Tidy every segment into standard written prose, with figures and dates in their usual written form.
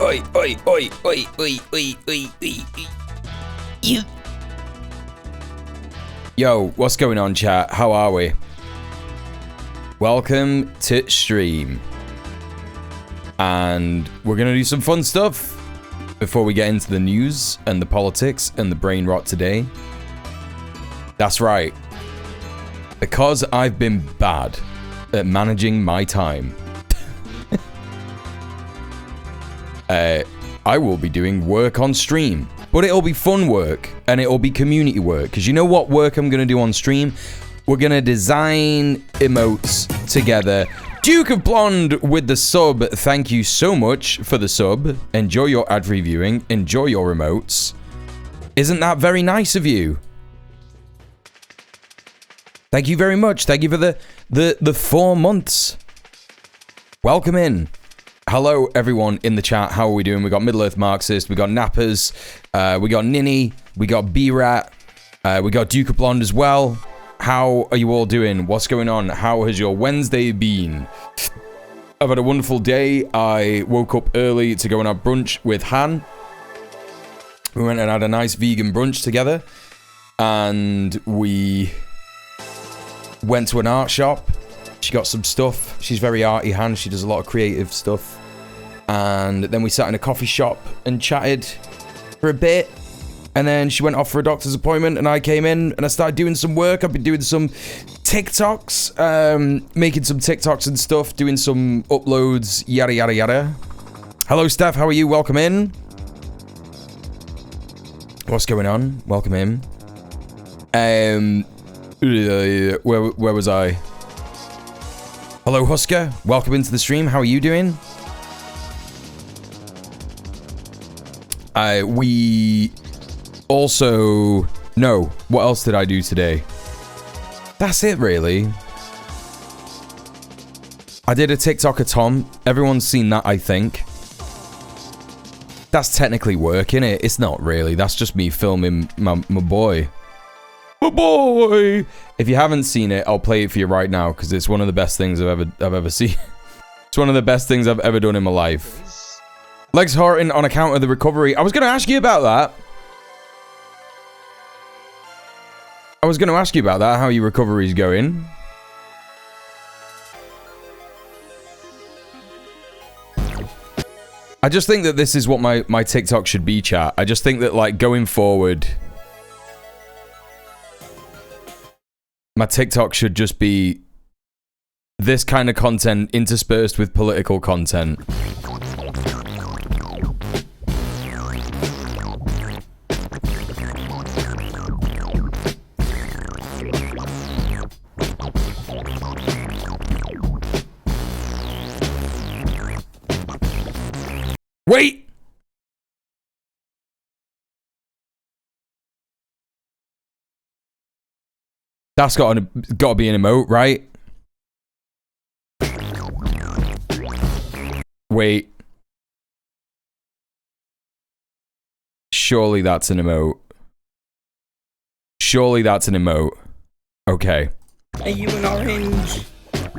oi, oi, oi, oi, oi, oi, oi, oi. You. Yo, what's going on, chat? How are we? Welcome to stream. And we're gonna do some fun stuff before we get into the news and the politics and the brain rot today. That's right. Because I've been bad at managing my time, I will be doing work on stream, but it'll be fun work and it'll be community work. Because you know what work I'm going to do on stream? We're going to design emotes together. Duke of Blonde with the sub. Thank you so much for the sub. Enjoy your ad-free viewing. Enjoy your emotes. Isn't that very nice of you? Thank you very much. Thank you for the 4 months. Welcome in. Hello, everyone in the chat. How are we doing? We got Middle Earth Marxist. We got Nappers. We got Ninny. We got B-Rat. We got Duke of Blonde as well. How are you all doing? What's going on? How has your Wednesday been? I've had a wonderful day. I woke up early to go and have brunch with Han. We went and had a nice vegan brunch together. And we went to an art shop. She got some stuff. She's very arty, Han. She does a lot of creative stuff. And then we sat in a coffee shop and chatted for a bit. And then she went off for a doctor's appointment and I came in and I started doing some work. I've been doing some TikToks, making some TikToks and stuff, doing some uploads, yada, yada, yada. Hello, Steph. How are you? Welcome in. What's going on? Welcome in. Where was I? Hello, Husker. Welcome into the stream. How are you doing? We also... No. What else did I do today? That's it, really. I did a TikTok-a-thon. Everyone's seen that, I think. That's technically work, innit? It's not really. That's just me filming my boy. My boy! If you haven't seen it, I'll play it for you right now, because it's one of the best things I've ever seen. It's one of the best things I've ever done in my life. Legs hurting on account of the recovery. I was going to ask you about that. How your recovery's going. I just think that this is what my TikTok should be, chat. I just think that, like, going forward, my TikTok should just be this kind of content interspersed with political content. Wait! That's got to be an emote, right? Wait. Surely that's an emote. Surely that's an emote. Okay. Are you an orange? Are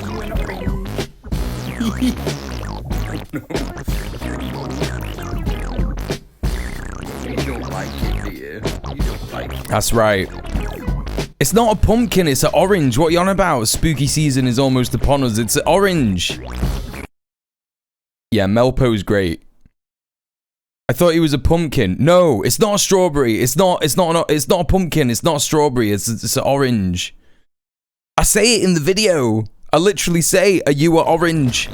you an orange? No. You don't like it, do you? You don't like it. That's right. It's not a pumpkin, it's an orange. What are you on about? Spooky season is almost upon us. It's an orange. Yeah, Melpo's great. I thought he was a pumpkin. No, it's not a strawberry. It's not a pumpkin. It's not a strawberry. It's an orange. I say it in the video. I literally say, "Are you an orange?"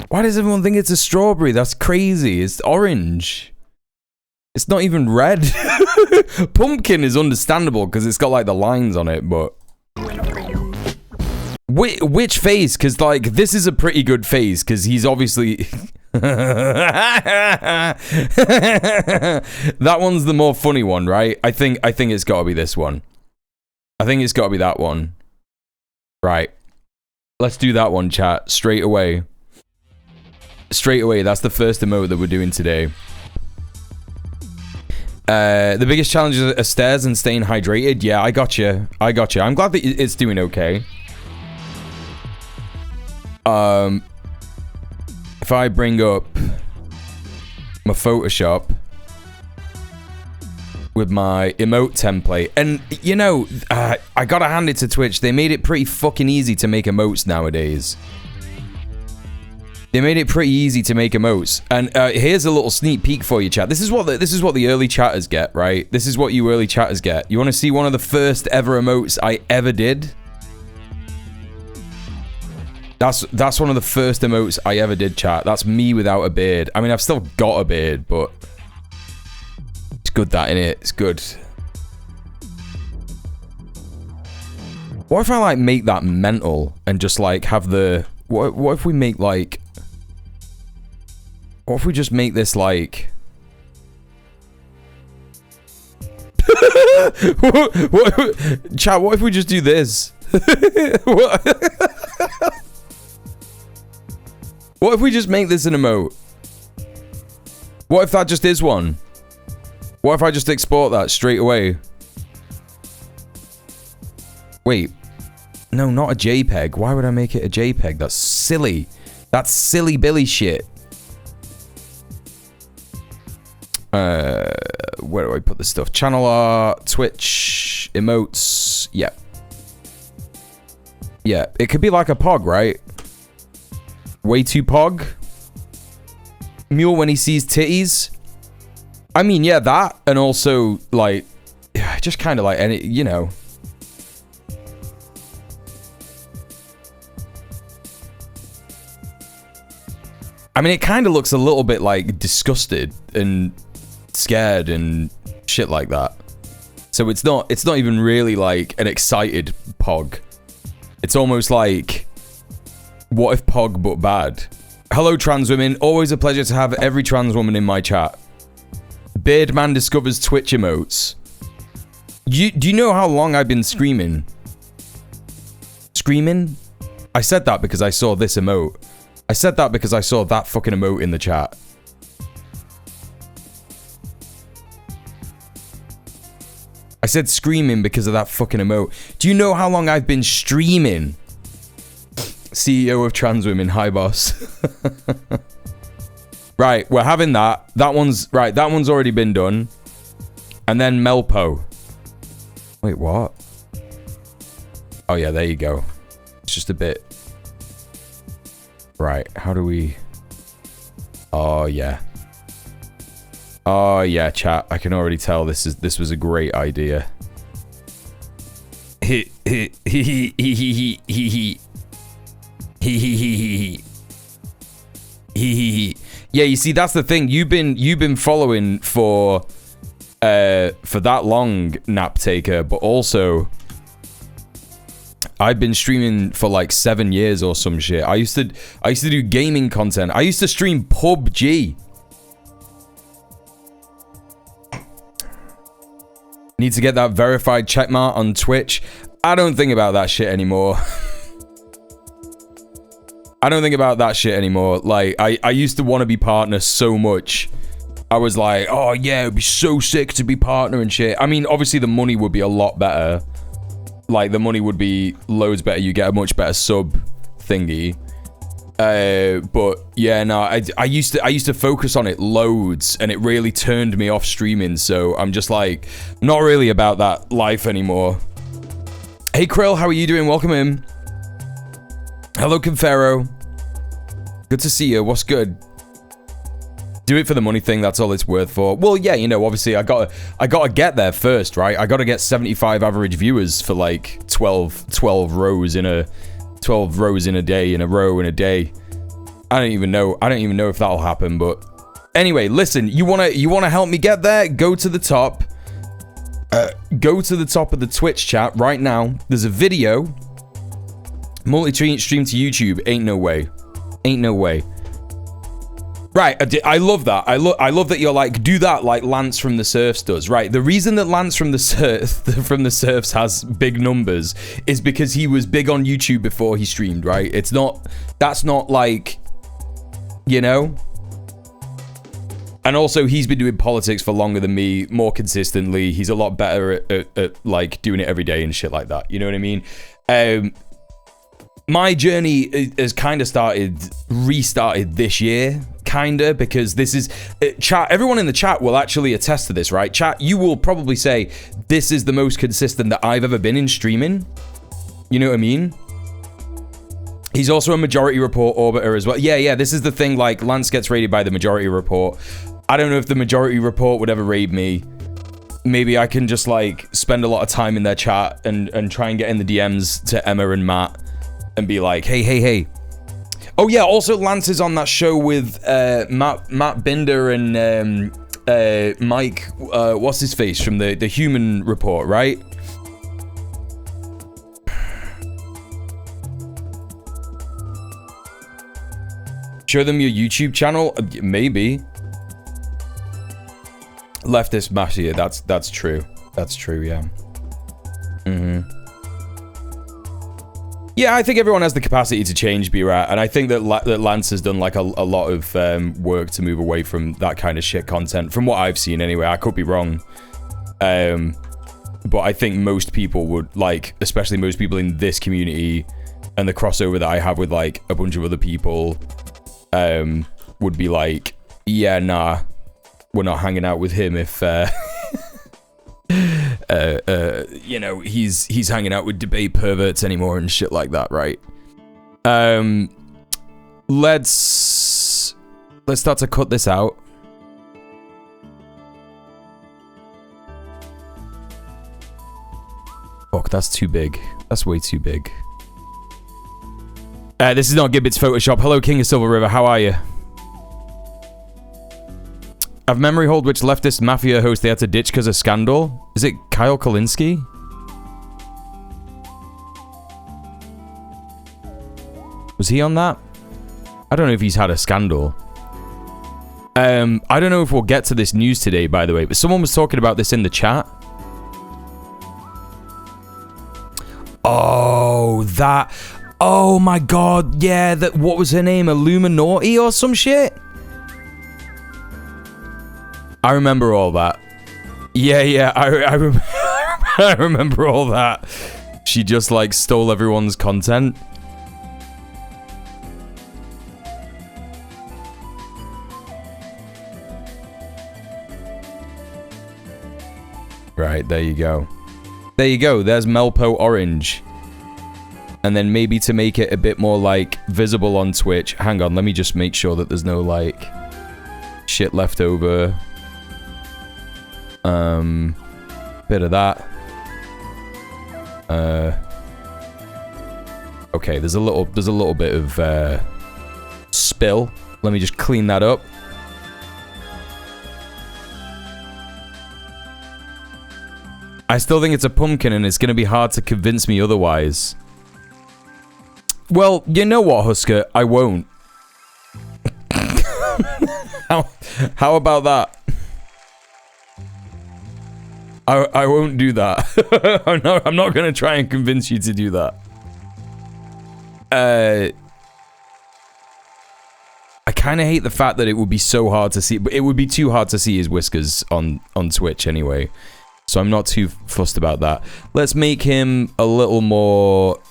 Why does everyone think it's a strawberry? That's crazy. It's orange. It's not even red. Pumpkin is understandable because it's got like the lines on it, but... Which face? Because like, this is a pretty good face because he's obviously... That one's the more funny one, right? I think it's got to be this one. I think it's got to be that one. Right. Let's do that one, chat. Straight away. Straight away. That's the first emote that we're doing today. The biggest challenges are stairs and staying hydrated. Yeah, I got you. I'm glad that it's doing okay. If I bring up my Photoshop with my emote template, and you know, I gotta hand it to Twitch, they made it pretty fucking easy to make emotes nowadays. They made it pretty easy to make emotes, and here's a little sneak peek for you, chat. This is what the early chatters get, right? This is what you early chatters get. You want to see one of the first ever emotes I ever did? That's one of the first emotes I ever did, chat. That's me without a beard. I mean, I've still got a beard, but it's good that, innit? It's good. What if I like make that mental and just like have the what if we make like, what if we just make this like chat, what if we just do this? What if we just make this an emote? What if that just is one? What if I just export that straight away? Wait. No, not a JPEG. Why would I make it a JPEG? That's silly. That's silly Billy shit. Where do I put this stuff? Channel art, Twitch, emotes. Yeah. Yeah, it could be like a pog, right? Way too pog. Mule when he sees titties. I mean, yeah, that, and also like, just kind of like any, you know. I mean, it kind of looks a little bit like disgusted and scared and shit like that. So it's not even really like an excited pog. It's almost like, what if pog but bad? Hello, trans women. Always a pleasure to have every trans woman in my chat. Beardman discovers Twitch emotes. Do you know how long I've been screaming? Screaming? I said that because I saw this emote. I said that because I saw that fucking emote in the chat. I said screaming because of that fucking emote. Do you know how long I've been streaming? CEO of trans women, hi boss. Right, we're having that. That one's already been done. And then Melpo. Wait, what? Oh yeah, there you go. It's just a bit. Right, how do we... Oh yeah. Oh yeah, chat. I can already tell this was a great idea. Yeah, you see, that's the thing. You've been following for that long, Nap Taker, but also I've been streaming for like 7 years or some shit. I used to do gaming content. I used to stream PUBG. Need to get that verified checkmark on Twitch. I don't think about that shit anymore. I don't think about that shit anymore. Like, I used to want to be partner so much. I was like, oh yeah, it'd be so sick to be partner and shit. I mean, obviously the money would be a lot better. Like, the money would be loads better. You get a much better sub thingy. But yeah, no, I used to focus on it loads, and it really turned me off streaming. So I'm just like, not really about that life anymore. Hey Krill, how are you doing? Welcome in. Hello Confero. Good to see you. What's good? Do it for the money thing. That's all it's worth for. Well, yeah, you know, obviously I gotta get there first, right? I gotta get 75 average viewers for like 12 rows in a 12 rows in a day, in a row in a day. I don't even know if that'll happen, but anyway, listen, you wanna help me get there? Go to the top. Go to the top of the Twitch chat right now. There's a video. Multi-stream to YouTube. Ain't no way. Ain't no way. Right, I love that. I love that you're like, do that like Lance from the Surfs does. Right, the reason that Lance from the Surfs has big numbers is because he was big on YouTube before he streamed, right? That's not like, you know? And also, he's been doing politics for longer than me, more consistently. He's a lot better at like doing it every day and shit like that. You know what I mean? my journey has kind of restarted this year, kinda, because this is chat. Everyone in the chat will actually attest to this, right? Chat, you will probably say this is the most consistent that I've ever been in streaming. You know what I mean? He's also a Majority Report orbiter as well. Yeah, this is the thing, like, Lance gets raided by the Majority Report. I don't know if the Majority Report would ever raid me. Maybe I can just, like, spend a lot of time in their chat and try and get in the DMs to Emma and Matt and be like, hey. Oh, yeah, also Lance is on that show with Matt Binder and Mike, what's his face, from the Human Report, right? Show them your YouTube channel? Maybe. Leftist mafia, that's true. That's true, yeah. Yeah, I think everyone has the capacity to change, B-Rat, and I think that Lance has done like a lot of work to move away from that kind of shit content, from what I've seen anyway. I could be wrong. But I think most people would, like, especially most people in this community and the crossover that I have with like a bunch of other people, would be like, yeah, nah, we're not hanging out with him if you know, he's hanging out with debate perverts anymore and shit like that, right? Let's start to cut this out. Fuck, that's too big. That's way too big. This is not Gibbet's Photoshop. Hello, King of Silver River. How are you? I've memory hold which leftist mafia host they had to ditch because of scandal. Is it Kyle Kolinsky? Was he on that? I don't know if he's had a scandal. I don't know if we'll get to this news today, by the way, but someone was talking about this in the chat. Oh, that... Oh my god, yeah, that, what was her name? Illuminati or some shit? I remember all that. Yeah, I remember all that. She just, like, stole everyone's content. Right, there you go. There you go, there's Melpo Orange. And then maybe to make it a bit more, like, visible on Twitch. Hang on, let me just make sure that there's no, like, shit left over. Bit of that. Okay, there's a little bit of, spill. Let me just clean that up. I still think it's a pumpkin and it's gonna be hard to convince me otherwise. Well, you know what, Husker? I won't. How about that? I won't do that. I'm not going to try and convince you to do that. I kind of hate the fact that it would be so hard to see, but it would be too hard to see his whiskers on Twitch anyway. So I'm not too fussed about that. Let's make him a little more...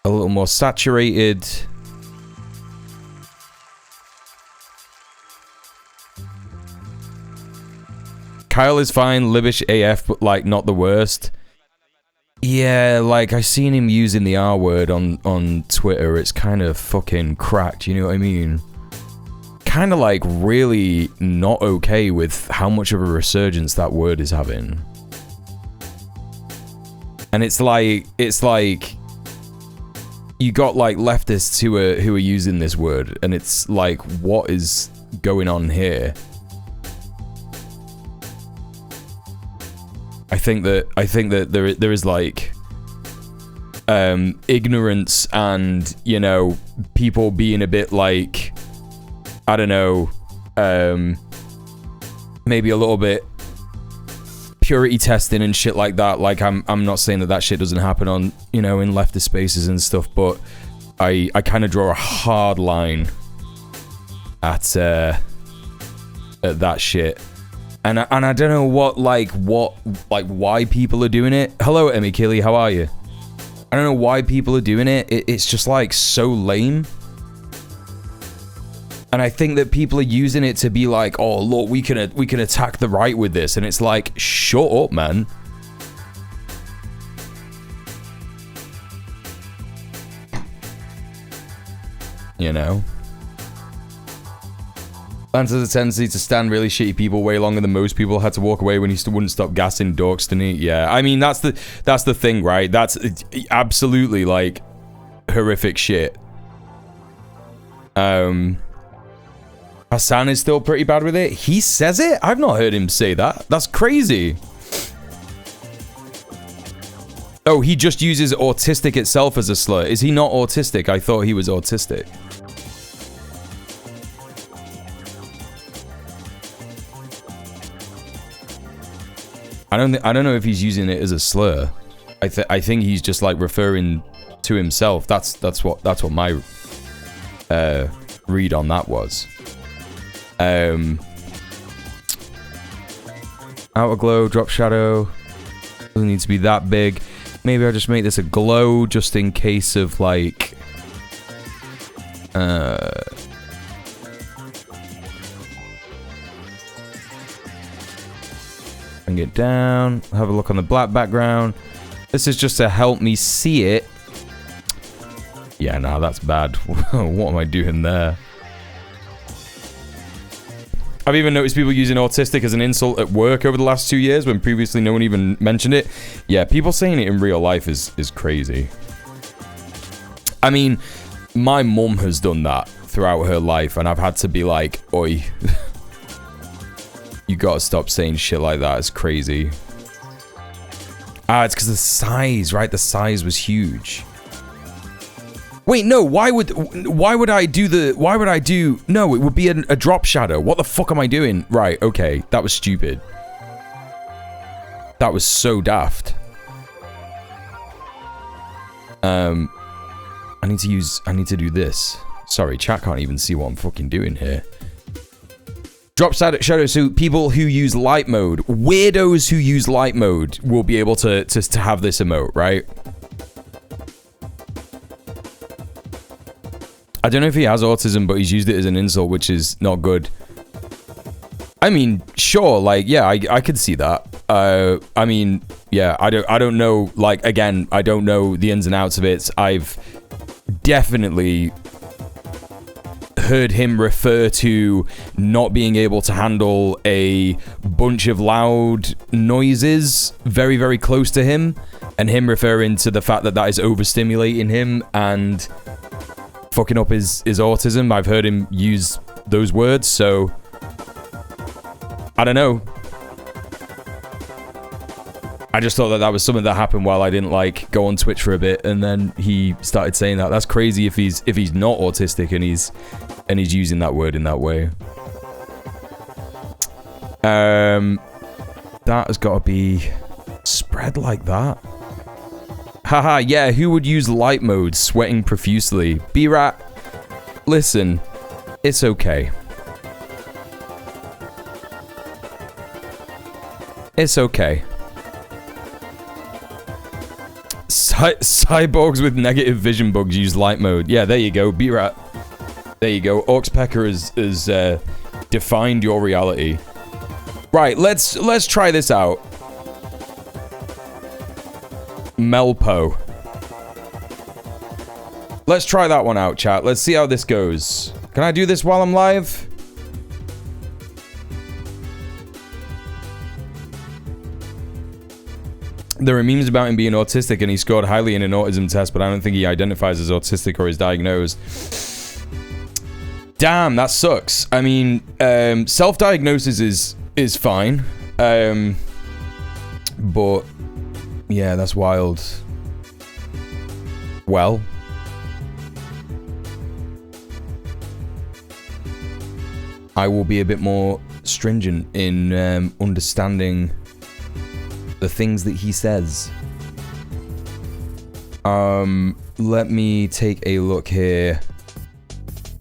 a little more saturated. Kyle is fine, Libish AF, but like not the worst. Yeah, like I seen him using the R word on Twitter. It's kind of fucking cracked, you know what I mean? Kind of like really not okay with how much of a resurgence that word is having. And it's like you got like leftists who are using this word, and it's like, what is going on here? I think that there is like ignorance and, you know, people being a bit like, I don't know, maybe a little bit purity testing and shit like that. Like I'm not saying that shit doesn't happen on, you know, in leftist spaces and stuff, but I kind of draw a hard line at that shit. And I don't know why people are doing it. Hello, Emmy Killy, how are you? I don't know why people are doing it. It's just like so lame. And I think that people are using it to be like, oh look, we can attack the right with this, and it's like, shut up, man. You know? Lance has a tendency to stand really shitty people way longer than most people. Had to walk away when he wouldn't stop gassing dorks to me. Yeah, I mean that's the thing, right? That's absolutely like horrific shit. Hassan is still pretty bad with it. He says it? I've not heard him say that. That's crazy. Oh, he just uses autistic itself as a slur. Is he not autistic? I thought he was autistic. I don't know if he's using it as a slur. I think he's just like referring to himself. That's what my read on that was. Outer glow, drop shadow. Doesn't need to be that big. Maybe I'll just make this a glow just in case of like bring it down, have a look on the black background. This is just to help me see it. Yeah, nah, that's bad. What am I doing there? I've even noticed people using autistic as an insult at work over the last 2 years when previously no one even mentioned it. Yeah, people saying it in real life is crazy. I mean, my mum has done that throughout her life, and I've had to be like, oi. You gotta stop saying shit like that. It's crazy. Ah, it's because the size, right? The size was huge. Wait, no. Why would I do? No, it would be a drop shadow. What the fuck am I doing? Right. Okay, that was stupid. That was so daft. I need to do this. Sorry, chat can't even see what I'm fucking doing here. Drop shadow, so people who use light mode, weirdos who use light mode will be able to have this emote, right? I don't know if he has autism, but he's used it as an insult, which is not good. I mean, sure, like, yeah, I could see that. I mean, yeah, I don't know, like, again, I don't know the ins and outs of it. I've definitely heard him refer to not being able to handle a bunch of loud noises very, very close to him, and him referring to the fact that that is overstimulating him and fucking up his autism. I've heard him use those words, so I don't know. I just thought that was something that happened while I didn't like go on Twitch for a bit, and then he started saying that. That's crazy if he's not autistic and he's using that word in that way. That has got to be spread like that. Haha, yeah, who would use light mode sweating profusely? B-Rat, listen, it's okay. It's okay. Cyborgs with negative vision bugs use light mode. Yeah, there you go, B-Rat. There you go. Orcspecker has defined your reality. Right, let's try this out. Melpo. Let's try that one out, chat. Let's see how this goes. Can I do this while I'm live? There are memes about him being autistic, and he scored highly in an autism test, but I don't think he identifies as autistic or is diagnosed. Damn, that sucks. I mean, self-diagnosis is fine. But yeah, that's wild. Well, I will be a bit more stringent in understanding the things that he says. Let me take a look here.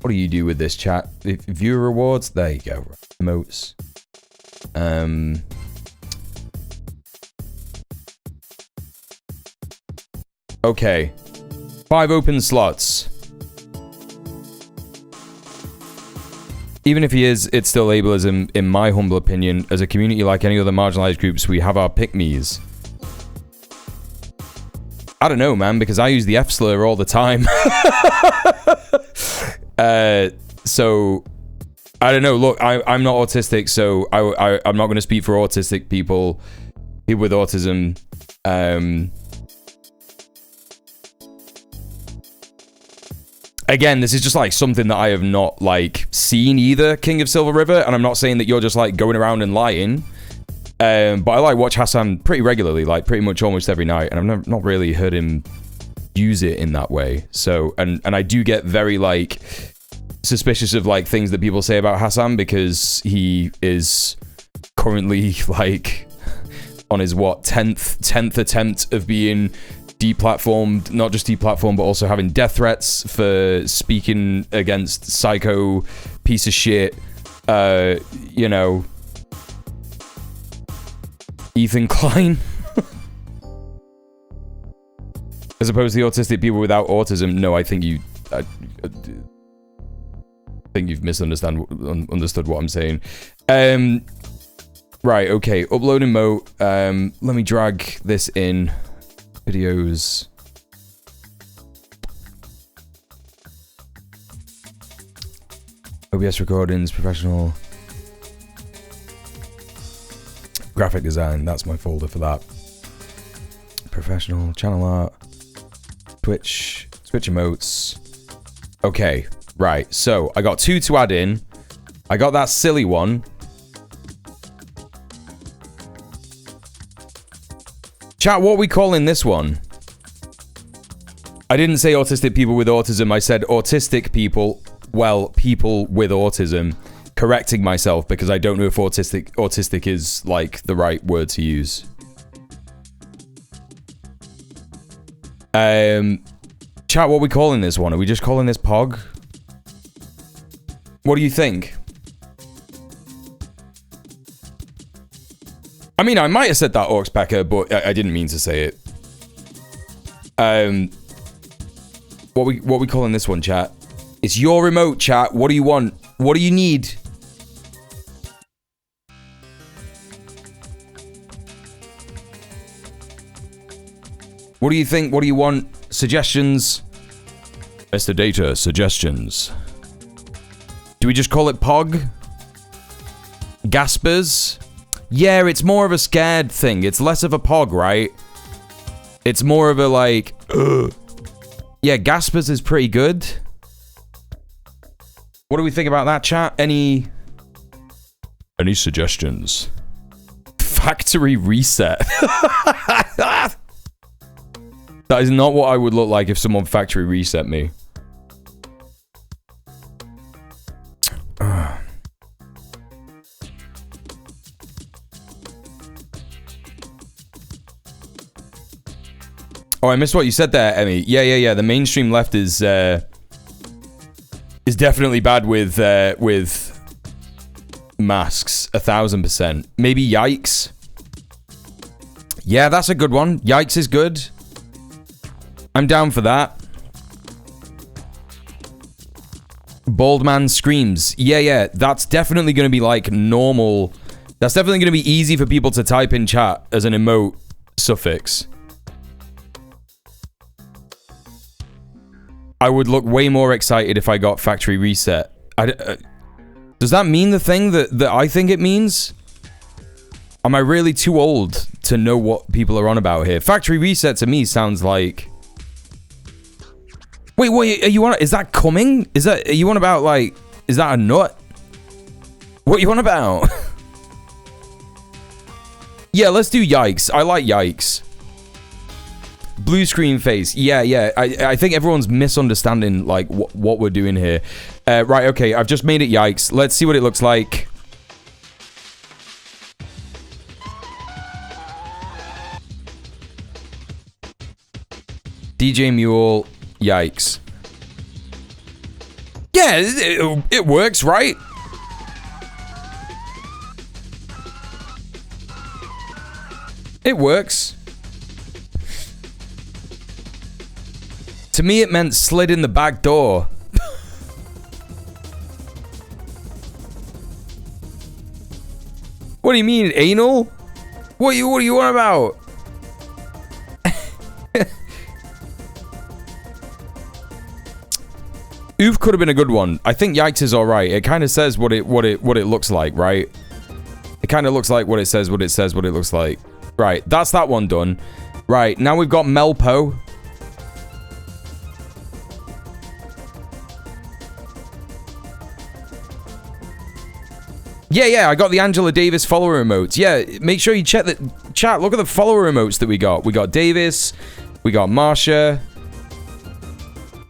What do you do with this, chat? Viewer rewards? There you go. Emotes. Okay. 5 open slots. Even if he is, it's still ableism, in my humble opinion. As a community like any other marginalized groups, we have our pick-me's. I don't know, man, because I use the F-slur all the time. So, I don't know. Look, I'm not autistic, so I'm not going to speak for autistic people with autism. Again, this is just like something that I have not like seen either, King of Silver River, and I'm not saying that you're just like going around and lying. But I like watch Hassan pretty regularly, like pretty much almost every night, and I've not really heard him use it in that way. So, and I do get very like suspicious of like things that people say about Hassan, because he is currently like on his what 10th attempt of being deplatformed, not just deplatformed, but also having death threats for speaking against psycho piece of shit, you know, Ethan Klein. As opposed to the autistic people without autism. No, I think I think you've understood what I'm saying. Right, okay, upload emote. Let me drag this in. Videos. OBS recordings, professional. Graphic design, that's my folder for that. Professional, channel art. Twitch emotes. Okay, right, so I got 2 to add in. I got that silly one. Chat, what are we calling this one? I didn't say autistic people with autism. I said autistic people, well, people with autism. Correcting myself because I don't know if autistic is like the right word to use. Chat, what are we calling this one? Are we just calling this POG? What do you think? I mean, I might have said that, Orcspecker, but I didn't mean to say it. What we calling this one, chat? It's your remote, chat. What do you want? What do you need? What do you think? What do you want? Suggestions? Mr. Data, suggestions. Do we just call it POG? Gaspers? Yeah, it's more of a scared thing. It's less of a POG, right? It's more of a like... Ugh. Yeah, Gaspers is pretty good. What do we think about that, chat? Any suggestions? Factory reset. That is not what I would look like if someone factory reset me. Oh, I missed what you said there, Emmy. Yeah. The mainstream left is definitely bad with masks, 1000%. Maybe Yikes. Yeah, that's a good one. Yikes is good. I'm down for that. Bald man screams. Yeah. That's definitely going to be like normal. That's definitely going to be easy for people to type in chat as an emote suffix. I would look way more excited if I got factory reset. Does that mean the thing that I think it means? Am I really too old to know what people are on about here? Factory reset to me sounds like... Wait, are you on... Is that coming? Are you on about like... Is that a nut? What are you on about? Yeah, let's do Yikes. I like Yikes. Blue screen face. Yeah. I think everyone's misunderstanding like what we're doing here. Right, okay. I've just made it Yikes. Let's see what it looks like. djmuel. Yikes. Yeah, it works, right? It works. To me, it meant slid in the back door. What do you mean, anal? What are you on about? Oof could have been a good one. I think yikes is all right. It kind of says what it looks like, right? It kind of looks like what it says what it looks like. Right, that's that one done. Right, now we've got Melpo. Yeah, I got the Angela Davis follower emotes. Yeah, make sure you check the chat. Look at the follower emotes that we got. We got Davis. We got Marsha.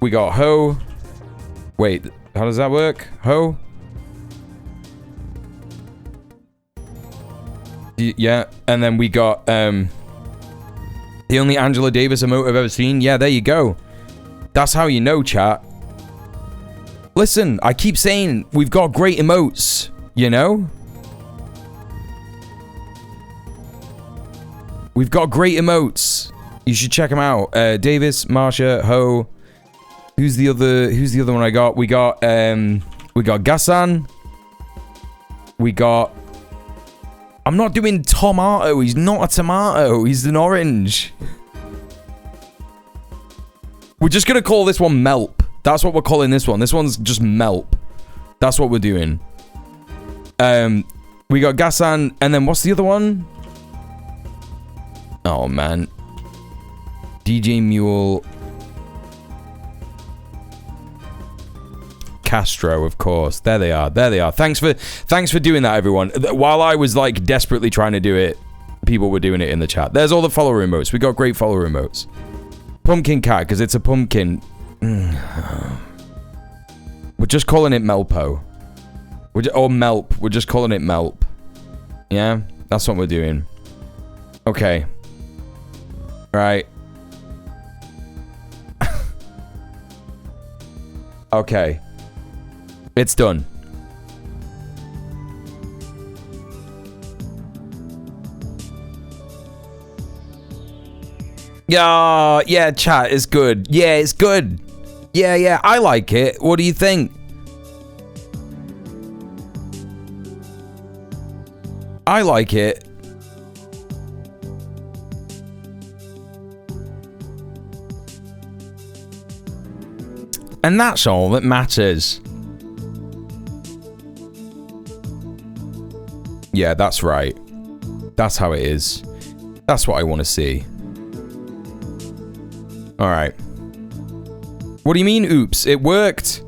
We got Ho. Wait, how does that work? Ho? Yeah, and then we got the only Angela Davis emote I've ever seen. Yeah, there you go. That's how you know, chat. Listen, I keep saying we've got great emotes, you know? We've got great emotes. You should check them out. Davis, Marsha, Ho. Who's the other one I got? We got Gassan. We got... I'm not doing tomato. He's not a tomato. He's an orange. We're just gonna call this one Melp. That's what we're calling this one. This one's just Melp. That's what we're doing. We got Gassan, and then what's the other one? Oh man. djmuel. Castro, of course. There they are. Thanks for doing that, everyone. While I was like desperately trying to do it, people were doing it in the chat. There's all the follower emotes. We got great follower emotes. Pumpkin cat, because it's a pumpkin. We're just calling it Melpo. Or Melp. We're just calling it Melp. Yeah, that's what we're doing. Okay. Right. Okay. It's done. Yeah, chat, it's good. Yeah, it's good. Yeah, I like it. What do you think? I like it. And that's all that matters. Yeah, that's right. That's how it is. That's what I want to see. Alright. What do you mean, oops? It worked.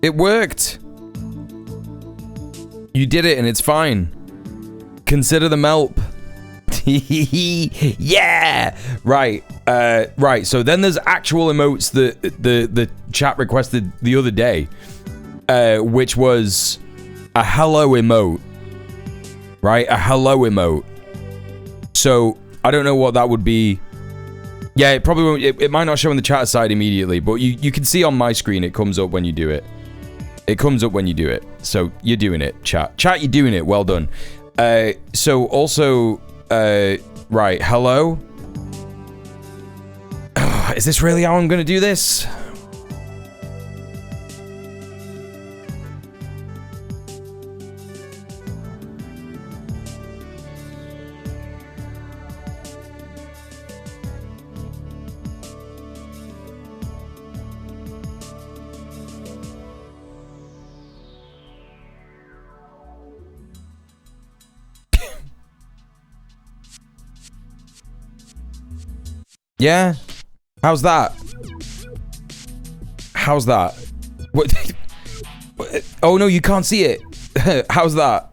It worked. You did it and it's fine. Consider the Melp. Yeah! Right. Right, so then there's actual emotes that the chat requested the other day. Which was a hello emote. Right? A hello emote. So, I don't know what that would be. Yeah, it probably won't. It might not show in the chat side immediately, but you can see on my screen it comes up when you do it. It comes up when you do it. So, you're doing it, chat. Chat, you're doing it. Well done. So, also, right, hello? Is this really how I'm going to do this? Yeah? How's that? How's that? What? Oh no, you can't see it. How's that?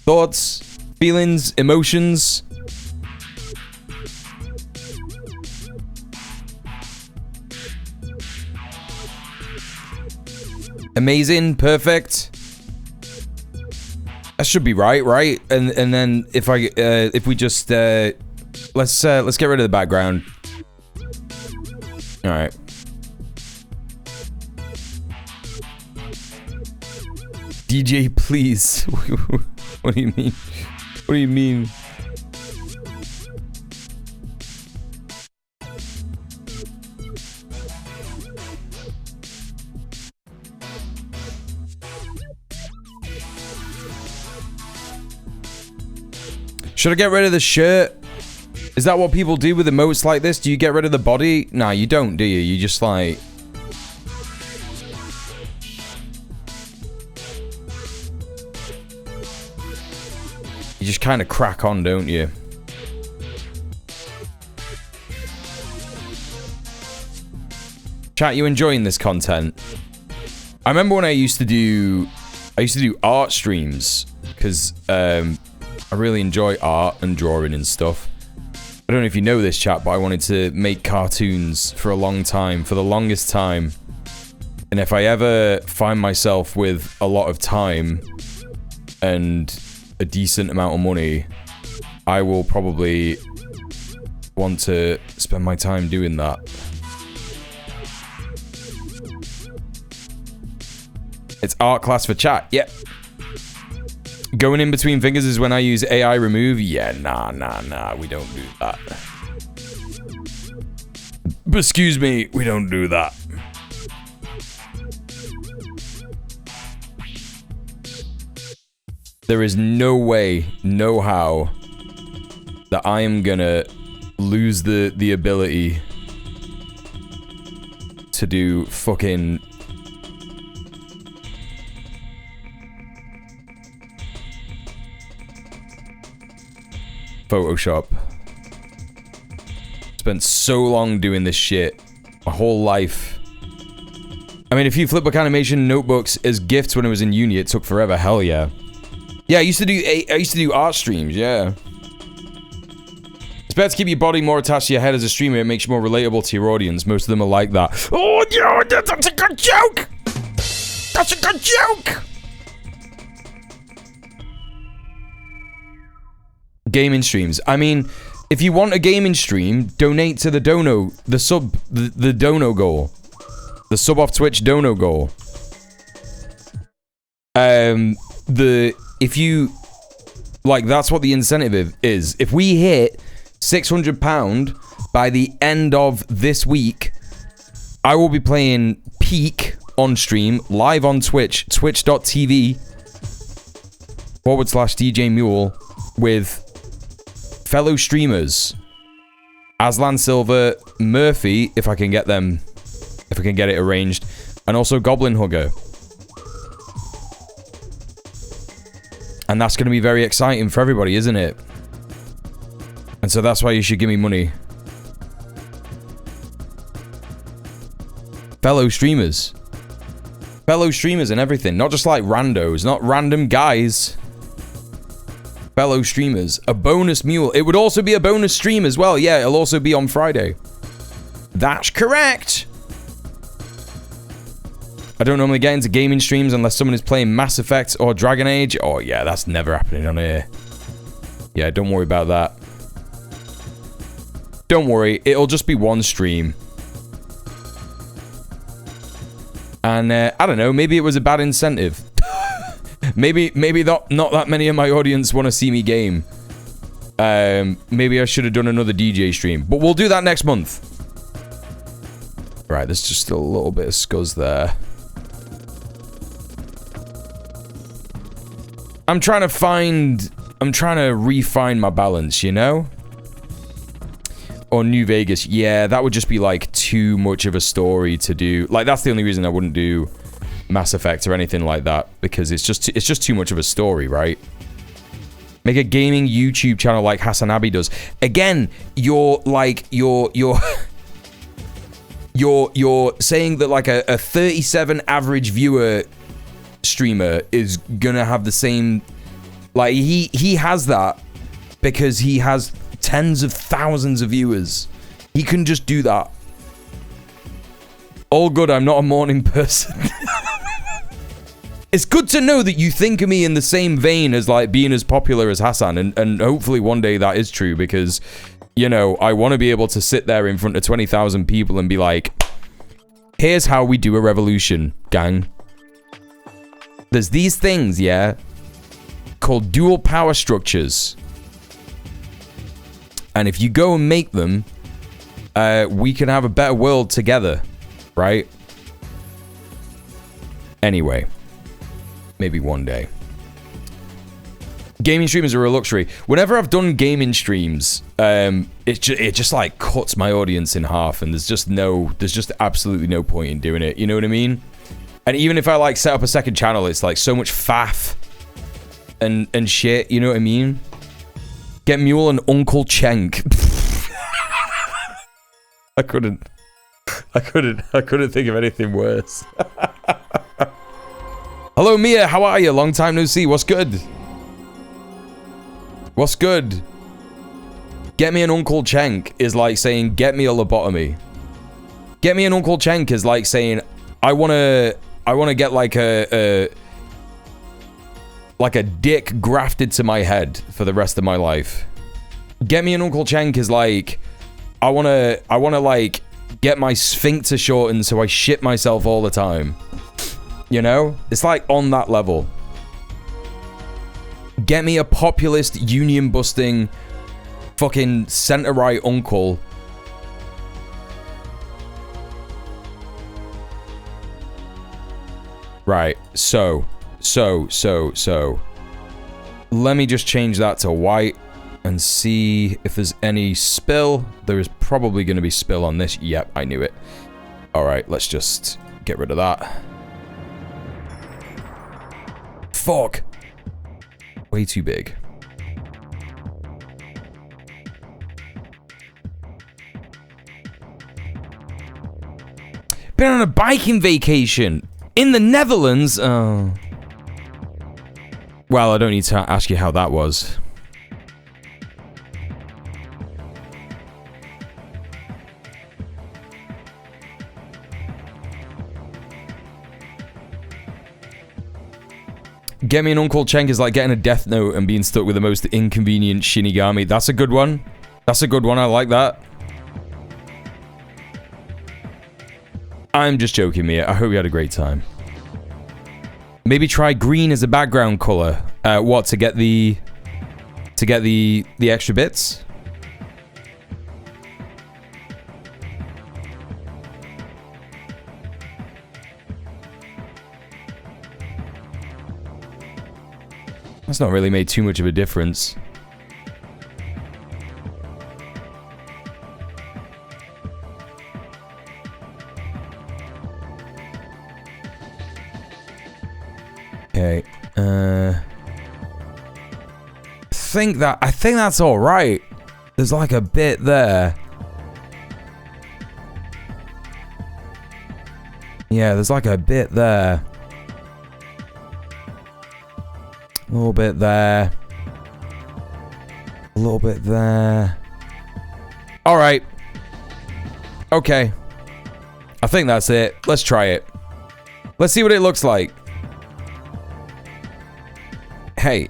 Thoughts, feelings, emotions. Amazing, perfect. That should be right? And then if we just let's get rid of the background. All right. DJ, please. What do you mean? What do you mean? Should I get rid of the shirt? Is that what people do with emotes like this? Do you get rid of the body? Nah, you don't, do you? You just like... You just kind of crack on, don't you? Chat, you enjoying this content? I remember when I used to do art streams, because I really enjoy art and drawing and stuff. I don't know if you know this, chat, but I wanted to make cartoons for a long time, for the longest time. And if I ever find myself with a lot of time and a decent amount of money, I will probably want to spend my time doing that. It's art class for chat. Yep. Going in between fingers is when I use AI remove. Yeah, nah. We don't do that. Excuse me, we don't do that. There is no way, no how, that I am gonna lose the ability to do fucking... Photoshop. Spent so long doing this shit. My whole life. I mean, if you flipbook animation notebooks as gifts when I was in uni, it took forever. Hell yeah. Yeah, I used to do art streams, yeah. It's better to keep your body more attached to your head as a streamer. It makes you more relatable to your audience. Most of them are like that. Oh, yeah, that's a good joke! That's a good joke! Gaming streams. I mean, if you want a gaming stream, donate to the dono, the dono goal. The sub off Twitch dono goal. If you, like, that's what the incentive is. If we hit £600 by the end of this week, I will be playing Peak on stream, live on Twitch, twitch.tv/djmuel with fellow streamers, Aslan Silver, Murphy, if I can get it arranged, and also Goblin Hugger. And that's going to be very exciting for everybody, isn't it? And so that's why you should give me money. Fellow streamers. Fellow streamers and everything, not just like randos, not random guys. Fellow streamers. A bonus mule. It would also be a bonus stream as well. Yeah, it'll also be on Friday. That's correct. I don't normally get into gaming streams unless someone is playing Mass Effect or Dragon Age. Oh yeah, that's never happening on here. Yeah, don't worry about that. Don't worry, it'll just be one stream. And I don't know, maybe it was a bad incentive. Maybe not that many of my audience want to see me game. Maybe I should have done another DJ stream. But we'll do that next month. Right, there's just still a little bit of scuzz there. I'm trying to refine my balance, you know? Or New Vegas. Yeah, that would just be like too much of a story to do. Like, that's the only reason I wouldn't do Mass Effect or anything like that, because it's just too much of a story, right? Make a gaming YouTube channel like Hassan Abi does. Again, you're saying that like a 37 average viewer streamer is gonna have the same, like he has that because he has tens of thousands of viewers. He can just do that. All good, I'm not a morning person. It's good to know that you think of me in the same vein as like being as popular as Hassan, and hopefully one day that is true, because, you know, I want to be able to sit there in front of 20,000 people and be like, here's how we do a revolution, gang. There's these things, yeah, called dual power structures. And if you go and make them, we can have a better world together, right? Anyway, maybe one day. Gaming streams are a luxury. Whenever I've done gaming streams, it just like cuts my audience in half, and there's just absolutely no point in doing it. You know what I mean? And even if I like set up a second channel, it's like so much faff and shit. You know what I mean? Get Mule and Uncle Chenk. I couldn't think of anything worse. Hello, Mia. How are you? Long time no see. What's good? What's good? Get me an Uncle Chenk is like saying, get me a lobotomy. Get me an Uncle Chenk is like saying, I wanna get like a dick grafted to my head for the rest of my life. Get me an Uncle Chenk is like, I wanna like get my sphincter shortened so I shit myself all the time. You know? It's like on that level. Get me a populist, union-busting, fucking center-right uncle. Right, so. Let me just change that to white and see if there's any spill. There is probably going to be spill on this. Yep, I knew it. Alright, let's just get rid of that. Fuck! Way too big. Been on a biking vacation in the Netherlands. Oh. Well, I don't need to ask you how that was. Get me an Uncle Chenk is like getting a death note and being stuck with the most inconvenient Shinigami. That's a good one. That's a good one. I like that. I'm just joking, Mia. I hope you had a great time. Maybe try green as a background color. What, to get the extra bits? That's not really made too much of a difference. Okay. I think that's all right. There's like a bit there. Yeah, there's like a bit there. A little bit there. A little bit there. Alright. Okay. I think that's it. Let's try it. Let's see what it looks like. Hey.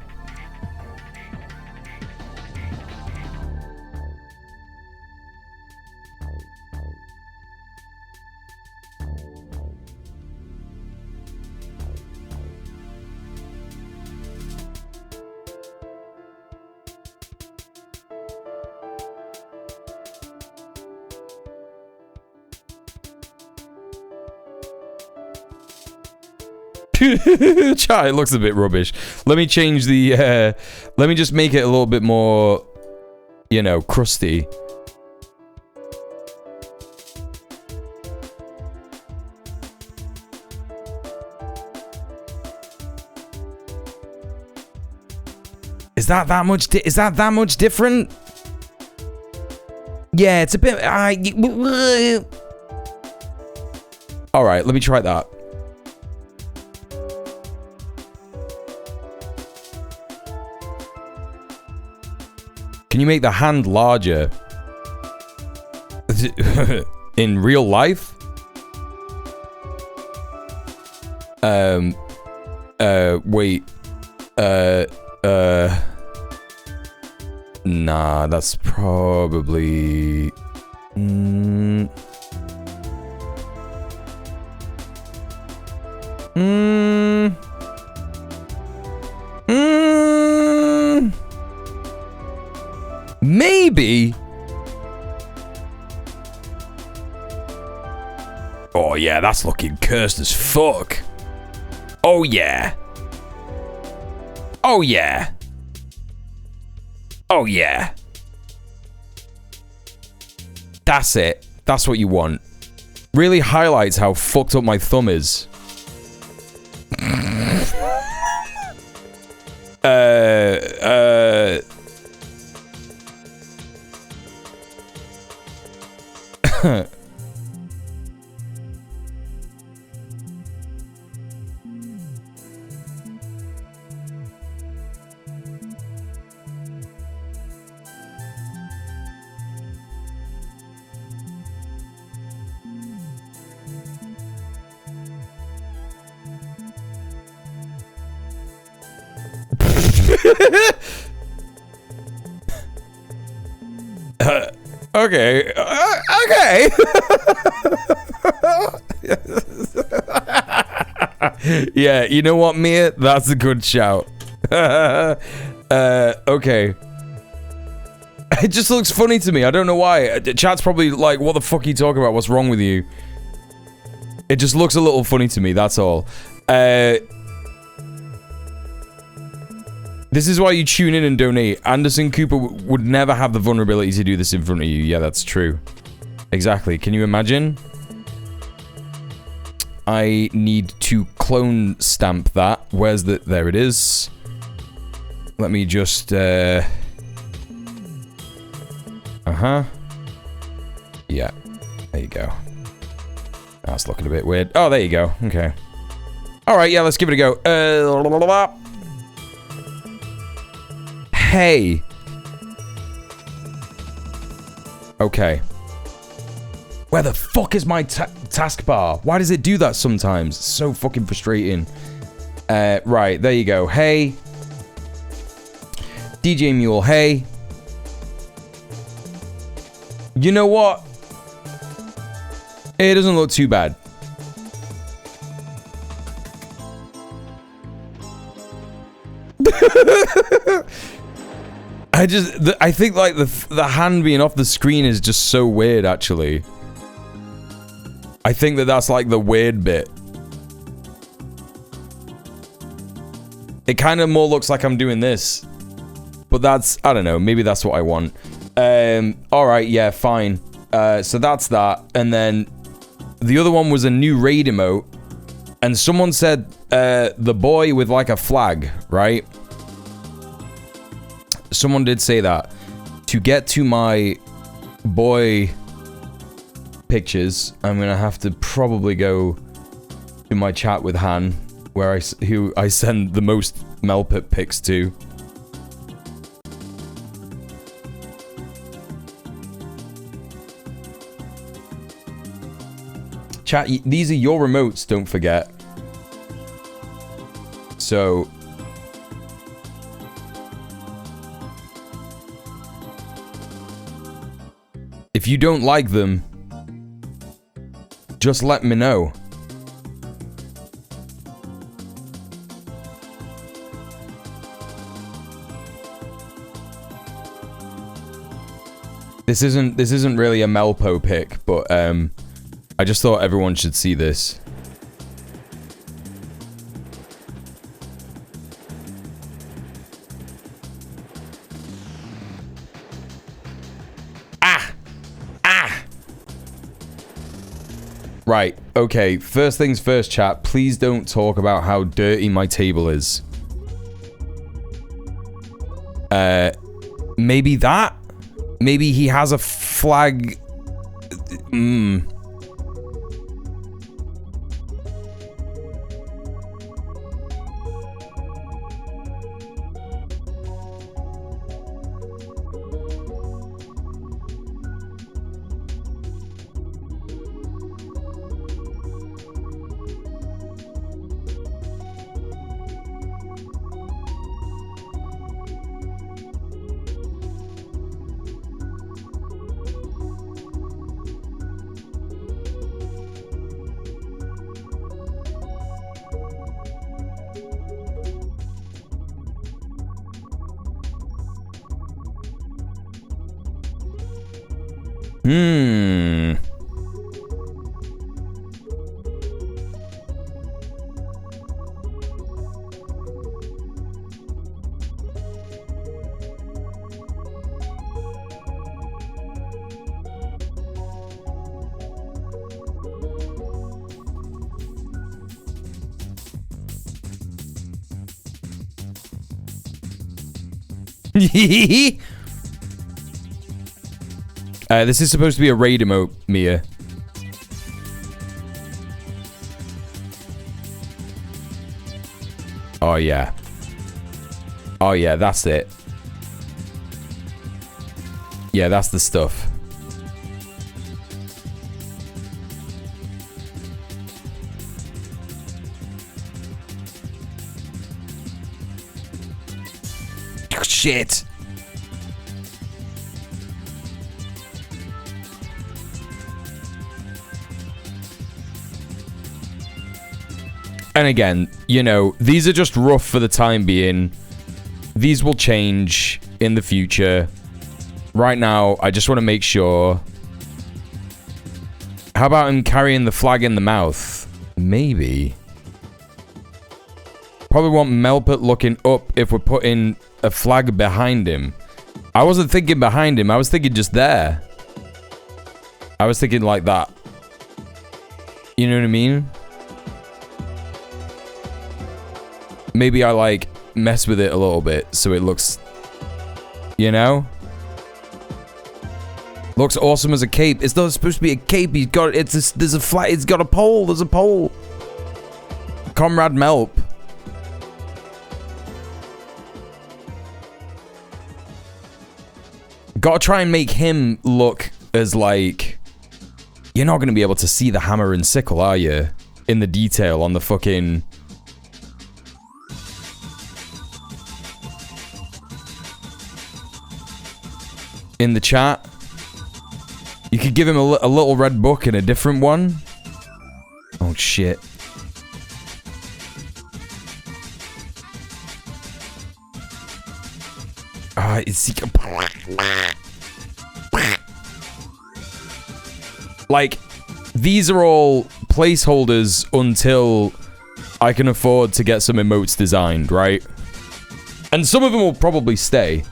Chat, it looks a bit rubbish. Let me change the let me just make it a little bit more, you know, crusty. Is that that much different? Yeah, it's a bit all right, let me try that. Can you make the hand larger? In real life? Wait. Nah, that's probably... be. Oh, yeah, that's looking cursed as fuck. Oh, yeah. Oh, yeah. Oh, yeah. That's it. That's what you want. Really highlights how fucked up my thumb is. Okay. Okay. Yeah, you know what, Mia? That's a good shout. Okay. It just looks funny to me. I don't know why. Chat's probably like, what the fuck are you talking about? What's wrong with you? It just looks a little funny to me, that's all. This is why you tune in and donate. Anderson Cooper would never have the vulnerability to do this in front of you. Yeah, that's true. Exactly. Can you imagine? I need to clone stamp that. Where's the... There it is. Let me just... Uh-huh. Yeah. There you go. That's looking a bit weird. Oh, there you go. Okay. Alright, yeah, let's give it a go. Hey. Okay. Where the fuck is my taskbar? Why does it do that sometimes? It's so fucking frustrating. Right, there you go. Hey. djmuel, hey. You know what? It doesn't look too bad. I think like the hand being off the screen is just so weird, actually. I think that that's like the weird bit. It kind of more looks like I'm doing this. But that's, I don't know, maybe that's what I want. Alright, yeah, fine. So that's that. And then the other one was a new raid emote. And someone said, the boy with like a flag, right? Someone did say that. To get to my boy pictures, I'm gonna have to probably go to my chat with Han, where who I send the most Melpit pics to. Chat, these are your remotes, don't forget. So... if you don't like them, just let me know. This isn't really a Melpo pick, but I just thought everyone should see this. Right, okay, first things first, chat. Please don't talk about how dirty my table is. Maybe that? Maybe he has a flag... This is supposed to be a raid emote, Mia. Oh, yeah. Oh, yeah, that's it. Yeah, that's the stuff. Shit. And again, you know, these are just rough for the time being. These will change in the future. Right now, I just want to make sure. How about him carrying the flag in the mouth? Maybe. Probably want Melpert looking up if we're putting a flag behind him. I wasn't thinking behind him. I was thinking just there. I was thinking like that. You know what I mean? Maybe I like mess with it a little bit so it looks, you know? Looks awesome as a cape. It's not supposed to be a cape. He's got there's a flag. It's got a pole. There's a pole. Comrade Melp. Gotta try and make him look as like... You're not gonna be able to see the hammer and sickle, are you? In the detail on the fucking... In the chat. You could give him a little red book and a different one. Oh, shit. Like, these are all placeholders until I can afford to get some emotes designed, right? And some of them will probably stay.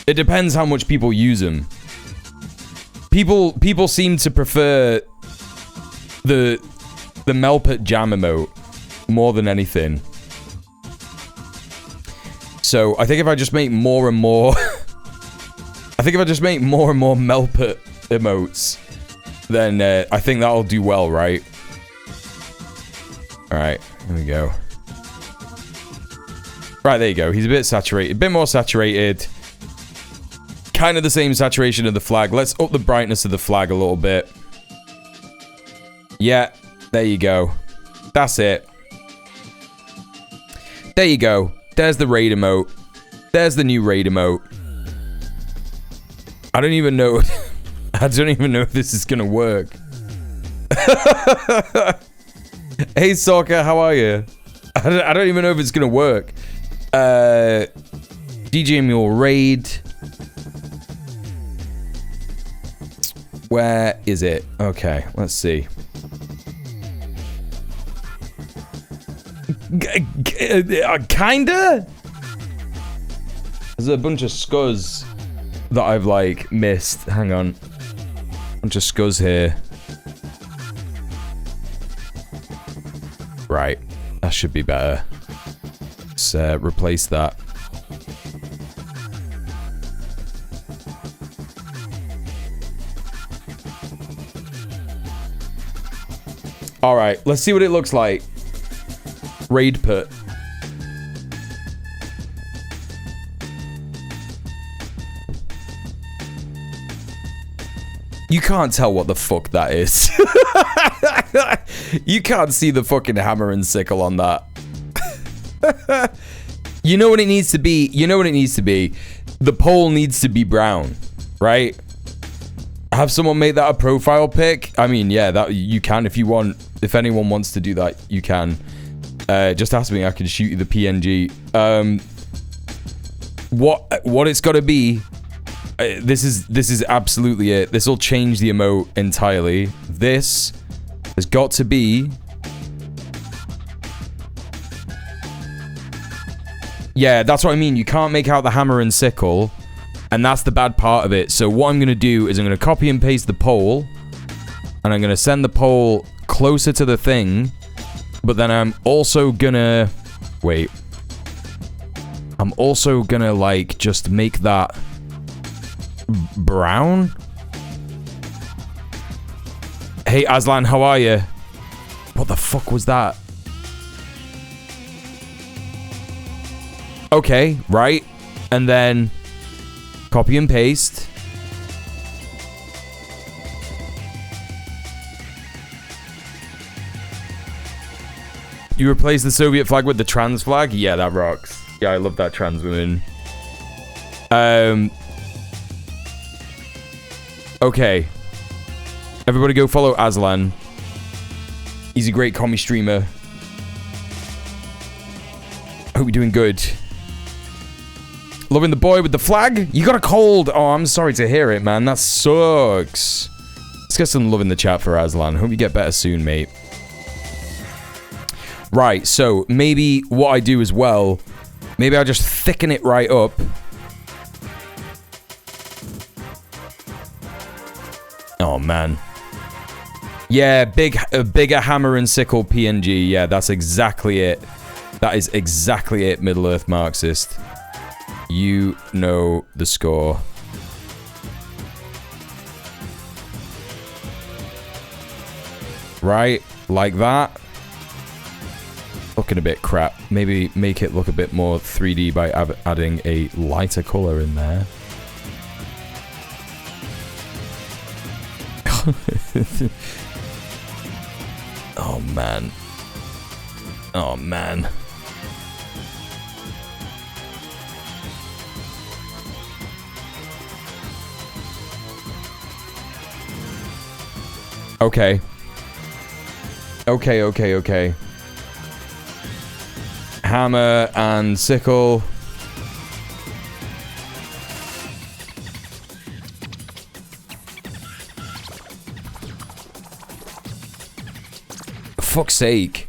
It depends how much people use them. People seem to prefer the Melpert jam emote more than anything. So I think if I just make more and more... I think if I just make more and more Melpert emotes, then I think that'll do well, right? Alright, here we go. Right, there you go. He's a bit saturated. A bit more saturated. Kind of the same saturation of the flag. Let's up the brightness of the flag a little bit. Yeah, there you go. That's it. There you go. There's the raid emote. There's the new raid emote. I don't even know. I don't even know if this is gonna work. Hey, Soccer, how are you? I don't even know if it's gonna work. djmuel raid. Where is it? Okay, let's see. Kinda? There's a bunch of scuzz that I've, like, missed. Hang on. Bunch of scuzz here. Right. That should be better. Let's replace that. Alright, let's see what it looks like. Raid put. You can't tell what the fuck that is. You can't see the fucking hammer and sickle on that. You know what it needs to be? You know what it needs to be? The pole needs to be brown, right? Have someone make that a profile pic? I mean, yeah, that you can if you want. If anyone wants to do that, you can. Just ask me, I can shoot you the PNG. What it's got to be, this is absolutely it. This will change the emote entirely. This has got to be... Yeah, that's what I mean. You can't make out the hammer and sickle, and that's the bad part of it. So what I'm going to do is I'm going to copy and paste the pole, and I'm going to send the pole closer to the thing, but then I'm also going to... Wait. I'm also going to, like, just make that brown. Hey, Aslan, how are you? What the fuck was that? Okay, right. And then copy and paste. You replace the Soviet flag with the trans flag? Yeah, that rocks. Yeah, I love that trans woman. Okay. Everybody go follow Aslan. He's a great commie streamer. Hope you're doing good. Loving the boy with the flag? You got a cold? Oh, I'm sorry to hear it, man. That sucks. Let's get some love in the chat for Aslan. Hope you get better soon, mate. Right, so maybe what I do as well, maybe I'll just thicken it right up. Oh, man. Yeah, a bigger hammer and sickle PNG. Yeah, that's exactly it. That is exactly it, Middle-earth Marxist. You know the score. Right, like that. Looking a bit crap. Maybe make it look a bit more 3D by adding a lighter color in there. Oh, man. Oh, man. Okay. Okay. Hammer and sickle. For fuck's sake.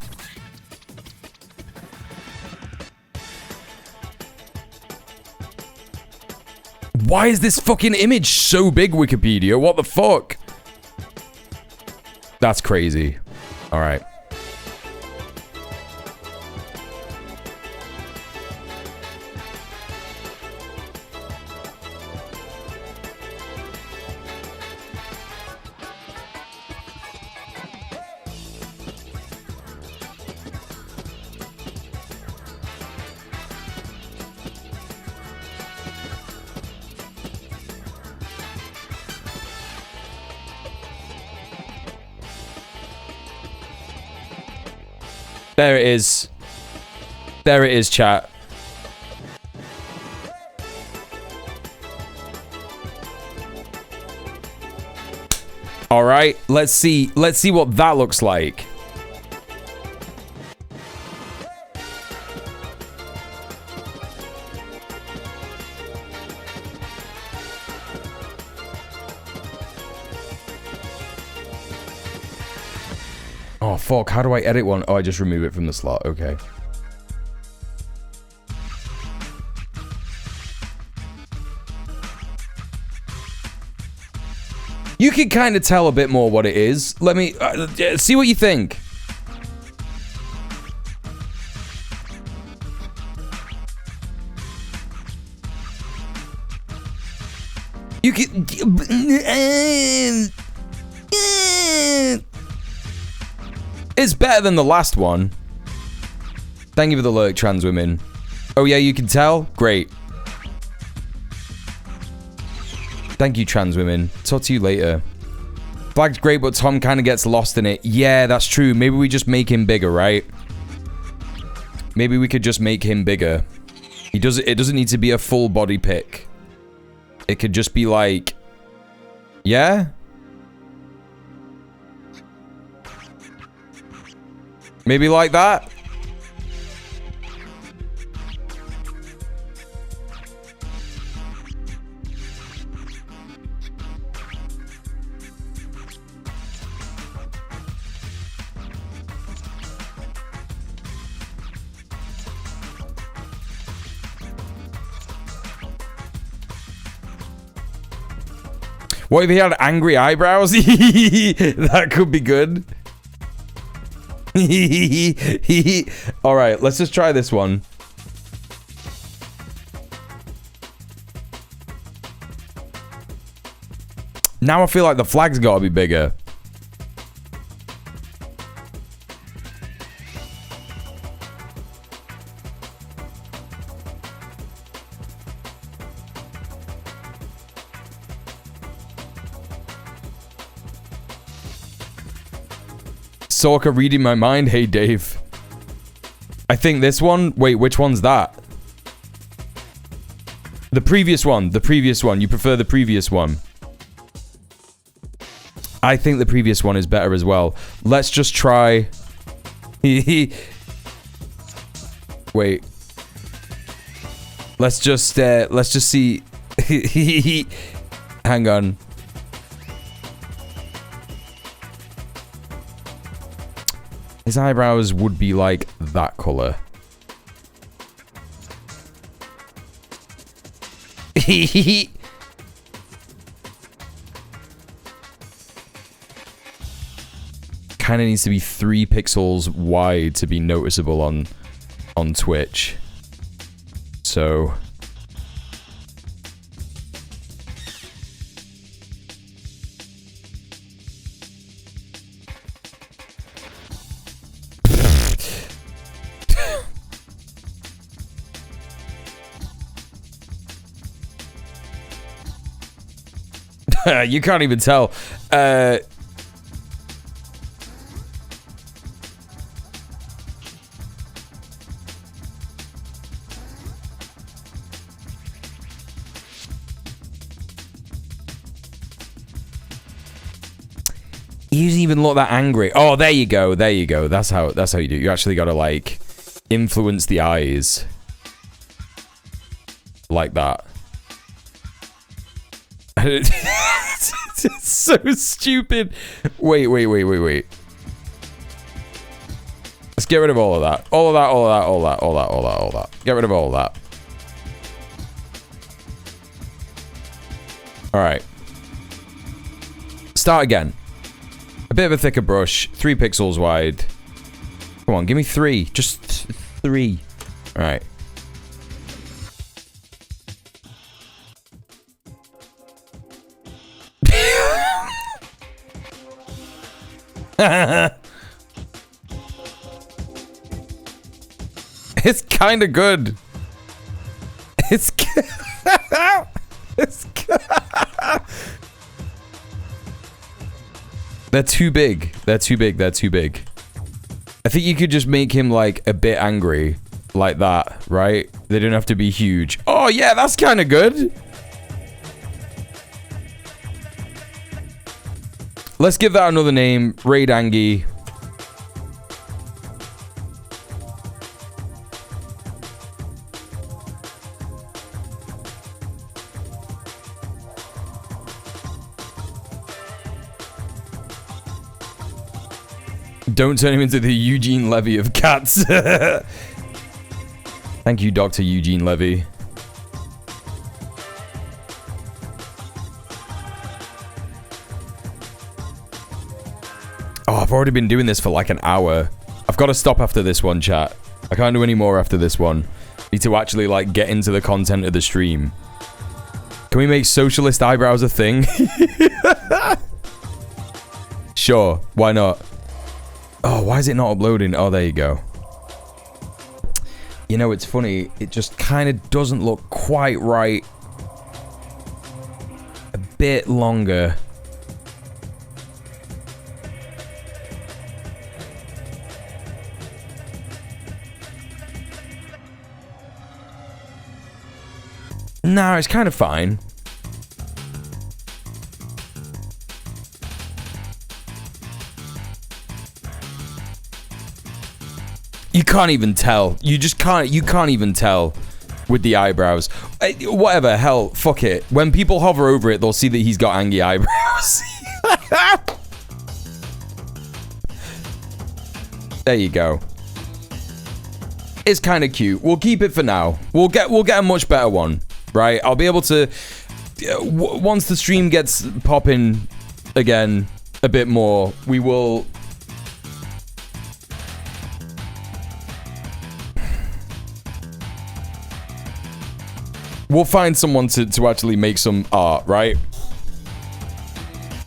Why is this fucking image so big, Wikipedia? What the fuck? That's crazy. All right. There it is. There it is, chat. All right, let's see what that looks like. Oh, fuck. How do I edit one? Oh, I just remove it from the slot. Okay. You can kind of tell a bit more what it is. Let me see what you think. You can... It's better than the last one. Thank you for the lurk, trans women. Oh yeah, you can tell? Great. Thank you, trans women. Talk to you later. Flag's great, but Tom kind of gets lost in it. Yeah, that's true. Maybe we just make him bigger, right? Maybe we could just make him bigger. It doesn't need to be a full body pic. It could just be like... Yeah? Maybe like that? What if he had angry eyebrows? That could be good. All right, let's just try this one. Now I feel like the flag's got to be bigger. Sorka reading my mind. Hey, Dave. I think this one... Wait, which one's that? The previous one. The previous one. You prefer the previous one. I think the previous one is better as well. Let's just try... Wait. Let's just see... Hang on. His eyebrows would be like that color. Kind of needs to be 3 pixels wide to be noticeable on Twitch. So... You can't even tell. He doesn't even look that angry. Oh, there you go. There you go. That's how you do it. You actually got to like influence the eyes like that. It's so stupid. Wait. Let's get rid of all of that. All of that. Get rid of all of that. Alright. Start again. A bit of a thicker brush. 3 pixels wide. Come on, give me 3. Just 3. Alright. It's kind of good. It's They're too big. They're too big. I think you could just make him like a bit angry like that, right? They don't have to be huge. Oh yeah, that's kind of good. Let's give that another name. Raid Angie. Don't turn him into the Eugene Levy of cats. Thank you, Dr. Eugene Levy. Oh, I've already been doing this for like an hour. I've got to stop after this one, chat. I can't do any more after this one. Need to actually like get into the content of the stream. Can we make socialist eyebrows a thing? Sure, why not? Oh, why is it not uploading? Oh, there you go. You know, it's funny. It just kind of doesn't look quite right. A bit longer. No, it's kind of fine. You can't even tell. You can't even tell with the eyebrows. Whatever, hell, fuck it. When people hover over it, they'll see that he's got angry eyebrows. There you go. It's kind of cute. We'll keep it for now. We'll get a much better one, right? I'll be able to once the stream gets popping again a bit more, we will... We'll find someone to actually make some art, right?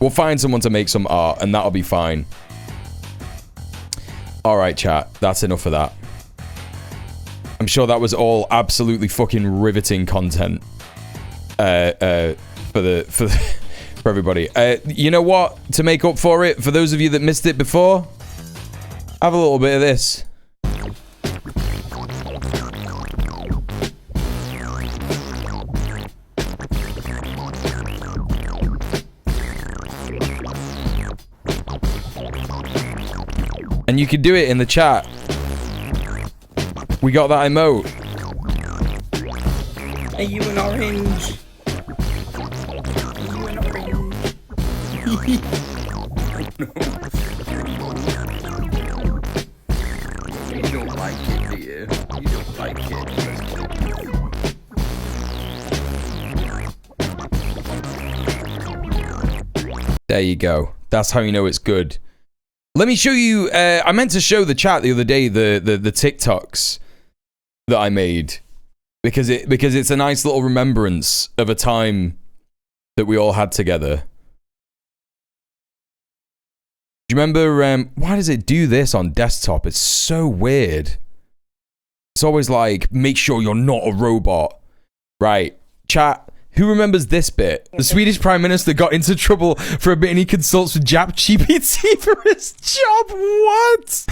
We'll find someone to make some art, and that'll be fine. Alright, chat. That's enough of that. I'm sure that was all absolutely fucking riveting content. For everybody. You know what? To make up for it, for those of you that missed it before, have a little bit of this. And you can do it in the chat. We got that emote. Are you an orange? Are you an orange? You don't like it, do you? You don't like it. There you go. That's how you know it's good. Let me show you, I meant to show the chat the other day, the TikToks that I made. Because it's a nice little remembrance of a time that we all had together. Do you remember, why does it do this on desktop? It's so weird. It's always like, make sure you're not a robot. Right, chat. Who remembers this bit? The Swedish Prime Minister got into trouble for a bit and he consults with GPT for his job. What?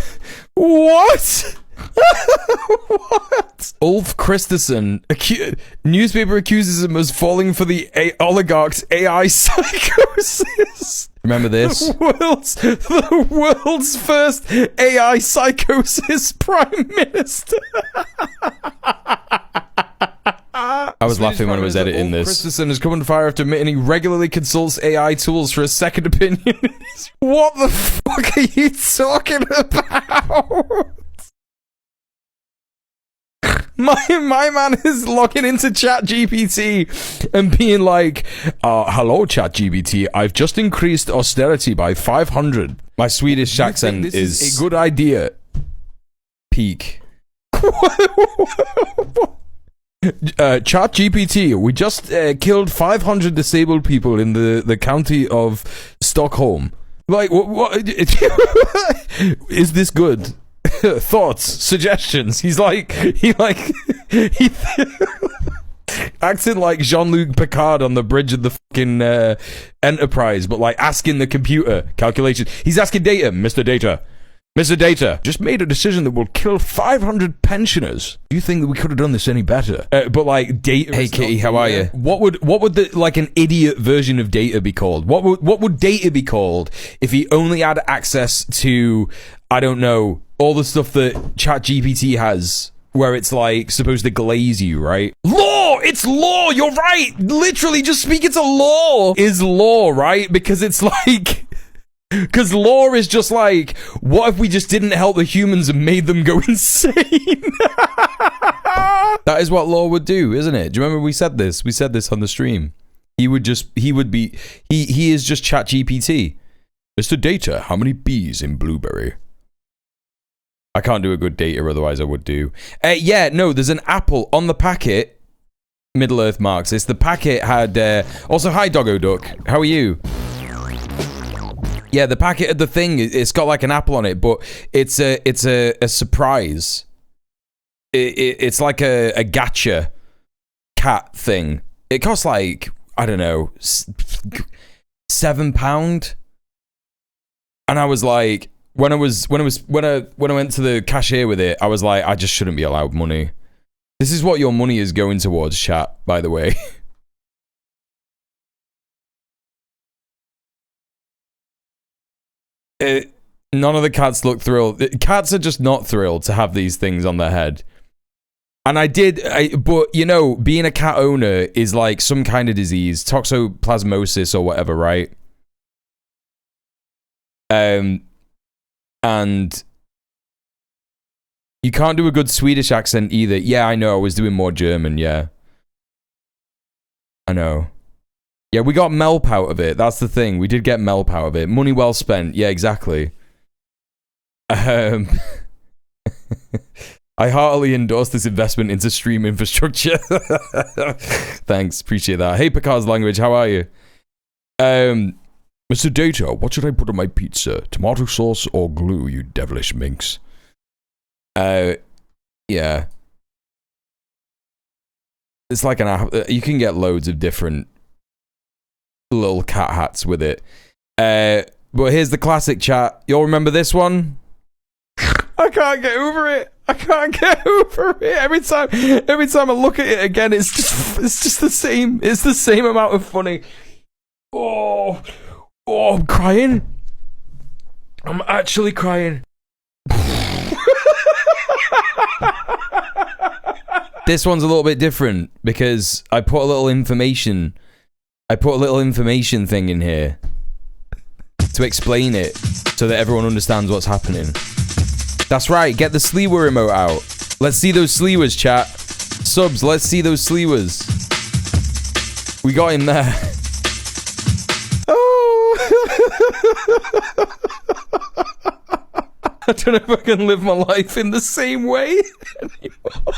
What? What? Ulf Kristersson, newspaper accuses him of falling for the oligarch's AI psychosis. Remember this? The world's first AI psychosis Prime Minister. I was laughing when I was editing this. Kristersson has come under fire after admitting he regularly consults AI tools for a second opinion. What the fuck are you talking about? My man is logging into ChatGPT and being like, hello ChatGPT, I've just increased austerity by 500. My Swedish accent is a good idea. Peak. ChatGPT, we just killed 500 disabled people in the county of Stockholm. Like, what is this good? Thoughts, suggestions. He acting like Jean-Luc Picard on the bridge of the fucking Enterprise, but like asking the computer calculation. He's asking Data, Mr. Data, just made a decision that will kill 500 pensioners. Do you think that we could have done this any better? But like Data. Hey Kitty, how are you? What would the like an idiot version of Data be called? What would Data be called if he only had access to, I don't know, all the stuff that ChatGPT has, where it's like supposed to glaze you, right? Law! It's law! You're right! Literally, just speaking to law is law, right? Because it's like... Because law is just like, what if we just didn't help the humans and made them go insane? That is what law would do, isn't it? Do you remember we said this? We said this on the stream. He is just ChatGPT. Mr. Data, how many bees in blueberry? I can't do a good Data, otherwise I would do. Yeah, no, there's an apple on the packet. Middle Earth Marxist. The packet had... also, hi, Doggo Duck. How are you? Yeah, the packet of the thing, it's got like an apple on it, but it's a surprise. It's like a gacha cat thing. It costs like, I don't know, £7. And I was like, when I went to the cashier with it, I was like, I just shouldn't be allowed money. This is what your money is going towards, chat, by the way. None of the cats look thrilled. Cats are just not thrilled to have these things on their head. And but you know, being a cat owner is like some kind of disease, toxoplasmosis or whatever, right? And you can't do a good Swedish accent either. Yeah, I know. I was doing more German, yeah. I know. Yeah, we got Melp out of it. That's the thing. We did get Melp out of it. Money well spent. Yeah, exactly. I heartily endorse this investment into stream infrastructure. Thanks, appreciate that. Hey, Picard's language, how are you? Mr. Data, what should I put on my pizza? Tomato sauce or glue, you devilish minx? Yeah. It's like an app. You can get loads of different little cat hats with it. But here's the classic chat. Y'all remember this one? I can't get over it. I can't get over it. Every time I look at it again, it's just the same. It's the same amount of funny. Oh, I'm crying. I'm actually crying. This one's a little bit different because I put a little information thing in here to explain it so that everyone understands what's happening. That's right, get the Sleewer emote out. Let's see those Sleewers, chat. Subs, let's see those Sleewers. We got him there. Oh! I don't know if I can live my life in the same way anymore.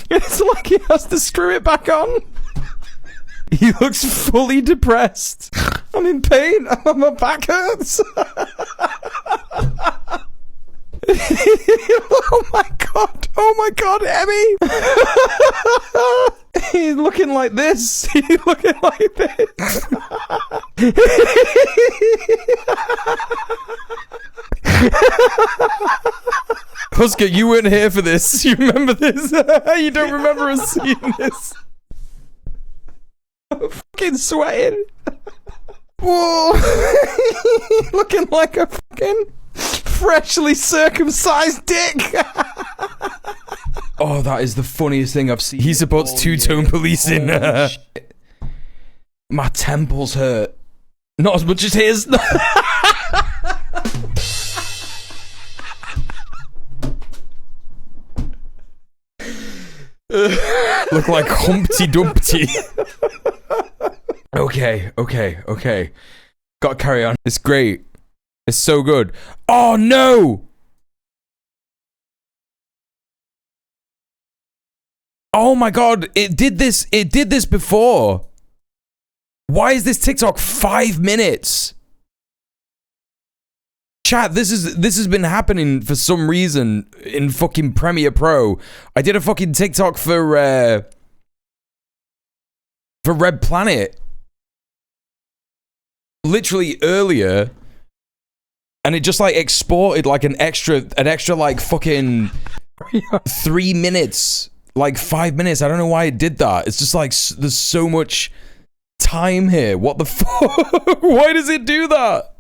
It's like he has to screw it back on. He looks fully depressed. I'm in pain. My back hurts. Oh my god, Emmy. He's looking like this. He's looking like this. Oscar, you weren't here for this. You remember this? You don't remember us seeing this? I'm fucking sweating. Whoa. Looking like a fucking freshly circumcised dick. Oh, that is the funniest thing I've seen. He supports two-tone policing. My temples hurt. Not as much as his. Look like Humpty Dumpty. Okay. Gotta carry on. It's great. It's so good. Oh no! Oh my god, it did this before. Why is this TikTok 5 minutes? Chat, this has been happening for some reason in fucking Premiere Pro. I did a fucking TikTok for Red Planet literally earlier, and it just like exported like an extra like fucking 3 minutes, like 5 minutes. I don't know why it did that. It's just like there's so much time here. What the fuck? Why does it do that?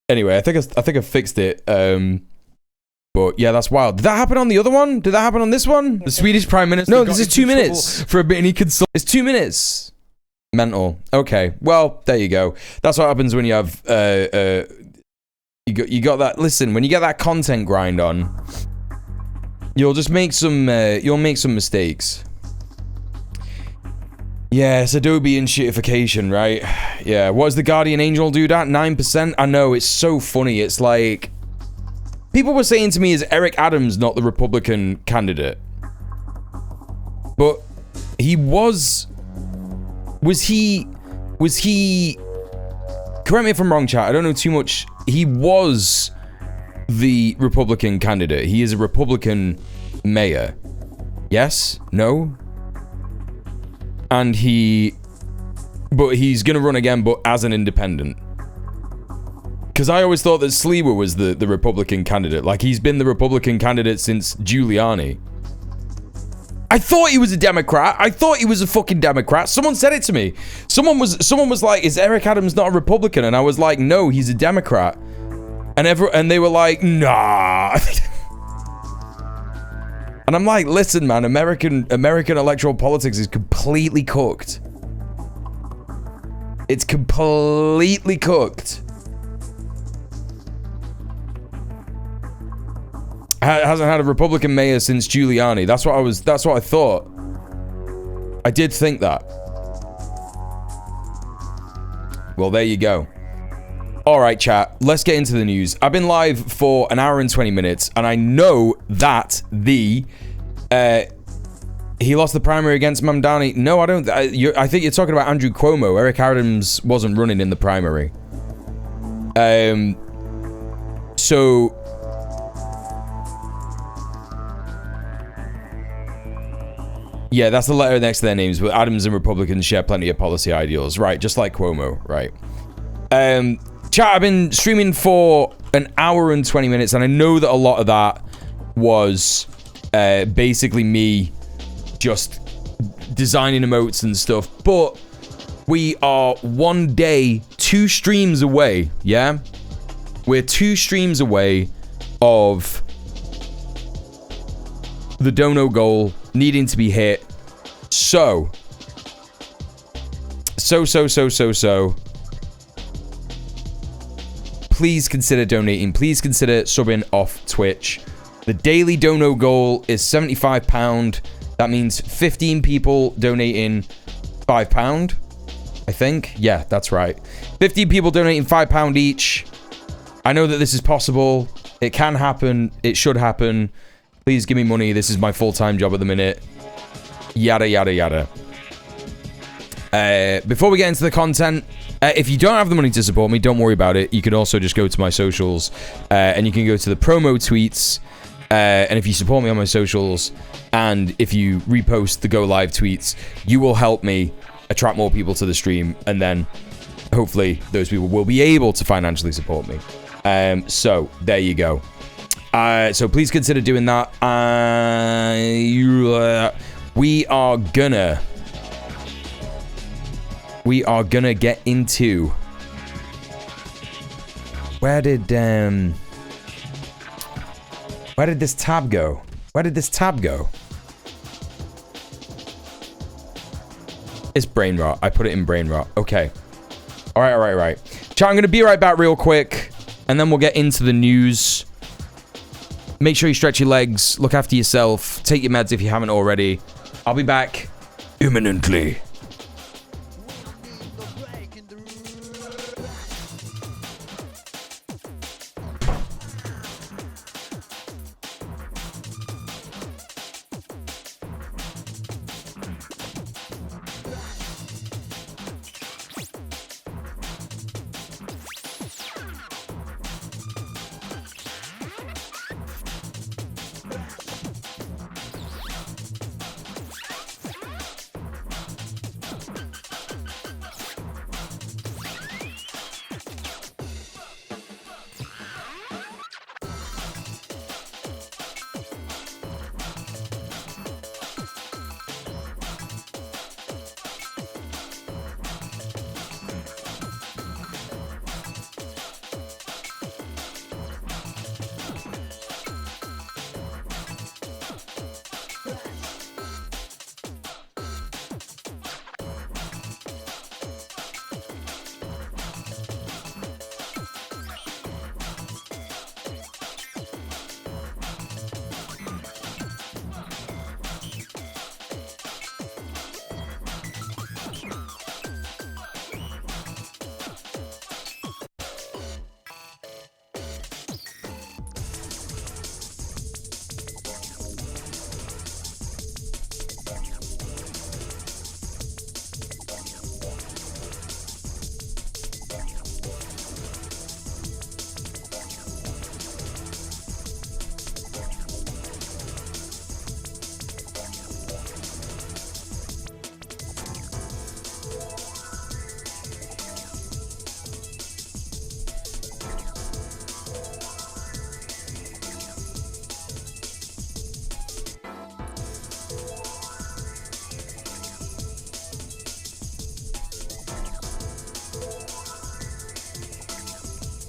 Anyway, I think I fixed it. But yeah, that's wild. Did that happen on the other one? Did that happen on this one? The Swedish Prime Minister. No, this is 2 minutes for a bit, and he consult. It's 2 minutes. Mental. Okay. Well, there you go. That's what happens when you have you got that. Listen, when you get that content grind on, you'll just make some mistakes. Yeah, it's Adobe and shitification, right? Yeah, what does the Guardian Angel do that? 9%? I know, it's so funny. It's like, people were saying to me, is Eric Adams not the Republican candidate? But he was he, correct me if I'm wrong, chat, I don't know too much. He was the Republican candidate. He is a Republican mayor. Yes? No? And he's gonna run again, but as an independent. Because I always thought that Sleewer was the Republican candidate. Like, he's been the Republican candidate since Giuliani. I thought he was a Democrat. I thought he was a fucking Democrat. Someone said it to me. Someone was like, is Eric Adams not a Republican? And I was like, no, he's a Democrat. And they were like, nah. And I'm like, listen, man, American electoral politics is completely cooked. It's completely cooked. Hasn't had a Republican mayor since Giuliani. That's what I thought. I did think that. Well, there you go. All right, chat. Let's get into the news. I've been live for an hour and 20 minutes, and I know that he lost the primary against Mamdani. No, I don't. I think you're talking about Andrew Cuomo. Eric Adams wasn't running in the primary. So yeah, that's the letter next to their names. But Adams and Republicans share plenty of policy ideals, right? Just like Cuomo, right? Chat, I've been streaming for an hour and 20 minutes, and I know that a lot of that was basically me just designing emotes and stuff, but we are one day, 2 streams away, yeah? We're 2 streams away of the dono goal needing to be hit. So please consider donating. Please consider subbing off Twitch. The daily dono goal is £75. That means 15 people donating £5, I think. Yeah, that's right. 15 people donating £5 each. I know that this is possible. It can happen. It should happen. Please give me money. This is my full-time job at the minute. Yada, yada, yada. Before we get into the content, if you don't have the money to support me, don't worry about it. You can also just go to my socials, and you can go to the promo tweets. And if you support me on my socials, and if you repost the go live tweets, you will help me attract more people to the stream, and then hopefully those people will be able to financially support me. So there you go. So please consider doing that. We are gonna get into where did this tab go? Where did this tab go? It's brain rot. I put it in brain rot. Okay. All right. Chat, I'm gonna be right back real quick, and then we'll get into the news. Make sure you stretch your legs, look after yourself, take your meds if you haven't already. I'll be back imminently.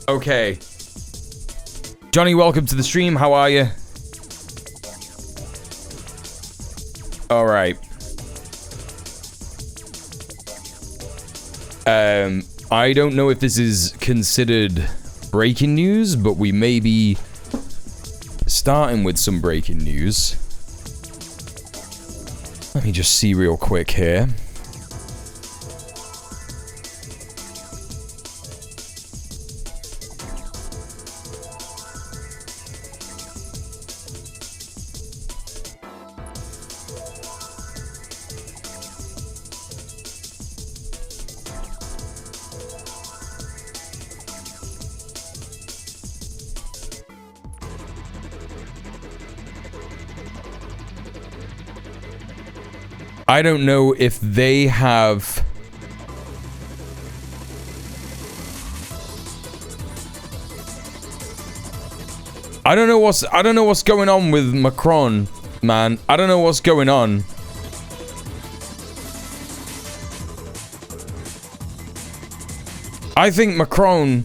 Okay. Johnny, welcome to the stream. How are you? All right. I don't know if this is considered breaking news, but we may be starting with some breaking news. Let me just see real quick here. I don't know if they have... I don't know what's going on with Macron, man. I don't know what's going on. I think Macron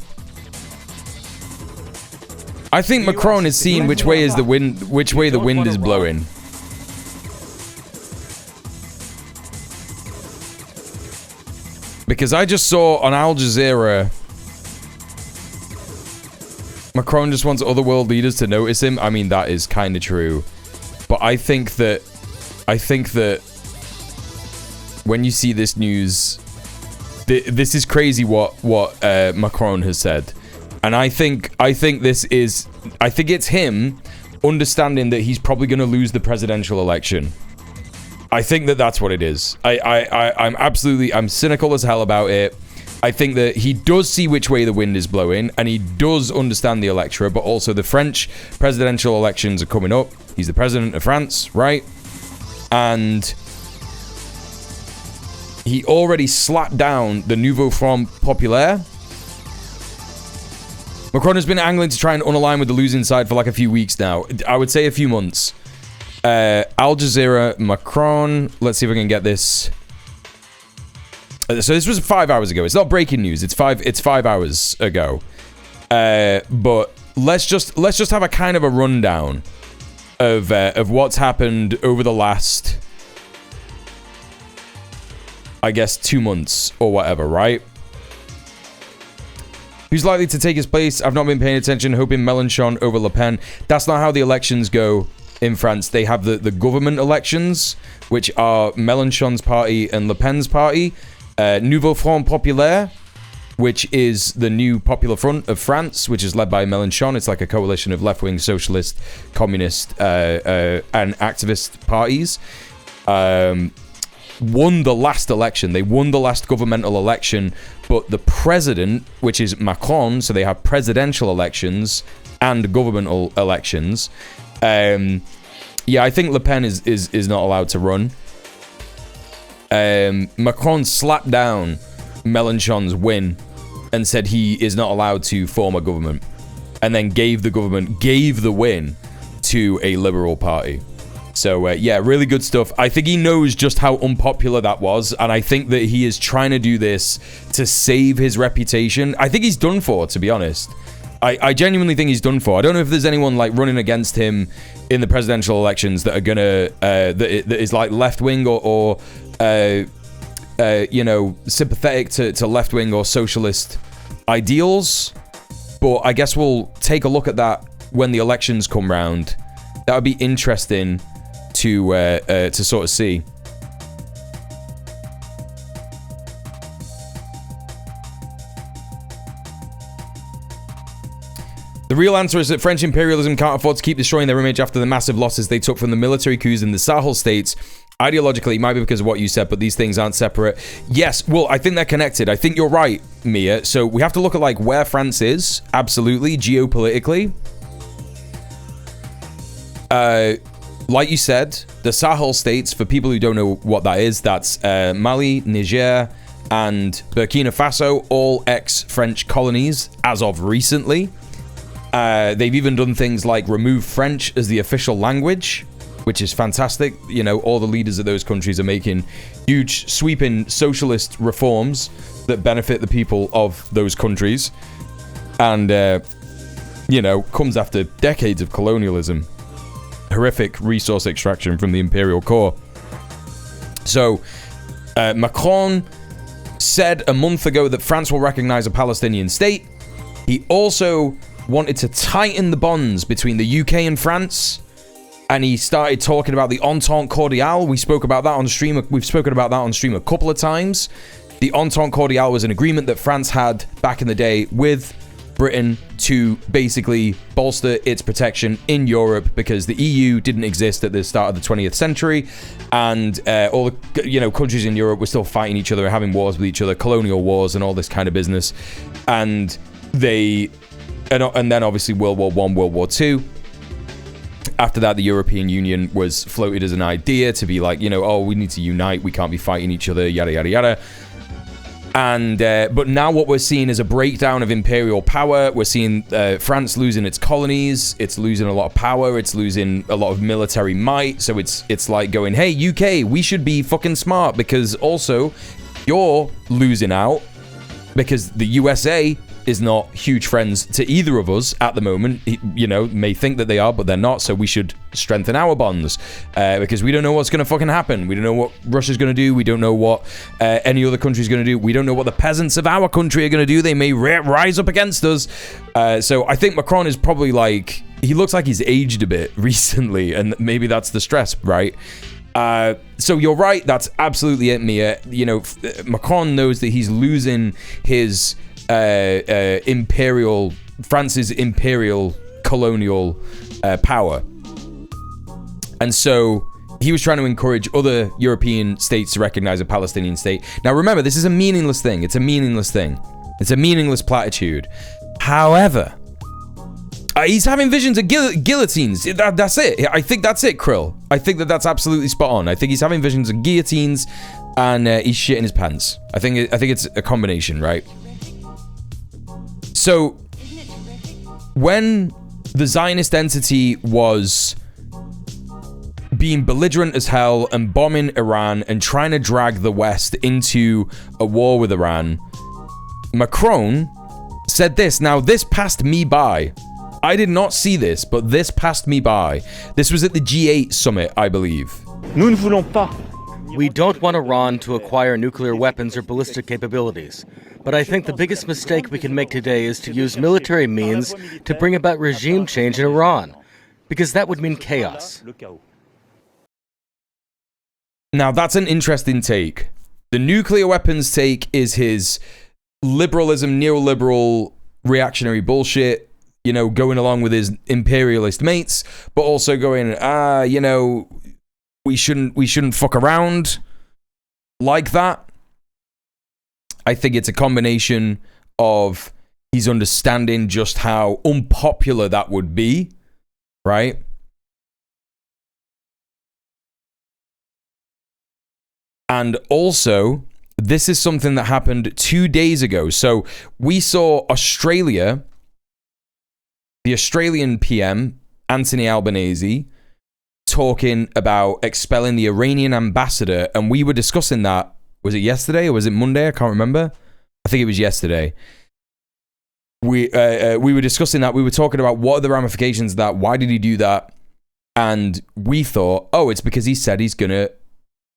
is seeing which way the wind is blowing. Because I just saw on Al Jazeera, Macron just wants other world leaders to notice him. I mean, that is kind of true. But I think that when you see this news, this is crazy what Macron has said. And I think it's him understanding that he's probably going to lose the presidential election. I think that's what it is. I'm cynical as hell about it. I think that he does see which way the wind is blowing, and he does understand the electorate, but also the French presidential elections are coming up. He's the president of France, right? And he already slapped down the Nouveau Front Populaire. Macron has been angling to try and unalign with the losing side for like a few weeks now. I would say a few months. Al Jazeera, Macron. Let's see if I can get this. So this was 5 hours ago. It's not breaking news. It's 5 hours ago. But let's just have a kind of a rundown of what's happened over the last, I guess, 2 months or whatever, right? Who's likely to take his place? I've not been paying attention, hoping Mélenchon over Le Pen. That's not how the elections go in France. They have the government elections, which are Mélenchon's party and Le Pen's party. Nouveau Front Populaire, which is the new Popular Front of France, which is led by Mélenchon. It's like a coalition of left-wing socialist, communist, and activist parties. Won the last election. They won the last governmental election, but the president, which is Macron, so they have presidential elections and governmental elections. Yeah, I think Le Pen is not allowed to run. Macron slapped down Mélenchon's win and said he is not allowed to form a government, and then gave the win to a liberal party. So yeah, really good stuff. I think he knows just how unpopular that was, and I think that he is trying to do this to save his reputation. I think he's done for, to be honest. I genuinely think he's done for. I don't know if there's anyone like running against him in the presidential elections that are gonna that is like left wing or you know, sympathetic to left wing or socialist ideals. But I guess we'll take a look at that when the elections come round. That would be interesting to sort of see. The real answer is that French imperialism can't afford to keep destroying their image after the massive losses they took from the military coups in the Sahel states. Ideologically, it might be because of what you said, but these things aren't separate. Yes, well, I think they're connected. I think you're right, Mia. So we have to look at like where France is, absolutely, geopolitically. Like you said, the Sahel states, for people who don't know what that is, that's Mali, Niger, and Burkina Faso, all ex-French colonies as of recently. They've even done things like remove French as the official language, which is fantastic. You know, all the leaders of those countries are making huge, sweeping socialist reforms that benefit the people of those countries. And, you know, comes after decades of colonialism. Horrific resource extraction from the imperial core. So, Macron said a month ago that France will recognize a Palestinian state. He also wanted to tighten the bonds between the UK and France, and he started talking about the Entente Cordiale. We spoke about that on stream. We've spoken about that on stream a couple of times. The Entente Cordiale was an agreement that France had back in the day with Britain to basically bolster its protection in Europe, because the EU didn't exist at the start of the 20th century, and all the, you know, countries in Europe were still fighting each other, having wars with each other, colonial wars and all this kind of business. And then obviously World War I, World War II. after that, the European Union was floated as an idea to be like, oh, we need to unite. We can't be fighting each other, yada, yada, yada. And but now what we're seeing is a breakdown of imperial power. We're seeing France losing its colonies. It's losing a lot of power. It's losing a lot of military might. So it's like going, hey, UK, we should be fucking smart, because also you're losing out because the USA is not huge friends to either of us at the moment. May think that they are, but they're not. So we should strengthen our bonds because we don't know what's going to fucking happen. We don't know what Russia's going to do. We don't know what any other country's going to do. We don't know what the peasants of our country are going to do. They may rise up against us. So I think Macron is probably like, he looks like he's aged a bit recently, and maybe that's the stress, right? So you're right. That's absolutely it, Mia. Macron knows that he's losing his France's imperial colonial power, and so he was trying to encourage other European states to recognize a Palestinian state. Now remember, this is a meaningless thing. It's a meaningless platitude. However, he's having visions of guillotines. That's it. I think that's it, Krill. I think that's absolutely spot on. I think he's having visions of guillotines, and he's shitting his pants. I think it's a combination, right? So, when the Zionist entity was being belligerent as hell and bombing Iran and trying to drag the West into a war with Iran, Macron said this. Now, this passed me by. I did not see this, but this passed me by. This was at the G8 summit, I believe. Nous ne voulons pas. We don't want Iran to acquire nuclear weapons or ballistic capabilities. But I think the biggest mistake we can make today is to use military means to bring about regime change in Iran, because that would mean chaos. Now, that's an interesting take. The nuclear weapons take is his liberalism, neoliberal, reactionary bullshit, going along with his imperialist mates, but also going, we shouldn't fuck around like that. I think it's a combination of he's understanding just how unpopular that would be, right? And also, this is something that happened 2 days ago. So we saw Australia, the Australian PM, Anthony Albanese, talking about expelling the Iranian ambassador, and we were discussing that. Was it yesterday or was it Monday? I can't remember. I think it was yesterday. We were discussing that. We were talking about what are the ramifications of that. Why did he do that? And we thought, it's because he said he's going to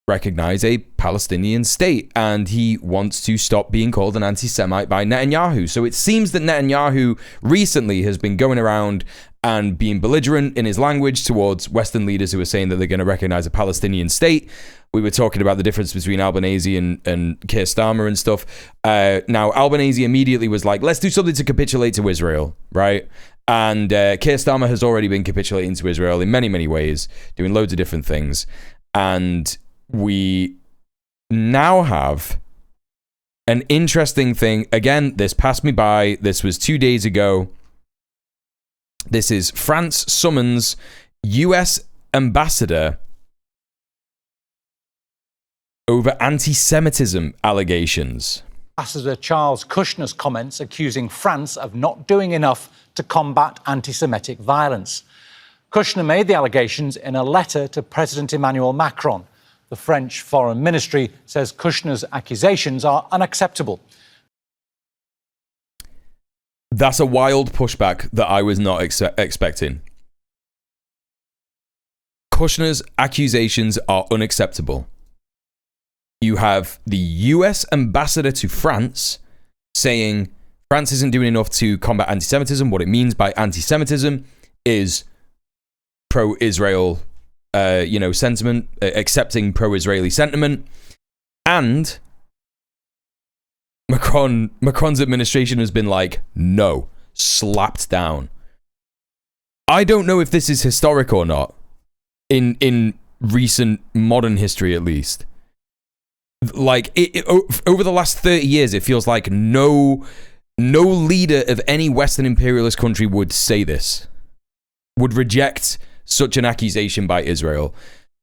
recognize a Palestinian state and he wants to stop being called an anti-Semite by Netanyahu. So it seems that Netanyahu recently has been going around and being belligerent in his language towards Western leaders who are saying that they're going to recognize a Palestinian state. We were talking about the difference between Albanese and Keir Starmer and stuff. Now, Albanese immediately was like, let's do something to capitulate to Israel, right? And Keir Starmer has already been capitulating to Israel in many, many ways, doing loads of different things. And we now have an interesting thing. Again, this passed me by. This was 2 days ago. This is France summons US ambassador over anti-Semitism allegations. Ambassador Charles Kushner's comments accusing France of not doing enough to combat anti-Semitic violence. Kushner made the allegations in a letter to President Emmanuel Macron. The French Foreign Ministry says Kushner's accusations are unacceptable. That's a wild pushback that I was not expecting. Kushner's accusations are unacceptable. You have the US ambassador to France saying France isn't doing enough to combat anti-Semitism. What it means by anti-Semitism is pro-Israel, sentiment, accepting pro-Israeli sentiment. And Macron's administration has been like, no, slapped down. I don't know if this is historic or not, in recent modern history at least. Like, over the last 30 years, it feels like no leader of any Western imperialist country would say this, would reject such an accusation by Israel.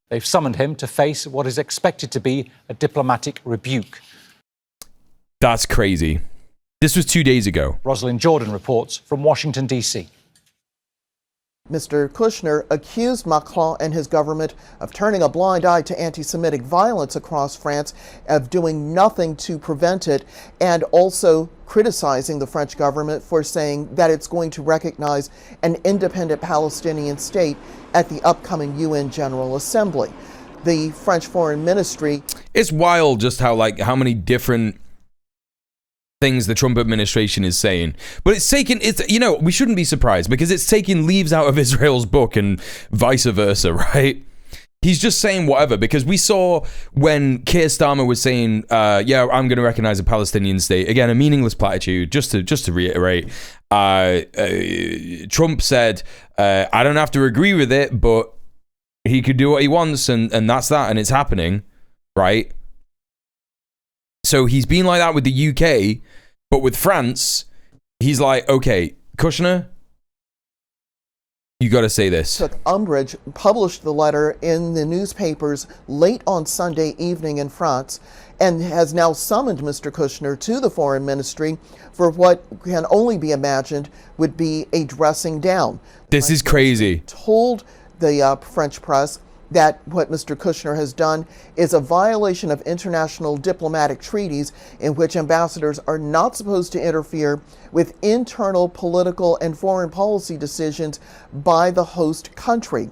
They've summoned him to face what is expected to be a diplomatic rebuke. That's crazy. This was 2 days ago. Rosalind Jordan reports from Washington, D.C. Mr. Kushner accused Macron and his government of turning a blind eye to anti-Semitic violence across France, of doing nothing to prevent it, and also criticizing the French government for saying that it's going to recognize an independent Palestinian state at the upcoming UN General Assembly. The French Foreign Ministry... It's wild just how many different things the Trump administration is saying, but we shouldn't be surprised because it's taking leaves out of Israel's book and vice versa, right? He's just saying whatever, because we saw when Keir Starmer was saying, yeah, I'm going to recognize a Palestinian state. Again, a meaningless platitude, just to reiterate. Trump said, I don't have to agree with it, but he could do what he wants, and that's that, and it's happening, right? So he's been like that with the UK, but with France, he's like, okay, Kushner, you got to say this. Took umbrage, published the letter in the newspapers late on Sunday evening in France, and has now summoned Mr. Kushner to the foreign ministry for what can only be imagined would be a dressing down. This is crazy. Told the French press that what Mr. Kushner has done is a violation of international diplomatic treaties in which ambassadors are not supposed to interfere with internal political and foreign policy decisions by the host country.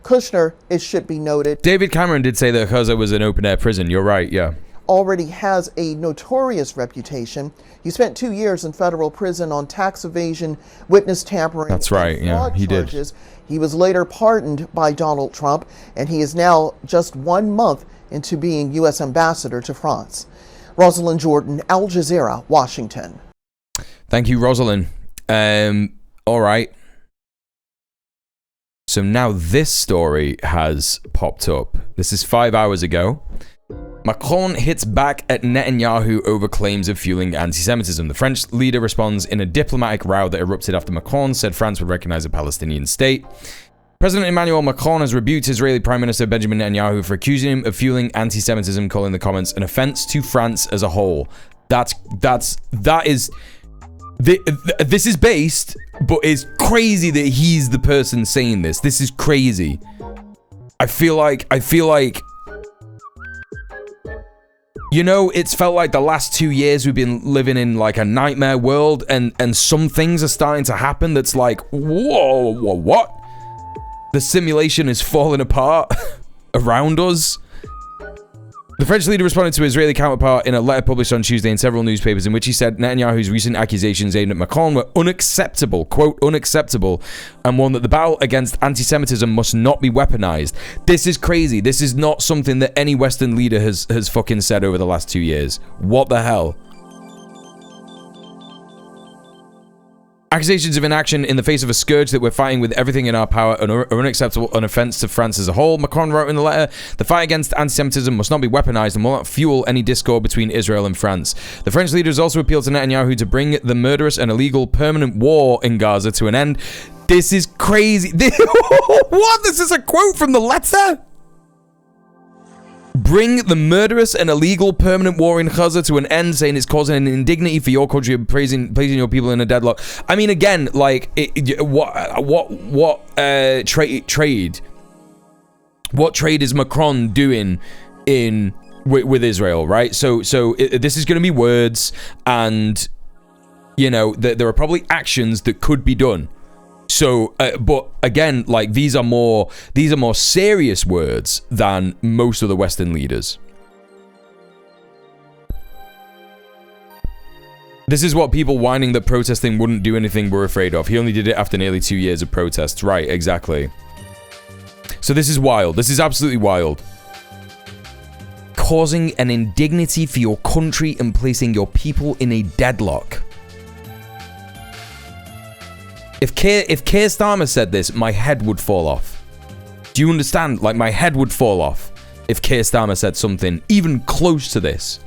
Kushner, it should be noted, David Cameron did say that Gaza was an open-air prison. You're right, yeah. Already has a notorious reputation. He spent 2 years in federal prison on tax evasion, witness tampering, that's right, yeah, he charges. did. He was later pardoned by Donald Trump, and he is now just 1 month into being U.S. ambassador to France. Rosalind Jordan, Al Jazeera, Washington. Thank you, Rosalind. All right. So now this story has popped up. This is 5 hours ago. Macron hits back at Netanyahu over claims of fueling anti-Semitism. The French leader responds in a diplomatic row that erupted after Macron said France would recognize a Palestinian state. President Emmanuel Macron has rebuked Israeli Prime Minister Benjamin Netanyahu for accusing him of fueling anti-Semitism, calling the comments an offense to France as a whole. That is this is based, but it's crazy that he's the person saying this. This is crazy. I feel like it's felt like the last 2 years we've been living in like a nightmare world, and some things are starting to happen that's like, whoa, what? The simulation is falling apart around us. The French leader responded to his Israeli counterpart in a letter published on Tuesday in several newspapers in which he said Netanyahu's recent accusations aimed at Macron were unacceptable, quote, unacceptable, and warned that the battle against anti-Semitism must not be weaponized. This is crazy. This is not something that any Western leader has fucking said over the last 2 years. What the hell? Accusations of inaction in the face of a scourge that we're fighting with everything in our power are unacceptable, an offense to France as a whole. Macron wrote in the letter, the fight against anti-Semitism must not be weaponized and will not fuel any discord between Israel and France. The French leaders also appealed to Netanyahu to bring the murderous and illegal permanent war in Gaza to an end. This is crazy. What? This is a quote from the letter? Bring the murderous and illegal permanent war in Gaza to an end, saying it's causing an indignity for your country and placing your people in a deadlock. I mean, again, like, trade? What trade is Macron doing with Israel, right? So this is going to be words, and there are probably actions that could be done. So, but again, like, these are more serious words than most of the Western leaders. This is what people whining that protesting wouldn't do anything were afraid of. He only did it after nearly 2 years of protests. Right, exactly. So this is wild. This is absolutely wild. Causing an indignity for your country and placing your people in a deadlock. If Keir Starmer said this, my head would fall off. Do you understand? Like, my head would fall off if Keir Starmer said something even close to this.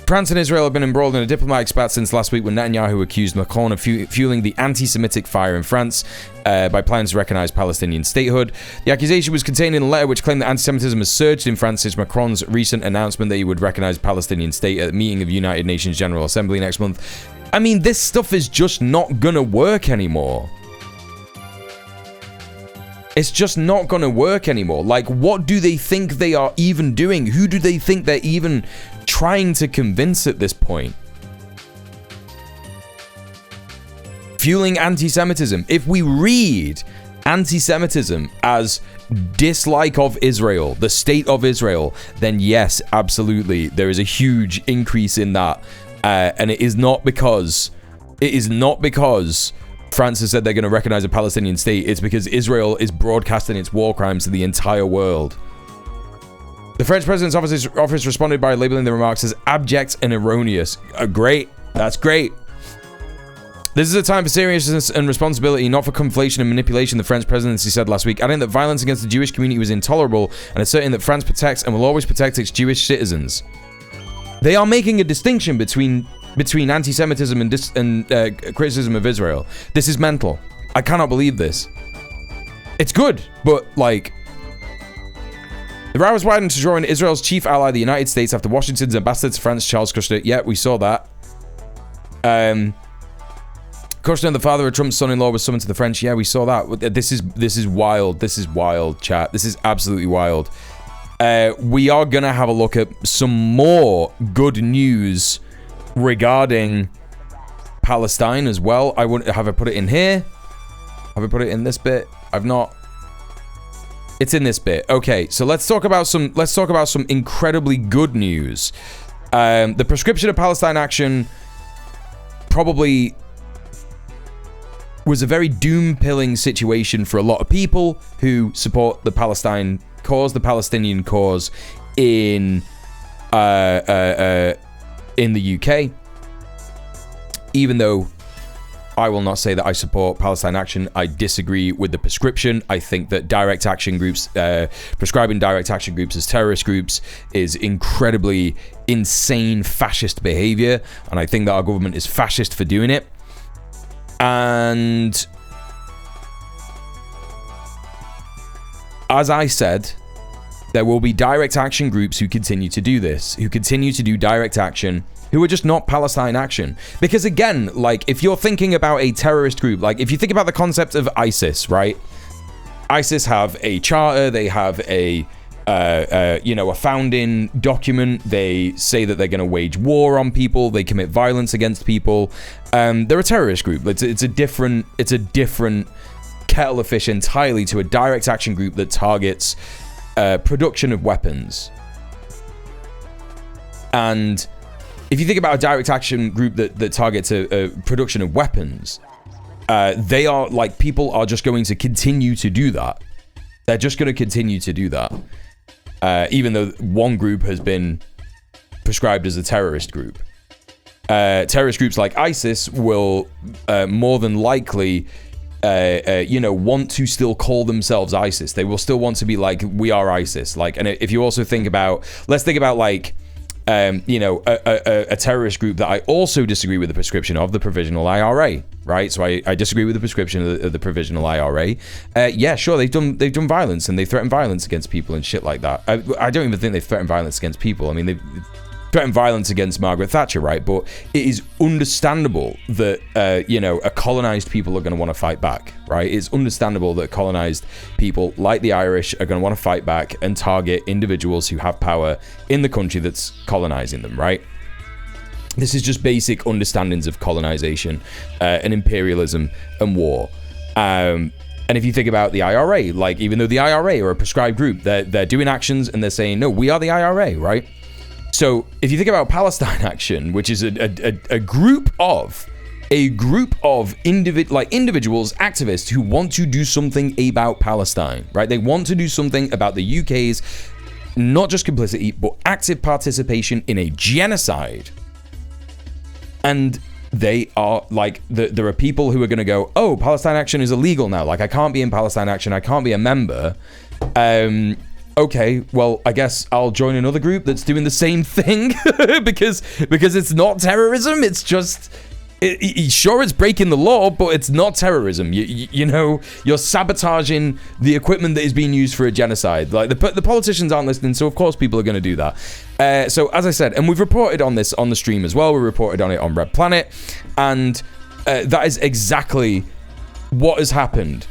France and Israel have been embroiled in a diplomatic spat since last week when Netanyahu accused Macron of fueling the anti-Semitic fire in France by planning to recognize Palestinian statehood. The accusation was contained in a letter which claimed that anti-Semitism has surged in France since Macron's recent announcement that he would recognize Palestinian state at a meeting of the United Nations General Assembly next month. I mean, this stuff is just not gonna work anymore. It's just not gonna work anymore. Like, what do they think they are even doing? Who do they think they're even trying to convince at this point? Fueling anti-Semitism. If we read anti-Semitism as dislike of Israel, the state of Israel, then yes, absolutely, there is a huge increase in that. And it is not because France has said they're going to recognize a Palestinian state. It's because Israel is broadcasting its war crimes to the entire world. The French president's office responded by labeling the remarks as abject and erroneous. Great. That's great. This is a time for seriousness and responsibility, not for conflation and manipulation, the French presidency said last week, adding that violence against the Jewish community was intolerable and asserting that France protects and will always protect its Jewish citizens. They are making a distinction between anti-Semitism and criticism of Israel. This is mental. I cannot believe this. It's good, but like... The row was widened to draw in Israel's chief ally, the United States, after Washington's ambassador to France, Charles Kushner. Yeah, we saw that. Kushner, the father of Trump's son-in-law, was summoned to the French. Yeah, we saw that. This is wild. This is wild, chat. This is absolutely wild. We are gonna have a look at some more good news regarding Palestine as well. Have I put it in here? Have I put it in this bit? I've not. It's in this bit. Okay, so let's talk about some incredibly good news. The prescription of Palestine Action probably was a very doom-pilling situation for a lot of people who support the Palestine cause, the Palestinian cause in the UK. Even though I will not say that I support Palestine Action, I disagree with the prescription. I think that direct action groups, prescribing direct action groups as terrorist groups is incredibly insane fascist behavior, and I think that our government is fascist for doing it. And as I said, there will be direct action groups who continue to do this, who continue to do direct action, who are just not Palestine Action. Because again, like, if you're thinking about a terrorist group, like if you think about the concept of ISIS, right? ISIS have a charter, they have a founding document. They say that they're going to wage war on people. They commit violence against people. They're a terrorist group. It's a different kettle of fish entirely to a direct action group that targets production of weapons. And if you think about a direct action group that targets a production of weapons, they are like, people are just going to continue to do that. They're just going to continue to do that. Even though one group has been prescribed as a terrorist group. Terrorist groups like ISIS will more than likely, want to still call themselves ISIS. They will still want to be like, we are ISIS. Like, and if you also think about, let's think about like, a terrorist group that I also disagree with the prescription of, the Provisional IRA, right? So I disagree with the prescription of the Provisional IRA. Yeah, sure, they've done violence and they threaten violence against people and shit like that. I don't even think they threaten violence against people. I mean, they've threatened violence against Margaret Thatcher, right? But it is understandable that a colonized people are going to want to fight back, right? It's understandable that colonized people like the Irish are going to want to fight back and target individuals who have power in the country that's colonizing them, right? This is just basic understandings of colonization and imperialism and war. And if you think about the IRA, like, even though the IRA are a prescribed group, they're doing actions and they're saying, no, we are the IRA, right? So if you think about Palestine Action, which is a group of individuals, activists who want to do something about Palestine, right? They want to do something about the UK's not just complicity, but active participation in a genocide. And they are like, there are people who are going to go, oh, Palestine Action is illegal now. Like, I can't be in Palestine Action. I can't be a member. okay, well, I guess I'll join another group that's doing the same thing because it's not terrorism. It's just, sure, it's breaking the law, but it's not terrorism. You know, you're sabotaging the equipment that is being used for a genocide. Like, the politicians aren't listening, so of course people are going to do that. So, as I said, and we've reported on this on the stream as well. We reported on it on Red Planet, and that is exactly what has happened.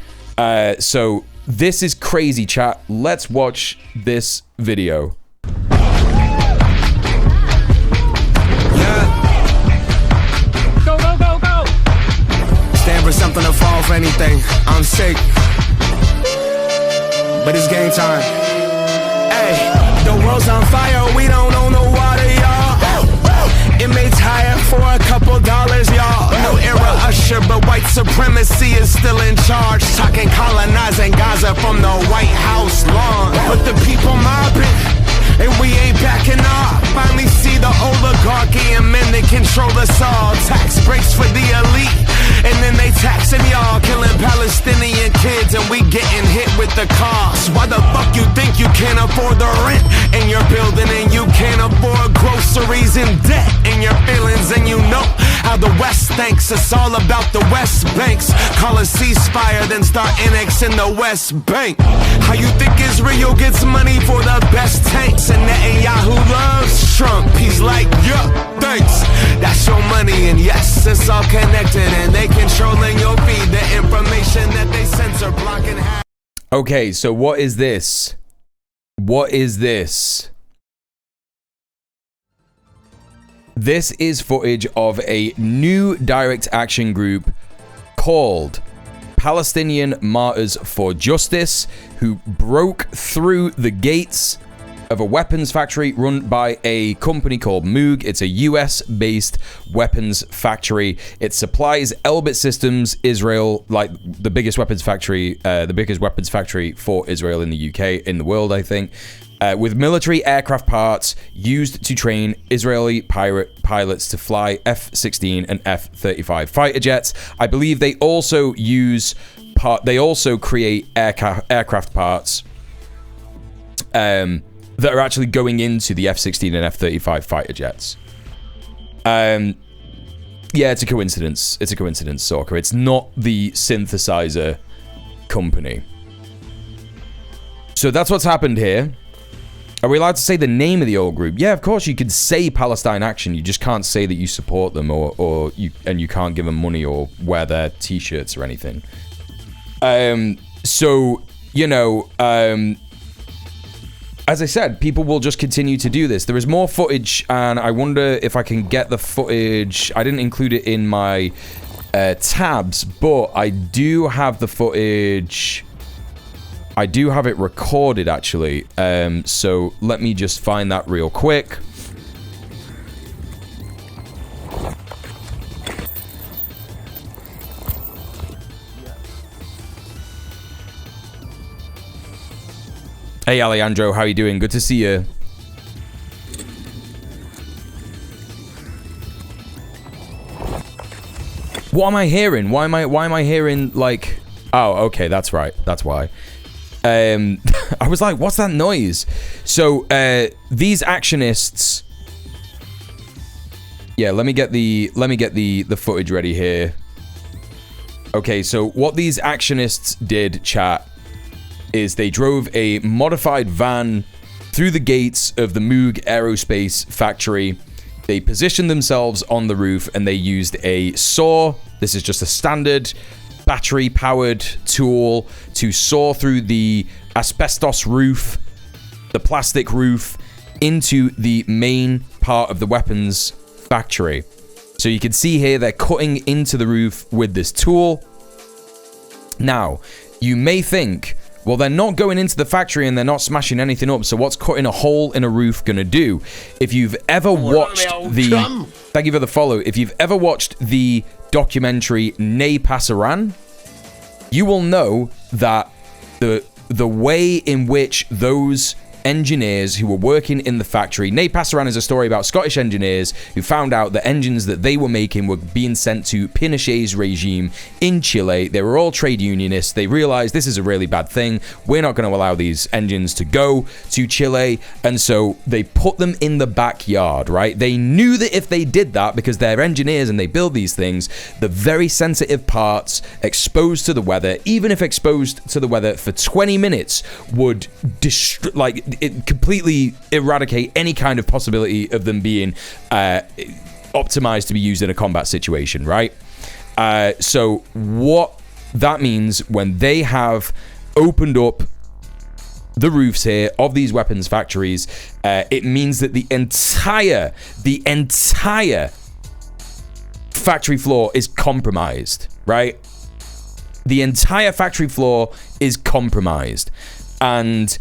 So, this is crazy, chat. Let's watch this video. For something to fall for anything. I'm sick, but it's game time. Hey, the world's on fire. We don't own the water, y'all. Inmates hire for a couple dollars, y'all. No era Usher, but white supremacy is still in charge. Talking colonizing Gaza from the White House lawn. But the people mobbing, and we ain't backing off. Finally see the oligarchy and men that control us all. Tax breaks for the elite, and then they taxing y'all, killing Palestinian kids, and we getting hit with the cost. Why the fuck you think you can't afford the rent in your building, and you can't afford groceries and debt in your feelings? And you know how the West thinks. It's all about the West Banks. Call a ceasefire, then start annexing the West Bank. How you think Israel gets money for the best tanks? And Netanyahu loves Trump. He's like, yeah, thanks. That's your money, and yes, it's all connected, and they controlling your feed. The information that they censor, blocking. Okay, so what is this? What is this? This is footage of a new direct action group called Palestinian Martyrs for Justice, who broke through the gates of a weapons factory run by a company called Moog. It's a US-based weapons factory. It supplies Elbit Systems, Israel, like the biggest weapons factory for Israel in the UK, in the world, I think, with military aircraft parts used to train Israeli pilots to fly F-16 and F-35 fighter jets. I believe they also create aircraft parts that are actually going into the F-16 and F-35 fighter jets. Yeah, it's a coincidence. It's a coincidence, Sorka. It's not the synthesizer company. So that's what's happened here. Are we allowed to say the name of the old group? Yeah, of course. You could say Palestine Action. You just can't say that you support them, or you can't give them money or wear their t-shirts or anything. So, you know, as I said, people will just continue to do this. There is more footage, and I wonder if I can get the footage. I didn't include it in my tabs, but I do have the footage. I do have it recorded, actually. So let me just find that real quick. Hey, Alejandro, how you doing? Good to see you. What am I hearing? Why am I hearing, like... Oh, okay, that's right. That's why. I was like, what's that noise? So, these actionists... Yeah, let me get the footage ready here. Okay, so what these actionists did, chat, is they drove a modified van through the gates of the Moog Aerospace factory. They positioned themselves on the roof, and they used a saw. This is just a standard battery-powered tool to saw through the asbestos roof, the plastic roof, into the main part of the weapons factory. So you can see here they're cutting into the roof with this tool. Now, you may think, well, they're not going into the factory and they're not smashing anything up, so what's cutting a hole in a roof gonna do? If you've ever watched the... Thank you for the follow. If you've ever watched the documentary Ne Passaran, you will know that the way in which those engineers who were working in the factory. Nate passed around as a story about Scottish engineers who found out that engines that they were making were being sent to Pinochet's regime in Chile. They were all trade unionists. They realized this is a really bad thing. We're not going to allow these engines to go to Chile. And so they put them in the backyard, right? They knew that if they did that, because they're engineers and they build these things, the very sensitive parts exposed to the weather, even if exposed to the weather for 20 minutes, would completely eradicate any kind of possibility of them being optimized to be used in a combat situation, right? So what that means, when they have opened up the roofs here of these weapons factories, it means that the entire factory floor is compromised, right? The entire factory floor is compromised, and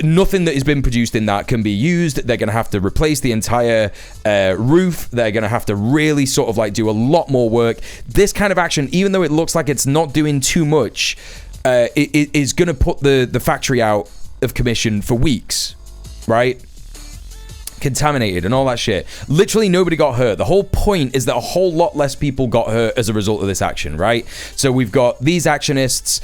nothing that has been produced in that can be used. They're going to have to replace the entire roof. They're going to have to really sort of like do a lot more work. This kind of action, even though it looks like it's not doing too much, it is going to put the factory out of commission for weeks, right? Contaminated and all that shit. Literally nobody got hurt. The whole point is that a whole lot less people got hurt as a result of this action, right? So we've got these actionists.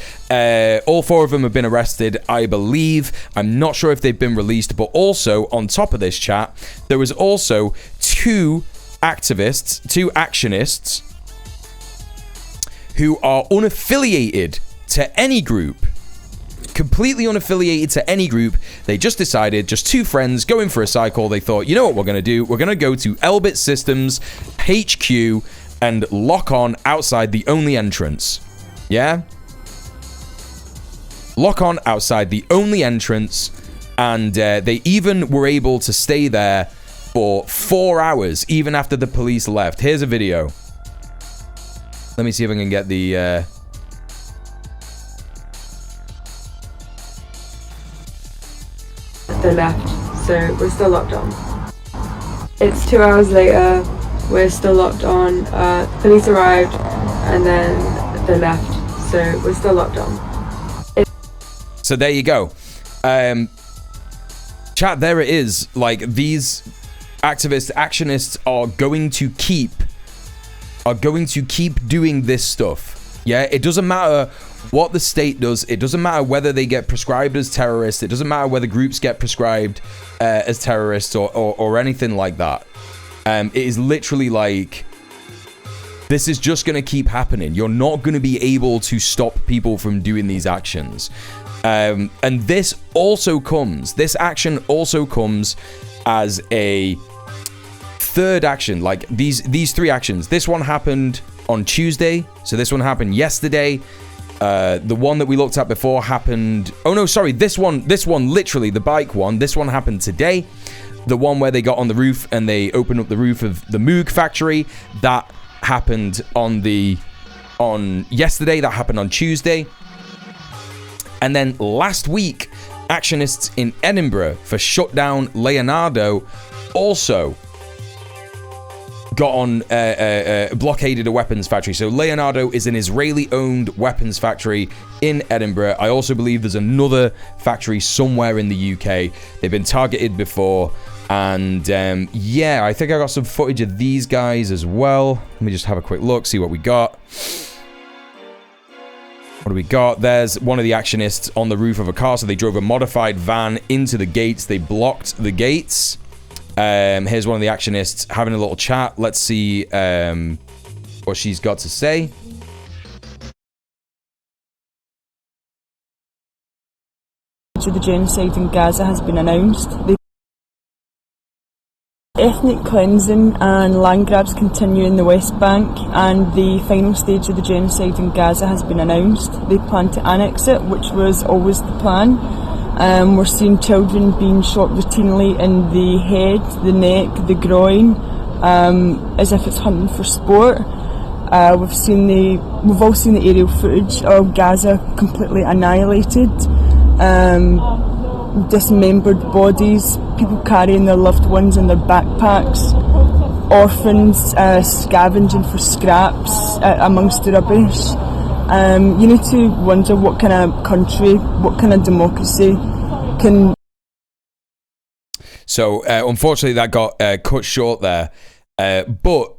All 4 of them have been arrested, I believe. I'm not sure if they've been released, but also on top of this chat, there was also 2 actionists who are unaffiliated to any group. Completely unaffiliated to any group. They just decided, just 2 friends going for a cycle, they thought, you know what we're going to do? We're going to go to Elbit Systems HQ and lock on outside the only entrance. Yeah? Lock on outside the only entrance, and they even were able to stay there for 4 hours, even after the police left. Here's a video. Let me see if I can get the... They left, so we're still locked on. It's 2 hours later, we're still locked on. Police arrived and then they left, so we're still locked on. So there you go. Chat, there it is. Like, these actionists are going to keep doing this stuff. Yeah, it doesn't matter what the state does. It doesn't matter whether they get prescribed as terrorists. It doesn't matter whether groups get prescribed as terrorists or anything like that. It is literally like, this is just going to keep happening. You're not going to be able to stop people from doing these actions. And this action also comes as a third action. Like, these 3 actions. This one happened on Tuesday, so this one happened yesterday. The one that we looked at before happened... Oh, no, sorry. This one, literally, the bike one, this one happened today. The one where they got on the roof and they opened up the roof of the Moog factory, that happened on yesterday. That happened on Tuesday. And then last week, actionists in Edinburgh for Shutdown Leonardo also got on, blockaded a weapons factory. So Leonardo is an Israeli-owned weapons factory in Edinburgh. I also believe there's another factory somewhere in the UK. They've been targeted before. And yeah, I think I got some footage of these guys as well. Let me just have a quick look, see what we got. What do we got? There's one of the actionists on the roof of a car. So they drove a modified van into the gates. They blocked the gates. Here's one of the actionists having a little chat. Let's see what she's got to say. The genocide in Gaza has been announced. The ethnic cleansing and land grabs continue in the West Bank, and the final stage of the genocide in Gaza has been announced. They plan to annex it, which was always the plan. We're seeing children being shot routinely in the head, the neck, the groin, as if it's hunting for sport. We've all seen the aerial footage of Gaza completely annihilated. Dismembered bodies, people carrying their loved ones in their backpacks, orphans scavenging for scraps amongst the rubbish. You need to wonder what kind of country, what kind of democracy can... So, unfortunately, that got cut short there. But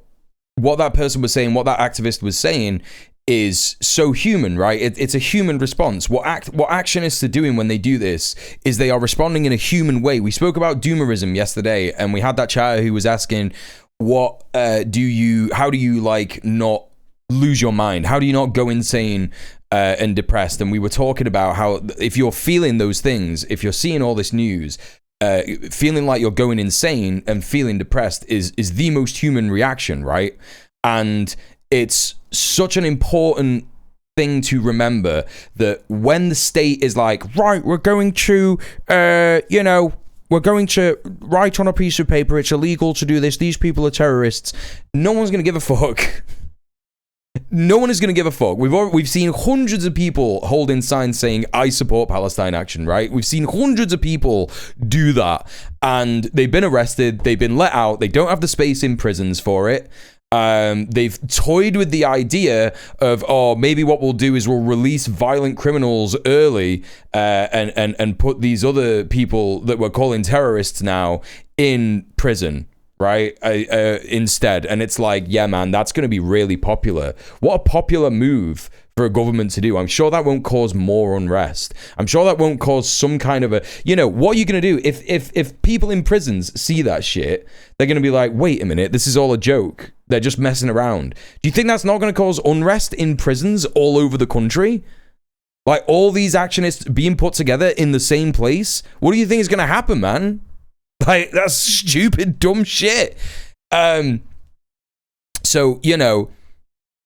what that person was saying, what that activist was saying, is so human, right? It's a human response. What actionists are doing when they do this is they are responding in a human way. We spoke about doomerism yesterday, and we had that chatter who was asking, how do you like not lose your mind? How do you not go insane and depressed? And we were talking about how if you're feeling those things, if you're seeing all this news, feeling like you're going insane and feeling depressed is the most human reaction, right? And it's such an important thing to remember that when the state is like, right, we're going to, we're going to write on a piece of paper, it's illegal to do this, these people are terrorists, no one's going to give a fuck. No one is going to give a fuck. We've seen hundreds of people holding signs saying, I support Palestine Action, right? We've seen hundreds of people do that, and they've been arrested, they've been let out, they don't have the space in prisons for it. They've toyed with the idea of, maybe what we'll do is we'll release violent criminals early and put these other people that we're calling terrorists now in prison, right? Instead. And it's like, yeah, man, that's going to be really popular. What a popular move for a government to do. I'm sure that won't cause more unrest. I'm sure that won't cause some kind of what are you going to do if people in prisons see that shit? They're going to be like, wait a minute, this is all a joke. They're just messing around. Do you think that's not going to cause unrest in prisons all over the country? Like all these actionists being put together in the same place? What do you think is going to happen, man? Like, that's stupid, dumb shit. So,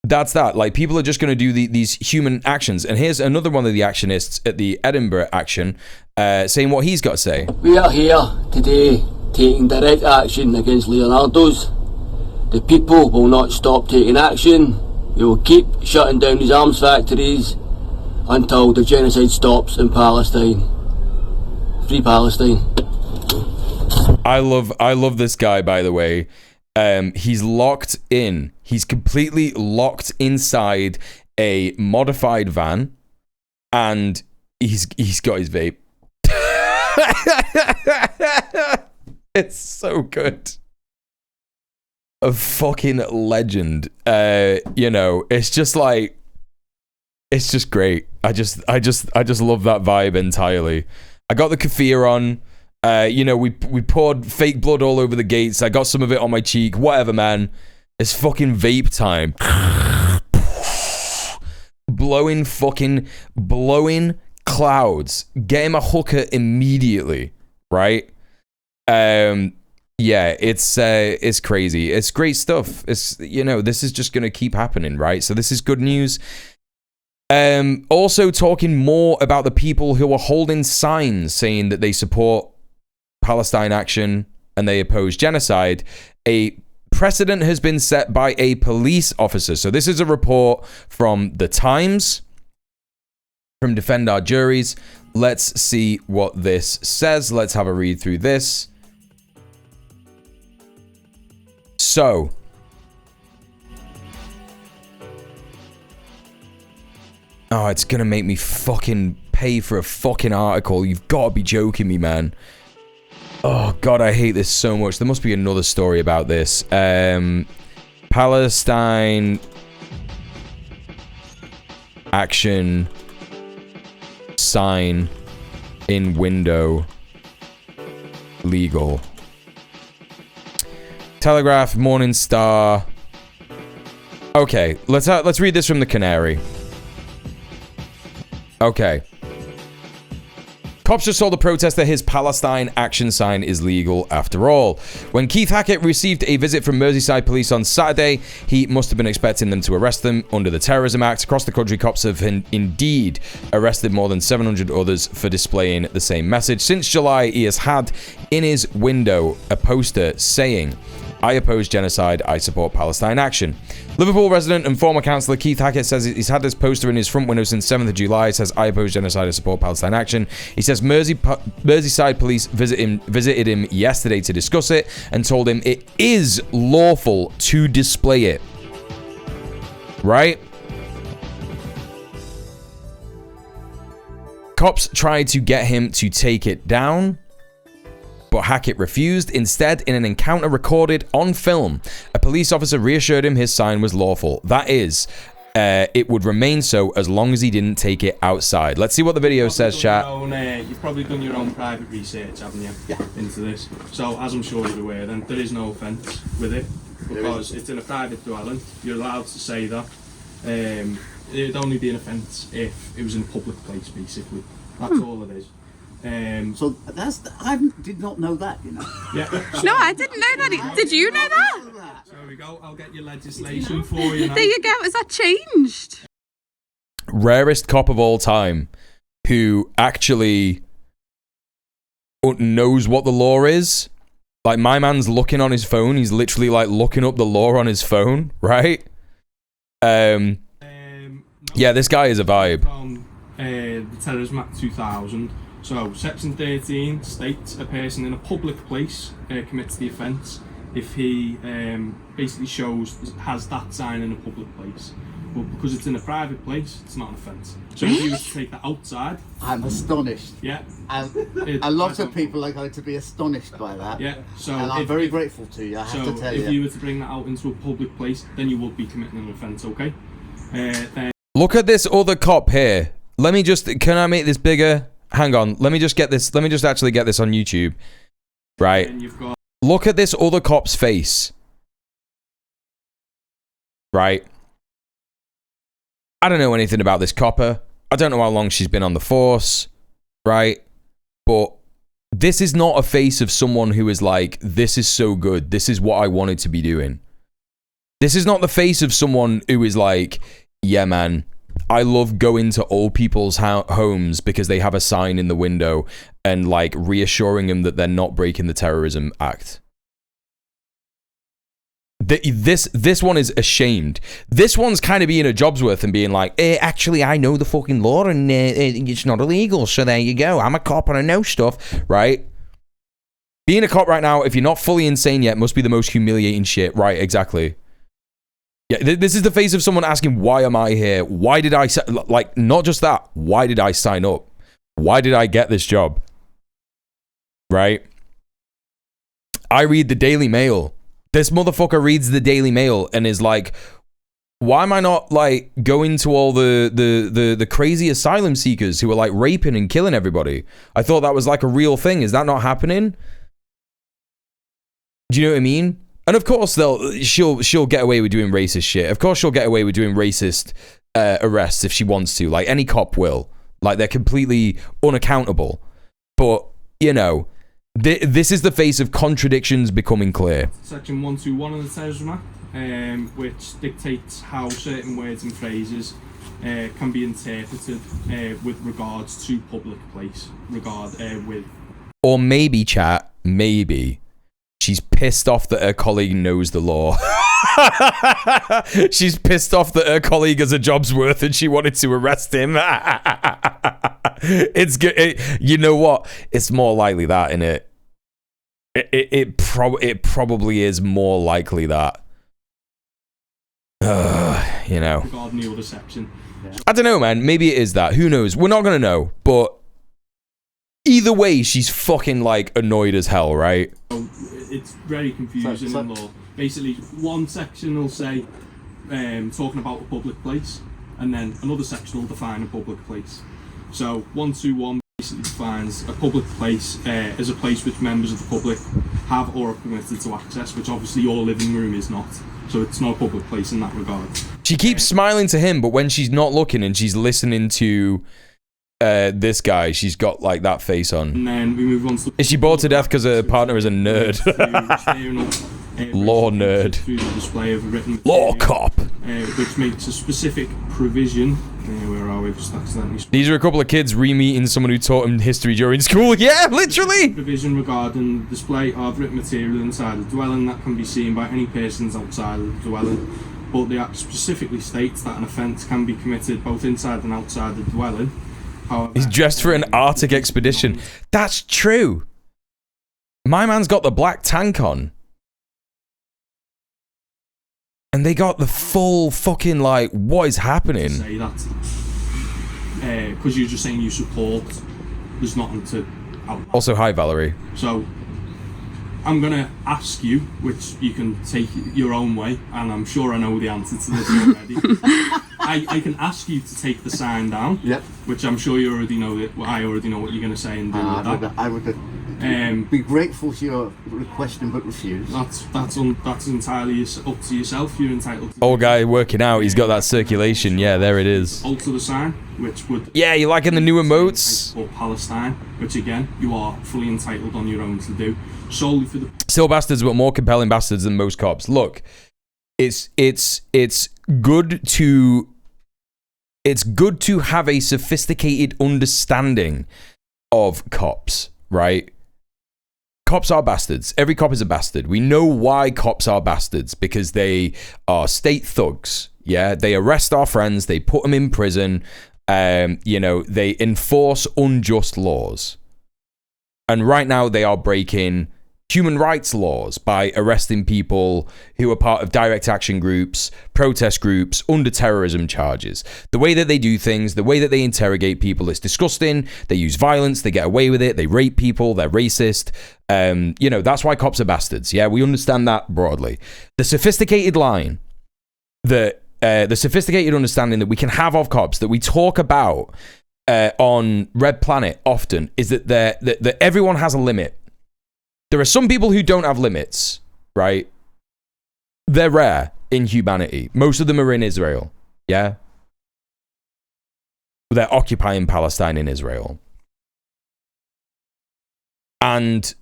that's that. Like, people are just going to do these human actions. And here's another one of the actionists at the Edinburgh action saying what he's got to say. We are here today taking direct action against Leonardo's. The people will not stop taking action. We will keep shutting down these arms factories until the genocide stops in Palestine. Free Palestine. I love this guy, by the way. He's locked in. He's completely locked inside a modified van, and he's got his vape. It's so good. A fucking legend. It's just like, it's just great. I just love that vibe entirely. I got the kefir on. We poured fake blood all over the gates. I got some of it on my cheek. Whatever, man. It's fucking vape time. blowing clouds. Getting a hooker immediately, right? Yeah, it's crazy. It's great stuff. It's, this is just gonna keep happening, right? So this is good news. Also talking more about the people who are holding signs saying that they support Palestine Action and they oppose genocide. A precedent has been set by a police officer. So this is a report from The Times, from Defend Our Juries. Let's see what this says. Let's have a read through this. So, it's gonna make me fucking pay for a fucking article. You've got to be joking me, man. Oh, God, I hate this so much. There must be another story about this. Palestine Action sign in window legal. Telegraph, Morning Star. Okay, let's read this from the Canary. Okay. Cops just told the protester his Palestine Action sign is legal after all. When Keith Hackett received a visit from Merseyside police on Saturday, he must have been expecting them to arrest them under the Terrorism Act. Across the country, cops have indeed arrested more than 700 others for displaying the same message. Since July, he has had in his window a poster saying, "I oppose genocide, I support Palestine Action." Liverpool resident and former councillor Keith Hackett says he's had this poster in his front window since 7th of July. It says, "I oppose genocide, I support Palestine Action." He says Merseyside police visited him yesterday to discuss it and told him it is lawful to display it. Right? Cops tried to get him to take it down, but Hackett refused. Instead, in an encounter recorded on film, a police officer reassured him his sign was lawful. That is, it would remain so as long as he didn't take it outside. Let's see what the video says, chat. You've probably done your own private research, haven't you? Yeah. Into this. So, as I'm sure you're aware, then there is no offence with it because it's in a private dwelling. You're allowed to say that. It'd only be an offence if it was in a public place, basically. That's all it is. So I did not know that, you know. Yeah. No, I didn't know that. Did you know that? There we go. I'll get your legislation for you now. There you go. Has that changed? Rarest cop of all time who actually knows what the law is. Like, my man's looking on his phone. He's literally like looking up the law on his phone, right? Yeah, this guy is a vibe. From the Terrorism Act 2000. So, Section 13 states a person in a public place commits the offence if he basically has that sign in a public place. But because it's in a private place, it's not an offence. So if you were to take that outside... I'm astonished. Yeah. And a lot of people are going to be astonished by that. Yeah. So and I'm very grateful to you, I have to tell you. So if you were to bring that out into a public place, then you would be committing an offence, okay? Look at this other cop here. Let me just... Can I make this bigger? Hang on. Let me just get this... Let me just actually get this on YouTube. Right. And you've got... Look at this other cop's face. Right. I don't know anything about this copper. I don't know how long she's been on the force. Right. But this is not a face of someone who is like, this is so good. This is what I wanted to be doing. This is not the face of someone who is like, yeah, man, I love going to old people's homes because they have a sign in the window and like reassuring them that they're not breaking the Terrorism Act. This one is ashamed. This one's kind of being a Jobsworth and being like, actually, I know the fucking law and it's not illegal. So there you go. I'm a cop and I know stuff, right? Being a cop right now, if you're not fully insane yet, must be the most humiliating shit. Right, exactly. Yeah, this is the face of someone asking, why am I here? Why did I, like, not just that. Why did I sign up? Why did I get this job? Right? I read the Daily Mail. This motherfucker reads the Daily Mail and is like, why am I not, like, going to all the crazy asylum seekers who are, like, raping and killing everybody? I thought that was, like, a real thing. Is that not happening? Do you know what I mean? And of course she'll get away with doing racist shit. Of course she'll get away with doing racist arrests if she wants to. Like, any cop will. Like, they're completely unaccountable. But, you know, this is the face of contradictions becoming clear. Section 121 of the Terrorism Act, which dictates how certain words and phrases can be interpreted with regards to public place. Or maybe, chat, maybe she's pissed off that her colleague knows the law. She's pissed off that her colleague has a job's worth and she wanted to arrest him. It's good. You know what? It's more likely that, isn't it? It probably is more likely that. You know. Regarding the other section. I don't know, man. Maybe it is that. Who knows? We're not gonna know. But either way, she's fucking like annoyed as hell, right? It's very confusing in law. Basically, one section will say talking about a public place, and then another section will define a public place. So 121 basically defines a public place as a place which members of the public have or are permitted to access, which obviously your living room is not. So it's not a public place in that regard. She keeps smiling to him, but when she's not looking and she's listening to this guy, she's got like that face on. And then we move on to... Is she bored to death because her partner is a nerd? Law nerd. Through the display of a written law cop. Which makes a specific provision. Where are we? These are a couple of kids re-meeting someone who taught them history during school. Yeah, literally. Provision regarding display of written material inside the dwelling that can be seen by any persons outside of the dwelling. But the Act specifically states that an offence can be committed both inside and outside the dwelling. However, he's dressed for an Arctic expedition. That's true. My man's got the black tank on. And they got the full fucking, like, what is happening? Say that because you're just saying you support, there's nothing to outline. Also, hi, Valerie. So I'm going to ask you, which you can take your own way, and I'm sure I know the answer to this already. I can ask you to take the sign down, Yep. which I'm sure you already know that. I already know what you're going to say and do with that. I would be grateful to your requesting but refuse. That's entirely up to yourself. You're entitled to. Old guy working out. He's got that circulation. Yeah, there it is. Alter the sign, which would. Yeah, you liking the new emotes? Or Palestine, which again you are fully entitled on your own to do, solely for the. Still bastards, but more compelling bastards than most cops. Look, it's good to. It's good to have a sophisticated understanding of cops, right? Cops are bastards. Every cop is a bastard. We know why cops are bastards, because they are state thugs. Yeah, they arrest our friends, they put them in prison, they enforce unjust laws. And right now they are breaking human rights laws by arresting people who are part of direct action groups, protest groups, under terrorism charges. The way that they do things, the way that they interrogate people is disgusting. They use violence, they get away with it, they rape people, they're racist. That's why cops are bastards. Yeah, we understand that broadly. The sophisticated line, the sophisticated understanding that we can have of cops, that we talk about on Red Planet often, is that everyone has a limit. There are some people who don't have limits, right? They're rare in humanity. Most of them are in Israel, yeah? They're occupying Palestine in Israel. And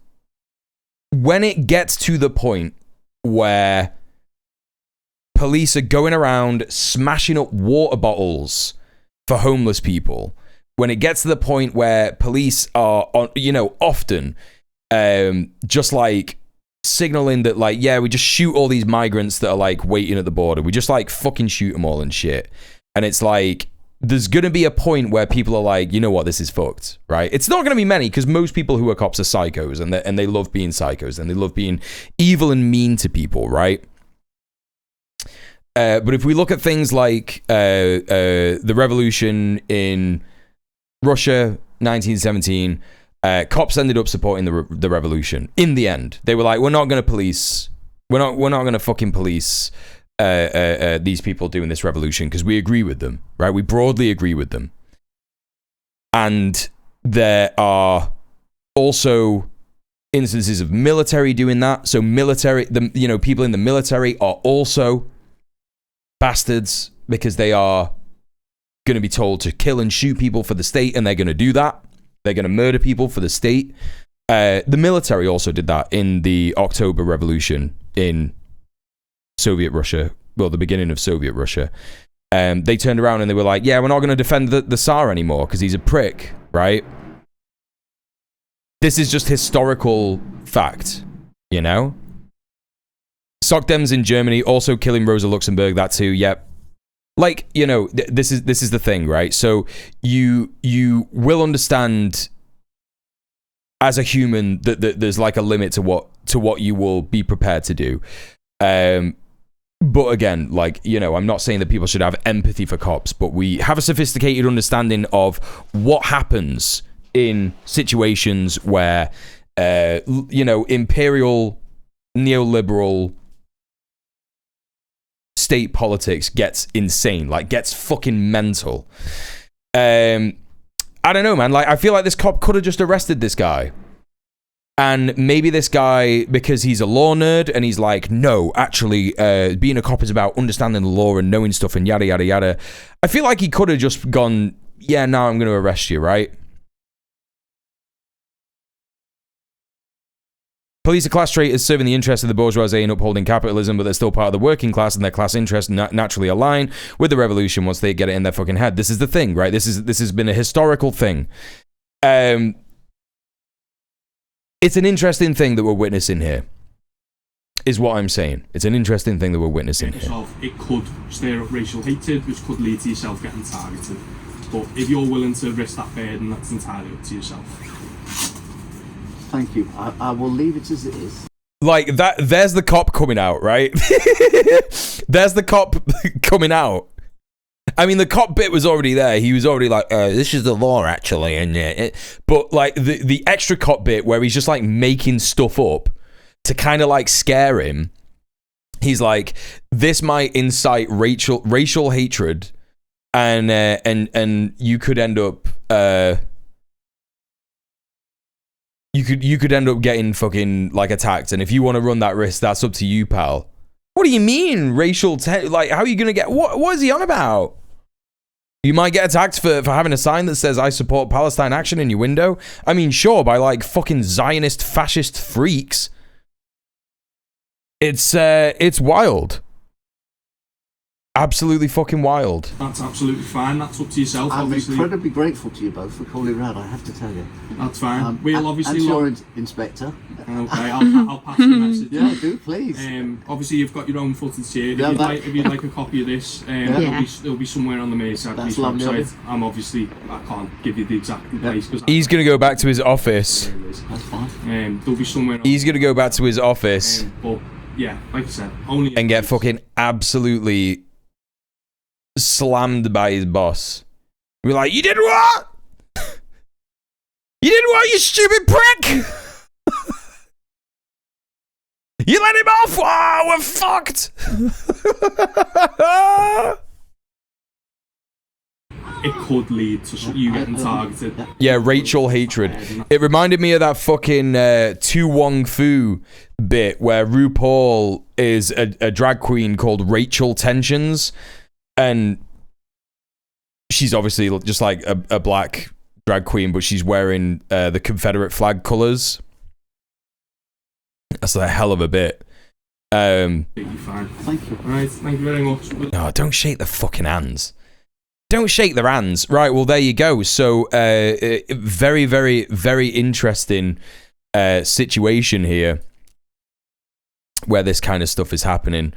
when it gets to the point where police are going around smashing up water bottles for homeless people, when it gets to the point where police are, often... just like signaling that, like, yeah, we just shoot all these migrants that are like waiting at the border. We just like fucking shoot them all and shit. And it's like, there's going to be a point where people are like, you know what, this is fucked, right? It's not going to be many, because most people who are cops are psychos, and they love being psychos, and they love being evil and mean to people, right? But if we look at things like the revolution in Russia, 1917, cops ended up supporting the revolution. In the end, they were like, we're not going to police. We're not going to fucking police these people doing this revolution, because we agree with them, right? We broadly agree with them. And there are also instances of military doing that. So people in the military are also bastards, because they are going to be told to kill and shoot people for the state, and they're going to do that. They're going to murder people for the state. The military also did that in the October Revolution in Soviet Russia. Well, the beginning of Soviet Russia. They turned around and they were like, yeah, we're not going to defend the Tsar anymore because he's a prick, right? This is just historical fact, you know? Sockdems in Germany also killing Rosa Luxemburg, that too, yep. Like, this is the thing, right? So you will understand as a human that there's like a limit to what you will be prepared to do. But again, like, I'm not saying that people should have empathy for cops, but we have a sophisticated understanding of what happens in situations where, imperial, neoliberal state politics gets insane, like gets fucking mental. I don't know, man. Like, I feel like this cop could have just arrested this guy. And maybe this guy, because he's a law nerd, and he's like, no, actually, being a cop is about understanding the law and knowing stuff and yada, yada, yada. I feel like he could have just gone, yeah, now I'm going to arrest you, right? Police are class traitors serving the interests of the bourgeoisie and upholding capitalism, but they're still part of the working class, and their class interests naturally align with the revolution once they get it in their fucking head. This is the thing, right? This has been a historical thing. It's an interesting thing that we're witnessing here, is what I'm saying. It's an interesting thing that we're witnessing here. It could stir up racial hatred, which could lead to yourself getting targeted. But if you're willing to risk that burden, that's entirely up to yourself. Thank you. I will leave it as it is. Like that. There's the cop coming out, right? There's the cop coming out. I mean, the cop bit was already there. He was already like, this is the law, actually. And but like the extra cop bit where he's just like making stuff up to kind of like scare him. He's like, this might incite racial hatred, and you could end up you could end up getting fucking like attacked. And if you want to run that risk, that's up to you, pal. What do you mean like, how are you gonna get what is he on about? You might get attacked for having a sign that says I support Palestine Action in your window. I mean, sure, by like fucking Zionist fascist freaks. It's wild. Absolutely fucking wild. That's absolutely fine. That's up to yourself, I'm obviously. incredibly grateful to you both for calling round, I have to tell you. That's fine. We'll obviously... And your inspector. Okay, I'll pass the message. Yeah, do, please. Obviously, you've got your own footage here. Yeah, if you'd like a copy of this, it'll be somewhere on the Merseyside Police website. I can't give you the exact place. He's going to go back to his office. That's fine. There'll be somewhere... He's going to go back to his office. But, yeah, like I said, only... And get fucking absolutely... slammed by his boss. We're like, you did what? You did what, you stupid prick? You let him off? Oh, we're fucked. It could lead to you getting targeted. Yeah, racial hatred. It reminded me of that fucking Tu Wong Fu bit where RuPaul is a drag queen called Rachel Tensions. And she's obviously just like a black drag queen, but she's wearing the Confederate flag colors. That's a hell of a bit. Thank you. Alright, thank you very much. Oh, don't shake the fucking hands. Don't shake their hands. Right, well, there you go. So, very, very, very interesting situation here where this kind of stuff is happening.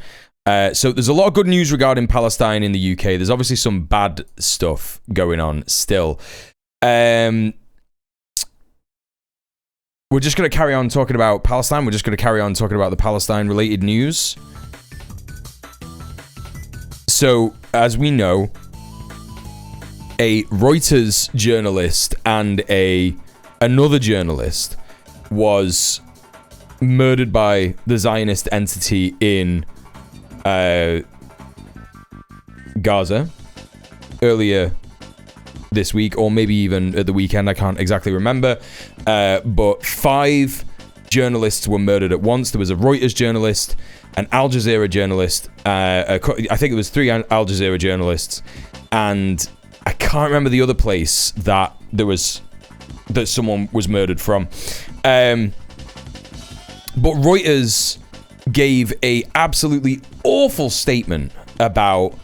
So there's a lot of good news regarding Palestine in the UK. There's obviously some bad stuff going on still. We're just going to carry on talking about Palestine. We're just going to carry on talking about the Palestine-related news. So, as we know, a Reuters journalist and another journalist was murdered by the Zionist entity in Gaza earlier this week, or maybe even at the weekend. I can't exactly remember. But 5 journalists were murdered at once. There was a Reuters journalist, an Al Jazeera journalist. I think it was 3 Al Jazeera journalists, and I can't remember the other place that someone was murdered from. But Reuters gave a absolutely awful statement about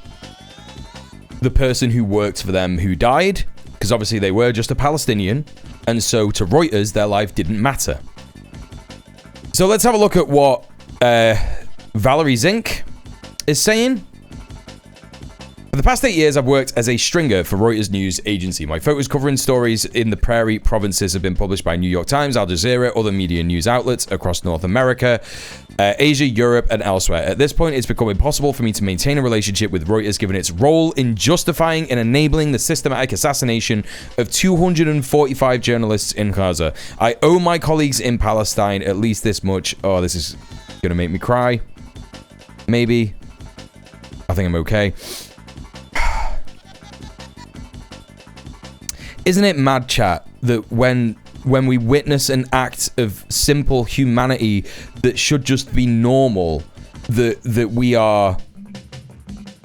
the person who worked for them who died, because obviously they were just a Palestinian, and so to Reuters their life didn't matter. So let's have a look at what Valerie Zink is saying. For the past 8 years, I've worked as a stringer for Reuters news agency. My photos covering stories in the Prairie provinces have been published by New York Times, Al Jazeera, other media news outlets across North America, Asia, Europe, and elsewhere. At this point, it's become impossible for me to maintain a relationship with Reuters given its role in justifying and enabling the systematic assassination of 245 journalists in Gaza. I owe my colleagues in Palestine at least this much. Oh, this is going to make me cry. Maybe. I think I'm okay. Isn't it mad, chat, that when we witness an act of simple humanity that should just be normal, that we are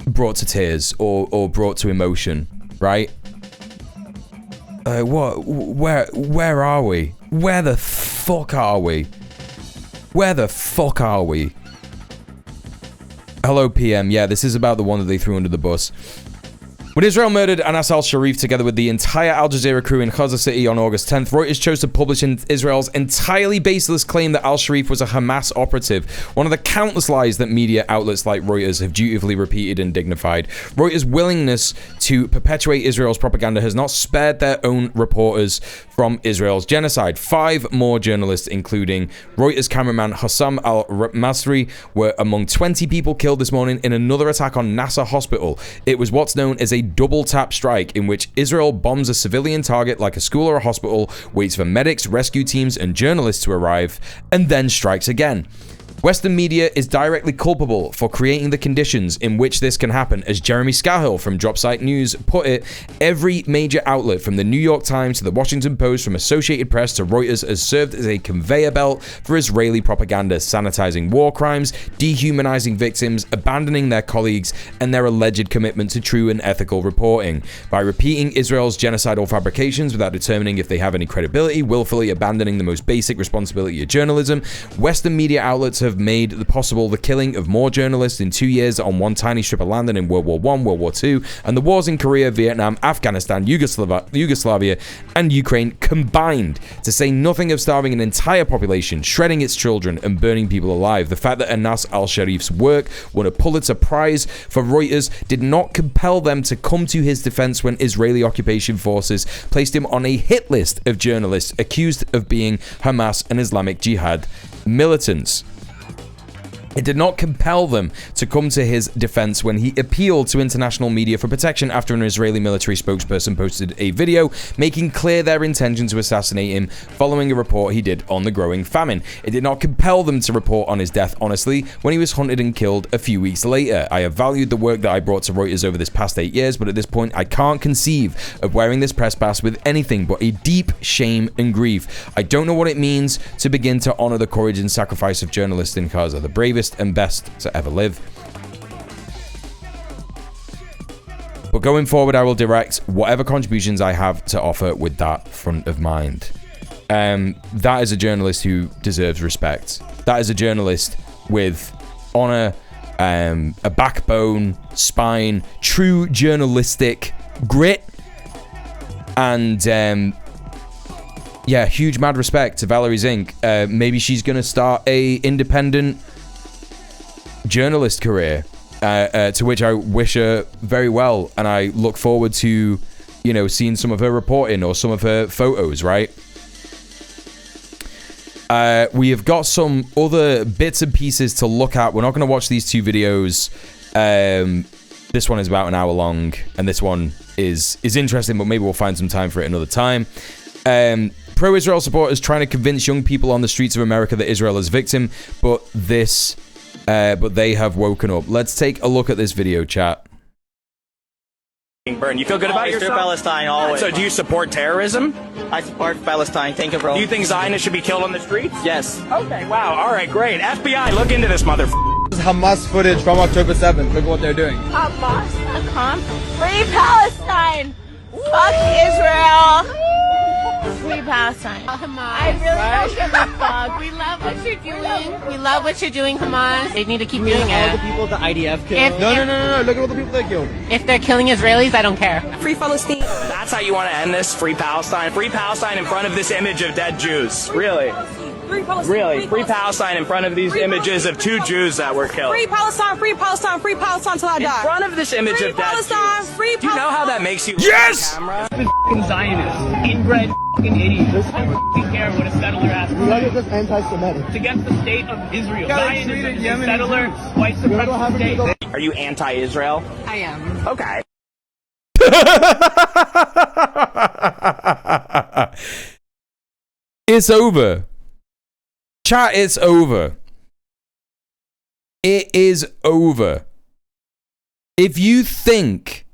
brought to tears or brought to emotion, right? Where are we? Where the fuck are we? Where the fuck are we? Hello, PM. Yeah, this is about the one that they threw under the bus. When Israel murdered Anas al-Sharif together with the entire Al Jazeera crew in Gaza City on August 10th, Reuters chose to publish Israel's entirely baseless claim that al-Sharif was a Hamas operative, one of the countless lies that media outlets like Reuters have dutifully repeated and dignified. Reuters' willingness to perpetuate Israel's propaganda has not spared their own reporters from Israel's genocide. 5 more journalists, including Reuters cameraman Hossam al-Masri, were among 20 people killed this morning in another attack on Nasser Hospital. It was what's known as a double tap strike, in which Israel bombs a civilian target like a school or a hospital, waits for medics, rescue teams, and journalists to arrive, and then strikes again. Western media is directly culpable for creating the conditions in which this can happen. As Jeremy Scahill from Dropsite News put it, every major outlet from the New York Times to the Washington Post, from Associated Press to Reuters, has served as a conveyor belt for Israeli propaganda, sanitizing war crimes, dehumanizing victims, abandoning their colleagues, and their alleged commitment to true and ethical reporting. By repeating Israel's genocidal fabrications without determining if they have any credibility, willfully abandoning the most basic responsibility of journalism, Western media outlets have made possible the killing of more journalists in 2 years on one tiny strip of land than in World War I, World War II, and the wars in Korea, Vietnam, Afghanistan, Yugoslavia, and Ukraine combined, to say nothing of starving an entire population, shredding its children, and burning people alive. The fact that Anas al-Sharif's work won a Pulitzer Prize for Reuters did not compel them to come to his defense when Israeli occupation forces placed him on a hit list of journalists accused of being Hamas and Islamic Jihad militants. It did not compel them to come to his defense when he appealed to international media for protection after an Israeli military spokesperson posted a video making clear their intention to assassinate him following a report he did on the growing famine. It did not compel them to report on his death honestly when he was hunted and killed a few weeks later. I have valued the work that I brought to Reuters over this past 8 years, but at this point I can't conceive of wearing this press pass with anything but a deep shame and grief. I don't know what it means to begin to honor the courage and sacrifice of journalists in Gaza, the bravest and best to ever live. But going forward, I will direct whatever contributions I have to offer with that front of mind. That is a journalist who deserves respect. That is a journalist with honor, a backbone, spine, true journalistic grit, and yeah, huge mad respect to Valerie Zink. Maybe she's gonna start a independent journalist career, to which I wish her very well, and I look forward to, you know, seeing some of her reporting or some of her photos, right? We have got some other bits and pieces to look at. We're not going to watch these 2 videos. This one is about an hour long, and this one is interesting, but maybe we'll find some time for it another time. Pro-Israel supporters trying to convince young people on the streets of America that Israel is victim, but they have woken up. Let's take a look at this video, chat. Burn. You feel good about yourself? Palestine, always. So do you support terrorism? I support Palestine. Thank you, bro. Do you think Zionists should be killed on the streets? Yes. Okay, wow. All right, great. FBI, look into this motherfucker. This is Hamas footage from October 7th. Look at what they're doing. Hamas, free Palestine. Fuck Israel. Free Palestine. I really don't give a fuck. We love what you're doing. We love what you're doing, Hamas. They need to keep doing it. All the people the IDF killed. No. Look at all the people they killed. If they're killing Israelis, I don't care. Free Palestine. That's how you want to end this? Free Palestine? Free Palestine in front of this image of dead Jews. Really? Free Palestine. Really? Free Palestine in front of these images of 2 Jews that were killed. Free Palestine, free Palestine, free Palestine till I die. In front of this image of dead Jews. Free Palestine. Do you know how that makes you yes! look on camera? F***ing Zionists. Inbred f***ing idiots. I don't f***ing care what a settler has to say. Just anti-Semitic. It's against the state of Israel. Zionism is a settler, white supremacist state. Are you anti-Israel? I am. Okay. It's over. Chat, it's over. It is over. If you think,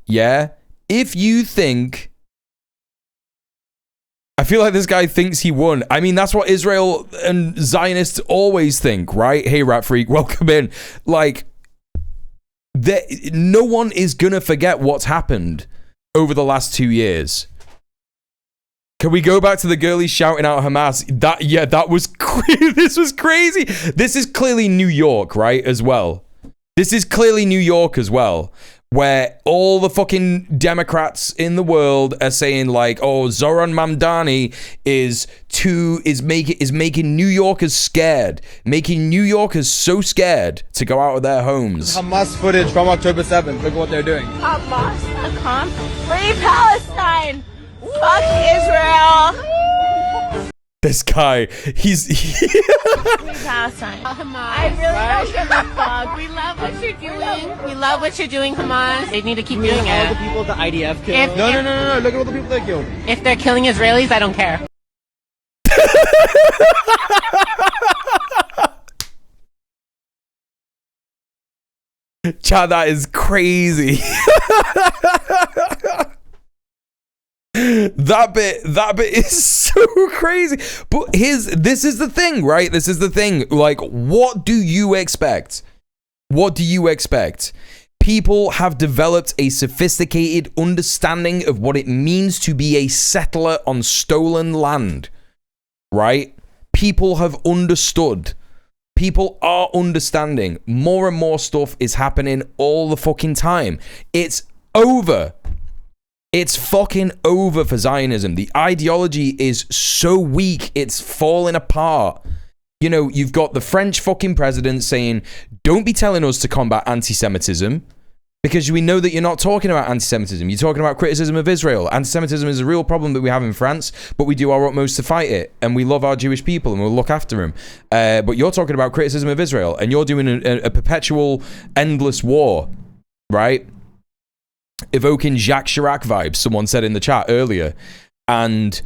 I feel like this guy thinks he won. I mean, that's what Israel and Zionists always think, right? Hey, Rat Freak, welcome in. Like, no one is gonna forget what's happened over the last 2 years. Can we go back to the girlies shouting out Hamas? That was crazy. This was crazy. This is clearly New York, right? As well. This is clearly New York as well. where all the fucking Democrats in the world are saying like, oh, Zoran Mamdani is making New Yorkers scared, making New Yorkers so scared to go out of their homes. Hamas footage from October 7th. Look what they're doing. Hamas, free Palestine. Fuck Israel. This guy, he's Free Palestine. I really don't give a fuck. We love what you're doing. We love what you're doing, Hamas. They need to keep doing it. All the people the IDF killed. No. Look at all the people they killed. If they're killing Israelis, I don't care. Chad, that is crazy. That bit is so crazy. But this is the thing, right? This is the thing. Like, what do you expect? What do you expect? People have developed a sophisticated understanding of what it means to be a settler on stolen land, right? People have understood. People are understanding. More and more stuff is happening all the fucking time. It's over. It's fucking over for Zionism. The ideology is so weak, it's falling apart. You know, you've got the French fucking president saying, don't be telling us to combat anti-Semitism, because we know that you're not talking about anti-Semitism. You're talking about criticism of Israel. Anti-Semitism is a real problem that we have in France, but we do our utmost to fight it. And we love our Jewish people and we'll look after them. But you're talking about criticism of Israel and you're doing a perpetual, endless war, right? Evoking Jacques Chirac vibes, someone said in the chat earlier. And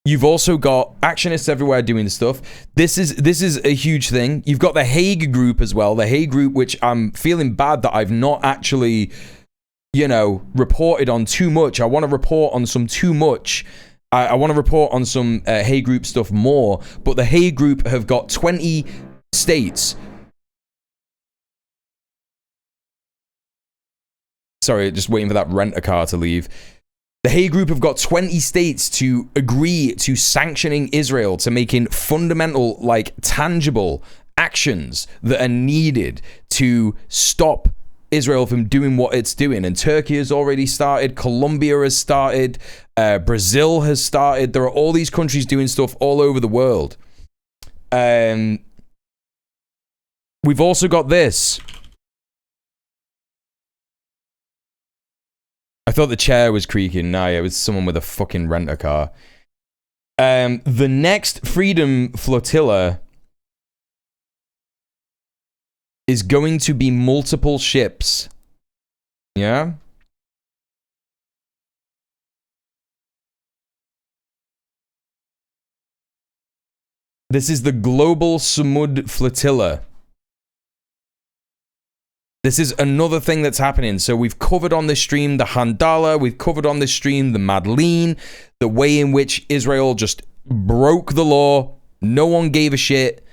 you've also got actionists everywhere doing stuff. This is a huge thing. You've got the Hague group as well. The Hague group, which I'm feeling bad that I've not actually, you know, reported on too much. I want to report on some too much. I want to report on some Hague group stuff more. But the Hague group have got 20 states. Sorry, just waiting for that rent-a-car to leave. The Hague Group have got 20 states to agree to sanctioning Israel, to making fundamental, like, tangible actions that are needed to stop Israel from doing what it's doing. And Turkey has already started. Colombia has started. Brazil has started. There are all these countries doing stuff all over the world. We've also got this. I thought the chair was creaking. No, it was someone with a fucking rent-a-car. The next Freedom Flotilla is going to be multiple ships. Yeah? This is the Global Samud Flotilla. This is another thing that's happening. So we've covered on this stream the Handala, we've covered on this stream the Madeleine, the way in which Israel just broke the law. No one gave a shit.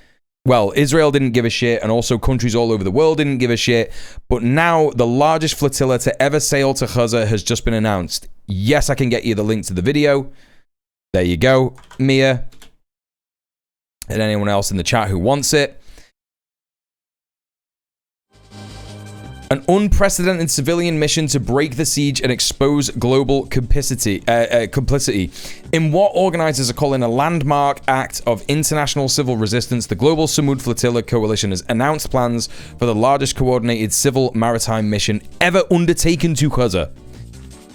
Well, Israel didn't give a shit, and also countries all over the world didn't give a shit. But now the largest flotilla to ever sail to Gaza has just been announced. Yes, I can get you the link to the video. There you go, Mia. And anyone else in the chat who wants it. An unprecedented civilian mission to break the siege and expose global complicity. In what organizers are calling a landmark act of international civil resistance, the Global Samud Flotilla Coalition has announced plans for the largest coordinated civil maritime mission ever undertaken to Gaza.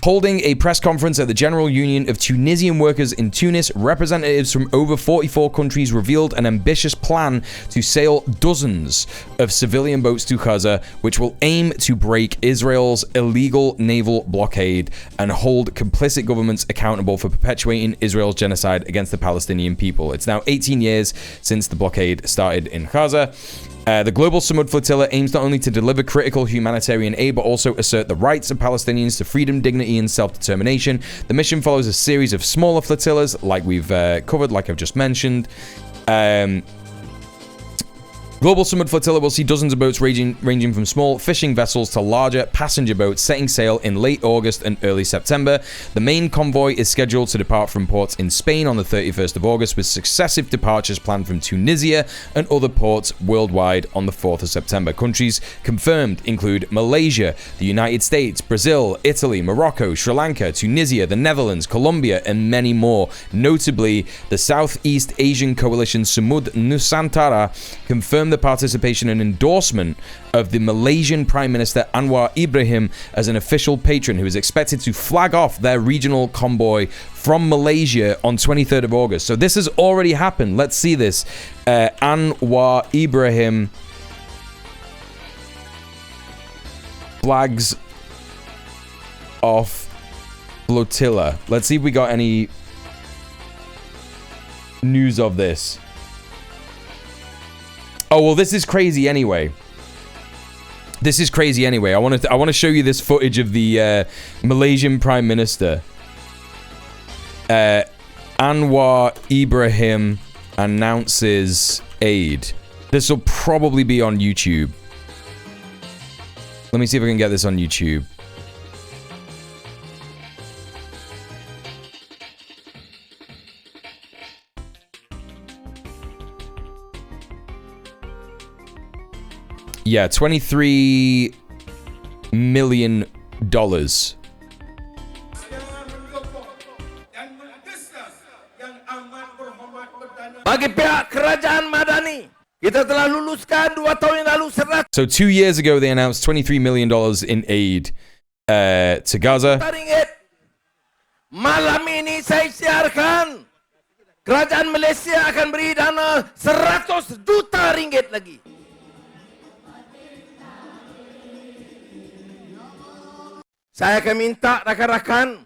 Holding a press conference at the General Union of Tunisian Workers in Tunis, representatives from over 44 countries revealed an ambitious plan to sail dozens of civilian boats to Gaza, which will aim to break Israel's illegal naval blockade and hold complicit governments accountable for perpetuating Israel's genocide against the Palestinian people. It's now 18 years since the blockade started in Gaza. The Global Samud Flotilla aims not only to deliver critical humanitarian aid, but also assert the rights of Palestinians to freedom, dignity, and self-determination. The mission follows a series of smaller flotillas, like we've covered, like I've just mentioned. Global Summit Flotilla will see dozens of boats ranging from small fishing vessels to larger passenger boats setting sail in late August and early September. The main convoy is scheduled to depart from ports in Spain on the 31st of August, with successive departures planned from Tunisia and other ports worldwide on the 4th of September. Countries confirmed include Malaysia, the United States, Brazil, Italy, Morocco, Sri Lanka, Tunisia, the Netherlands, Colombia, and many more. Notably, the Southeast Asian Coalition Sumud Nusantara confirmed the participation and endorsement of the Malaysian Prime Minister Anwar Ibrahim as an official patron, who is expected to flag off their regional convoy from Malaysia on 23rd of August. So this has already happened. Let's see this. Anwar Ibrahim flags off flotilla. Let's see if we got any news of this. Oh, well, this is crazy anyway. This is crazy anyway. I want to show you this footage of the Malaysian Prime Minister. Anwar Ibrahim announces aid. This will probably be on YouTube. Let me see if I can get this on YouTube. Yeah, $23 million. Bagi pihak kerajaan Madani, kita telah luluskan 2 tahun yang lalu 100 So 2 years ago, they announced $23 million in aid to Gaza. ringgit. Malam ini saya siarkan kerajaan Malaysia akan beri dana 100 juta ringgit lagi. Saya akan minta rakan-rakan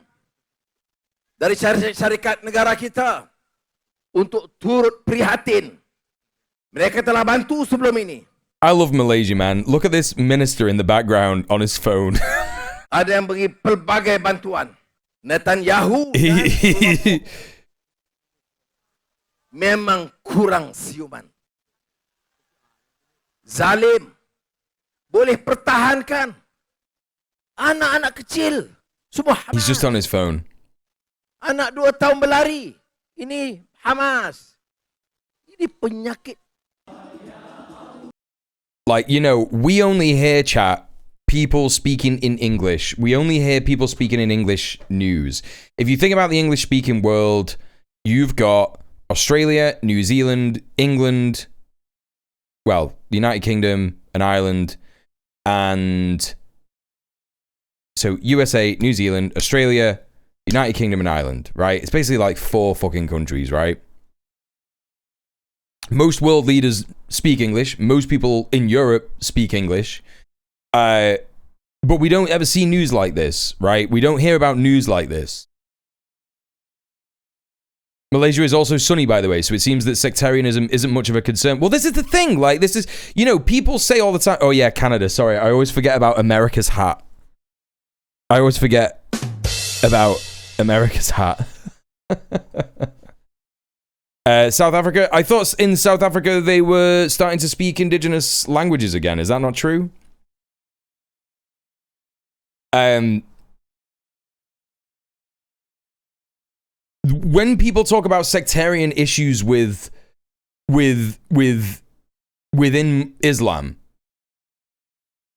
dari syarikat negara kita untuk turut prihatin. Mereka telah bantu sebelum ini. I love Malaysia, man. Look at this minister in the background on his phone. Ada yang bagi pelbagai bantuan. Netanyahu memang kurang siuman. Zalim. Boleh pertahankan. Anak-anak kecil. Subhanallah. He's just on his phone. Anak 2 tahun berlari. Ini Hamas. Ini penyakit. Like, you know, we only hear chat people speaking in English. We only hear people speaking in English news. If you think about the English speaking world, you've got Australia, New Zealand, England, well, the United Kingdom and Ireland, and so USA, New Zealand, Australia, United Kingdom and Ireland, right? It's basically like 4 fucking countries, right? Most world leaders speak English. Most people in Europe speak English. But we don't ever see news like this, right? We don't hear about news like this. Malaysia is also sunny, by the way, so it seems that sectarianism isn't much of a concern. Well, this is the thing. Like, this is, you know, people say all the time, oh yeah, Canada, sorry, I always forget about America's hat. I always forget about America's hat. South Africa. I thought in South Africa they were starting to speak indigenous languages again. Is that not true? When people talk about sectarian issues within Islam,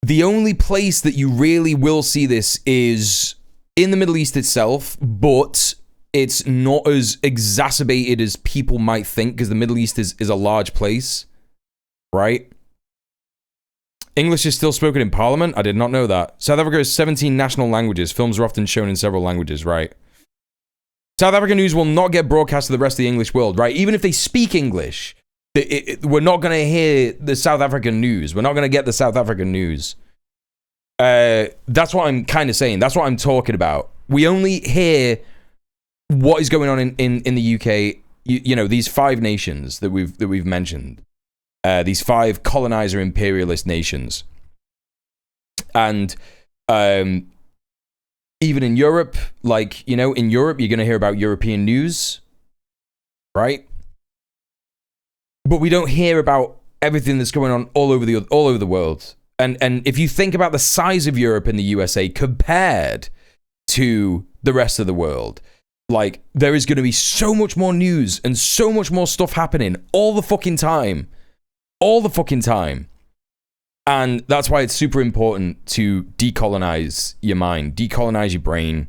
the only place that you really will see this is in the Middle East itself, but it's not as exacerbated as people might think, because the Middle East is a large place, right? English is still spoken in Parliament? I did not know that. South Africa has 17 national languages. Films are often shown in several languages, right? South African news will not get broadcast to the rest of the English world, right? Even if they speak English, we're not going to hear the South African news. We're not going to get the South African news. That's what I'm kind of saying. That's what I'm talking about. We only hear what is going on in the UK. You know, these 5 nations that we've mentioned. These 5 colonizer imperialist nations. And even in Europe, like, you know, in Europe, you're going to hear about European news, right? But we don't hear about everything that's going on all over the world. And if you think about the size of Europe and the USA compared to the rest of the world, like, there is going to be so much more news and so much more stuff happening all the fucking time. All the fucking time. And that's why it's super important to decolonize your mind, decolonize your brain.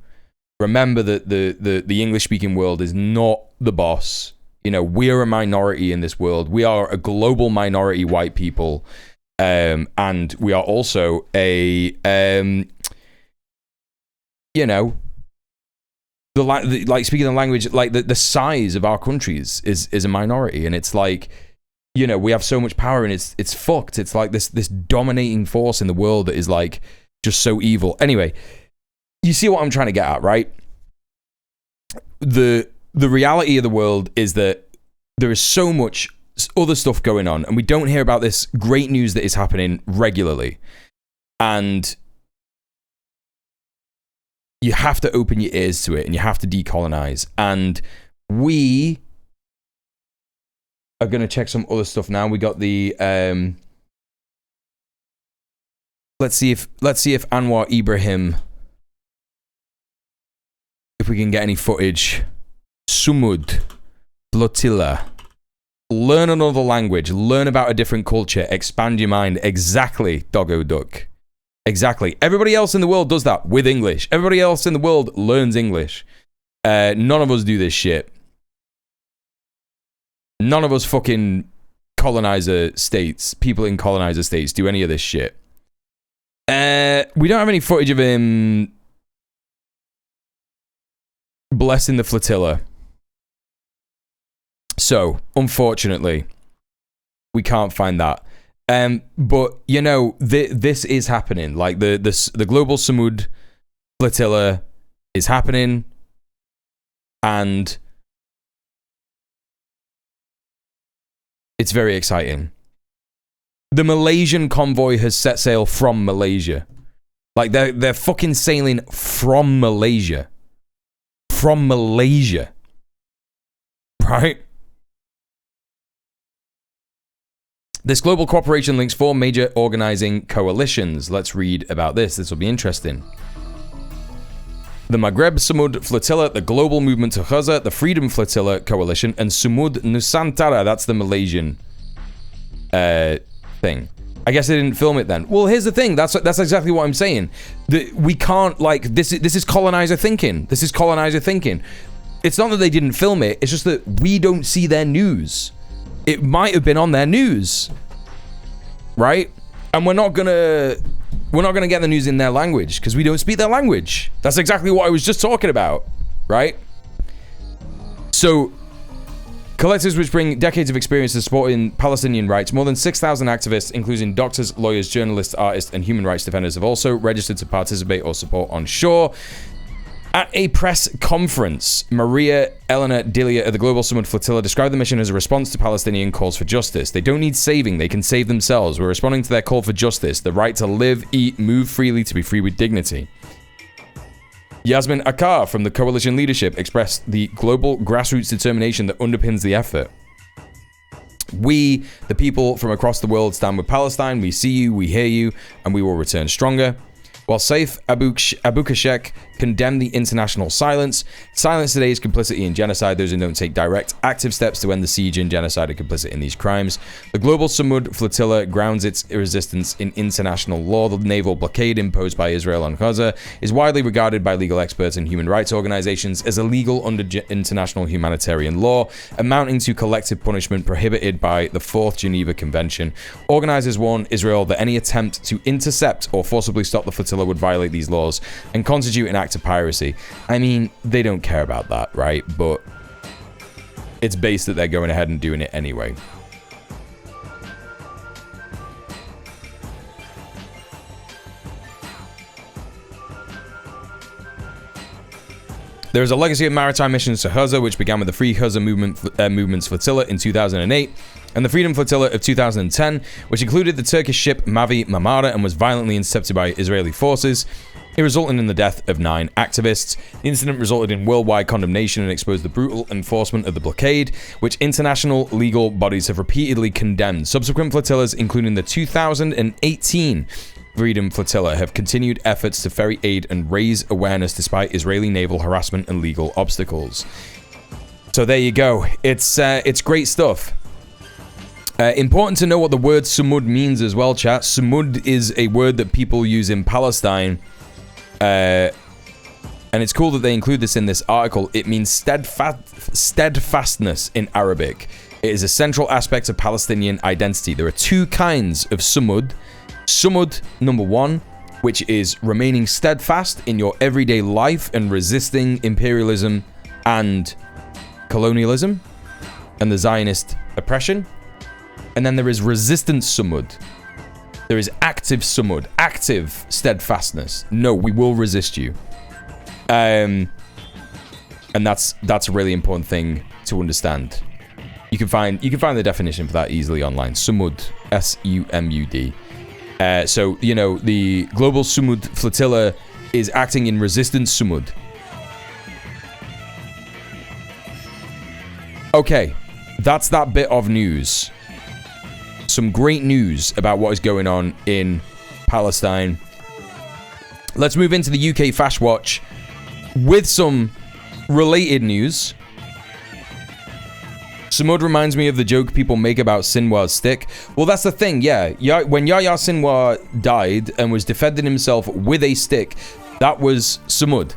Remember that the English-speaking world is not the boss. You know, we're a minority in this world. We are a global minority, white people. And we are also a, you know, like speaking the language, like the size of our countries is a minority. And it's like, you know, we have so much power and it's fucked. It's like this dominating force in the world that is like just so evil. Anyway, you see what I'm trying to get at, right? The reality of the world is that there is so much other stuff going on, and we don't hear about this great news that is happening regularly. And you have to open your ears to it, and you have to decolonize. And we are going to check some other stuff now. We got the let's see if Anwar Ibrahim, if we can get any footage. Sumud Flotilla. Learn another language, learn about a different culture, expand your mind. Exactly, Doggo Duck. Exactly. Everybody else in the world does that with English. Everybody else in the world learns English. None of us do this shit. None of us fucking colonizer states, people in colonizer states, do any of this shit. We don't have any footage of him blessing the flotilla. So, unfortunately, we can't find that. But, you know, this is happening. Like, the global Samud flotilla is happening. And it's very exciting. The Malaysian convoy has set sail from Malaysia. Like, they're fucking sailing from Malaysia. From Malaysia. Right? This global cooperation links 4 major organizing coalitions. Let's read about this. This will be interesting. The Maghreb Samud Flotilla, the Global Movement to Gaza, the Freedom Flotilla Coalition, and Sumud Nusantara. That's the Malaysian thing. I guess they didn't film it then. Well, here's the thing. That's exactly what I'm saying. We can't, like, this is colonizer thinking. This is colonizer thinking. It's not that they didn't film it. It's just that we don't see their news. It might have been on their news, right? And we're not gonna get the news in their language because we don't speak their language. That's exactly what I was just talking about, right? So, collectives which bring decades of experience to supporting Palestinian rights, more than 6,000 activists, including doctors, lawyers, journalists, artists, and human rights defenders, have also registered to participate or support on shore. At a press conference, Maria Elena Dilia of the Global Samud Flotilla described the mission as a response to Palestinian calls for justice. They don't need saving, they can save themselves. We're responding to their call for justice, the right to live, eat, move freely, to be free with dignity. Yasmin Akkar from the coalition leadership expressed the global grassroots determination that underpins the effort. We, the people from across the world, stand with Palestine. We see you, we hear you, and we will return stronger. While Saif Abukashek condemned the international silence today is complicity in genocide. Those who don't take direct, active steps to end the siege and genocide are complicit in these crimes. The Global Samud Flotilla grounds its resistance in international law. The naval blockade imposed by Israel on Gaza is widely regarded by legal experts and human rights organizations as illegal under international humanitarian law, amounting to collective punishment prohibited by the 4th Geneva Convention. Organizers warn Israel that any attempt to intercept or forcibly stop the flotilla would violate these laws and constitute an act of piracy. I mean, they don't care about that, right? But it's based that they're going ahead and doing it anyway. There is a legacy of maritime missions to Gaza, which began with the Free Gaza Movement's flotilla in 2008, and the Freedom Flotilla of 2010, which included the Turkish ship Mavi Marmara and was violently intercepted by Israeli forces. It resulted in the death of 9 activists. The incident resulted in worldwide condemnation and exposed the brutal enforcement of the blockade, which international legal bodies have repeatedly condemned. Subsequent flotillas, including the 2018 Freedom Flotilla, have continued efforts to ferry aid and raise awareness despite Israeli naval harassment and legal obstacles. So there you go. It's great stuff. Important to know what the word sumud means as well, chat. Sumud is a word that people use in Palestine. And it's cool that they include this in this article. It means steadfastness in Arabic. It is a central aspect of Palestinian identity. There are 2 kinds of sumud. Sumud number 1, which is remaining steadfast in your everyday life and resisting imperialism and colonialism and the Zionist oppression. And then there is resistance sumud. There is active sumud, active steadfastness. No, we will resist you. And that's a really important thing to understand. You can find the definition for that easily online. Sumud, S-U-M-U-D. So, you know, the Global Sumud Flotilla is acting in resistance sumud. Okay, that's that bit of news. Some great news about what is going on in Palestine. Let's move into the UK Fast Watch with some related news. Sumud reminds me of the joke people make about Sinwar's stick. Well, that's the thing, yeah. When Yahya Sinwar died and was defending himself with a stick, that was Sumud.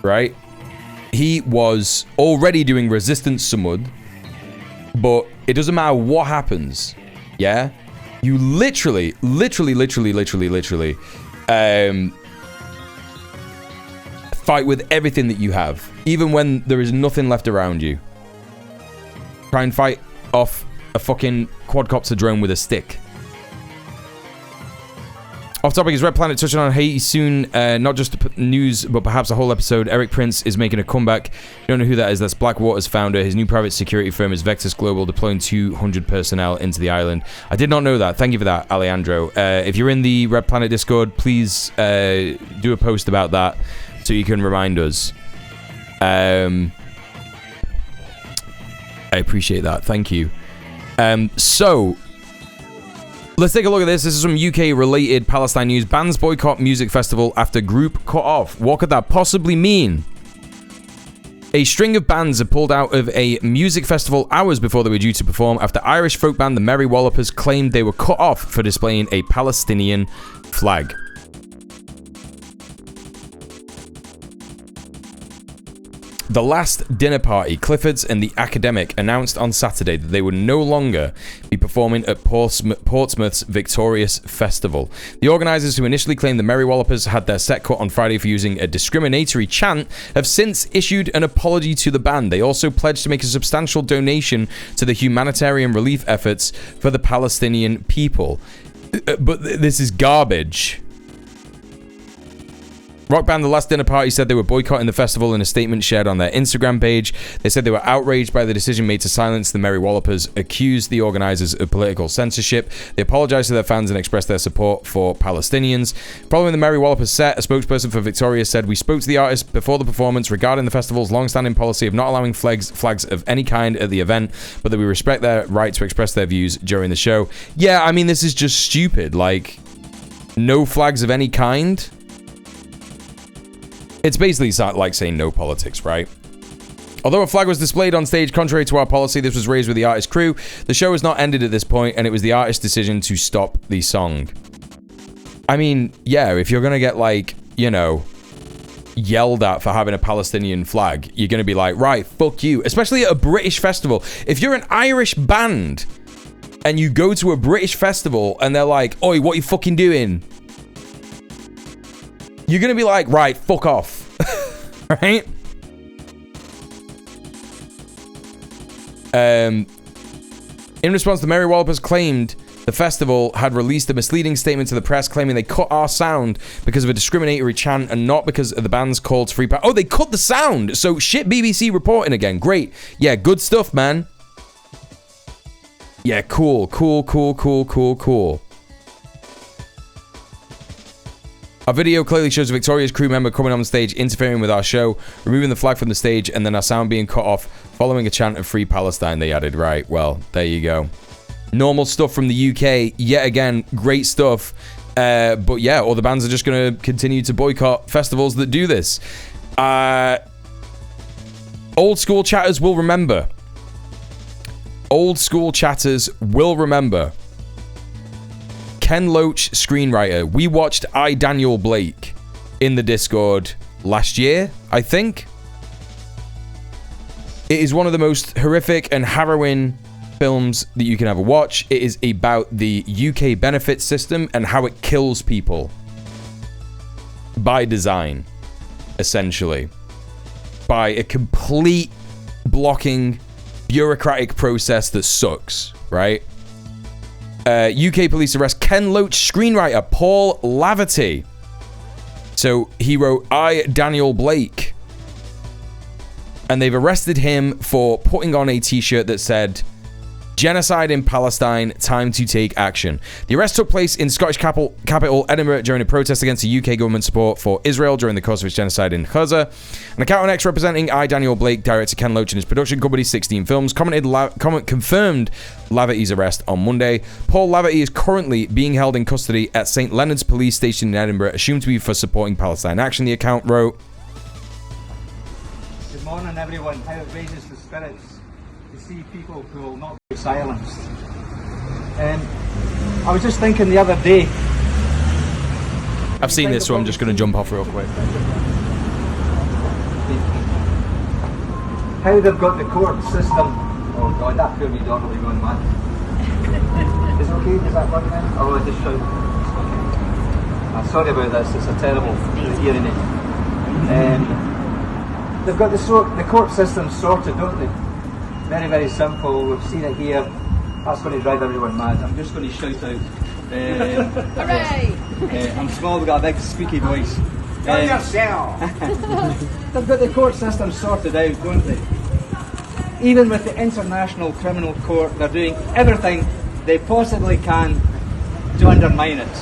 Right? He was already doing resistance Sumud, but it doesn't matter what happens, yeah? You literally fight with everything that you have, even when there is nothing left around you. Try and fight off a fucking quadcopter drone with a stick. Off topic is Red Planet touching on Haiti soon. Not just news, but perhaps a whole episode. Eric Prince is making a comeback. You don't know who that is. That's Blackwater's founder. His new private security firm is Vectus Global, deploying 200 personnel into the island. I did not know that. Thank you for that, Alejandro. If you're in the Red Planet Discord, please do a post about that so you can remind us. I appreciate that. Thank you. So... let's take a look at this. This is some UK-related Palestine news. Bands boycott music festival after group cut off. What could that possibly mean? A string of bands have pulled out of a music festival hours before they were due to perform after Irish folk band the Merry Wallopers claimed they were cut off for displaying a Palestinian flag. The Last Dinner Party, Clifford's and the Academic announced on Saturday that they would no longer be performing at Portsmouth's Victorious Festival. The organisers, who initially claimed the Merry Wallopers had their set cut on Friday for using a discriminatory chant, have since issued an apology to the band. They also pledged to make a substantial donation to the humanitarian relief efforts for the Palestinian people. But this is garbage. Rock band The Last Dinner Party said they were boycotting the festival in a statement shared on their Instagram page. They said they were outraged by the decision made to silence the Merry Wallopers, accused the organisers of political censorship. They apologised to their fans and expressed their support for Palestinians. Following the Merry Wallopers set, a spokesperson for Victoria said, "We spoke to the artists before the performance regarding the festival's long-standing policy of not allowing flags of any kind at the event, but that we respect their right to express their views during the show." Yeah, I mean, this is just stupid. Like, no flags of any kind? It's basically like saying no politics, right? Although a flag was displayed on stage contrary to our policy, this was raised with the artist crew. The show has not ended at this point, and it was the artist's decision to stop the song. I mean, yeah, if you're gonna get, like, you know, yelled at for having a Palestinian flag, you're gonna be like, right, fuck you. Especially at a British festival. If you're an Irish band and you go to a British festival and they're like, oi, what are you fucking doing? You're gonna be like, right, fuck off. Right? In response, the Merry Wallopers claimed the festival had released a misleading statement to the press claiming they cut our sound because of a discriminatory chant and not because of the band's call to free power. Oh, they cut the sound! So, shit, BBC reporting again. Great. Yeah, good stuff, man. Yeah, cool. Our video clearly shows a victorious crew member coming on the stage, interfering with our show, removing the flag from the stage, and then our sound being cut off following a chant of Free Palestine, they added. Right, well, there you go. Normal stuff from the UK. Yet again, great stuff. But yeah, all the bands are just going to continue to boycott festivals that do this. Old school chatters will remember. Old school chatters will remember. Ken Loach, screenwriter. We watched I, Daniel Blake in the Discord last year, I think. It is one of the most horrific and harrowing films that you can ever watch. It is about the UK benefit system and how it kills people by design, essentially. By a complete blocking bureaucratic process that sucks, right? UK police arrest Ken Loach screenwriter Paul Laverty. So he wrote I, Daniel Blake. And they've arrested him for putting on a t-shirt that said, Genocide in Palestine, time to take action. The arrest took place in Scottish capital Edinburgh during a protest against the UK government support for Israel during the course of its genocide in Gaza. An account on X representing I, Daniel Blake, director Ken Loach and his production company 16 Films, confirmed Laverty's arrest on Monday. Paul Laverty is currently being held in custody at St Leonard's Police Station in Edinburgh, assumed to be for supporting Palestine Action, the account wrote. Good morning, everyone. How it raises the spirits to see people who will not be silenced. I was just thinking the other day. I've seen this, so I'm just going to jump off real quick. How they've got the court system. Oh God, that poor wee dog will be going mad. Is it okay? Is that working then? Oh, I just shout. Okay. I'm sorry about this. It's a terrible hearing it. They've got the court system sorted, don't they? Very, very simple. We've seen it here. That's going to drive everyone mad. I'm just going to shout out. Hooray! I'm small, we've got a big squeaky voice. They've got the court system sorted out, don't they? Even with the International Criminal Court, they're doing everything they possibly can to undermine it.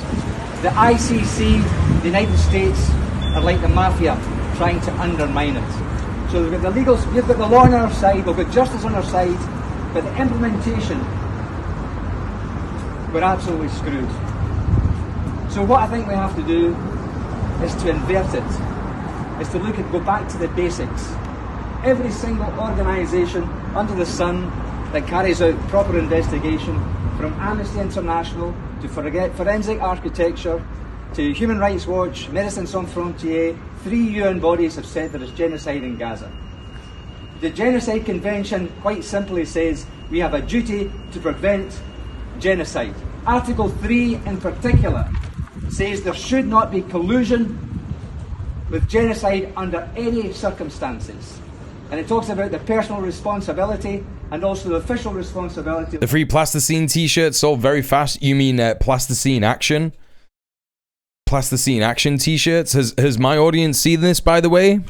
The ICC, the United States, are like the mafia, trying to undermine it. So we've got the legal, you've got the law on our side, we've got justice on our side, but the implementation, we're absolutely screwed. So what I think we have to do is to invert it, is to go back to the basics. Every single organisation under the sun that carries out proper investigation, from Amnesty International to Forensic Architecture to Human Rights Watch, Médecins Sans Frontières, 3 UN bodies have said there is genocide in Gaza. The Genocide Convention quite simply says we have a duty to prevent genocide. Article 3 in particular says there should not be collusion with genocide under any circumstances. And it talks about the personal responsibility and also the official responsibility. The free plasticine t-shirt sold very fast. You mean plasticine action? Plasticine action t-shirts? Has my audience seen this, by the way?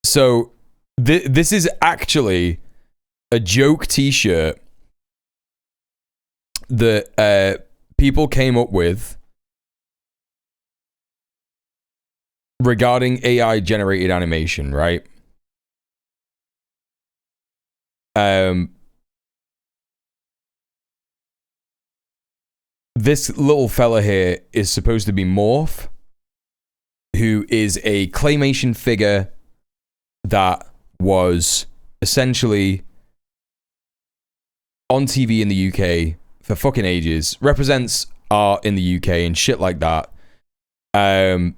So this is actually a joke t-shirt that people came up with regarding AI generated animation, right? This little fella here is supposed to be Morph, who is a claymation figure that was essentially on TV in the UK for fucking ages, represents art in the UK and shit like that. And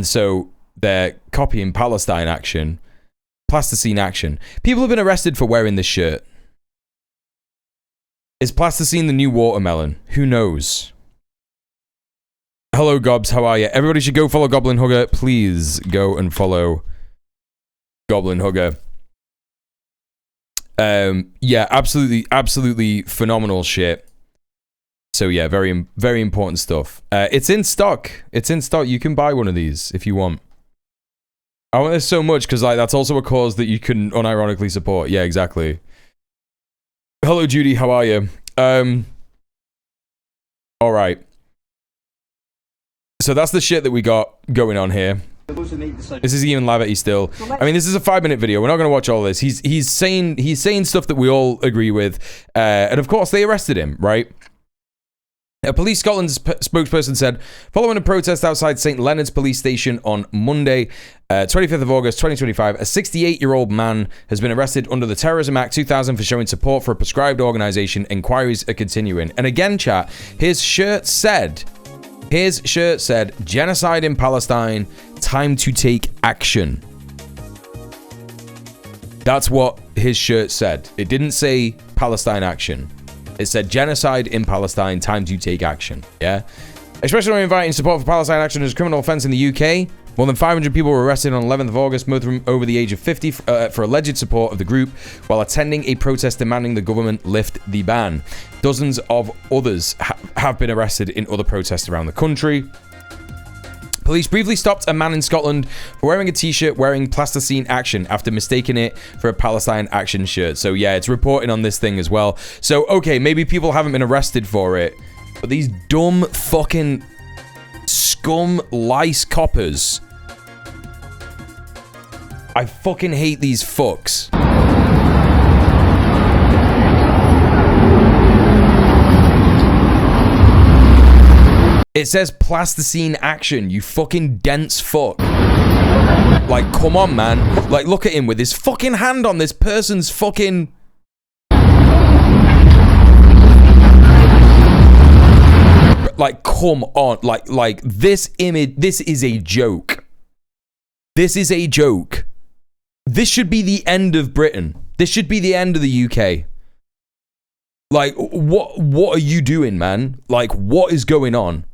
so they're copying Palestine Action, Plasticine Action. People have been arrested for wearing this shirt. Is Plasticine the new watermelon? Who knows? Hello, Gobs. How are you? Everybody should go follow Goblin Hugger. Please go and follow Goblin Hugger. Yeah, absolutely phenomenal shit. So yeah, very, very important stuff. It's in stock. It's in stock. You can buy one of these if you want. I want this so much because like that's also a cause that you can unironically support. Yeah, exactly. Hello, Judy. How are you? All right. So that's the shit that we got going on here. This is even Lavity still. I mean, this is a 5-minute video. We're not going to watch all this. He's saying stuff that we all agree with, and of course they arrested him, right? A Police Scotland spokesperson said, following a protest outside St. Leonard's police station on Monday, 25th of August 2025, a 68-year-old man has been arrested under the Terrorism Act 2000 for showing support for a prescribed organisation. Inquiries are continuing. And again, chat, his shirt said, genocide in Palestine, time to take action. That's what his shirt said. It didn't say Palestine Action. It said genocide in Palestine, time to take action. Yeah? Expression of inviting support for Palestine Action as a criminal offence in the UK. More than 500 people were arrested on 11th of August, most of them over the age of 50, for alleged support of the group while attending a protest demanding the government lift the ban. Dozens of others have been arrested in other protests around the country. Police briefly stopped a man in Scotland for wearing a t-shirt wearing Palestine Action after mistaking it for a Palestine Action shirt. So yeah, it's reporting on this thing as well. So okay, maybe people haven't been arrested for it, but these dumb fucking scum lice coppers. I fucking hate these fucks. It says Plasticine Action, you fucking dense fuck. Like, come on, man. Like, look at him with his fucking hand on this person's fucking... Like, come on. Like, this image, this is a joke. This is a joke. This should be the end of Britain. This should be the end of the UK. Like, what are you doing, man? Like, what is going on?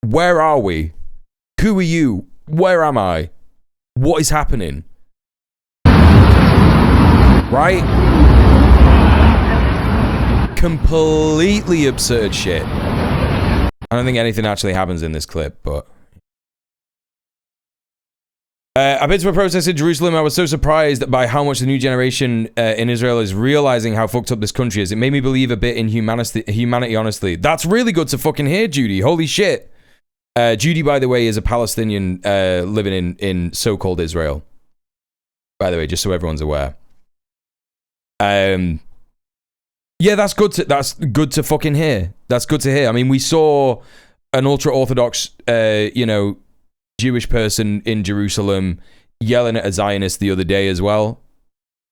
Where are we? Who are you? Where am I? What is happening? Right? Completely absurd shit. I don't think anything actually happens in this clip, but... I've been to a protest in Jerusalem. I was so surprised by how much the new generation in Israel is realizing how fucked up this country is. It made me believe a bit in humanity, honestly. That's really good to fucking hear, Judy. Holy shit. Judy, by the way, is a Palestinian living in so-called Israel. By the way, just so everyone's aware. Yeah, that's good to fucking hear. That's good to hear. I mean, we saw an ultra-Orthodox, Jewish person in Jerusalem yelling at a Zionist the other day as well.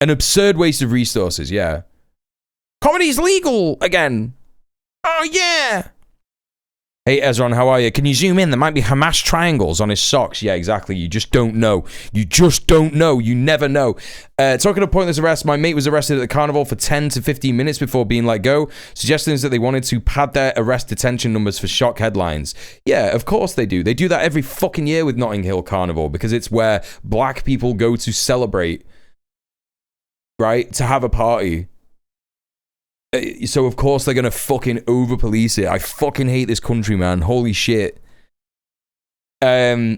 An absurd waste of resources, yeah. Comedy's legal again. Oh, yeah. Hey, Ezron, how are you? Can you zoom in? There might be Hamas triangles on his socks. Yeah, exactly. You just don't know. You just don't know. You never know. Talking of pointless arrests, my mate was arrested at the carnival for 10 to 15 minutes before being let go. Suggestions that they wanted to pad their arrest detention numbers for shock headlines. Yeah, of course they do. They do that every fucking year with Notting Hill Carnival because it's where black people go to celebrate, right? To have a party. So of course they're gonna fucking over police it. I fucking hate this country, man. Holy shit. Volker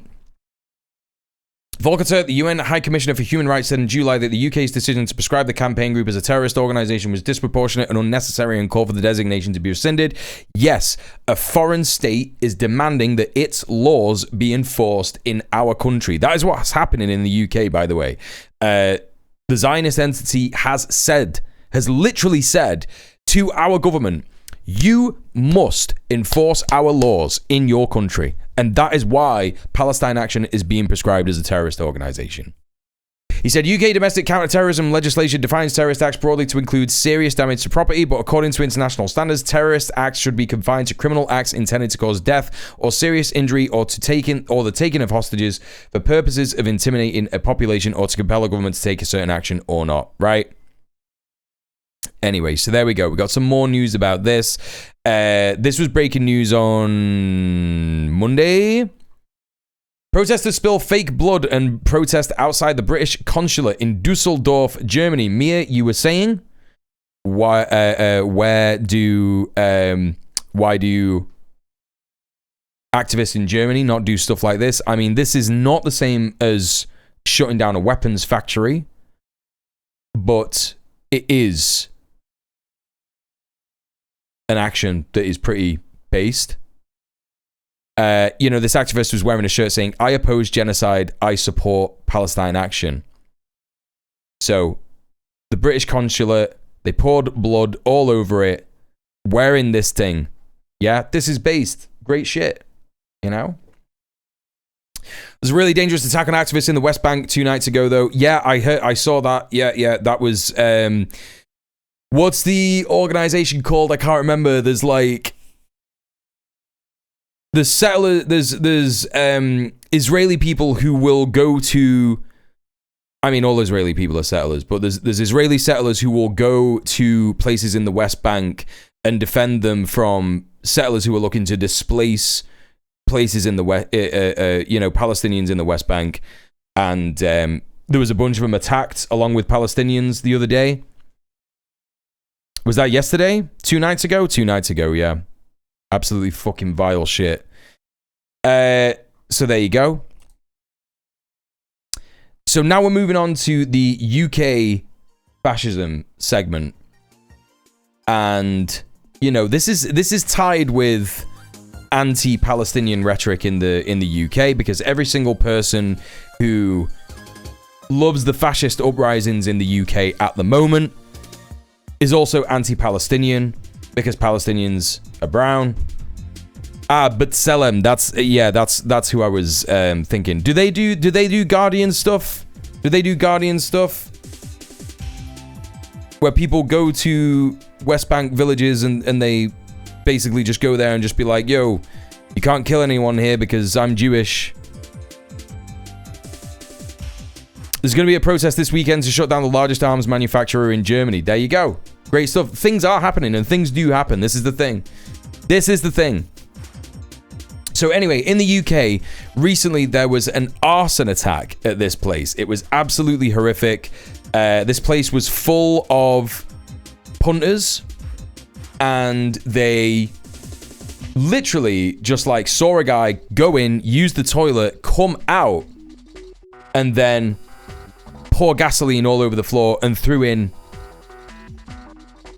Turk, the UN High Commissioner for Human Rights, said in July that the UK's decision to prescribe the campaign group as a terrorist organisation was disproportionate and unnecessary and called for the designation to be rescinded. Yes, a foreign state is demanding that its laws be enforced in our country. That is what's happening in the UK, by the way. The Zionist entity has literally said to our government, you must enforce our laws in your country. And that is why Palestine Action is being prescribed as a terrorist organisation. He said, UK domestic counter-terrorism legislation defines terrorist acts broadly to include serious damage to property, but according to international standards, terrorist acts should be confined to criminal acts intended to cause death or serious injury or the taking of hostages for purposes of intimidating a population or to compel a government to take a certain action or not, right? Anyway, so there we go. We got some more news about this. This was breaking news on Monday. Protesters spill fake blood and protest outside the British consulate in Dusseldorf, Germany. Mia, you were saying? Where do Why do activists in Germany not do stuff like this? I mean, this is not the same as shutting down a weapons factory, but it is an action that is pretty based. This activist was wearing a shirt saying, "I oppose genocide, I support Palestine Action." So, the British consulate, they poured blood all over it, wearing this thing. Yeah, this is based. Great shit, There's a really dangerous attack on activists in the West Bank 2 nights ago, though. Yeah, I saw that. Yeah, that was, what's the organization called? I can't remember. There's like, there's Israeli people who will go to, I mean, all Israeli people are settlers, but there's Israeli settlers who will go to places in the West Bank and defend them from settlers who are looking to displace places in the West, Palestinians in the West Bank. And there was a bunch of them attacked along with Palestinians the other day. Was that yesterday? 2 nights ago? 2 nights ago, yeah. Absolutely fucking vile shit. So there you go. So now we're moving on to the UK fascism segment. And, this is tied with anti-Palestinian rhetoric in the UK, because every single person who loves the fascist uprisings in the UK at the moment is also anti-Palestinian, because Palestinians are brown. But Selem, that's who I was thinking. Do they do Guardian stuff? Do they do Guardian stuff where people go to West Bank villages and they basically just go there and just be like, yo, you can't kill anyone here because I'm Jewish. There's going to be a protest this weekend to shut down the largest arms manufacturer in Germany. There you go. Great stuff. Things are happening and things do happen. This is the thing. So anyway, in the UK, recently there was an arson attack at this place. It was absolutely horrific. This place was full of punters, and they literally just like saw a guy go in, use the toilet, come out, and then pour gasoline all over the floor and threw in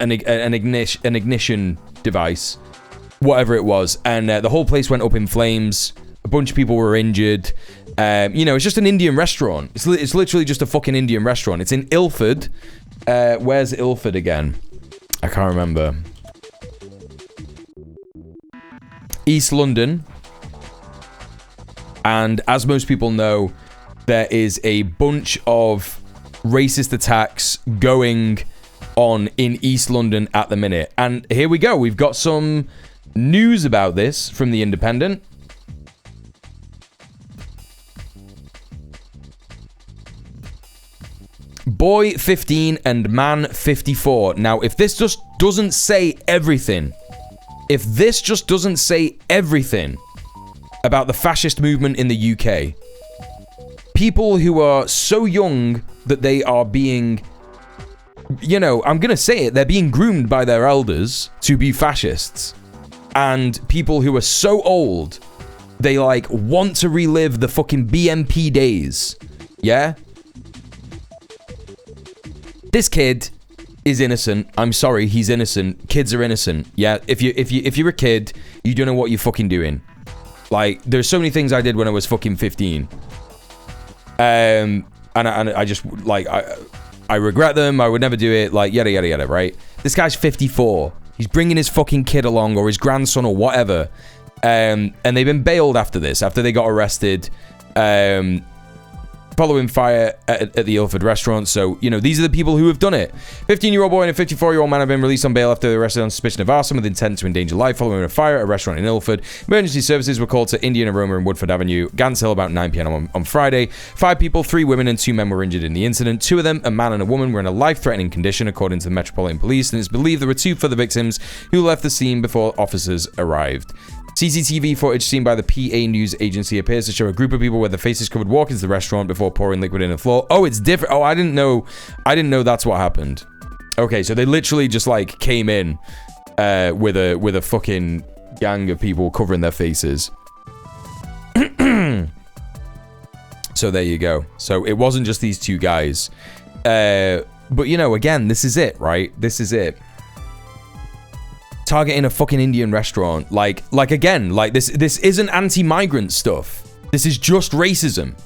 an ignition device, whatever it was, and the whole place went up in flames. A bunch of people were injured. It's just an Indian restaurant. It's literally just a fucking Indian restaurant. It's in Ilford. Where's Ilford again? I can't remember. East London. And as most people know, there is a bunch of racist attacks going on in East London at the minute. And here we go. We've got some news about this from The Independent. Boy 15 and man 54. Now, if this just doesn't say everything, about the fascist movement in the UK, people who are so young that they are being, I'm gonna say it, they're being groomed by their elders to be fascists, and people who are so old they want to relive the fucking BMP days. Yeah, this kid is innocent. I'm sorry, he's innocent. Kids are innocent. Yeah, if you're a kid, you don't know what you're fucking doing. There's so many things I did when I was fucking 15. And I just I regret them. I would never do it. Yada yada yada. Right? This guy's 54. He's bringing his fucking kid along, or his grandson, or whatever. And they've been bailed after this, after they got arrested. Following fire at the Ilford restaurant. So, these are the people who have done it. 15-year-old boy and a 54-year-old man have been released on bail after they were arrested on suspicion of arson with intent to endanger life following a fire at a restaurant in Ilford. Emergency services were called to Indian Aroma in Woodford Avenue, Gants Hill, about 9 p.m. on Friday. 5 people, 3 women and 2 men were injured in the incident. 2 of them, a man and a woman, were in a life-threatening condition, according to the Metropolitan Police, and it's believed there were 2 further victims who left the scene before officers arrived. CCTV footage seen by the PA news agency appears to show a group of people with their faces covered walk into the restaurant before pouring liquid in the floor. Oh, it's different. Oh, I didn't know that's what happened. Okay, so they literally just came in with a fucking gang of people covering their faces. So there you go. So it wasn't just these two guys. But, you know, again, this is it, right? This is it. Targeting a fucking Indian restaurant. Like again, like this isn't anti-migrant stuff. This is just racism.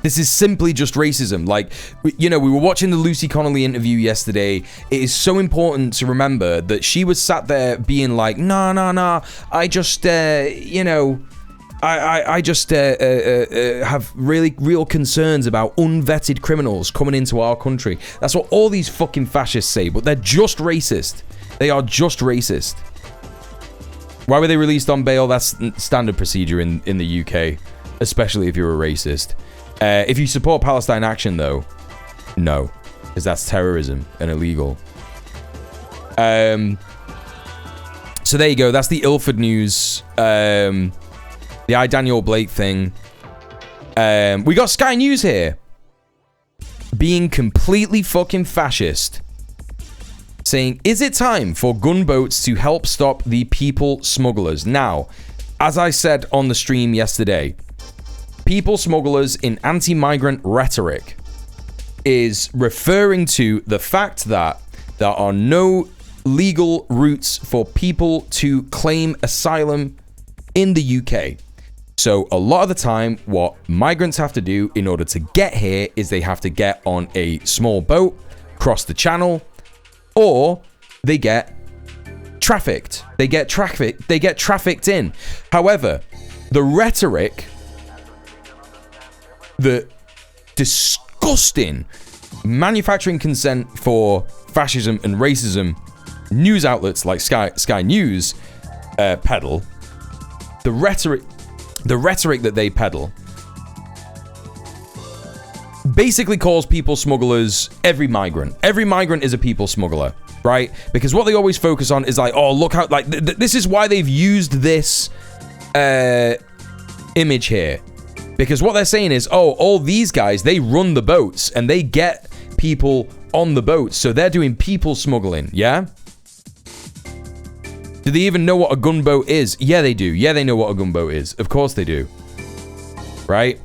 This is simply just racism. Like, you know, we were watching the Lucy Connolly interview yesterday. It is so important to remember that she was sat there being like, nah, I just, you know, I just have really real concerns about unvetted criminals coming into our country. That's what all these fucking fascists say, but they're just racist. They are just racist. Why were they released on bail? That's standard procedure in the UK, especially if you're a racist. If you support Palestine Action, though, no, because that's terrorism and illegal. So there you go. That's the Ilford news. The I Daniel Blake thing. We got Sky News here being completely fucking fascist, saying, is it time for gunboats to help stop the people smugglers? Now, as I said on the stream yesterday, people smugglers in anti-migrant rhetoric is referring to the fact that there are no legal routes for people to claim asylum in the UK. So a lot of the time, what migrants have to do in order to get here is they have to get on a small boat, cross the channel, or they get trafficked. They get trafficked in. However, the rhetoric, the disgusting manufacturing consent for fascism and racism news outlets like Sky News peddle, the rhetoric that they peddle basically calls people smugglers every migrant. Every migrant is a people smuggler, right? Because what they always focus on is like, oh, look how, like, this is why they've used this image here. Because what they're saying is, oh, all these guys, they run the boats and they get people on the boats. So they're doing people smuggling, yeah? Do they even know what a gunboat is? Yeah, they do. Yeah, they know what a gunboat is. Of course they do. Right?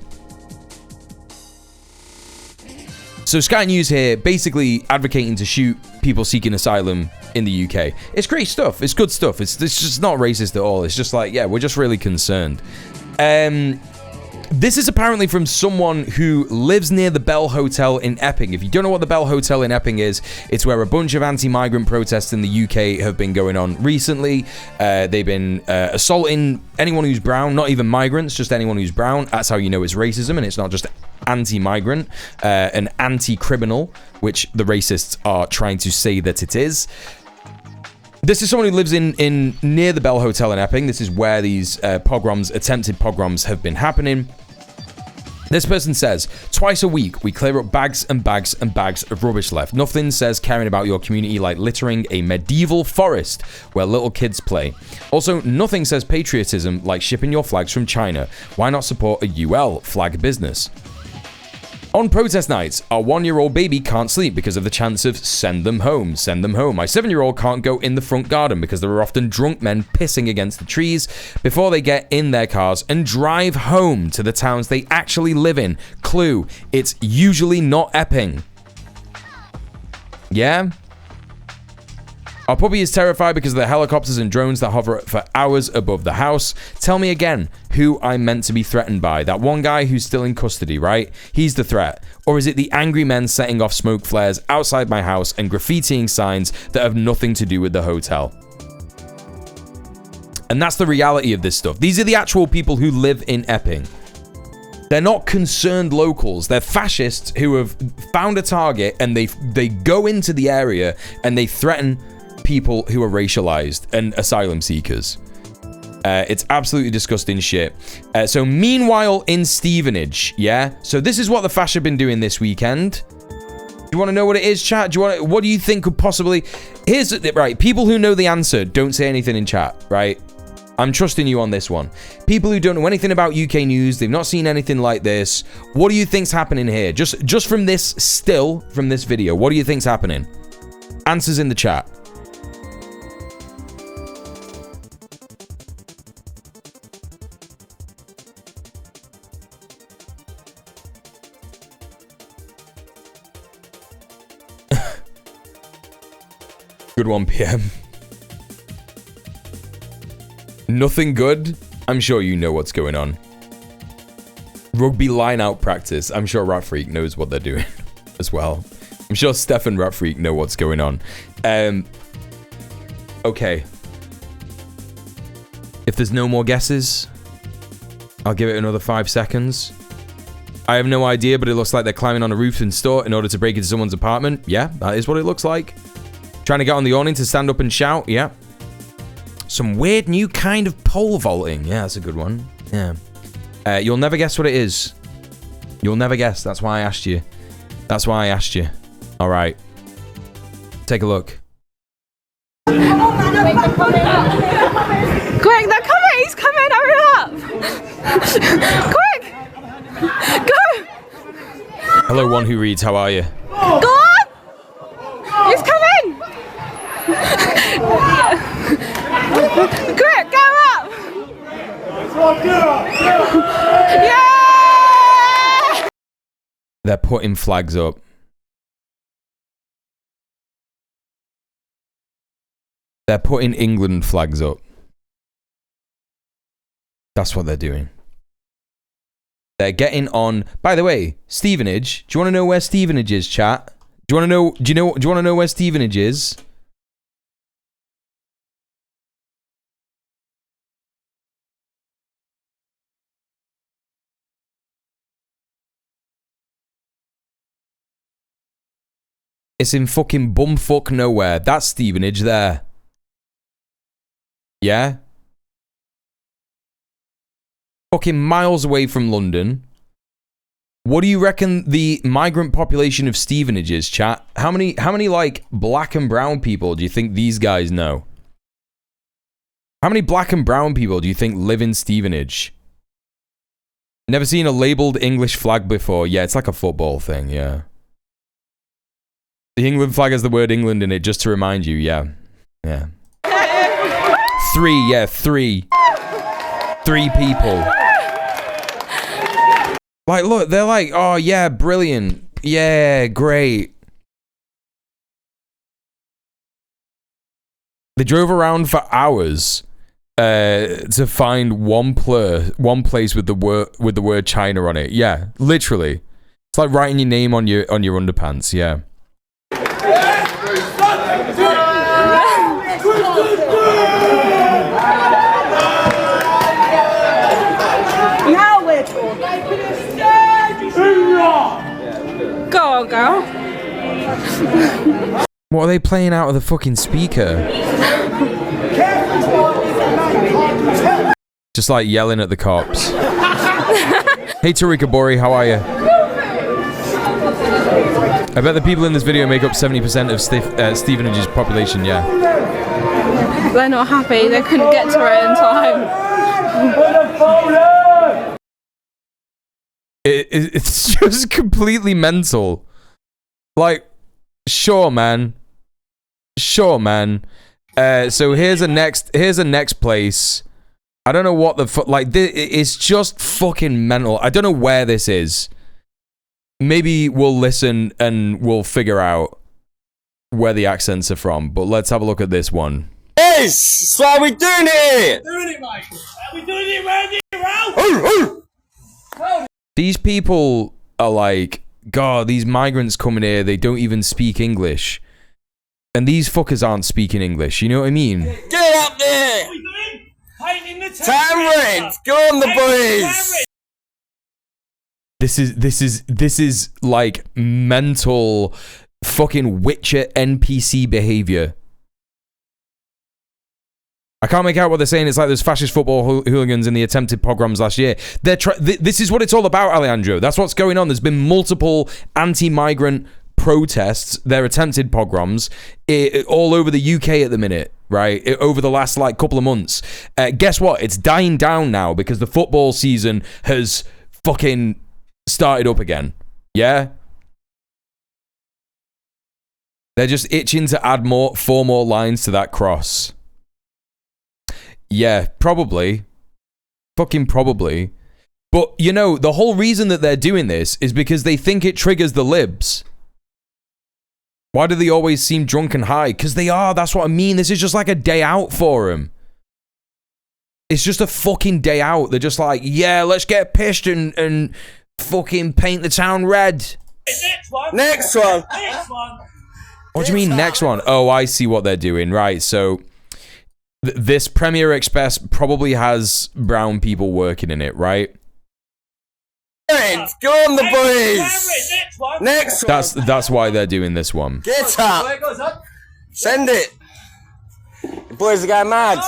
So Sky News here basically advocating to shoot people seeking asylum in the UK. It's great stuff. It's good stuff. It's just not racist at all. It's just like, yeah, we're just really concerned. This is apparently from someone who lives near the Bell Hotel in Epping. If you don't know what the Bell Hotel in Epping is, it's where a bunch of anti-migrant protests in the UK have been going on recently. They've been assaulting anyone who's brown, not even migrants, just anyone who's brown. That's how you know it's racism, and it's not just anti-migrant, and anti-criminal, which the racists are trying to say that it is. This is someone who lives in near the Bell Hotel in Epping. This is where these attempted pogroms have been happening. This person says, twice a week, we clear up bags and bags and bags of rubbish left. Nothing says caring about your community like littering a medieval forest where little kids play. Also, nothing says patriotism like shipping your flags from China. Why not support a UL flag business? On protest nights, our 1-year-old baby can't sleep because of the chance of send them home, send them home. My 7-year-old can't go in the front garden because there are often drunk men pissing against the trees before they get in their cars and drive home to the towns they actually live in. Clue, it's usually not Epping. Yeah? Our puppy is terrified because of the helicopters and drones that hover for hours above the house. Tell me again who I'm meant to be threatened by. That one guy who's still in custody, right? He's the threat. Or is it the angry men setting off smoke flares outside my house and graffitiing signs that have nothing to do with the hotel? And that's the reality of this stuff. These are the actual people who live in Epping. They're not concerned locals. They're fascists who have found a target and they go into the area and they threaten people who are racialized and asylum seekers. It's absolutely disgusting shit. So meanwhile in Stevenage, yeah? So this is what the fascists have been doing this weekend. Do you want to know what it is, chat? What do you think could possibly... Right, people who know the answer, don't say anything in chat, right? I'm trusting you on this one. People who don't know anything about UK news, they've not seen anything like this. What do you think's happening here? Just from this still, from this video, what do you think's happening? Answers in the chat. Good one, PM. Nothing good? I'm sure you know what's going on. Rugby line-out practice. I'm sure Rat Freak knows what they're doing as well. I'm sure Steph and Rat Freak know what's going on. Okay. If there's no more guesses, I'll give it another 5 seconds. I have no idea, but it looks like they're climbing on a roof in store in order to break into someone's apartment. Yeah, that is what it looks like. Trying to get on the awning to stand up and shout. Yeah. Some weird new kind of pole vaulting. Yeah, that's a good one. Yeah. You'll never guess what it is. You'll never guess. That's why I asked you. That's why I asked you. All right. Take a look. Quick, they're coming! He's coming! Hurry up! Quick! Go! Hello, one who reads. How are you? Go on! He's coming! Quick, go up! Yeah! They're putting flags up. They're putting England flags up. That's what they're doing. They're getting on. By the way, Stevenage. Do you want to know where Stevenage is, chat? Do you want to know? Do you want to know where Stevenage is? It's in fucking bumfuck nowhere. That's Stevenage there. Yeah? Fucking miles away from London. What do you reckon the migrant population of Stevenage is, chat? How many like black and brown people do you think these guys know? How many black and brown people do you think live in Stevenage? Never seen a labeled English flag before. Yeah, it's like a football thing, yeah. The England flag has the word England in it, just to remind you, yeah. Yeah. 3, yeah, 3. 3 people. Like, look, they're like, oh, yeah, brilliant. Yeah, great. They drove around for hours to find one place with the word China on it. Yeah, literally. It's like writing your name on your underpants, yeah. Now we're talking. Go on, girl. What are they playing out of the fucking speaker? Just like yelling at the cops. Hey Tarika Bori, how are you? I bet the people in this video make up 70% of Stevenage's population, yeah. They're not happy, they couldn't get to it in time. It's just completely mental. Like, sure, man. Sure, man. So here's a next place. I don't know what the fuck. Like, it's just fucking mental. I don't know where this is. Maybe we'll listen and we'll figure out where the accents are from. But let's have a look at this one. Yes! That's why we're doing it! Doing it, Michael. Are we doing it round here? These people are like, God, these migrants coming here, they don't even speak English. And these fuckers aren't speaking English, you know what I mean? Get up there! Time rent! Go on the boys! This is like mental fucking Witcher NPC behavior. I can't make out what they're saying. It's like those fascist football hooligans in the attempted pogroms last year. This is what it's all about, Alejandro. That's what's going on. There's been multiple anti-migrant protests, their attempted pogroms, all over the UK at the minute, right? Over the last like couple of months. Guess what? It's dying down now because the football season has fucking started up again. Yeah? They're just itching to add 4 more lines to that cross. Yeah, probably. Fucking probably. But, you know, the whole reason that they're doing this is because they think it triggers the libs. Why do they always seem drunk and high? Because they are, that's what I mean. This is just like a day out for them. It's just a fucking day out. They're just like, yeah, let's get pissed and fucking paint the town red. Next one. Next one. Next one. What do you mean next one? Oh, I see what they're doing. Right, so this Premier Express probably has brown people working in it, right? Go on the boys. Next one. That's why they're doing this one. Get up. Send it. The boys are going mad.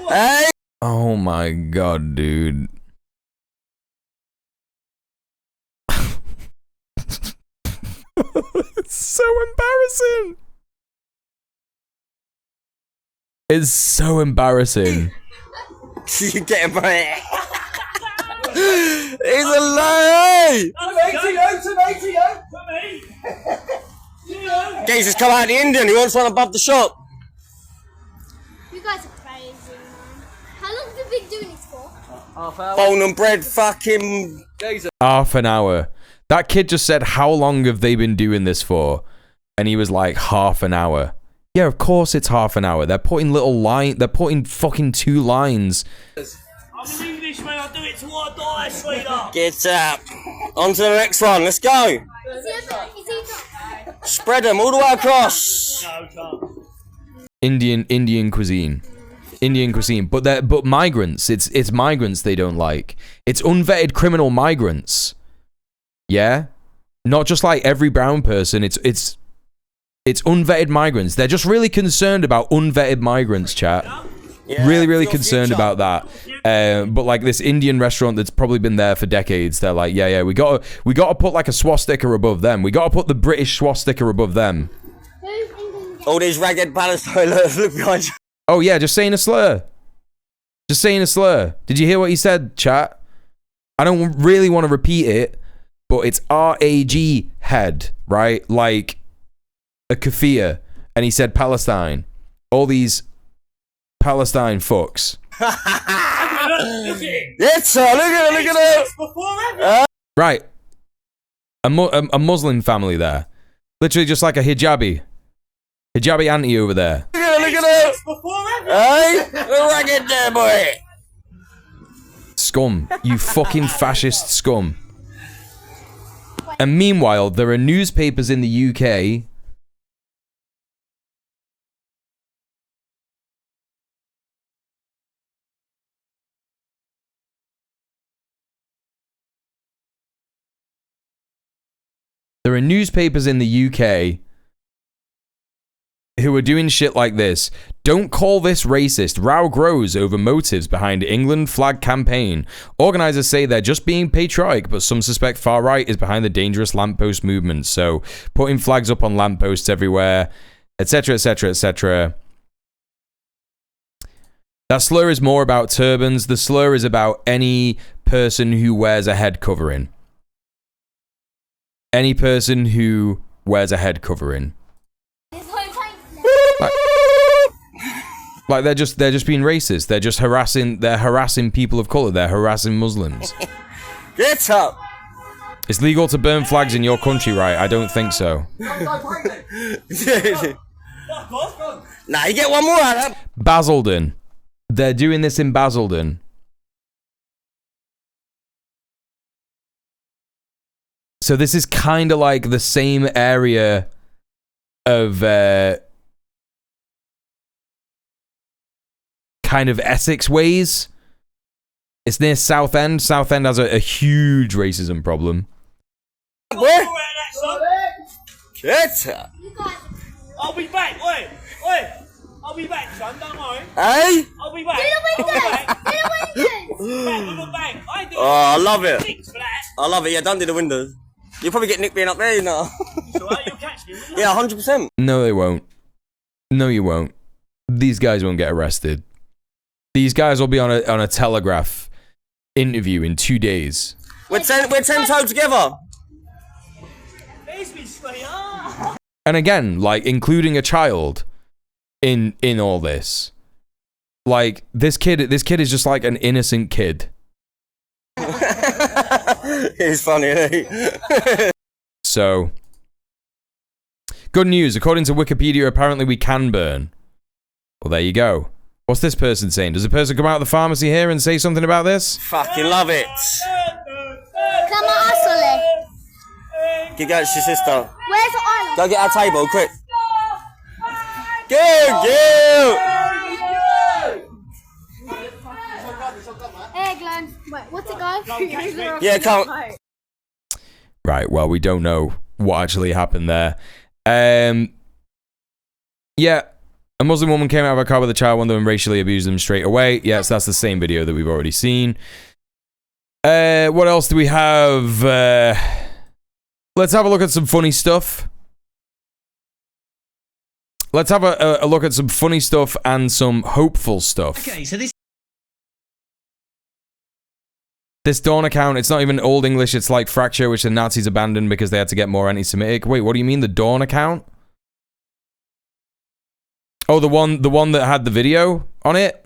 Hey. Oh my god, dude. It's so embarrassing. It's so embarrassing. You get him right. He's a liar. Jesus, come out the Indian. He wants one above the shop. You guys are crazy, man. How long have you been doing this for? Half hour. Bone and bread, fucking. Half an hour. That kid just said, how long have they been doing this for? And he was like, half an hour. Yeah, of course it's half an hour. They're putting they're putting fucking 2 lines. I'm an Englishman, I'll do it till I die, sweetheart. Get up. On to the next one, let's go. Spread them all the way across. Indian cuisine. Indian cuisine. But migrants, it's migrants they don't like. It's unvetted criminal migrants. Yeah? Not just like every brown person, it's unvetted migrants. They're just really concerned about unvetted migrants, chat. Yeah, really concerned about that. But like this Indian restaurant that's probably been there for decades, they're like, yeah, we gotta put like a swastika above them. We gotta put the British swastika above them. All these ragged Palestine, look behind you. Oh yeah, just saying a slur. Just saying a slur. Did you hear what he said, chat? I don't really want to repeat it, but it's R-A-G head, right? Like a kafir. And he said Palestine. All these Palestine fucks. Yes, sir. Look at it. Right. A Muslim family there. Literally just like a hijabi auntie over there. Look at it. Hey, ragged there, boy. Scum. You fucking fascist scum. And meanwhile, there are newspapers in the UK who are doing shit like this. Don't call this racist. Row grows over motives behind England flag campaign. Organisers say they're just being patriotic, but some suspect far right is behind the dangerous lamppost movement. So, putting flags up on lampposts everywhere, etc., etc., etc. That slur is more about turbans. The slur is about any person who wears a head covering. Any person who wears a head covering. Like they're just being racist. They're just harassing people of color. They're harassing Muslims. Get up. It's legal to burn flags in your country, right? I don't think so. Nah, you get one more out of that. Basildon. They're doing this in Basildon. So this is kind of like the same area of kind of Essex ways. It's near Southend. Southend has a huge racism problem. Where? Get up. I'll be back. Wait. I'll be back, son. Don't worry. Hey? I'll be back. Oh, I love it. I love it. Yeah, don't do the windows. You'll probably get Nick being up there, you know. You'll catch me, wouldn't you? Yeah, 100%. No, they won't. No, you won't. These guys won't get arrested. These guys will be on a Telegraph interview in 2 days. We're 10 toed together. And again, like including a child in all this. Like this kid is just like an innocent kid. He's funny, isn't he? So Good news. According to Wikipedia, apparently we can burn. Well, there you go. What's this person saying? Does a person come out of the pharmacy here and say something about this? Fucking love it. Come on, Asole. Get your sister. Where's the island? Go get our table, quick. Go. Hey, Glenn. Wait, what's it called? Yeah, come. Right, well, we don't know what actually happened there. Yeah, a Muslim woman came out of her car with a child, one of them racially abused them straight away. Yes, that's the same video that we've already seen. What else do we have? Let's have a look at some funny stuff. Let's have a look at some funny stuff and some hopeful stuff. Okay, so This Dawn account, it's not even Old English, it's like Fracture, which the Nazis abandoned because they had to get more anti-Semitic. Wait, what do you mean, the Dawn account? Oh, the one that had the video on it?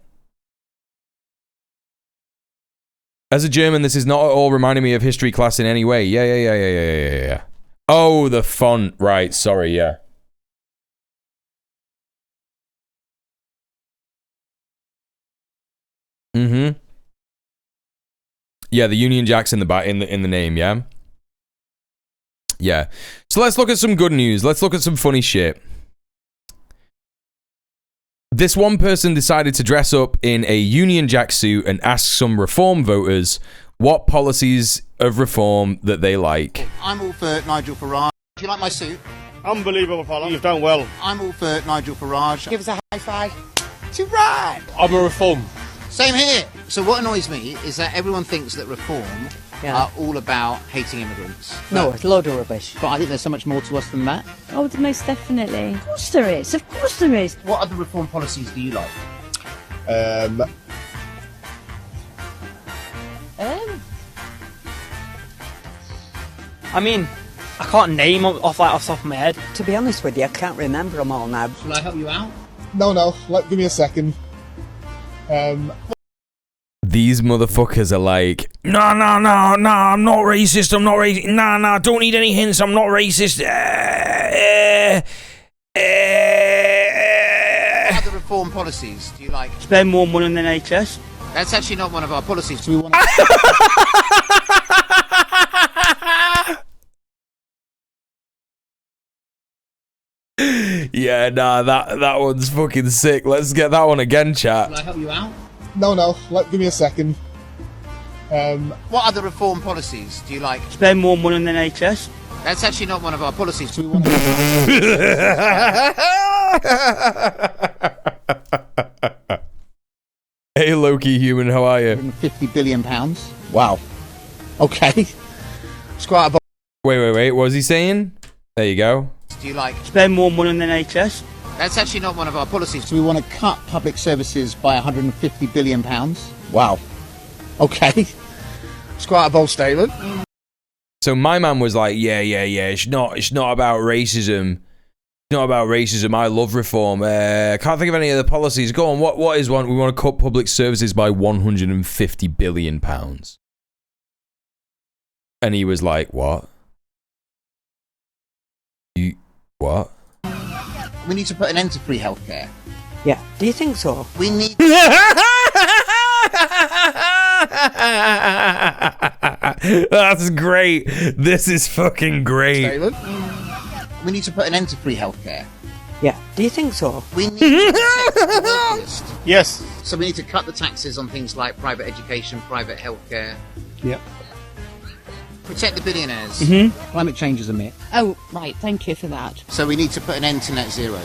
As a German, this is not at all reminding me of history class in any way. Yeah. Oh, the font. Right, sorry, yeah. Mm-hmm. Yeah, the Union Jack's in the name, yeah? Yeah. So let's look at some good news. Let's look at some funny shit. This one person decided to dress up in a Union Jack suit and ask some reform voters what policies of reform that they like. I'm all for Nigel Farage. Do you like my suit? Unbelievable, fella. You've done well. I'm all for Nigel Farage. Give us a high five. To right. I'm a reform. Same here. So what annoys me is that everyone thinks that reform are all about hating immigrants. No, it's a load of rubbish. But I think there's so much more to us than that. Oh, most definitely. Of course there is. Of course there is. What other reform policies do you like? I mean, I can't name them off the top of my head. To be honest with you, I can't remember them all now. Shall I help you out? No. Give me a second. These motherfuckers are like, no, I'm not racist, nah, don't need any hints, I'm not racist. What other reform policies do you like? Spend more money on the NHS. That's actually not one of our policies. So we want Yeah, nah, that one's fucking sick. Let's get that one again, chat. Shall I help you out? No. Give me a second. What other reform policies do you like? Spend more money on the NHS. That's actually not one of our policies. So we want Hey, Loki human, how are you? £50 billion. Wow. Okay. It's quite a... Wait, what was he saying? There you go. Do you like... Spend more money on the NHS. That's actually not one of our policies. So we want to cut public services by £150 billion. Wow. Okay. It's quite a bold statement. So my man was like, yeah, it's not about racism. It's not about racism. I love reform. Can't think of any other policies. Go on, what is one? We want to cut public services by £150 billion. And he was like, what? What? We need to put an end to free healthcare. Yeah. Do you think so? We need... That's great. This is fucking great. We need to put an end to free healthcare. Yeah. Do you think so? We need to protect the wealthiest. Yes. So we need to cut the taxes on things like private education, private healthcare. Yep. Protect the billionaires. Climate change is a myth. Oh, right. Thank you for that. So we need to put an end to net zero.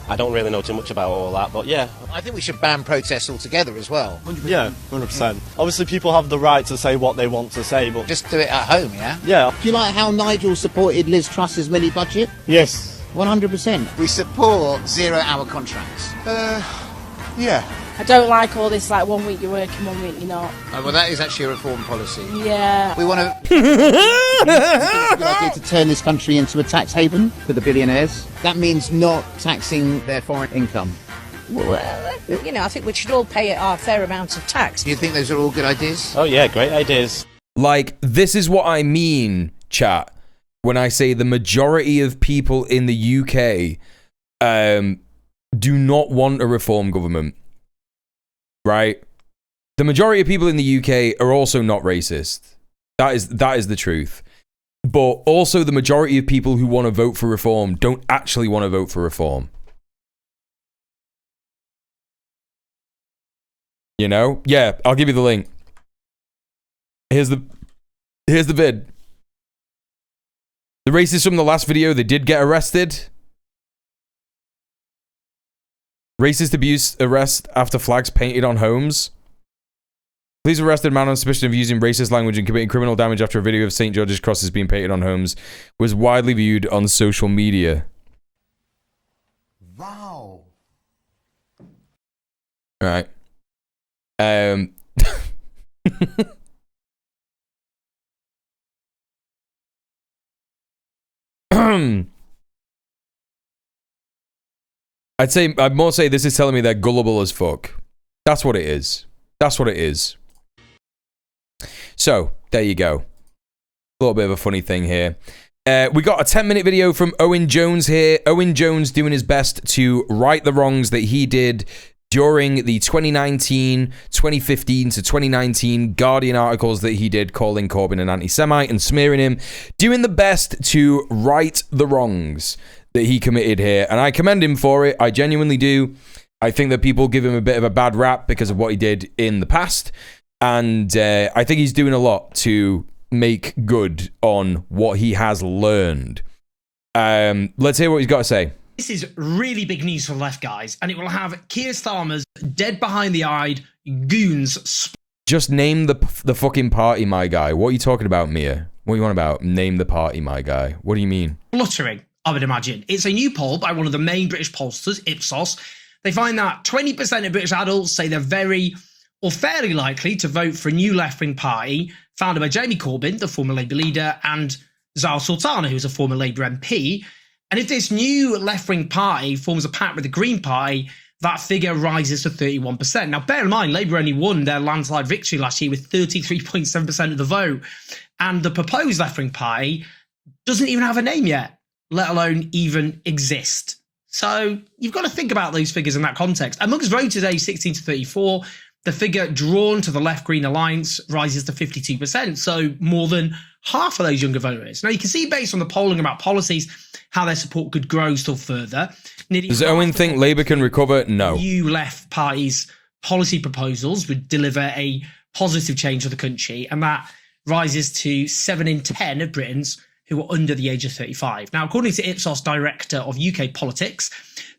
I don't really know too much about all that, but yeah. I think we should ban protests altogether as well. 100%. Yeah, 100%. Obviously, people have the right to say what they want to say, but... Just do it at home, yeah? Yeah. Do you like how Nigel supported Liz Truss's mini budget? Yes. 100%. We support 0-hour contracts. Yeah. I don't like all this, like 1 week you're working, 1 week you're not. Oh, well, that is actually a reform policy. Yeah. We want to... It's a good idea to turn this country into a tax haven for the billionaires. That means not taxing their foreign income. Well, you know, I think we should all pay our fair amount of tax. Do you think those are all good ideas? Oh yeah, great ideas. Like, this is what I mean, chat. when I say the majority of people in the UK do not want a reform government, right? The majority of people in the UK are also not racist. That is the truth. But also the majority of people who want to vote for reform don't actually want to vote for reform. You know? Yeah, I'll give you the link. Here's the vid. The racists from the last video, they did get arrested. Racist abuse arrest after flags painted on homes. Police arrested a man on suspicion of using racist language and committing criminal damage after a video of St. George's crosses being painted on homes was widely viewed on social media. Wow. All right. I'd more say this is telling me they're gullible as fuck. That's what it is. That's what it is. So, there you go. A little bit of a funny thing here. We got a 10-minute video from Owen Jones here. Owen Jones doing his best to right the wrongs that he did during the 2015 to 2019 Guardian articles that he did calling Corbyn an anti-Semite and smearing him. Doing the best to right the wrongs that he committed here. And I commend him for it. I genuinely do. I think that people give him a bit of a bad rap because of what he did in the past. And I think he's doing a lot to make good on what he has learned. Let's hear what he's got to say. This is really big news for the left, guys, and it will have Keir Starmer's dead behind the eyed goons. Just name the fucking party, my guy. What are you talking about, Mia? What are you on about? Name the party, my guy. What do you mean? Fluttering, I would imagine. It's a new poll by one of the main British pollsters, Ipsos. They find that 20% of British adults say they're very or fairly likely to vote for a new left-wing party founded by Jeremy Corbyn, the former Labour leader, and Zahra Sultana, who's a former Labour MP. And if this new left-wing party forms a pact with the Green Party, that figure rises to 31%. Now, bear in mind, Labour only won their landslide victory last year with 33.7% of the vote. And the proposed left-wing party doesn't even have a name yet, let alone even exist. So you've got to think about those figures in that context. Amongst voters aged 16 to 34, the figure drawn to the Left-Green Alliance rises to 52%, so more than half of those younger voters. Now, you can see based on the polling about policies how their support could grow still further. Does Owen think Labour can recover? No. New left parties' policy proposals would deliver a positive change for the country, and that rises to 7 in 10 of Britons who are under the age of 35. Now, according to Ipsos Director of UK Politics,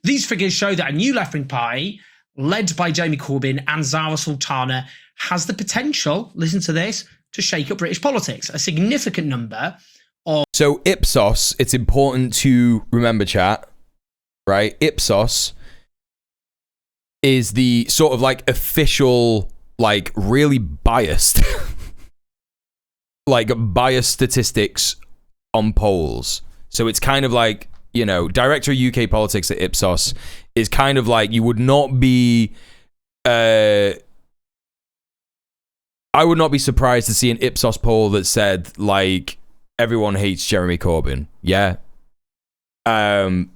these figures show that a new left-wing party led by Jeremy Corbyn and Zahra Sultana has the potential, listen to this, to shake up British politics. A significant number of... So Ipsos, it's important to remember, chat, right? Ipsos is the sort of like official, like really biased, like biased statistics on polls. So it's kind of like, you know, Director of UK Politics at Ipsos is kind of like, you would not be, I would not be surprised to see an Ipsos poll that said, like, everyone hates Jeremy Corbyn. Yeah. They're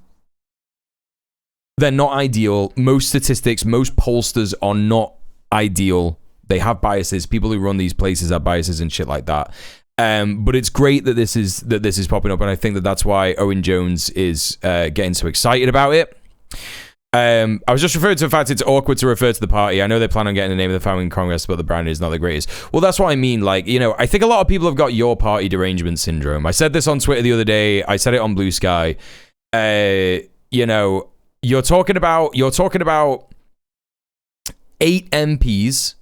not ideal. Most statistics, most pollsters are not ideal. They have biases. People who run these places have biases and shit like that. But it's great that this is popping up, and I think that that's why Owen Jones is getting so excited about it. I was just referring to the fact it's awkward to refer to the party. I know they plan on getting the name of the founding Congress, but the brand is not the greatest. Well, that's what I mean. Like, you know, I think a lot of people have got your party derangement syndrome. I said this on Twitter the other day. I said it on Blue Sky. You know, you're talking about 8 MPs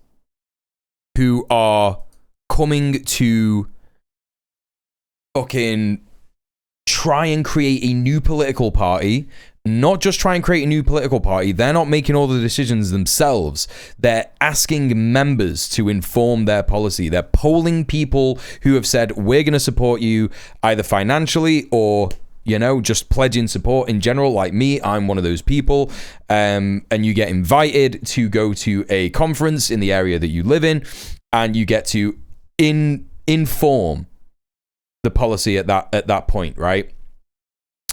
who are coming to fucking try and create a new political party. Not just try and create a new political party. They're not making all the decisions themselves. They're asking members to inform their policy. They're polling people who have said, we're going to support you either financially or, you know, just pledging support in general. Like me, I'm one of those people. And you get invited to go to a conference in the area that you live in, and you get to inform the policy at that point, right?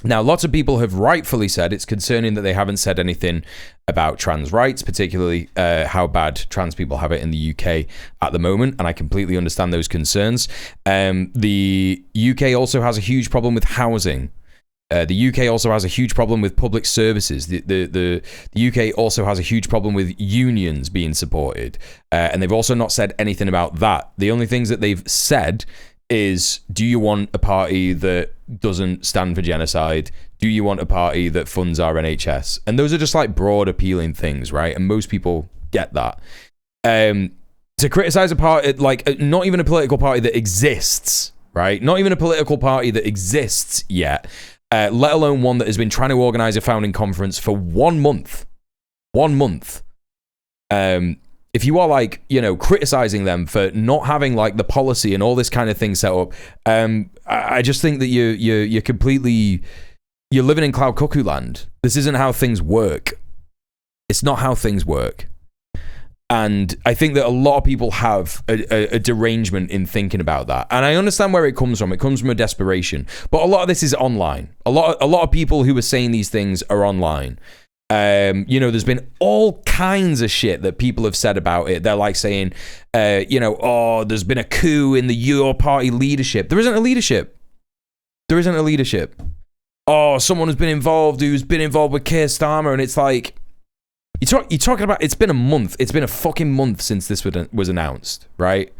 Now, lots of people have rightfully said it's concerning that they haven't said anything about trans rights, particularly how bad trans people have it in the UK at the moment, and I completely understand those concerns. The UK also has a huge problem with housing. The UK also has a huge problem with public services. The UK also has a huge problem with unions being supported, and they've also not said anything about that. The only things that they've said is, do you want a party that doesn't stand for genocide? Do you want a party that funds our NHS? And those are just like broad appealing things, right? And most people get that. To criticize a party, like not even a political party that exists, right? Not even a political party that exists yet, let alone one that has been trying to organize a founding conference for 1 month. 1 month. If you are like, you know, criticizing them for not having like the policy and all this kind of thing set up, I just think that you're completely, you're living in cloud cuckoo land. This isn't how things work. It's not how things work. And I think that a lot of people have a derangement in thinking about that. And I understand where it comes from. It comes from a desperation. But a lot of this is online. A lot of people who are saying these things are online. You know, there's been all kinds of shit that people have said about it. They're like saying, you know, oh, there's been a coup in the your party leadership. There isn't a leadership. There isn't a leadership. Oh, someone who's been involved with Keir Starmer, and it's like, you're talking about, it's been a month. It's been a fucking month since this was announced, right?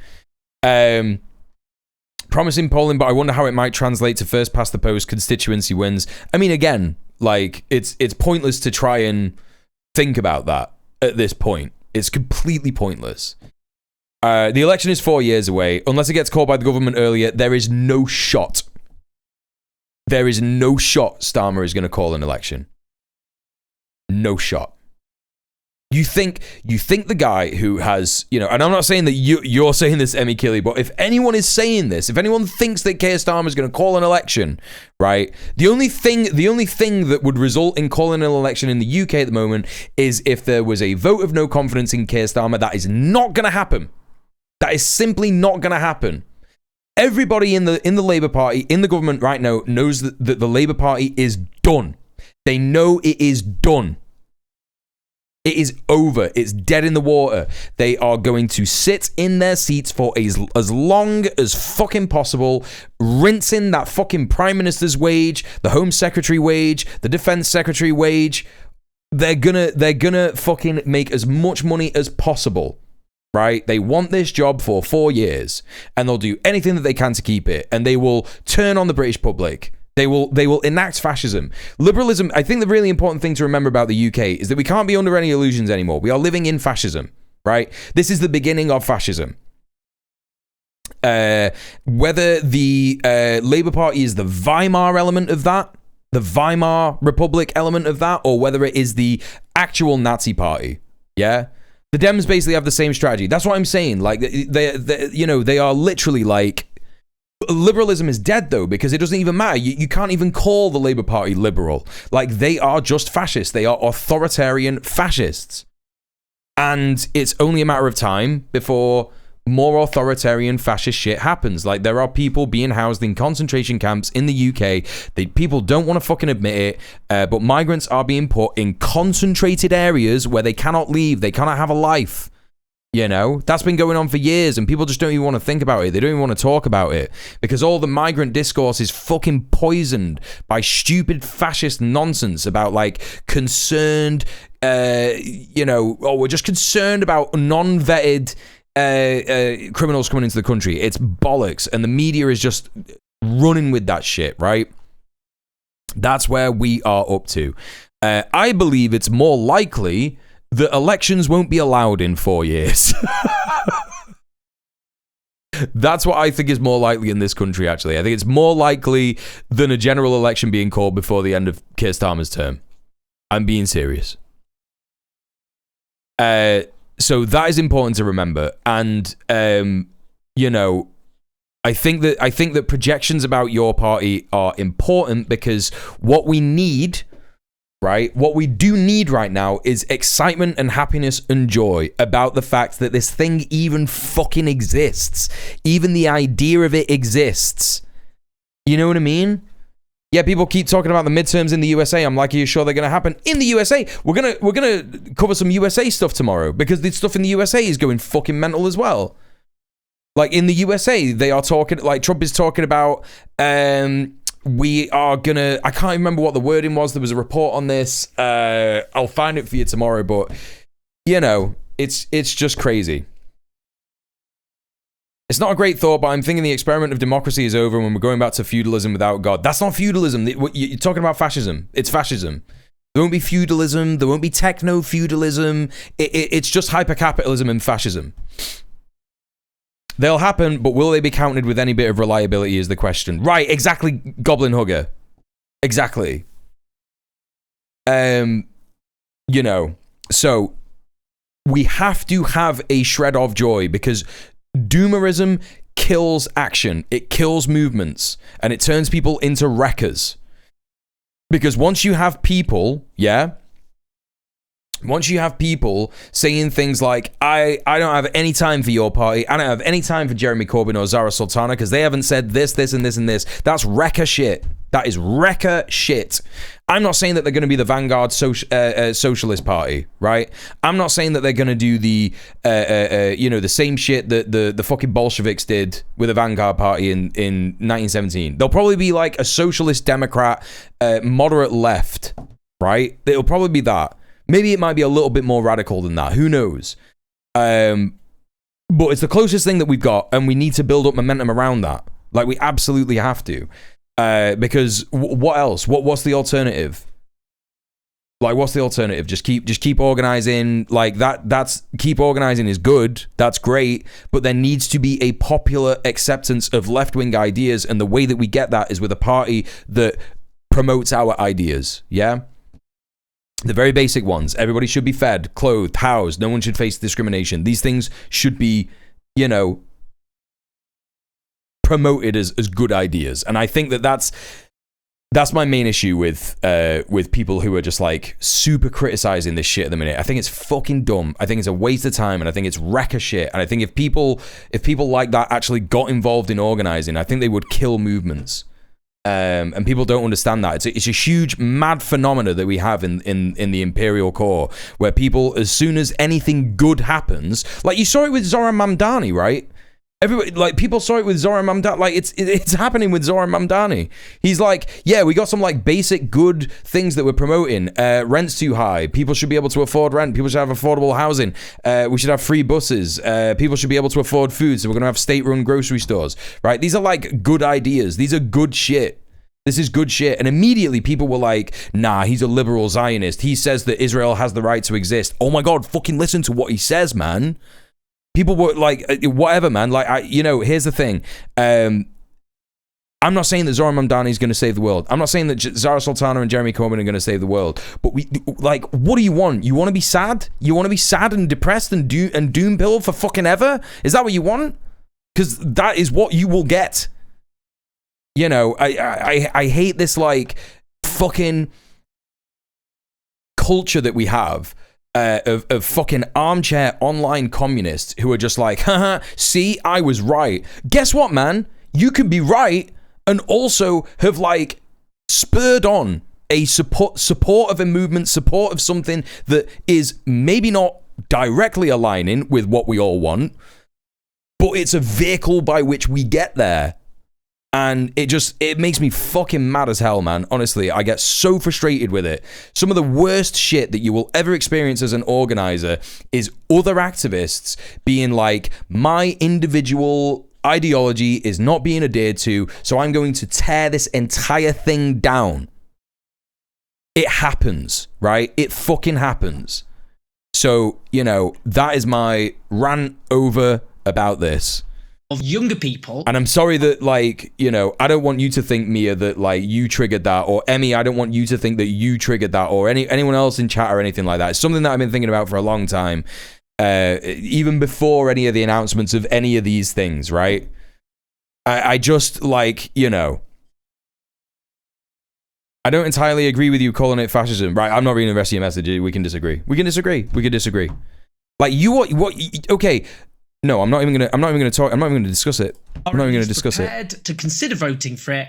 Promising polling, but I wonder how it might translate to first past the post constituency wins. I mean, again, like it's pointless to try and think about that at this point. It's completely pointless. The election is 4 years away. Unless it gets called by the government earlier, there is no shot. There is no shot Starmer is going to call an election. No shot. You think the guy who has, you know, and I'm not saying that you're saying this, Emmy Killy, but if anyone is saying this, if anyone thinks that Keir Starmer is going to call an election, right? The only thing that would result in calling an election in the UK at the moment is if there was a vote of no confidence in Keir Starmer. That is not going to happen. That is simply not going to happen. Everybody in the Labour Party, in the government right now, knows that the Labour Party is done. They know it is done. It is over. It's dead in the water. They are going to sit in their seats for as long as fucking possible, rinsing that fucking Prime Minister's wage, the Home Secretary wage, the Defense Secretary wage. They're gonna fucking make as much money as possible, right? They want this job for 4 years, and they'll do anything that they can to keep it, and they will turn on the British public. They will enact fascism. Liberalism, I think the really important thing to remember about the UK is that we can't be under any illusions anymore. We are living in fascism, right? This is the beginning of fascism. Whether the Labour Party is the Weimar element of that, the Weimar Republic element of that, or whether it is the actual Nazi party, yeah? The Dems basically have the same strategy. That's what I'm saying. Like, they are literally like, liberalism is dead though, because it doesn't even matter. You can't even call the Labour Party liberal. Like, they are just fascists. They are authoritarian fascists. And it's only a matter of time before more authoritarian fascist shit happens. Like, there are people being housed in concentration camps in the UK. People don't want to fucking admit it, but migrants are being put in concentrated areas where they cannot leave. They cannot have a life. You know, that's been going on for years, and people just don't even want to think about it. They don't even want to talk about it because all the migrant discourse is fucking poisoned by stupid fascist nonsense about like concerned, we're just concerned about non-vetted criminals coming into the country. It's bollocks, and the media is just running with that shit, right? That's where we are up to. I believe it's more likely that elections won't be allowed in 4 years. That's what I think is more likely in this country, actually. I think it's more likely than a general election being called before the end of Keir Starmer's term. I'm being serious. So that is important to remember. And, I think that projections about your party are important because what we need... right? What we do need right now is excitement and happiness and joy about the fact that this thing even fucking exists. Even the idea of it exists. You know what I mean? Yeah, people keep talking about the midterms in the USA. I'm like, are you sure they're going to happen in the USA? We're gonna cover some USA stuff tomorrow because the stuff in the USA is going fucking mental as well. Like in the USA, they are talking, like Trump is talking about, we are gonna, I can't remember what the wording was. There was a report on this. I'll find it for you tomorrow, but you know, it's just crazy. It's not a great thought, but I'm thinking the experiment of democracy is over when we're going back to feudalism without God. That's not feudalism. You're talking about fascism. It's fascism. There won't be feudalism. There won't be techno-feudalism. It's just hyper-capitalism and fascism. They'll happen, but will they be counted with any bit of reliability is the question. Right, exactly, Goblin Hugger. Exactly. You know, so we have to have a shred of joy because doomerism kills action. It kills movements and it turns people into wreckers. Because once you have people, once you have people saying things like, I don't have any time for your party, I don't have any time for Jeremy Corbyn or Zara Sultana because they haven't said this, this, and this, and this. That's wrecker shit. That is wrecker shit. I'm not saying that they're going to be the vanguard socialist party, right? I'm not saying that they're going to do the, you know, the same shit that the fucking Bolsheviks did with the vanguard party in 1917. They'll probably be like a socialist democrat, moderate left, right? It'll probably be that. Maybe it might be a little bit more radical than that. Who knows? But it's the closest thing that we've got, and we need to build up momentum around that. Like, we absolutely have to. Because what else? What's the alternative? Like, what's the alternative? Just keep organizing. Like that's keep organizing is good. That's great. But there needs to be a popular acceptance of left-wing ideas, and the way that we get that is with a party that promotes our ideas. Yeah. The very basic ones. Everybody should be fed, clothed, housed. No one should face discrimination. These things should be, you know, promoted as good ideas. And I think that's my main issue with people who are just like super criticizing this shit at the minute. I think it's fucking dumb. I think it's a waste of time, and I think it's wrecker shit. And I think if people like that actually got involved in organizing, I think they would kill movements. And people don't understand that. It's a huge mad phenomena that we have in the Imperial Core, where people, as soon as anything good happens, like you saw it with Zoran Mamdani, right? Everybody, like, people saw it with Zoran Mamdani. Like, it's happening with Zoran Mamdani. He's like, yeah, we got some like basic good things that we're promoting. Rent's too high. People should be able to afford rent. People should have affordable housing. We should have free buses. People should be able to afford food. So we're gonna have state-run grocery stores, right? These are like good ideas. These are good shit. This is good shit. And immediately people were like, nah, he's a liberal Zionist. He says that Israel has the right to exist. Oh my God, fucking listen to what he says, man. People were like, whatever, man. Like, here's the thing. I'm not saying that Zoran Mamdani is going to save the world. I'm not saying that Zara Sultana and Jeremy Corbyn are going to save the world. But what do you want? You want to be sad? You want to be sad and depressed and doom pilled for fucking ever? Is that what you want? Because that is what you will get. You know, I hate this like fucking culture that we have. Of fucking armchair online communists who are just like, haha, see, I was right. Guess what, man? You can be right and also have like spurred on a support of a movement, support of something that is maybe not directly aligning with what we all want, but it's a vehicle by which we get there. And it makes me fucking mad as hell, man. Honestly, I get so frustrated with it. Some of the worst shit that you will ever experience as an organizer is other activists being like, my individual ideology is not being adhered to, so I'm going to tear this entire thing down. It happens, right? It fucking happens. So, that is my rant over about this. Of younger people. And I'm sorry that, I don't want you to think, Mia, that, you triggered that. Or, Emmy, I don't want you to think that you triggered that. Or anyone else in chat or anything like that. It's something that I've been thinking about for a long time. Even before any of the announcements of any of these things, right? I just, I don't entirely agree with you calling it fascism. Right, I'm not reading the rest of your message. We can disagree. Like, okay. No, I'm not even gonna discuss it. Prepared to consider voting for it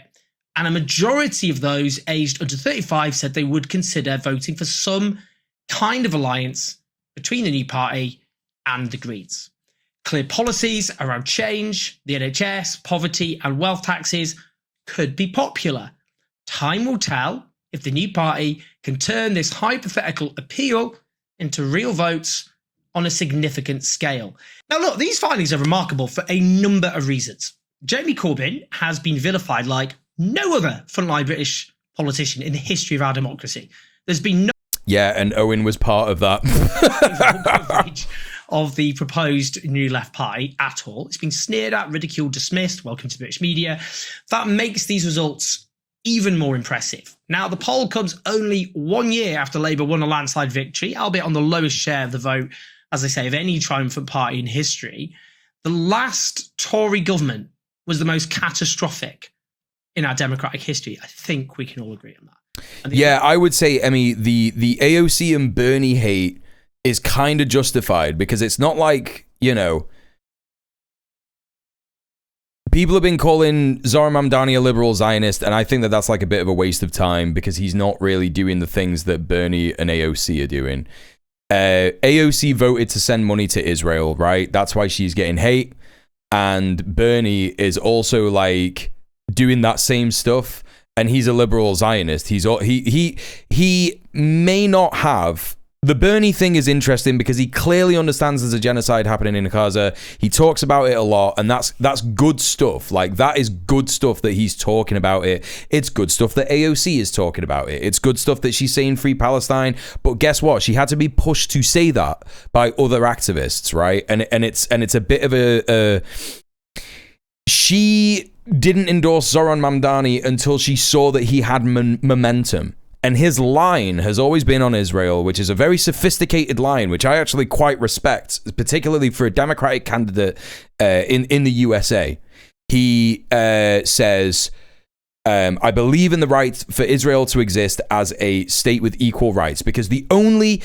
And a majority of those aged under 35 said they would consider voting for some kind of alliance between the new party and the Greens. Clear policies around change, the NHS, poverty, and wealth taxes could be popular. Time will tell if the new party can turn this hypothetical appeal into real votes on a significant scale. Now, look, these findings are remarkable for a number of reasons. Jeremy Corbyn has been vilified like no other frontline British politician in the history of our democracy. There's been no Yeah, and Owen was part of that. coverage of the proposed New Left Party at all. It's been sneered at, ridiculed, dismissed. Welcome to British media. That makes these results even more impressive. Now, the poll comes only 1 year after Labour won a landslide victory, albeit on the lowest share of the vote, as I say, of any triumphant party in history. The last Tory government was the most catastrophic in our democratic history. I think we can all agree on that. Yeah, I would say, Emmy, the AOC and Bernie hate is kind of justified because it's not like, you know, people have been calling Zoran Mamdani a liberal Zionist, and I think that that's like a bit of a waste of time because he's not really doing the things that Bernie and AOC are doing. AOC voted to send money to Israel, right? That's why she's getting hate. And Bernie is also like doing that same stuff, and he's a liberal Zionist. He may not have. The Bernie thing is interesting because he clearly understands there's a genocide happening in Gaza. He talks about it a lot, and that's good stuff. Like, that is good stuff that he's talking about it. It's good stuff that AOC is talking about it. It's good stuff that she's saying Free Palestine. But guess what? She had to be pushed to say that by other activists, right? And it's a bit of a she didn't endorse Zoran Mamdani until she saw that he had momentum. And his line has always been on Israel, which is a very sophisticated line, which I actually quite respect, particularly for a Democratic candidate in the USA. He says, I believe in the right for Israel to exist as a state with equal rights, because the only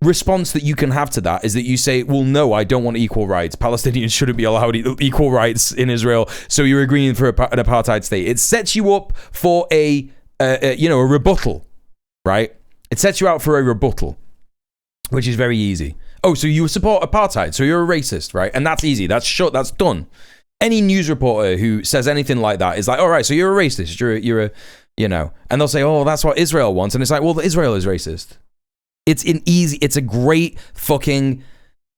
response that you can have to that is that you say, well, no, I don't want equal rights. Palestinians shouldn't be allowed equal rights in Israel, so you're agreeing for an apartheid state. It sets you up for a rebuttal, right? It sets you out for a rebuttal, which is very easy. Oh, so you support apartheid, so you're a racist, right? And that's easy. That's short. That's done. Any news reporter who says anything like that is like, all right, so you're a racist. You're a, and they'll say, oh, that's what Israel wants. And it's like, well, Israel is racist. It's a great fucking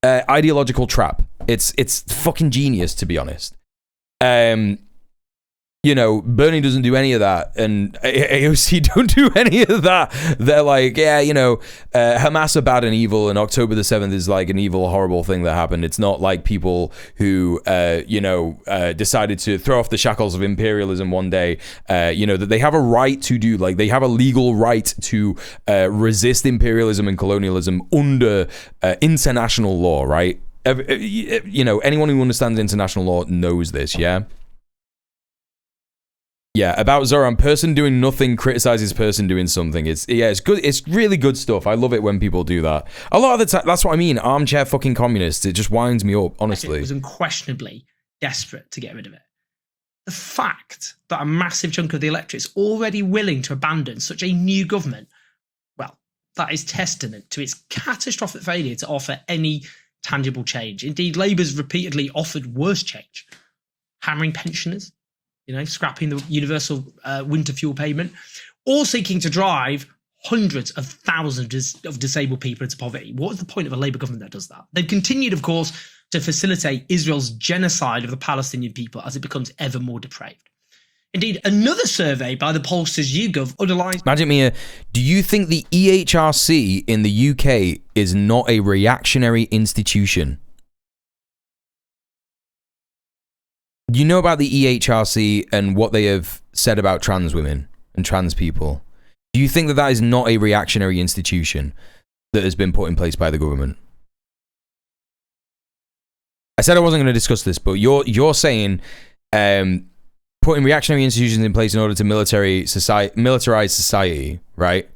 ideological trap. It's fucking genius, to be honest. Bernie doesn't do any of that, and AOC don't do any of that. They're like, Hamas are bad and evil, and October the 7th is like an evil, horrible thing that happened. It's not like people who, decided to throw off the shackles of imperialism one day, that they have a right to do, like, they have a legal right to resist imperialism and colonialism under international law, right? Anyone who understands international law knows this, yeah? Yeah, about Zoran, person doing nothing criticizes person doing something. It's good. It's really good stuff. I love it when people do that. A lot of the time, that's what I mean. Armchair fucking communists. It just winds me up, honestly. It was unquestionably desperate to get rid of it. The fact that a massive chunk of the electorate is already willing to abandon such a new government, well, that is testament to its catastrophic failure to offer any tangible change. Indeed, Labour's repeatedly offered worse change. Hammering pensioners, scrapping the universal winter fuel payment, or seeking to drive hundreds of thousands of disabled people into poverty. What is the point of a Labour government that does that? They've continued, of course, to facilitate Israel's genocide of the Palestinian people as it becomes ever more depraved. Indeed, another survey by the pollsters YouGov underlines... Magic Mia, do you think the EHRC in the UK is not a reactionary institution? You know about the EHRC and what they have said about trans women and trans people. Do you think that that is not a reactionary institution that has been put in place by the government? I said I wasn't going to discuss this, but you're saying putting reactionary institutions in place in order to militarize society, right?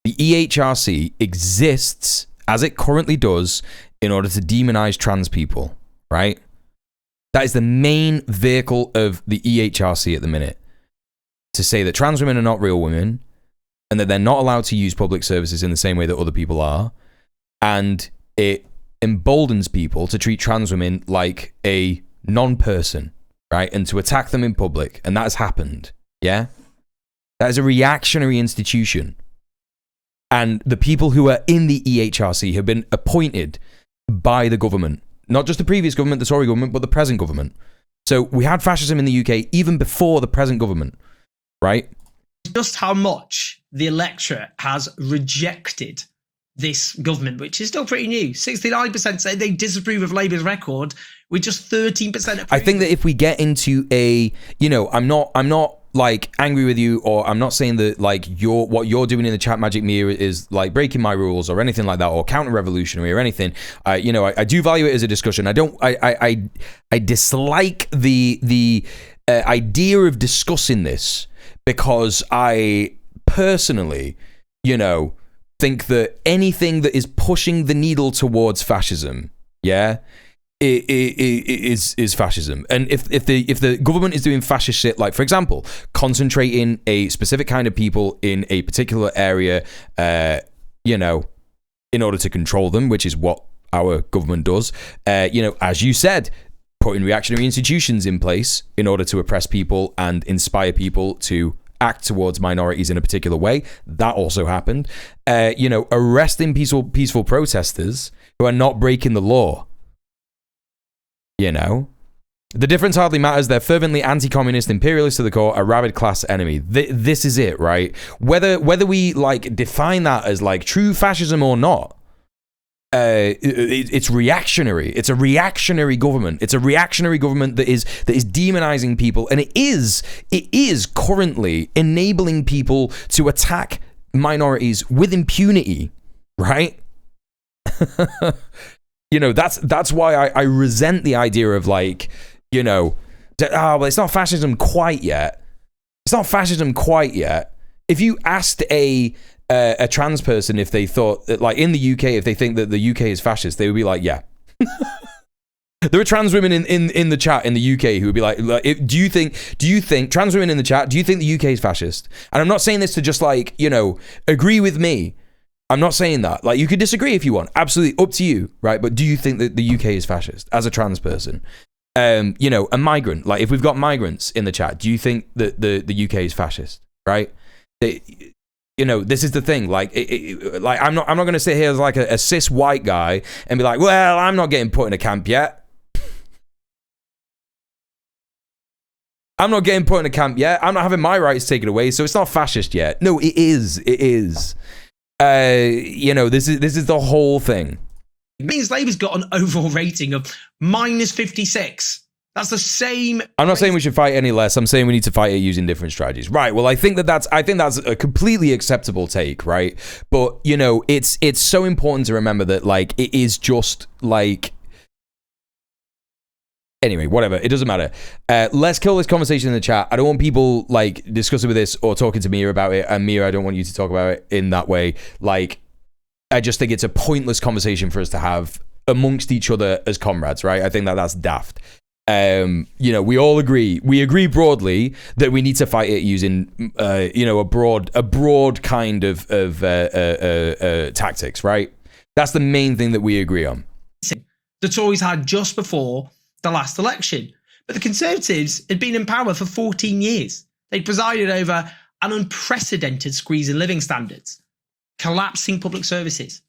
The EHRC exists as it currently does in order to demonize trans people, right? That is the main vehicle of the EHRC at the minute. to say that trans women are not real women and that they're not allowed to use public services in the same way that other people are. And it emboldens people to treat trans women like a non-person, right? And to attack them in public. And that has happened. Yeah? That is a reactionary institution. And the people who are in the EHRC have been appointed by the government. Not just the previous government, the Tory government, but the present government. So we had fascism in the UK even before the present government, right? Just how much the electorate has rejected this government, which is still pretty new. 69% say they disapprove of Labour's record, with just 13%. I think that if we get into a, I'm not like angry with you, or I'm not saying that like what you're doing in the chat, Magic Mirror, is like breaking my rules or anything like that, or counter-revolutionary or anything. I do value it as a discussion. I dislike the idea of discussing this, because I personally, think that anything that is pushing the needle towards fascism, is fascism. And if the government is doing fascist shit, like for example, concentrating a specific kind of people in a particular area, in order to control them, which is what our government does, as you said, putting reactionary institutions in place in order to oppress people and inspire people to act towards minorities in a particular way. That also happened. Arresting peaceful protesters who are not breaking the law. The difference hardly matters. They're fervently anti-communist, imperialist to the core, a rabid class enemy. This is it, right? Whether we like define that as like true fascism or not, it's reactionary. It's a reactionary government. It's a reactionary government that is demonizing people, and it is currently enabling people to attack minorities with impunity, right? That's why I resent the idea of like, well, it's not fascism quite yet. It's not fascism quite yet. If you asked a trans person if they thought that, like in the UK, if they think that the UK is fascist, they would be like, yeah. There are trans women in the chat in the UK who would be like, do you think trans women in the chat, do you think the UK is fascist? And I'm not saying this to just like, agree with me. I'm not saying that. Like, you could disagree if you want. Absolutely, up to you, right? But do you think that the UK is fascist as a trans person? A migrant. Like, if we've got migrants in the chat, do you think that the UK is fascist, right? This is the thing. Like, like I'm not going to sit here as like a cis white guy and be like, well, I'm not getting put in a camp yet. I'm not getting put in a camp yet. I'm not having my rights taken away, so it's not fascist yet. No, it is. It is. This is the whole thing. It means Labour's got an overall rating of -56. That's the same. I'm not saying we should fight any less. I'm saying we need to fight it using different strategies. Right. Well, I think that's a completely acceptable take, right? But it's so important to remember that like it is just like. Anyway, whatever. It doesn't matter. Let's kill this conversation in the chat. I don't want people like discussing with this or talking to Mia about it. And Mia, I don't want you to talk about it in that way. Like, I just think it's a pointless conversation for us to have amongst each other as comrades, right? I think that's daft. We all agree. We agree broadly that we need to fight it using, a broad kind of tactics, right? That's the main thing that we agree on. The Tories had just before the last election, but the Conservatives had been in power for 14 years. They'd presided over an unprecedented squeeze in living standards, collapsing public services,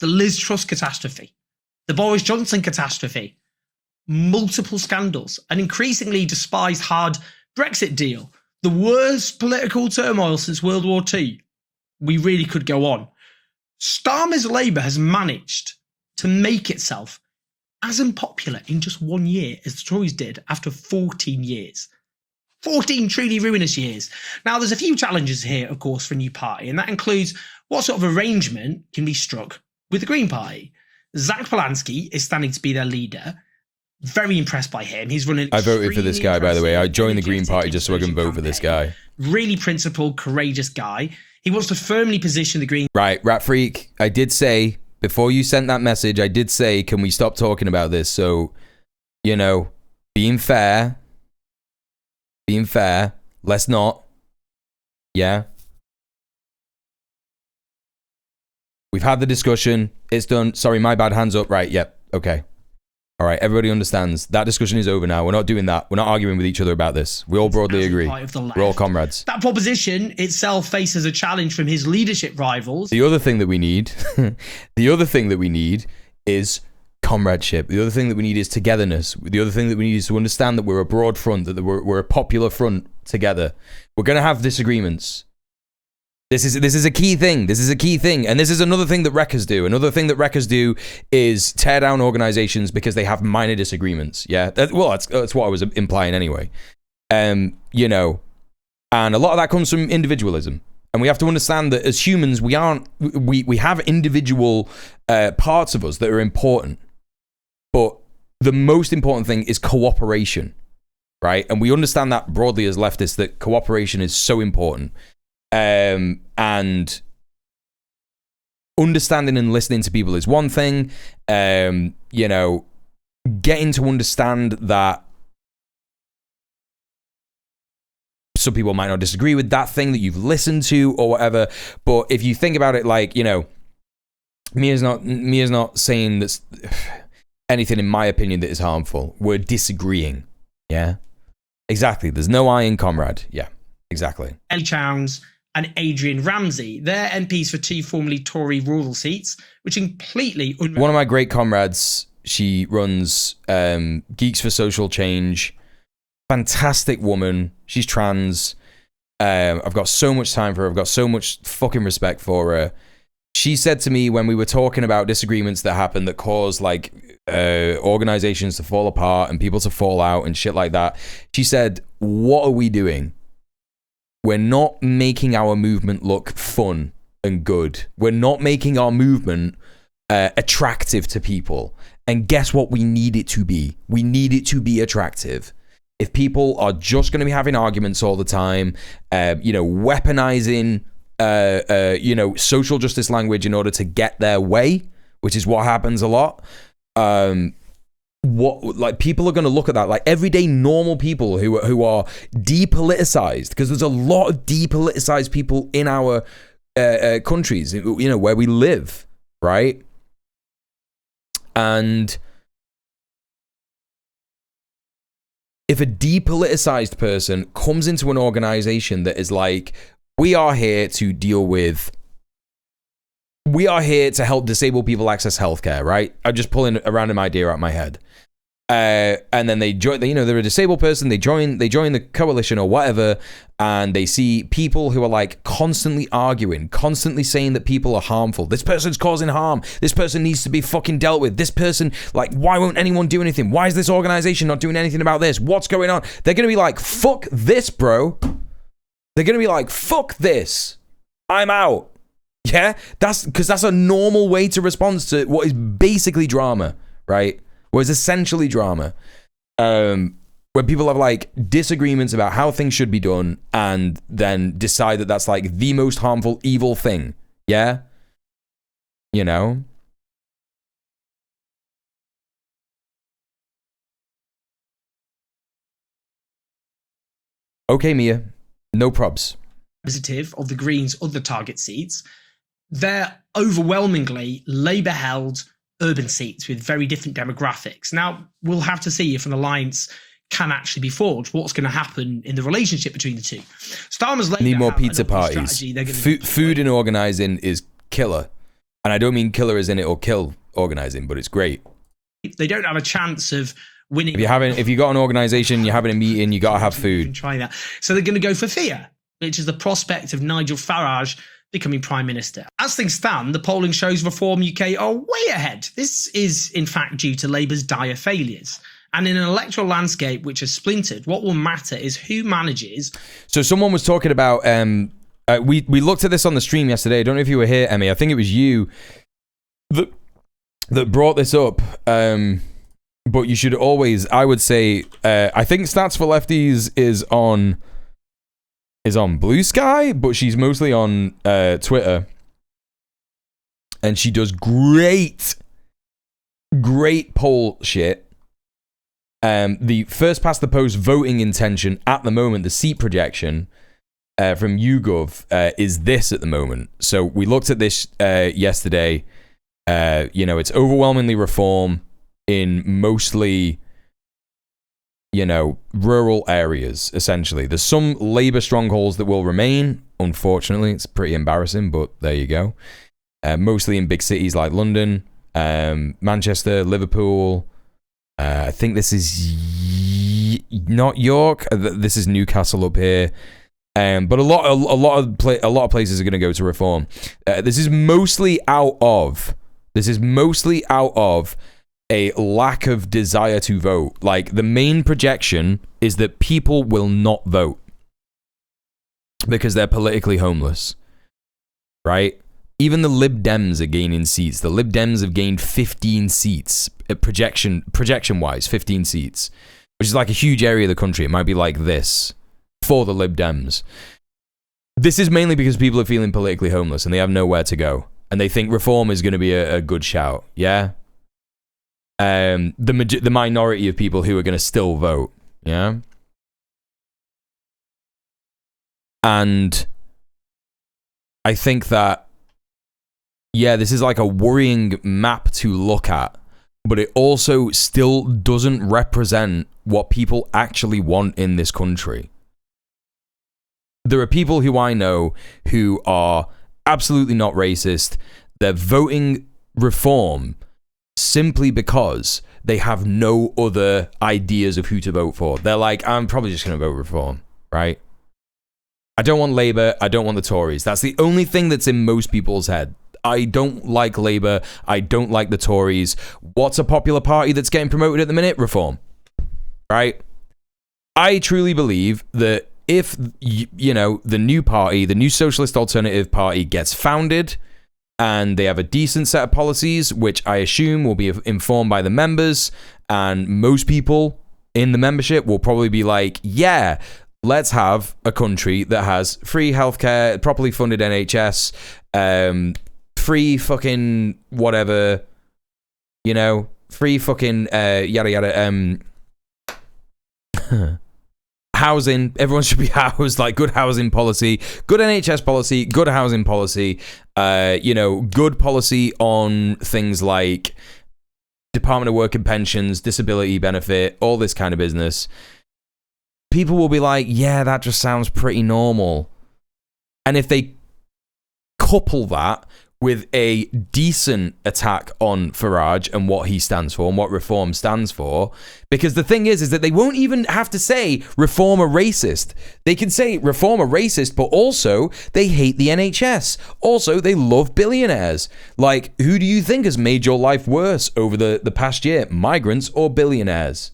the Liz Truss catastrophe, the Boris Johnson catastrophe, multiple scandals, an increasingly despised hard Brexit deal, the worst political turmoil since World War II. We really could go on. Starmer's Labour has managed to make itself as unpopular in just 1 year as the Tories did after 14 years. 14 truly ruinous years. Now, there's a few challenges here, of course, for a new party, and that includes what sort of arrangement can be struck with the Green Party. Zach Polanski is standing to be their leader. Very impressed by him. He's running. I voted for this guy, by the way. I joined the Green Party just so I can vote for this guy. Really principled, courageous guy. He wants to firmly position the Green. Right, Rat Freak. I did say, before you sent that message, I did say, can we stop talking about this? So, being fair, let's not. Yeah? We've had the discussion. It's done. Sorry, my bad. Hands up. Right, yep. Okay. All right, everybody understands. That discussion is over now. We're not doing that. We're not arguing with each other about this. We all broadly agree. We're all comrades. That proposition itself faces a challenge from his leadership rivals. The other thing that we need, is comradeship. The other thing that we need is togetherness. The other thing that we need is to understand that we're a broad front, that we're a popular front together. We're going to have disagreements. This is a key thing. This is a key thing. And this is another thing that wreckers do. Another thing that wreckers do is tear down organizations because they have minor disagreements. Yeah. That's what I was implying anyway. You know, and a lot of that comes from individualism. And we have to understand that as humans, we have individual parts of us that are important. But the most important thing is cooperation, right? And we understand that broadly as leftists, that cooperation is so important. And understanding and listening to people is one thing. You know, getting to understand that some people might not disagree with that thing that you've listened to or whatever. But if you think about it, like, you know, Mia's not saying that's anything in my opinion that is harmful. We're disagreeing. Yeah, exactly. There's no I in comrade. Yeah, exactly. Ellie Chowns and Adrian Ramsey. They're MPs for two formerly Tory rural seats, which completely... One of my great comrades, she runs Geeks for Social Change. Fantastic woman. She's trans. I've got so much time for her. I've got so much fucking respect for her. She said to me when we were talking about disagreements that happen that cause like organizations to fall apart and people to fall out and shit like that, she said, what are we doing? We're not making our movement look fun and good. We're not making our movement attractive to people. And guess what we need it to be? We need it to be attractive. If people are just going to be having arguments all the time, you know, weaponizing, you know, social justice language in order to get their way, which is what happens a lot, what like people are going to look at that like everyday normal people who are depoliticized, because there's a lot of depoliticized people in our countries, you know, where we live, right? And if a depoliticized person comes into an organization that is like, we are here to help disabled people access healthcare, right? I'm just pulling a random idea out of my head. And then they join, you know, they're a disabled person, they join the coalition or whatever, and they see people who are like constantly arguing, constantly saying that people are harmful. This person's causing harm. This person needs to be fucking dealt with. This person, like, why won't anyone do anything? Why is this organization not doing anything about this? What's going on? They're going to be like, fuck this, bro. They're going to be like, fuck this. I'm out. Yeah? That's because that's a normal way to respond to what is basically drama, right? What is essentially drama. When people have like disagreements about how things should be done and then decide that that's like the most harmful, evil thing. Yeah? You know? Okay, Mia. No probs. Representative of the Greens' other target seats, they're overwhelmingly Labour-held urban seats with very different demographics. Now, we'll have to see if an alliance can actually be forged. What's going to happen in the relationship between the two? Starmer's Labour need more pizza parties. Food and organising is killer. And I don't mean killer as in it'll kill organising, but it's great. They don't have a chance of winning. If you got an organisation, you're having a meeting, you got to have food. Try that. So they're going to go for fear, which is the prospect of Nigel Farage becoming Prime Minister. As things stand, the polling shows Reform UK are way ahead. This is, in fact, due to Labour's dire failures. And in an electoral landscape which has splintered, what will matter is who manages. So someone was talking about, we looked at this on the stream yesterday. I don't know if you were here, Emmy. I think it was you that brought this up. But you should always, I would say, I think Stats for Lefties is on Blue Sky, but she's mostly on Twitter, and she does great poll shit. The first past the post voting intention at the moment, the seat projection, from YouGov is this at the moment. So we looked at this yesterday. It's overwhelmingly reform in mostly, rural areas, essentially. There's some Labour strongholds that will remain. Unfortunately, it's pretty embarrassing, but there you go. Mostly in big cities like London, Manchester, Liverpool. I think this is not York. This is Newcastle up here. But a lot of places are going to go to reform. This is mostly out of a lack of desire to vote. Like, the main projection is that people will not vote because they're politically homeless, right? Even the Lib Dems are gaining seats. The Lib Dems have gained 15 seats, projection-wise, 15 seats, which is like a huge area of the country. It might be like this for the Lib Dems. This is mainly because people are feeling politically homeless and they have nowhere to go. And they think reform is going to be a good shout, yeah? The minority of people who are going to still vote, yeah? And I think that, this is like a worrying map to look at, but it also still doesn't represent what people actually want in this country. There are people who I know who are absolutely not racist. They're voting reform simply because they have no other ideas of who to vote for. They're like, I'm probably just going to vote reform, right? I don't want Labour. I don't want the Tories. That's the only thing that's in most people's head. I don't like Labour. I don't like the Tories. What's a popular party that's getting promoted at the minute? Reform, right? I truly believe that if, the new party, the new Socialist Alternative Party gets founded and they have a decent set of policies, which I assume will be informed by the members, and most people in the membership will probably be like, yeah, let's have a country that has free healthcare, properly funded NHS, free fucking whatever, free fucking yada yada, housing. Everyone should be housed, like good housing policy, good NHS policy, good housing policy, good policy on things like Department of Work and Pensions, disability benefit, all this kind of business. People will be like, yeah, that just sounds pretty normal. And if they couple that with a decent attack on Farage and what he stands for and what reform stands for, because the thing is that they won't even have to say reform are racist. They can say reform are racist, but also they hate the NHS. Also, they love billionaires. Like, who do you think has made your life worse over the past year? Migrants or billionaires?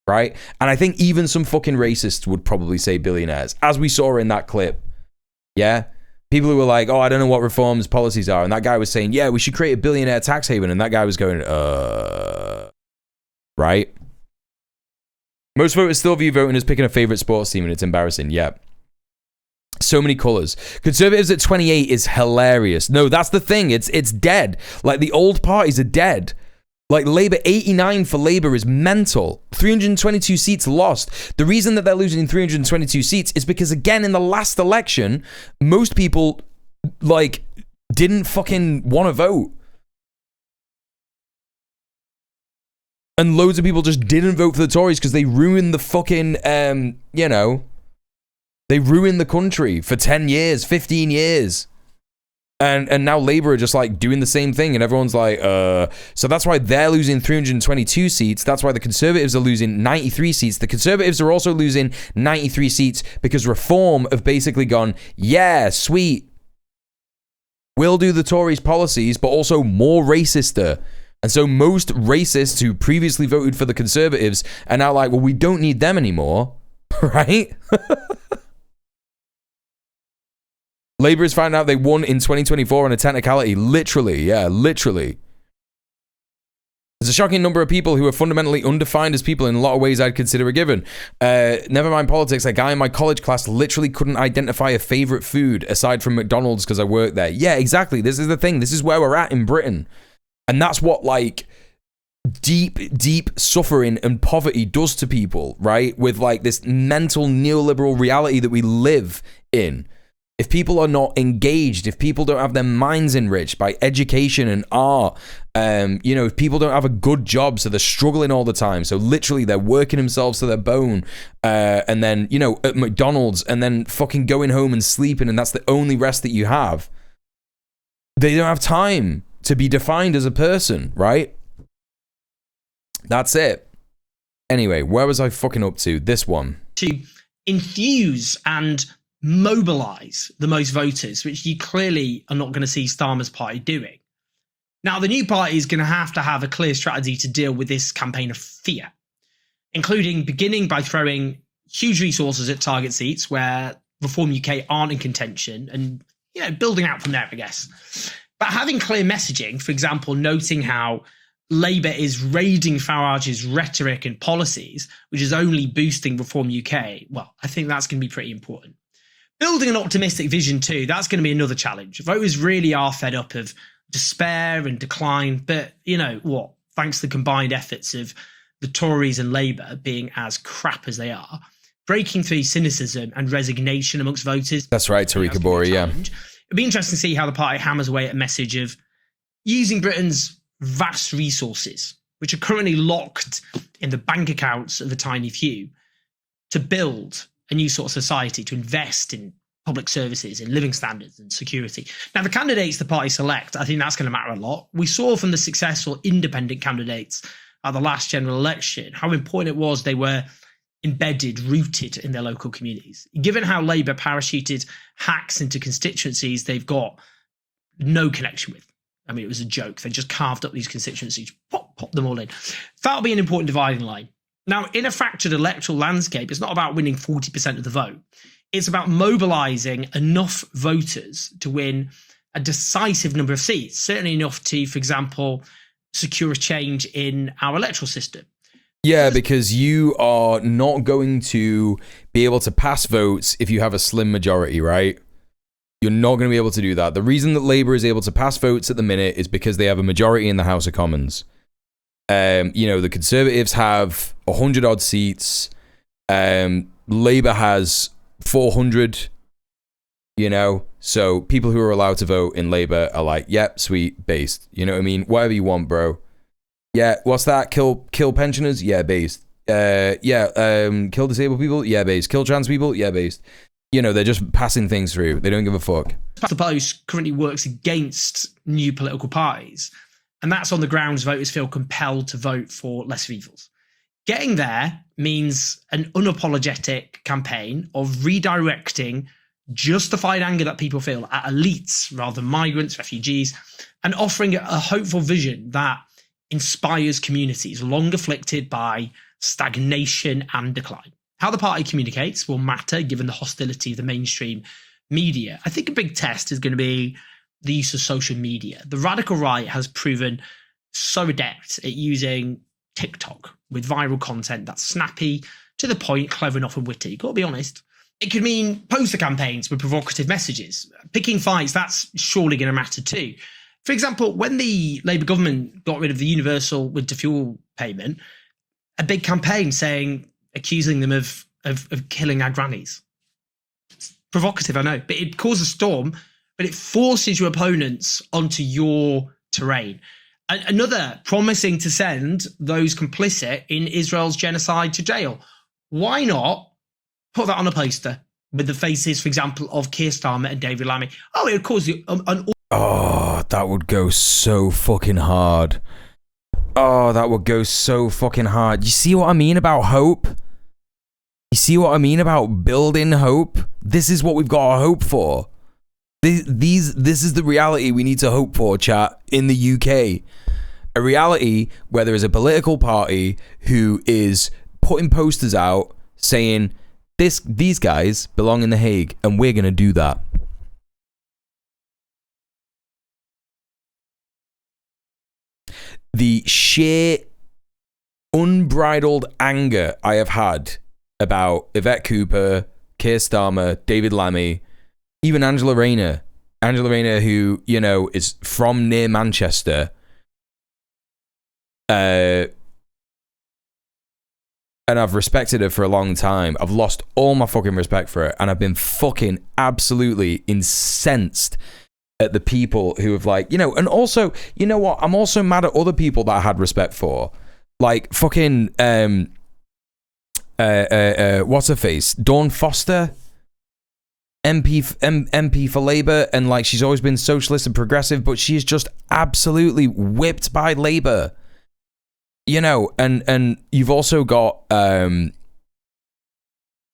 Right? And I think even some fucking racists would probably say billionaires, as we saw in that clip. Yeah? People who were like, oh, I don't know what reforms policies are. And that guy was saying, yeah, we should create a billionaire tax haven. And that guy was going, right? Most voters still view voting as picking a favorite sports team, and it's embarrassing. Yeah. So many colors. Conservatives at 28 is hilarious. No, that's the thing. It's dead. Like, the old parties are dead. Like, Labour, 89 for Labour is mental. 322 seats lost. The reason that they're losing 322 seats is because, again, in the last election, most people, didn't fucking want to vote. And loads of people just didn't vote for the Tories because they ruined the fucking, they ruined the country for 10 years, 15 years. And now Labour are just doing the same thing, and everyone's like, so that's why they're losing 322 seats. That's why the Conservatives are losing 93 seats. The Conservatives are also losing 93 seats because Reform have basically gone, yeah, sweet. We'll do the Tories' policies, but also more racister. And so most racists who previously voted for the Conservatives are now like, well, we don't need them anymore, right? Labour has found out they won in 2024 on a technicality. Literally, yeah, literally. There's a shocking number of people who are fundamentally undefined as people in a lot of ways I'd consider a given. Never mind politics, a guy in my college class literally couldn't identify a favourite food aside from McDonald's because I worked there. Yeah, exactly. This is the thing. This is where we're at in Britain. And that's what, deep suffering and poverty does to people, right? With, this mental neoliberal reality that we live in. if people are not engaged, if people don't have their minds enriched by education and art, if people don't have a good job, so they're struggling all the time, so literally they're working themselves to their bone, and then, at McDonald's, and then fucking going home and sleeping, and that's the only rest that you have. They don't have time to be defined as a person, right? That's it. Anyway, where was I fucking up to? This one. To infuse and mobilize the most voters, which you clearly are not going to see Starmer's party doing. Now, the new party is going to have a clear strategy to deal with this campaign of fear, including beginning by throwing huge resources at target seats where Reform UK aren't in contention and, building out from there, I guess. But having clear messaging, for example, noting how Labour is raiding Farage's rhetoric and policies, which is only boosting Reform UK, well, I think that's going to be pretty important. Building an optimistic vision too, that's going to be another challenge. Voters really are fed up of despair and decline, but what? Thanks to the combined efforts of the Tories and Labour being as crap as they are, breaking through cynicism and resignation amongst voters. That's right, Tariqa Bori, yeah. It'd be interesting to see how the party hammers away at a message of using Britain's vast resources, which are currently locked in the bank accounts of a tiny few, to build a new sort of society, to invest in public services, in living standards and security. Now, the candidates the party select, I think that's going to matter a lot. We saw from the successful independent candidates at the last general election how important it was they were embedded, rooted in their local communities. Given how Labour parachuted hacks into constituencies they've got no connection with. I mean, it was a joke. They just carved up these constituencies, pop them all in. That'll be an important dividing line. Now, in a fractured electoral landscape, it's not about winning 40% of the vote. It's about mobilising enough voters to win a decisive number of seats, certainly enough to, for example, secure a change in our electoral system. Yeah, because you are not going to be able to pass votes if you have a slim majority, right? You're not going to be able to do that. The reason that Labour is able to pass votes at the minute is because they have a majority in the House of Commons. The Conservatives have 100 odd seats. Labour has 400, so people who are allowed to vote in Labour are like, yep, sweet, based. You know what I mean? Whatever you want, bro. Yeah, what's that? Kill pensioners? Yeah, based. Kill disabled people? Yeah, based. Kill trans people? Yeah, based. They're just passing things through. They don't give a fuck. The post currently works against new political parties, and that's on the grounds voters feel compelled to vote for lesser evils. Getting there means an unapologetic campaign of redirecting justified anger that people feel at elites rather than migrants, refugees, and offering a hopeful vision that inspires communities long afflicted by stagnation and decline. How the party communicates will matter given the hostility of the mainstream media. I think a big test is going to be the use of social media. The radical right has proven so adept at using TikTok with viral content that's snappy, to the point, clever enough and witty. Got to be honest. It could mean poster campaigns with provocative messages. Picking fights, that's surely going to matter too. For example, when the Labour government got rid of the universal winter fuel payment, a big campaign accusing them of killing our grannies. It's provocative, I know, but it caused a storm, but it forces your opponents onto your terrain. Another, promising to send those complicit in Israel's genocide to jail. Why not put that on a poster with the faces, for example, of Keir Starmer and David Lammy? Oh, it would cause you Oh, that would go so fucking hard. Oh, that would go so fucking hard. You see what I mean about hope? You see what I mean about building hope? This is what we've got to hope for. This is the reality we need to hope for, chat, in the UK. A reality where there is a political party who is putting posters out saying, these guys belong in The Hague, and we're going to do that. The sheer unbridled anger I have had about Yvette Cooper, Keir Starmer, David Lammy, even Angela Rayner, who, is from near Manchester, and I've respected her for a long time. I've lost all my fucking respect for her, and I've been fucking absolutely incensed at the people who have like, you know, and also, you know what? I'm also mad at other people that I had respect for, like fucking what's her face, Dawn Foster, MP for Labour, and like she's always been socialist and progressive, but she's just absolutely whipped by Labour. You know, and you've also got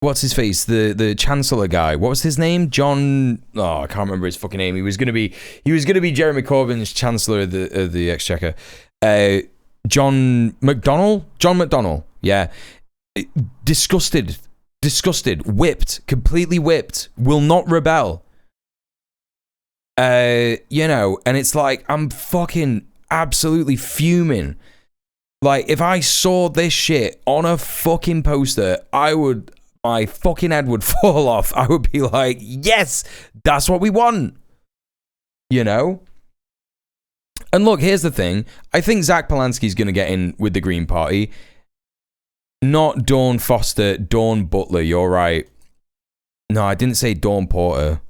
what's his face, the Chancellor guy. What was his name? John. Oh, I can't remember his fucking name. He was gonna be Jeremy Corbyn's Chancellor of the Exchequer. John McDonnell. Yeah, disgusted, whipped, completely whipped. Will not rebel. You know, and it's like I'm fucking absolutely fuming. Like, if I saw this shit on a fucking poster, my fucking head would fall off. I would be like, yes, that's what we want. You know? And look, here's the thing. I think Zach Polanski's going to get in with the Green Party. Not Dawn Foster, Dawn Butler, you're right. No, I didn't say Dawn Porter.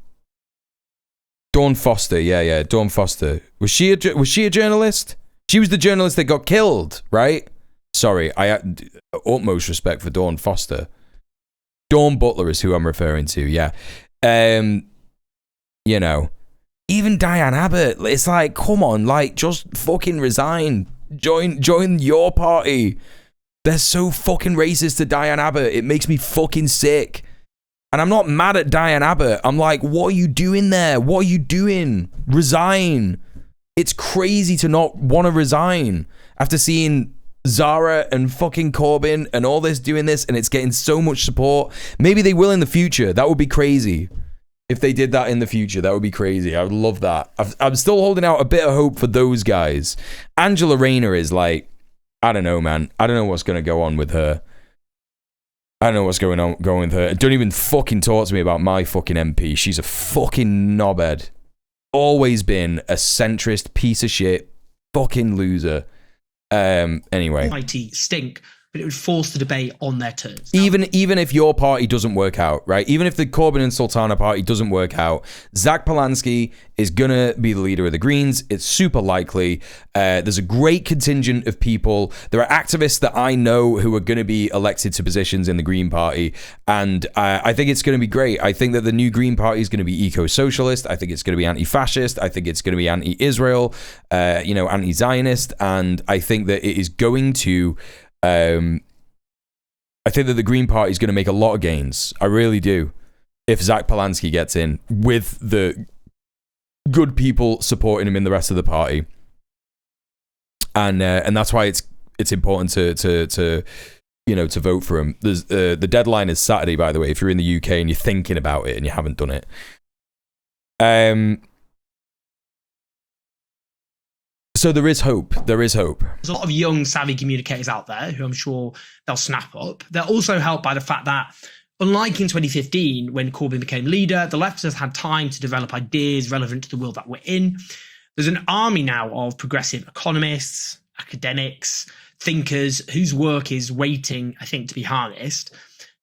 Dawn Foster, yeah, Dawn Foster. Was she a journalist? She was the journalist that got killed, right? Sorry, I had utmost respect for Dawn Foster. Dawn Butler is who I'm referring to, yeah. You know, even Diane Abbott, it's like, come on, like, just fucking resign. Join your party. They're so fucking racist to Diane Abbott. It makes me fucking sick. And I'm not mad at Diane Abbott. I'm like, what are you doing there? What are you doing? Resign. It's crazy to not want to resign after seeing Zara and fucking Corbyn and all this doing this, and it's getting so much support. Maybe they will in the future. That would be crazy. If they did that in the future, that would be crazy. I would love that. I'm still holding out a bit of hope for those guys. Angela Rayner is like, I don't know, man. I don't know what's going to go on with her. I don't know what's going with her. Don't even fucking talk to me about my fucking MP. She's a fucking knobhead. Always been a centrist piece of shit, fucking loser. Anyway, mighty stink, but it would force the debate on their terms. Even if your party doesn't work out, right? Even if the Corbyn and Sultana party doesn't work out, Zach Polanski is gonna be the leader of the Greens. It's super likely. There's a great contingent of people. There are activists that I know who are gonna be elected to positions in the Green Party, and I think it's gonna be great. I think that the new Green Party is gonna be eco-socialist. I think it's gonna be anti-fascist. I think it's gonna be anti-Israel, anti-Zionist, and I think that it is going to. I think that the Green Party is going to make a lot of gains. I really do. If Zach Polanski gets in with the good people supporting him in the rest of the party, and that's why it's important to vote for him. There's the deadline is Saturday, by the way. If you're in the UK and you're thinking about it and you haven't done it, so there is hope. There's a lot of young, savvy communicators out there who I'm sure they'll snap up. They're also helped by the fact that, unlike in 2015, when Corbyn became leader, the left has had time to develop ideas relevant to the world that we're in. There's an army now of progressive economists, academics, thinkers whose work is waiting, I think, to be harnessed.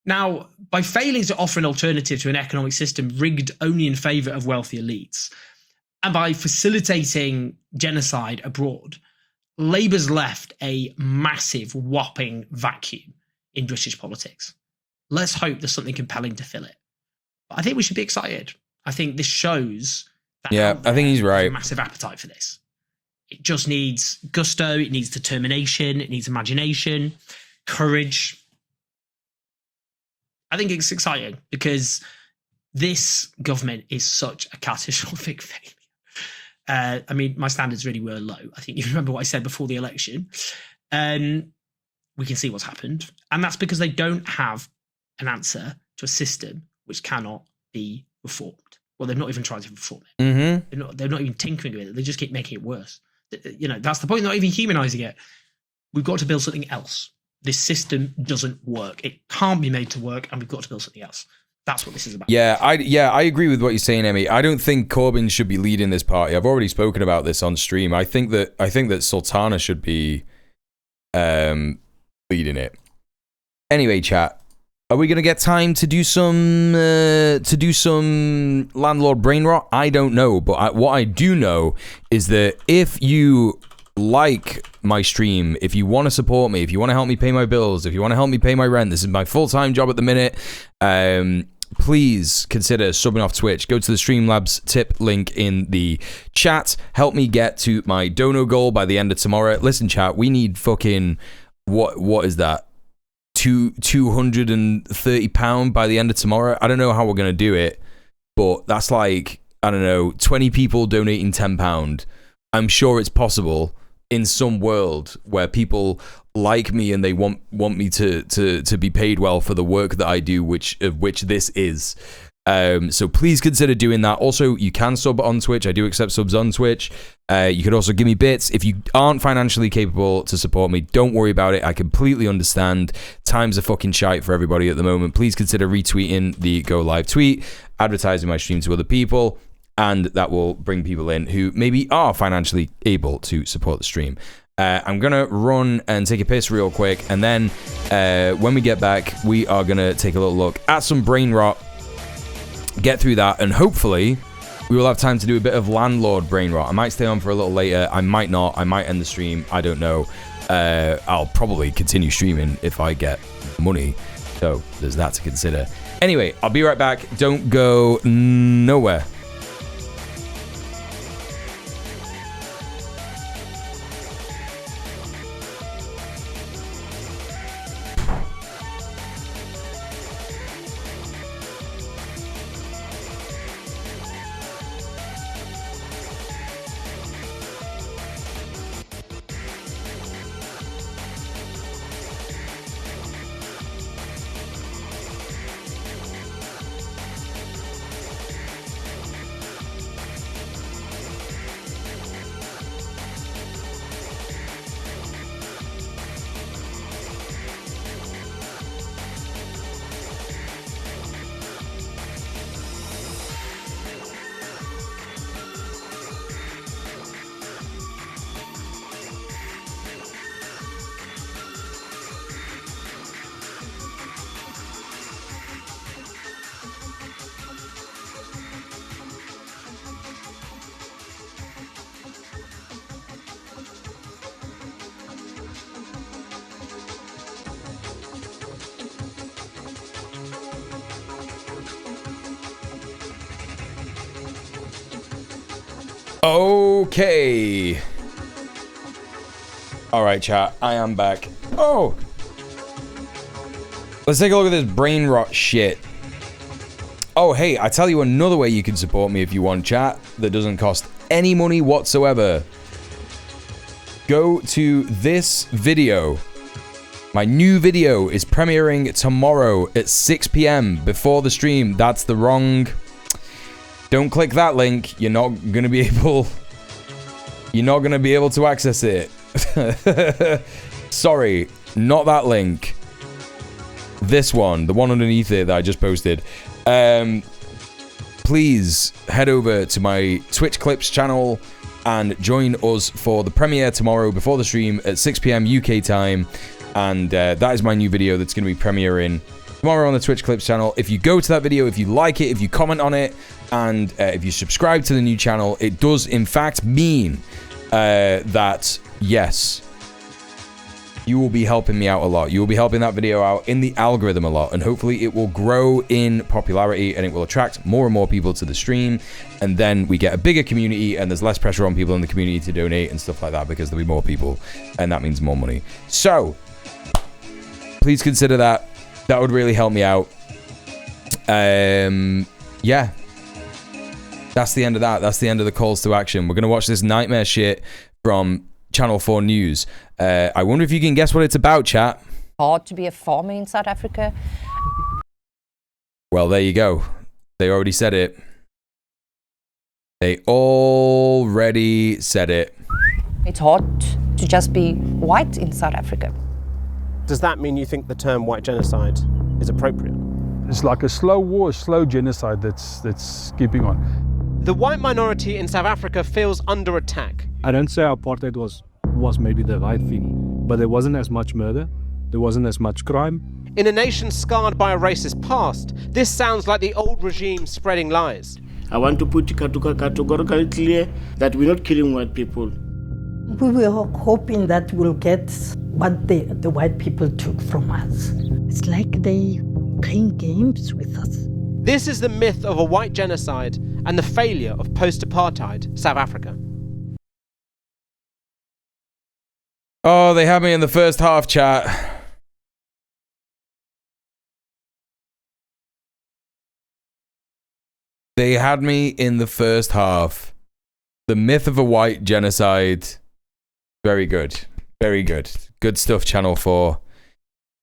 Now, by failing to offer an alternative to an economic system rigged only in favour of wealthy elites, and by facilitating genocide abroad, Labour's left a massive, whopping vacuum in British politics. Let's hope there's something compelling to fill it. But I think we should be excited. I think this shows that I think he's right. There's a massive appetite for this. It just needs gusto, it needs determination, it needs imagination, courage. I think it's exciting because this government is such a catastrophic failure. I mean, my standards really were low. I think you remember what I said before the election. We can see what's happened. And that's because they don't have an answer to a system which cannot be reformed. Well, they've not even tried to reform it. Mm-hmm. They're not even tinkering with it. They just keep making it worse. You know, that's the point. Not even humanizing it. We've got to build something else. This system doesn't work. It can't be made to work, and we've got to build something else. That's what this is about. Yeah, I agree with what you're saying, Emmy. I don't think Corbyn should be leading this party. I've already spoken about this on stream. I think that Sultana should be leading it. Anyway, chat, are we gonna get time to do some landlord brain rot? I don't know, but what I do know is that if you like my stream, if you want to support me, if you want to help me pay my bills, if you want to help me pay my rent, this is my full-time job at the minute. Please consider subbing off Twitch. Go to the Streamlabs tip link in the chat. Help me get to my dono goal by the end of tomorrow. Listen, chat, we need fucking what is that? £230 by the end of tomorrow. I don't know how we're gonna do it, but that's like, I don't know, 20 people donating £10. I'm sure it's possible in some world where people like me and they want me to be paid well for the work that I do, which this is. So please consider doing that. Also, you can sub on Twitch. I do accept subs on Twitch. You could also give me bits. If you aren't financially capable to support me, don't worry about it. I completely understand. Times are fucking shite for everybody at the moment. Please consider retweeting the Go Live tweet, advertising my stream to other people, and that will bring people in who maybe are financially able to support the stream. I'm going to run and take a piss real quick, and then when we get back, we are going to take a little look at some brain rot, get through that, and hopefully we will have time to do a bit of landlord brain rot. I might stay on for a little later. I might not. I might end the stream. I don't know. I'll probably continue streaming if I get money. So there's that to consider. Anyway, I'll be right back. Don't go nowhere. Okay. All right, chat. I am back. Oh. Let's take a look at this brain rot shit. Oh, hey, I tell you another way you can support me if you want, chat, that doesn't cost any money whatsoever. Go to this video. My new video is premiering tomorrow at 6 p.m. before the stream. That's the wrong... Don't click that link. You're not gonna be able to access it. Sorry, not that link. This one, the one underneath it that I just posted. Please head over to my Twitch Clips channel and join us for the premiere tomorrow before the stream at 6 p.m. UK time. And that is my new video that's going to be premiering tomorrow on the Twitch Clips channel. If you go to that video, if you like it, if you comment on it, and if you subscribe to the new channel, it does in fact mean that, yes, you will be helping me out a lot. You will be helping that video out in the algorithm a lot, and hopefully it will grow in popularity and it will attract more and more people to the stream, and then we get a bigger community and there's less pressure on people in the community to donate and stuff like that, because there'll be more people and that means more money. So please consider that. That would really help me out. Yeah. That's the end of that. That's the end of the calls to action. We're going to watch this nightmare shit from Channel 4 News. I wonder if you can guess what it's about, chat. Hard to be a farmer in South Africa. Well, there you go. They already said it. They already said it. It's hard to just be white in South Africa. Does that mean you think the term white genocide is appropriate? It's like a slow war, a slow genocide that's keeping on. The white minority in South Africa feels under attack. I don't say apartheid was maybe the right thing, but there wasn't as much murder, there wasn't as much crime. In a nation scarred by a racist past, this sounds like the old regime spreading lies. I want to put categorically clear that we're not killing white people. We were hoping that we'll get what the white people took from us. It's like they playing games with us. This is the myth of a white genocide and the failure of post-apartheid South Africa. Oh, they had me in the first half, chat. They had me in the first half. The myth of a white genocide. Very good. Very good. Good stuff, Channel 4.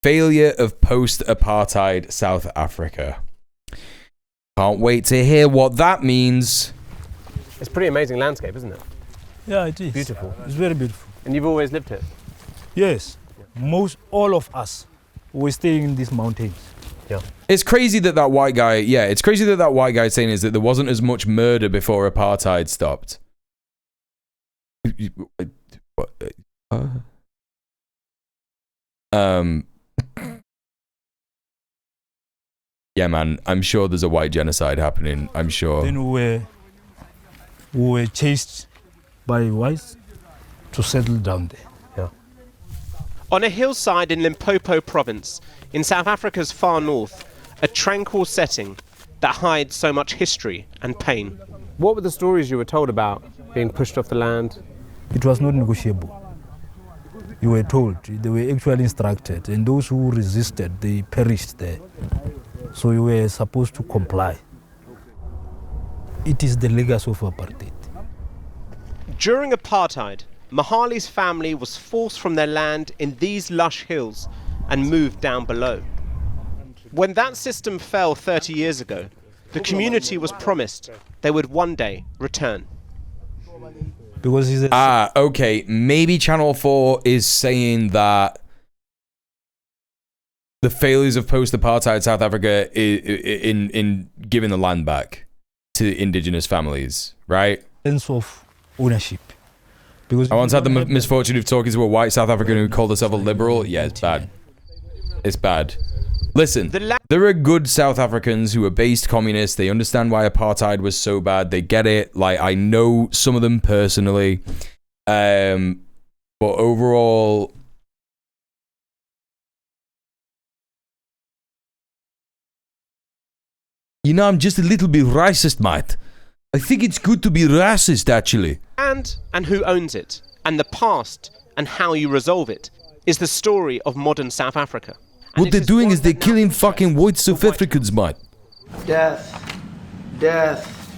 Failure of post-apartheid South Africa. Can't wait to hear what that means. It's a pretty amazing landscape, isn't it? Yeah, it is. Beautiful. It's very beautiful. And you've always lived here? Yes. All of us were staying in these mountains. Yeah. It's crazy that that white guy, it's crazy that that white guy is saying is that there wasn't as much murder before apartheid stopped. Yeah, man, I'm sure there's a white genocide happening. I'm sure. Then we were chased by whites to settle down there. Yeah. On a hillside in Limpopo province, in South Africa's far north, a tranquil setting that hides so much history and pain. What were the stories you were told about being pushed off the land? It was not negotiable. You were told, they were actually instructed, and those who resisted, they perished there. So you were supposed to comply. It is the legacy of apartheid. During apartheid, Mahali's family was forced from their land in these lush hills and moved down below. When that system fell 30 years ago, the community was promised they would one day return. Because okay, maybe Channel 4 is saying that the failures of post-apartheid South Africa in giving the land back to indigenous families, right? Sense of ownership. Because I once had the misfortune of talking to a white South African who called herself a liberal. Yeah, it's bad. It's bad. Listen, there are good South Africans who are based communists. They understand why apartheid was so bad. They get it. Like, I know some of them personally. But overall, you know, I'm just a little bit racist, mate. I think it's good to be racist, actually. And who owns it, and the past, and how you resolve it, is the story of modern South Africa. What they're doing is they're killing fucking white South Africans, mate. Death. Death.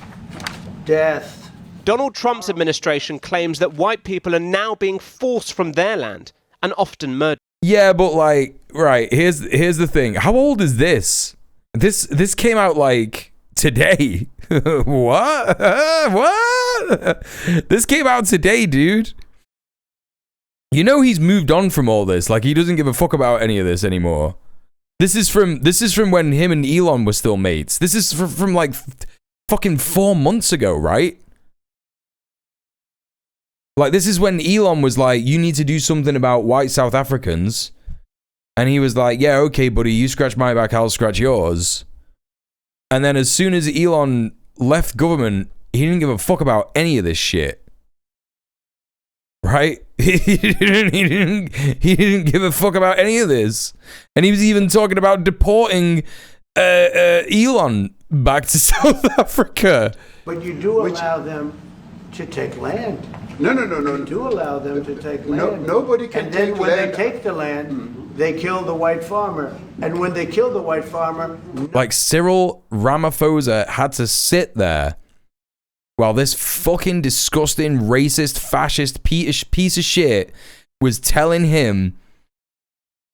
Death. Donald Trump's administration claims that white people are now being forced from their land, and often murdered. Yeah, but like, right, here's the thing. How old is this? This came out like today. What? What? This came out today, dude. You know he's moved on from all this. Like, he doesn't give a fuck about any of this anymore. This is from when him and Elon were still mates. This is from like fucking 4 months ago, right? Like, this is when Elon was like, you need to do something about white South Africans. And he was like, yeah, okay, buddy, you scratch my back, I'll scratch yours. And then as soon as Elon left government, he didn't give a fuck about any of this shit. Right? He didn't give a fuck about any of this. And he was even talking about deporting Elon back to South Africa. But you do allow them to take land. No. You do allow them to take land. Nobody can and then take when land. they take the land, they kill the white farmer. And when they kill the white farmer... Like, Cyril Ramaphosa had to sit there while this fucking disgusting, racist, fascist piece of shit was telling him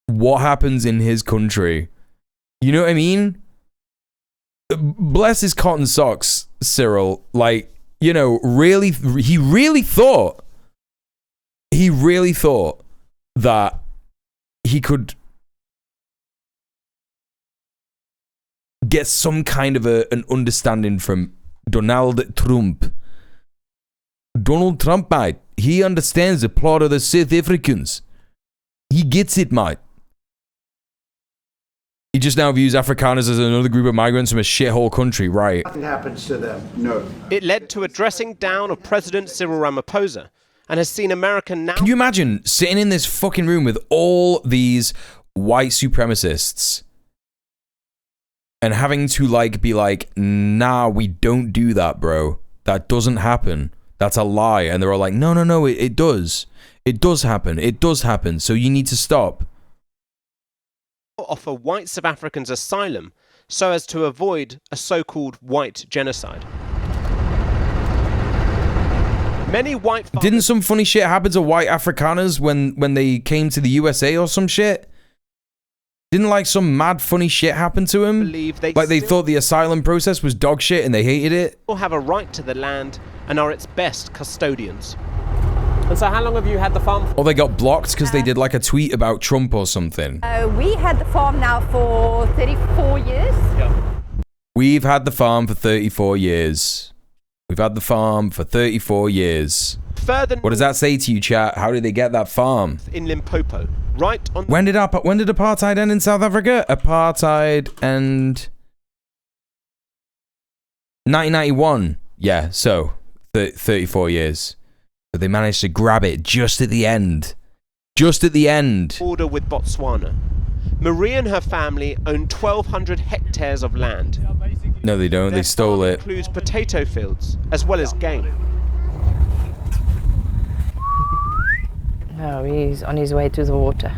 what happens in his country. You know what I mean? Bless his cotton socks, Cyril. Like, you know, really, he really thought that he could get some kind of an understanding from Donald Trump. Donald Trump, mate, he understands the plot of the South Africans. He gets it, mate. He just now views Afrikaners as another group of migrants from a shithole country, right? Nothing happens to them. No. It led to a dressing down of President Cyril Ramaphosa and has seen America now... Can you imagine sitting in this fucking room with all these white supremacists and having to like be like, nah, we don't do that, bro. That doesn't happen. That's a lie. And they're all like, no, it does. It does happen. It does happen. So you need to stop. Offer white South Africans asylum so as to avoid a so-called white genocide. Many white farmers... Didn't some funny shit happen to white Afrikaners when they came to the USA or some shit? Didn't like some mad funny shit happen to him? Like they thought the asylum process was dog shit and they hated it? All have a right to the land and are its best custodians. And so how long have you had the farm? Or they got blocked because they did like a tweet about Trump or something. We had the farm now for 34 years. Yeah. We've had the farm for 34 years. We've had the farm for 34 years. Further, what does that say to you, chat? How did they get that farm? In Limpopo, right on... When did apartheid end in South Africa? Apartheid end... 1991. Yeah, so 34 years. But they managed to grab it just at the end. Just at the end. Border with Botswana. Marie and her family own 1,200 hectares of land. No, they don't. They stole it. Includes potato fields as well as game. No, he's on his way to the water.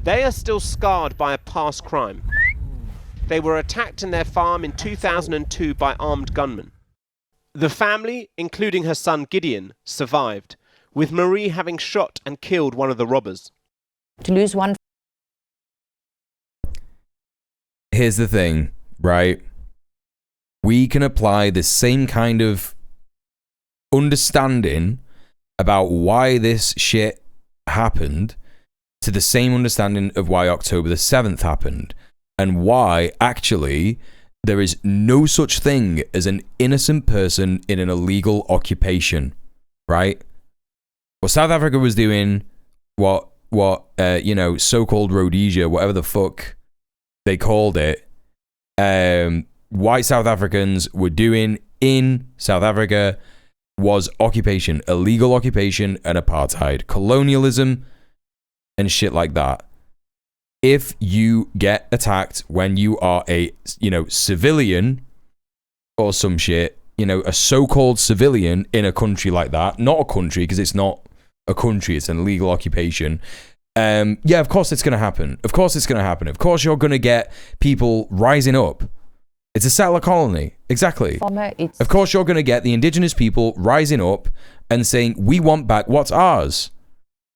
They are still scarred by a past crime. They were attacked in their farm in 2002 by armed gunmen. The family, including her son Gideon, survived, with Marie having shot and killed one of the robbers. To lose one... Here's the thing, right? We can apply the same kind of understanding about why this shit happened to the same understanding of why October the 7th happened, and why, actually, there is no such thing as an innocent person in an illegal occupation, right? What South Africa was doing, what you know, so-called Rhodesia, whatever the fuck they called it, white South Africans were doing in South Africa was occupation, illegal occupation and apartheid, colonialism and shit like that. If you get attacked when you are a, you know, civilian or some shit, you know, a so-called civilian in a country like that, not a country because it's not a country, it's an illegal occupation. Yeah, of course it's going to happen. Of course it's going to happen. Of course you're going to get people rising up. It's a settler colony. Exactly. Of course you're going to get the indigenous people rising up and saying, we want back what's ours.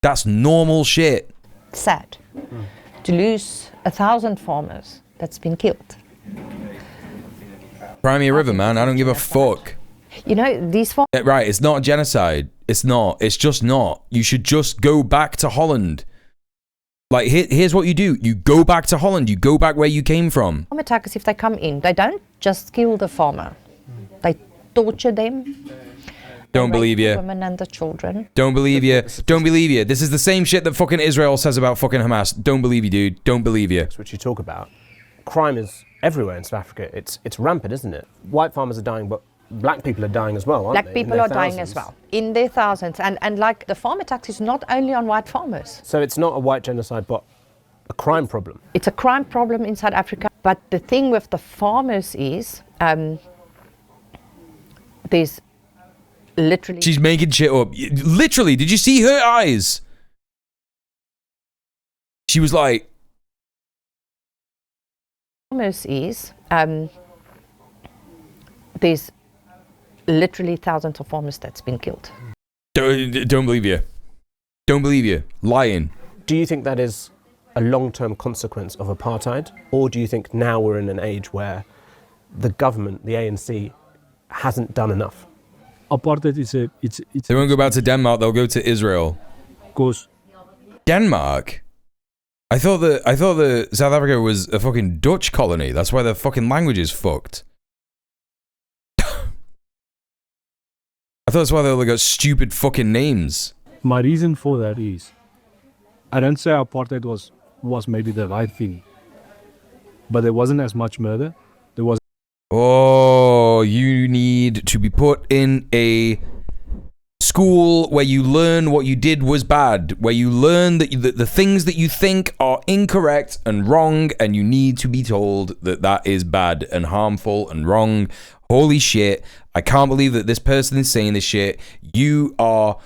That's normal shit. Sad to lose 1,000 farmers that's been killed. Crimea River, man. I don't give a fuck. You know, these farmers... Right, it's not genocide. It's not. It's just not. You should just go back to Holland. Like, here's what you do. You go back to Holland. You go back where you came from. Farm attackers, if they come in, they don't just kill the farmer. They torture them. Don't believe you. Women and the children. Don't believe you. Don't believe you. This is the same shit that fucking Israel says about fucking Hamas. Don't believe you, dude. Don't believe you. That's what you talk about. Crime is everywhere in South Africa. It's rampant, isn't it? White farmers are dying, but black people are dying as well, aren't they? Black people are dying as well, in their thousands. And like, the farm attacks is not only on white farmers. So it's not a white genocide, but a crime problem. It's a crime problem in South Africa. But the thing with the farmers is, there's literally... She's making shit up. Literally, did you see her eyes? She was like... Farmers is, there's literally thousands of farmers that's been killed. Don't believe you. Don't believe you. Lying. Do you think that is a long-term consequence of apartheid? Or do you think now we're in an age where the government, the ANC, hasn't done enough? Apartheid is They won't go back to Denmark, they'll go to Israel. Goes. Denmark? I thought the South Africa was a fucking Dutch colony. That's why their fucking language is fucked. I thought that's why they all got stupid fucking names. My reason for that is, I don't say apartheid was was maybe the right thing. But there wasn't as much murder. There was. Oh, you need to be put in a school where you learn what you did was bad, where you learn that the things that you think are incorrect and wrong, and you need to be told that that is bad and harmful and wrong. Holy shit, I can't believe that this person is saying this shit. You are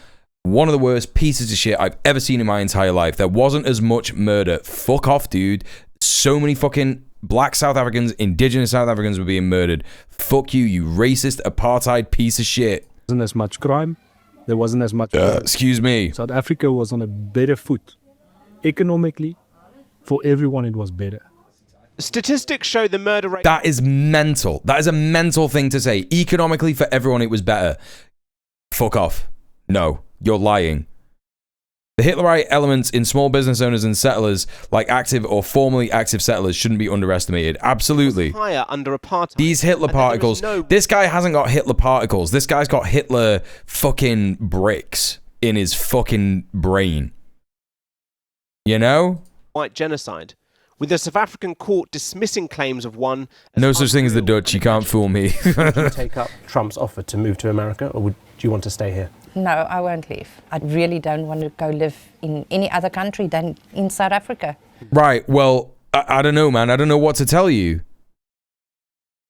one of the worst pieces of shit I've ever seen in my entire life. There wasn't as much murder. Fuck off, dude. So many fucking black South Africans, indigenous South Africans were being murdered. Fuck you, you racist, apartheid piece of shit. There wasn't as much crime. There wasn't as much. Excuse me. South Africa was on a better foot. Economically, for everyone, it was better. Statistics show the murder rate. That is mental. That is a mental thing to say. Economically, for everyone, it was better. Fuck off. No, you're lying. The Hitlerite elements in small business owners and settlers, like active or formerly active settlers, shouldn't be underestimated. Absolutely. Higher under apartheid. These Hitler particles. This guy hasn't got Hitler particles. This guy's got Hitler fucking bricks in his fucking brain. You know? White genocide, with the South African court dismissing claims of one. No such thing as the Dutch. You can't fool me. Would you take up Trump's offer to move to America, or do you want to stay here? No, I won't leave. I really don't want to go live in any other country than in South Africa. Right, well, I don't know, man. I don't know what to tell you.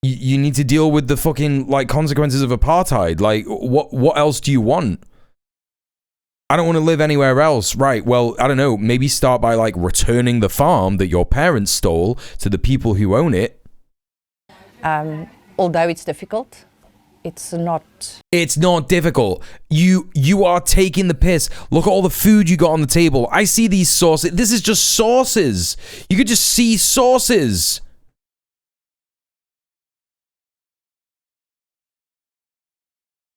You need to deal with the fucking, like, consequences of apartheid. Like, what else do you want? I don't want to live anywhere else. Right, well, I don't know. Maybe start by, like, returning the farm that your parents stole to the people who own it. Although it's difficult, it's not difficult. You are taking the piss. Look at all the food you got on the table. I see these sauces. This is just sauces. You could just see sauces.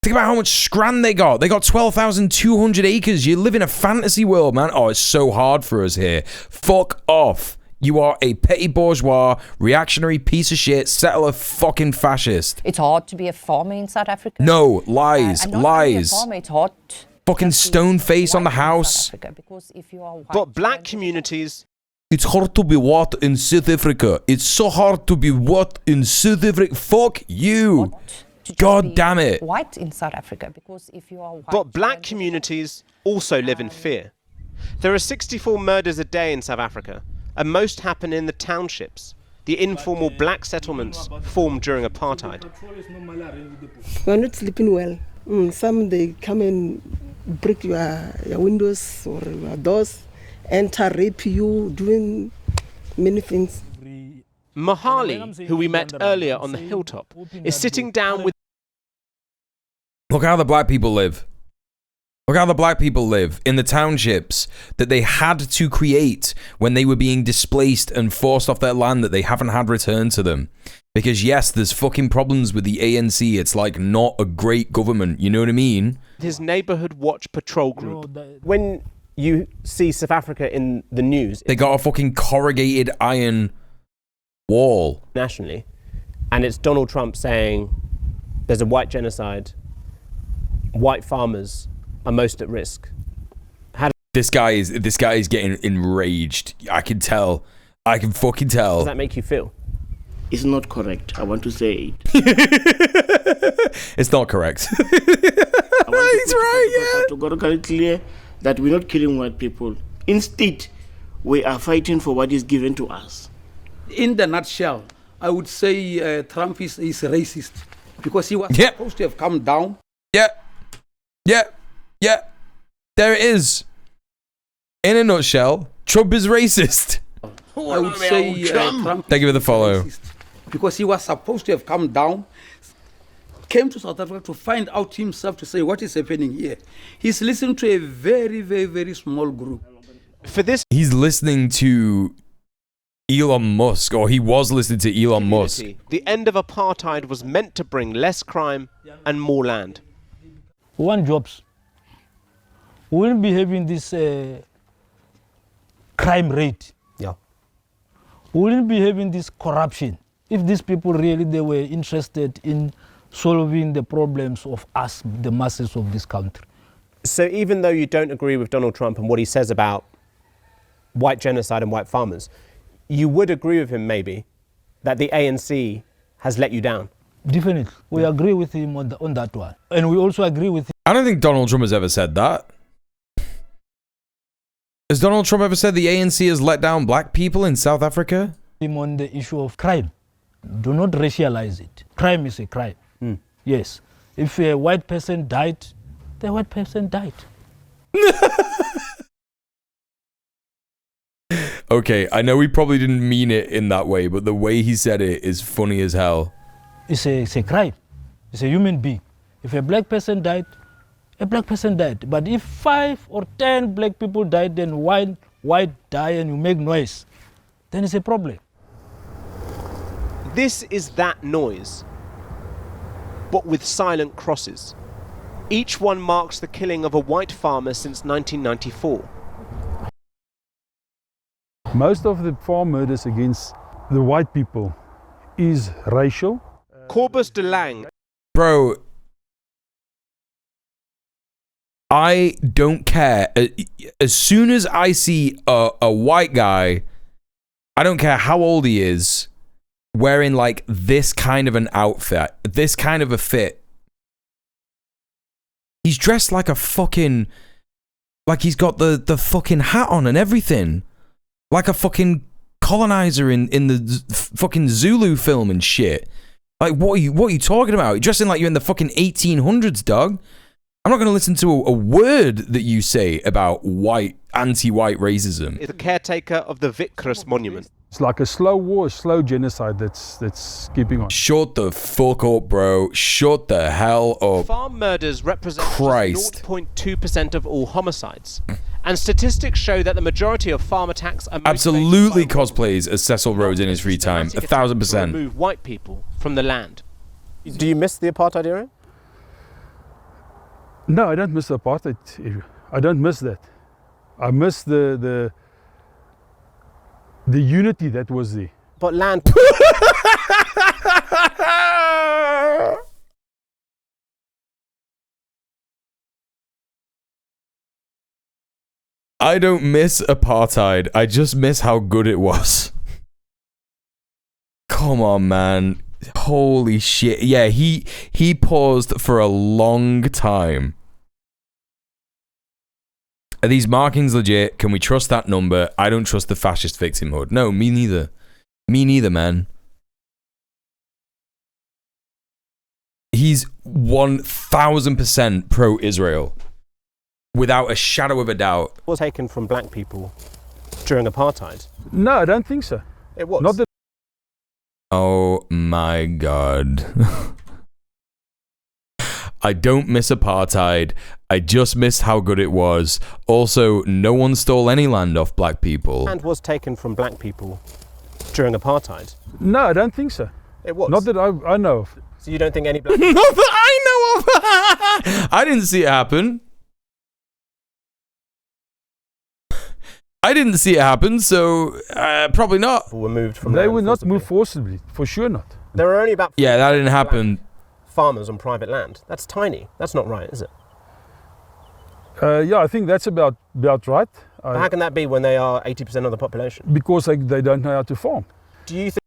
Think about how much scran they got. They got 12,200 acres. You live in a fantasy world, man. Oh, it's so hard for us here. Fuck off. You are a petty bourgeois, reactionary piece of shit, settler fucking fascist. It's hard to be a farmer in South Africa. No, lies, and not lies. Only a farmer, it's hard. Fucking stone face on the house. Because if you are white, but black communities. It's hard to be what in South Africa? It's so hard to be what in South Africa? Fuck you. God damn it. White in South Africa, because if you are white. But black communities also live in fear. There are 64 murders a day in South Africa, and most happen in the townships, the informal black settlements formed during apartheid. We're not sleeping well. Some they come and break your windows or your doors, enter, rape you, doing many things. Mahali, who we met earlier on the hilltop, is sitting down with... Look how the black people live. Look how the black people live in the townships that they had to create when they were being displaced and forced off their land that they haven't had returned to them. Because yes, there's fucking problems with the ANC. It's like not a great government. You know what I mean? His neighborhood watch patrol group. When you see South Africa in the news... They got a fucking corrugated iron wall. Nationally. And it's Donald Trump saying there's a white genocide. White farmers are most at risk. This guy is getting enraged. I can tell. I can fucking tell. How does that make you feel? It's not correct. I want to say it. It's not correct. He's right, yeah. To get clear that we're not killing white people. Instead, we are fighting for what is given to us. In the nutshell, I would say Trump is racist because he was supposed to have come down. Yeah. There it is. In a nutshell, Trump is racist. I would say Trump. Thank you for the follow. Because he was supposed to have come down, came to South Africa to find out himself, to say what is happening here. He's listening to a very, very, very small group. For this, he's listening to Elon Musk, or he was listening to Elon Musk. The end of apartheid was meant to bring less crime and more land. We want jobs. We wouldn't be having this crime rate. Yeah. We wouldn't be having this corruption if these people really they were interested in solving the problems of us, the masses of this country. So even though you don't agree with Donald Trump and what he says about white genocide and white farmers, you would agree with him maybe that the ANC has let you down? Definitely. We agree with him on that one. And we also agree with him. I don't think Donald Trump has ever said that. Has Donald Trump ever said the ANC has let down black people in South Africa? On the issue of crime. Do not racialize it. Crime is a crime. Yes. If a white person died, the white person died. Okay, I know he probably didn't mean it in that way, but the way he said it is funny as hell. It's a crime. It's a human being. If a black person died, a black person died. But if 5 or 10 black people died, then white die and you make noise, then it's a problem. This is that noise, but with silent crosses. Each one marks the killing of a white farmer since 1994. Most of the farm murders against the white people is racial. Corbus de Lang. Bro, I don't care. As soon as I see a white guy, I don't care how old he is, wearing like this kind of an outfit, this kind of a fit. He's dressed like a fucking, like he's got the fucking hat on and everything. Like a fucking colonizer in the fucking Zulu film and shit. Like, what are you talking about? You're dressing like you're in the fucking 1800s, dog. I'm not going to listen to a word that you say about anti-white racism. Is the caretaker of the Vickers monument. It's like a slow war, a slow genocide that's keeping on. Shut the fuck up, bro. Shut the hell up. Farm murders represent 0.2% of all homicides. And statistics show that the majority of farm attacks are absolutely cosplays as Cecil Rhodes in his free time. 1,000%. Remove white people from the land. Do you miss the apartheid era? No, I don't miss the apartheid era. I don't miss that. I miss the unity that was there. But land. I don't miss apartheid. I just miss how good it was. Come on, man. Holy shit. Yeah, he paused for a long time. Are these markings legit? Can we trust that number? I don't trust the fascist victimhood. No, me neither. Me neither, man. He's 1,000% pro-Israel. Without a shadow of a doubt. Was taken from black people during apartheid? No, I don't think so. It was. Not that. Oh my god. I don't miss apartheid. I just missed how good it was. Also, no one stole any land off black people. Land was taken from black people during apartheid? No, I don't think so. It was. Not that I know of. So you don't think any black Not that I know of! I didn't see it happen. I didn't see it happen, so probably not. Were moved from they were not moved forcibly, for sure not. There were only about that didn't happen. Farmers on private land. That's tiny. That's not right, is it? Yeah, I think that's about right. How can that be when they are 80% of the population? Because they don't know how to farm. Do you think?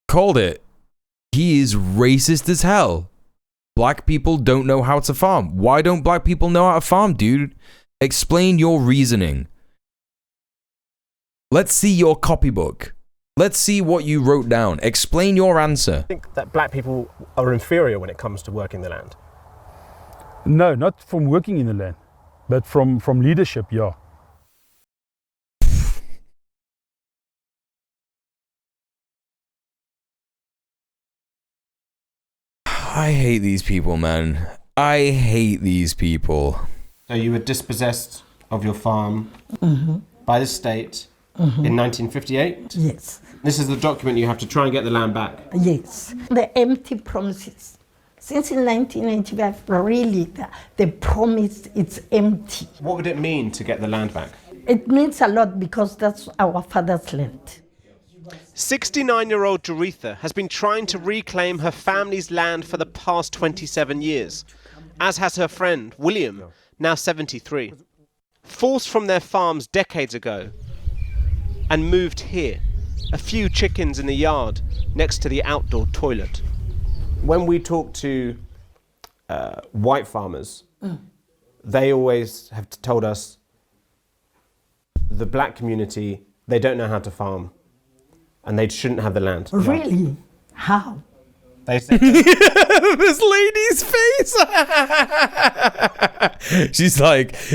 Called it. He is racist as hell. Black people don't know how to farm. Why don't black people know how to farm, dude? Explain your reasoning. Let's see your copybook. Let's see what you wrote down. Explain your answer. I think that black people are inferior when it comes to working the land. No, not from working in the land, but from leadership, yeah. I hate these people, man. I hate these people. So you were dispossessed of your farm by the state in 1958? Yes. This is the document you have to try and get the land back? Yes. The empty promises. Since in 1995, really, the promise is empty. What would it mean to get the land back? It means a lot because that's our father's land. 69-year-old Doretha has been trying to reclaim her family's land for the past 27 years. as has her friend, William, now 73. Forced from their farms decades ago and moved here. A few chickens in the yard next to the outdoor toilet. When we talk to white farmers, they always have told us the black community, they don't know how to farm and they shouldn't have the land. Really? How? They said this lady's face.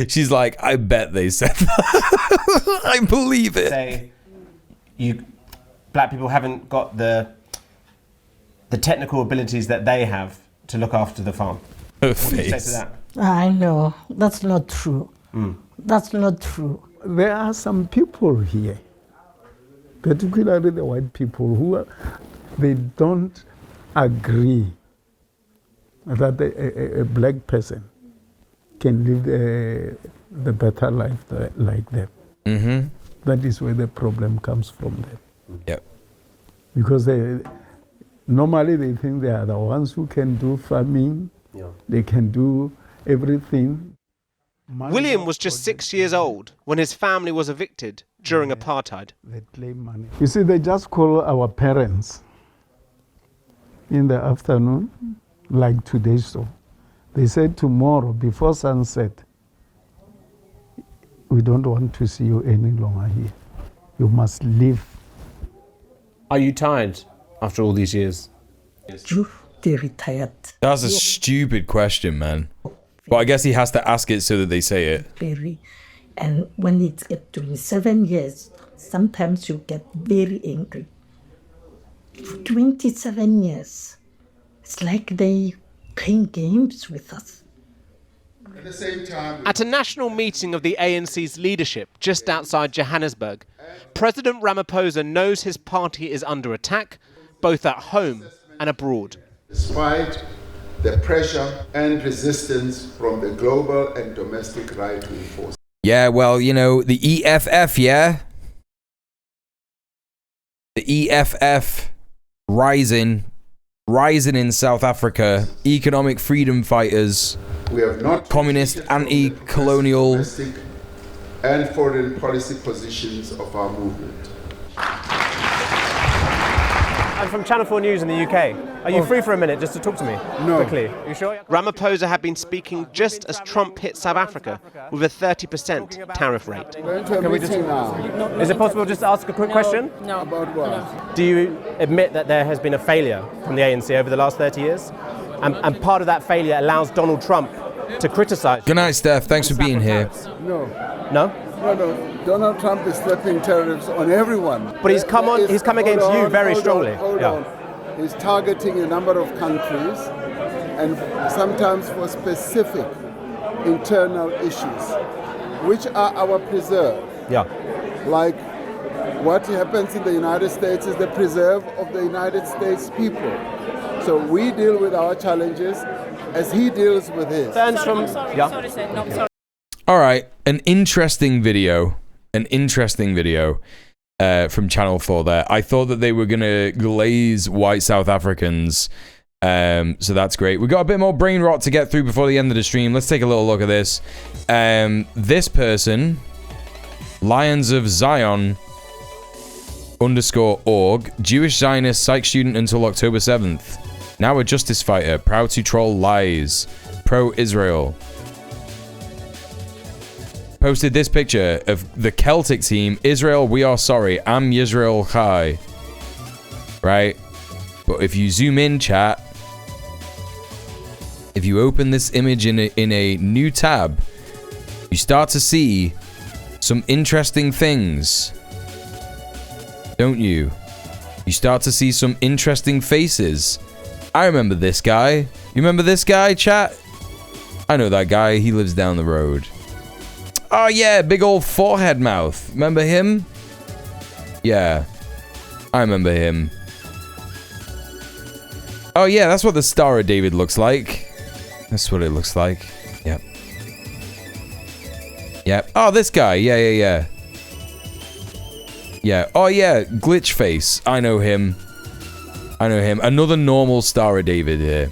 she's like, I bet they said that. I believe it. Say, black people haven't got the technical abilities that they have to look after the farm. Her face. What do you say to that? I know. That's not true. That's not true. There are some people here, particularly the white people, who they don't agree that a black person can live the better life like them. Mm-hmm. That is where the problem comes from them. Yep. Because normally they think they are the ones who can do farming, they can do everything. William was just 6 years old when his family was evicted during apartheid. They claim money. You see, they just call our parents in the afternoon, like today. So they said tomorrow before sunset, we don't want to see you any longer here. You must leave. Are you tired after all these years? They're retired. That's a stupid question, man. But I guess he has to ask it so that they say it. Very. And when it's at 27 years, sometimes you get very angry. For 27 years, it's like they playing games with us. At the same time, at a national meeting of the ANC's leadership just outside Johannesburg, President Ramaphosa knows his party is under attack, both at home and abroad. Despite the pressure and resistance from the global and domestic right-wing forces. Yeah, well, you know, the EFF, yeah? The EFF rising in South Africa, economic freedom fighters, we have not communist, anti-colonial domestic and foreign policy positions of our movement. I'm from Channel 4 News in the UK. Are you free for a minute just to talk to me? No. Quickly. Are you sure? Ramaphosa had been speaking just as Trump hit South Africa with a 30% tariff rate. Can we just, is it possible just to ask a quick question? No. About what? Do you admit that there has been a failure from the ANC over the last 30 years? And part of that failure allows Donald Trump to criticize. Good night, Steph. Thanks for being here. No. No? No. Donald Trump is slapping tariffs on everyone. But he's come against you very strongly. Hold on. He's targeting a number of countries and sometimes for specific internal issues, which are our preserve. Yeah. Like what happens in the United States is the preserve of the United States people. So we deal with our challenges as he deals with his. All right, an interesting video from Channel 4 there. I thought that they were going to glaze white South Africans, so that's great. We've got a bit more brain rot to get through before the end of the stream. Let's take a little look at this. This person, Lions of Zion _org, Jewish Zionist psych student until October 7th. Now a justice fighter, proud to troll lies, pro-Israel. Posted this picture of the Celtic team. Israel, we are sorry. Am Yisrael Chai. Right? But if you zoom in, chat, if you open this image in a new tab, you start to see some interesting things. Don't you? You start to see some interesting faces. I remember this guy. You remember this guy, chat? I know that guy. He lives down the road. Oh yeah, big old forehead mouth. Remember him? Yeah, I remember him. Oh yeah, that's what the Star of David looks like. That's what it looks like. Yep. Yep. Oh, this guy. Yeah. Yeah. Oh yeah, Glitch Face. I know him. Another normal Star of David here.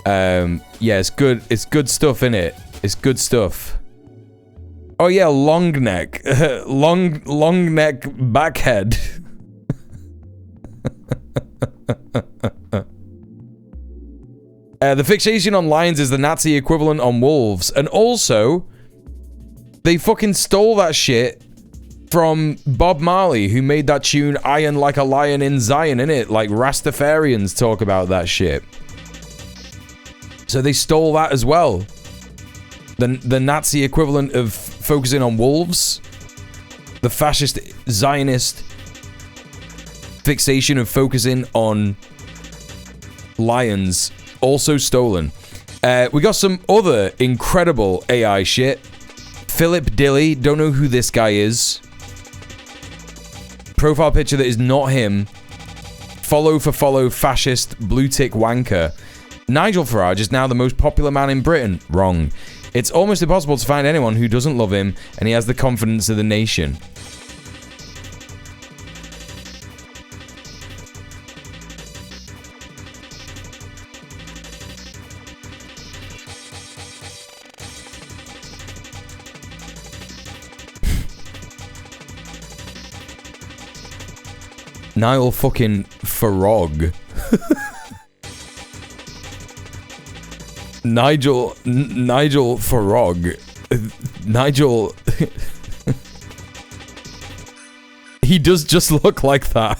Yeah, it's good. It's good stuff, innit? It's good stuff. Oh yeah, long neck. long neck backhead. The fixation on lions is the Nazi equivalent on wolves. And also, they fucking stole that shit from Bob Marley, who made that tune Iron Like a Lion in Zion, innit? Like, Rastafarians talk about that shit. So they stole that as well. The Nazi equivalent of focusing on wolves. The fascist Zionist fixation of focusing on lions. Also stolen. We got some other incredible AI shit. Philip Dilly. Don't know who this guy is. Profile picture that is not him. Follow for follow fascist blue tick wanker. Nigel Farage is now the most popular man in Britain. Wrong. It's almost impossible to find anyone who doesn't love him, and he has the confidence of the nation. Niall fucking Farog. Nigel Farog. Nigel. He does just look like that.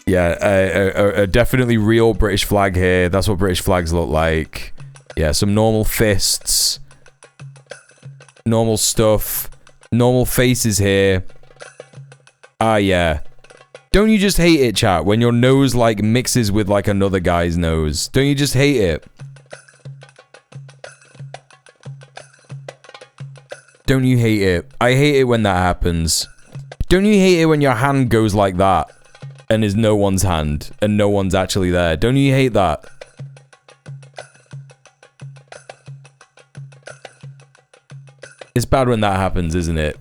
Yeah, a definitely real British flag here. That's what British flags look like. Yeah, some normal fists. Normal stuff. Normal faces here. Ah, yeah. Don't you just hate it, chat, when your nose, like, mixes with, like, another guy's nose? Don't you just hate it? Don't you hate it? I hate it when that happens. Don't you hate it when your hand goes like that and is no one's hand and no one's actually there? Don't you hate that? It's bad when that happens, isn't it?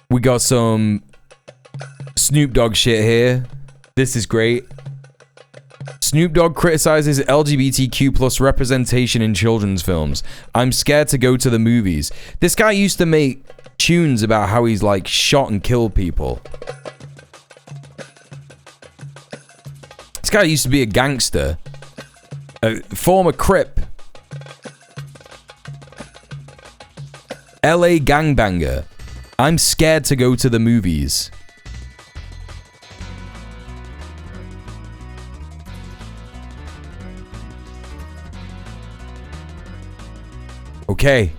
We got some Snoop Dogg shit here. This is great. Snoop Dogg criticizes LGBTQ plus representation in children's films. I'm scared to go to the movies. This guy used to make tunes about how he's like shot and killed people. This guy used to be a gangster. A former Crip. LA gangbanger. I'm scared to go to the movies. Okay.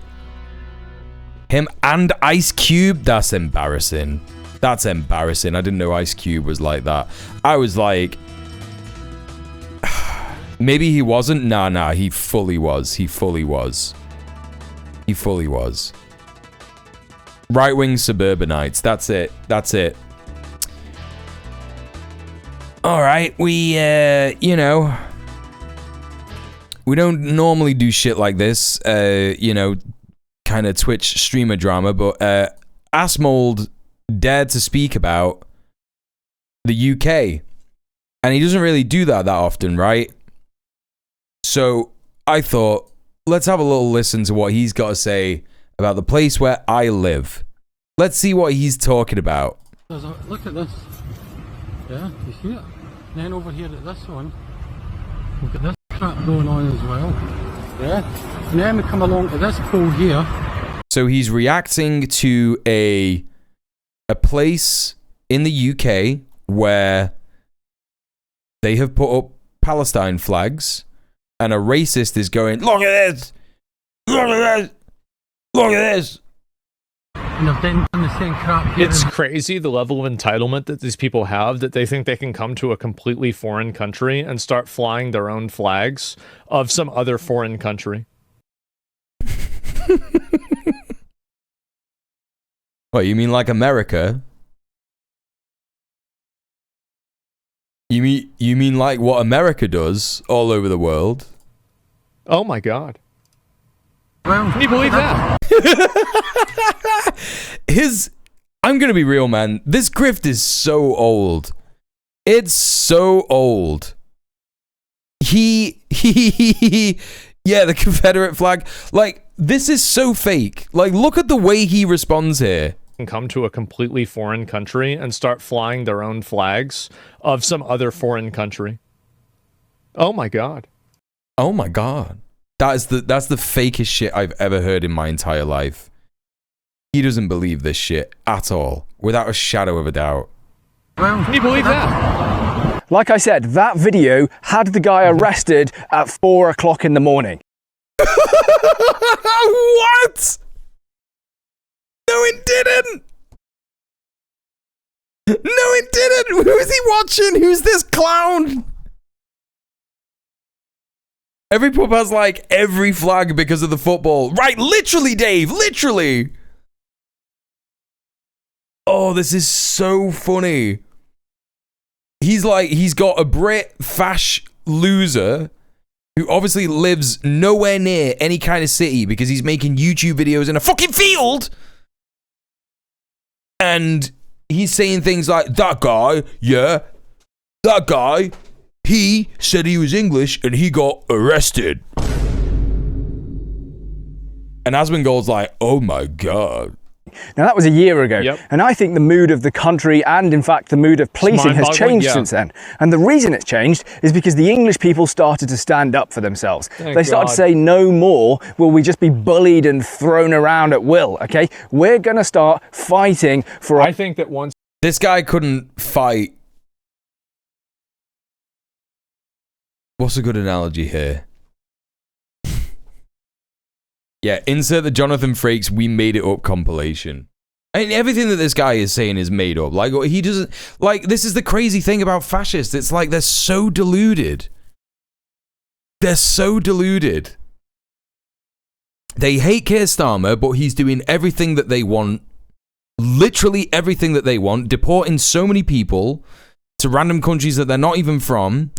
Him and Ice Cube? That's embarrassing. That's embarrassing. I didn't know Ice Cube was like that. I was like... Maybe he wasn't? Nah, he fully was. He fully was. He fully was. Right-wing suburbanites. That's it. That's it. Alright, we, you know... We don't normally do shit like this, you know, kind of Twitch streamer drama, but Assmold dared to speak about the UK. And he doesn't really do that often, right? So I thought, let's have a little listen to what he's got to say about the place where I live. Let's see what he's talking about. Look at this. Yeah, you see it? And then over here at this one, look at this crap going on as well. Yeah. And then we come along to this pole here. So he's reacting to a place in the UK where they have put up Palestine flags, and a racist is going, look at this! Look at this! Look at this! And they've done the same crap here. It's crazy the level of entitlement that these people have, that they think they can come to a completely foreign country and start flying their own flags of some other foreign country. What, you mean like America? You mean like what America does all over the world? Oh my god. Can you believe that? I'm gonna be real, man. This grift is so old. It's so old. Yeah, the Confederate flag. Like, this is so fake. Like, look at the way he responds here. And come to a completely foreign country and start flying their own flags of some other foreign country. Oh my god. Oh my god. That's the fakest shit I've ever heard in my entire life. He doesn't believe this shit at all, without a shadow of a doubt. Can you believe that? Like I said, that video had the guy arrested at 4 o'clock in the morning. What? No, it didn't. No, it didn't. Who is he watching? Who's this clown? Every pub has like every flag because of the football. Right, literally, Dave, literally. Oh, this is so funny. He's got a Brit fash loser who obviously lives nowhere near any kind of city because he's making YouTube videos in a fucking field. And he's saying things like, that guy, he said he was English and he got arrested. And Asmongold's like, oh my God. Now, that was a year ago, and I think the mood of the country and, in fact, the mood of policing has changed since then. And the reason it's changed is because the English people started to stand up for themselves. They started to say, no more will we just be bullied and thrown around at will, okay? We're going to start fighting for... I think that once... This guy couldn't fight. What's a good analogy here? Yeah, insert the Jonathan Frakes "We Made It Up" compilation. I mean, everything that this guy is saying is made up. Like, he doesn't... Like, this is the crazy thing about fascists. It's like they're so deluded. They're so deluded. They hate Keir Starmer, but he's doing everything that they want. Literally everything that they want. Deporting so many people to random countries that they're not even from.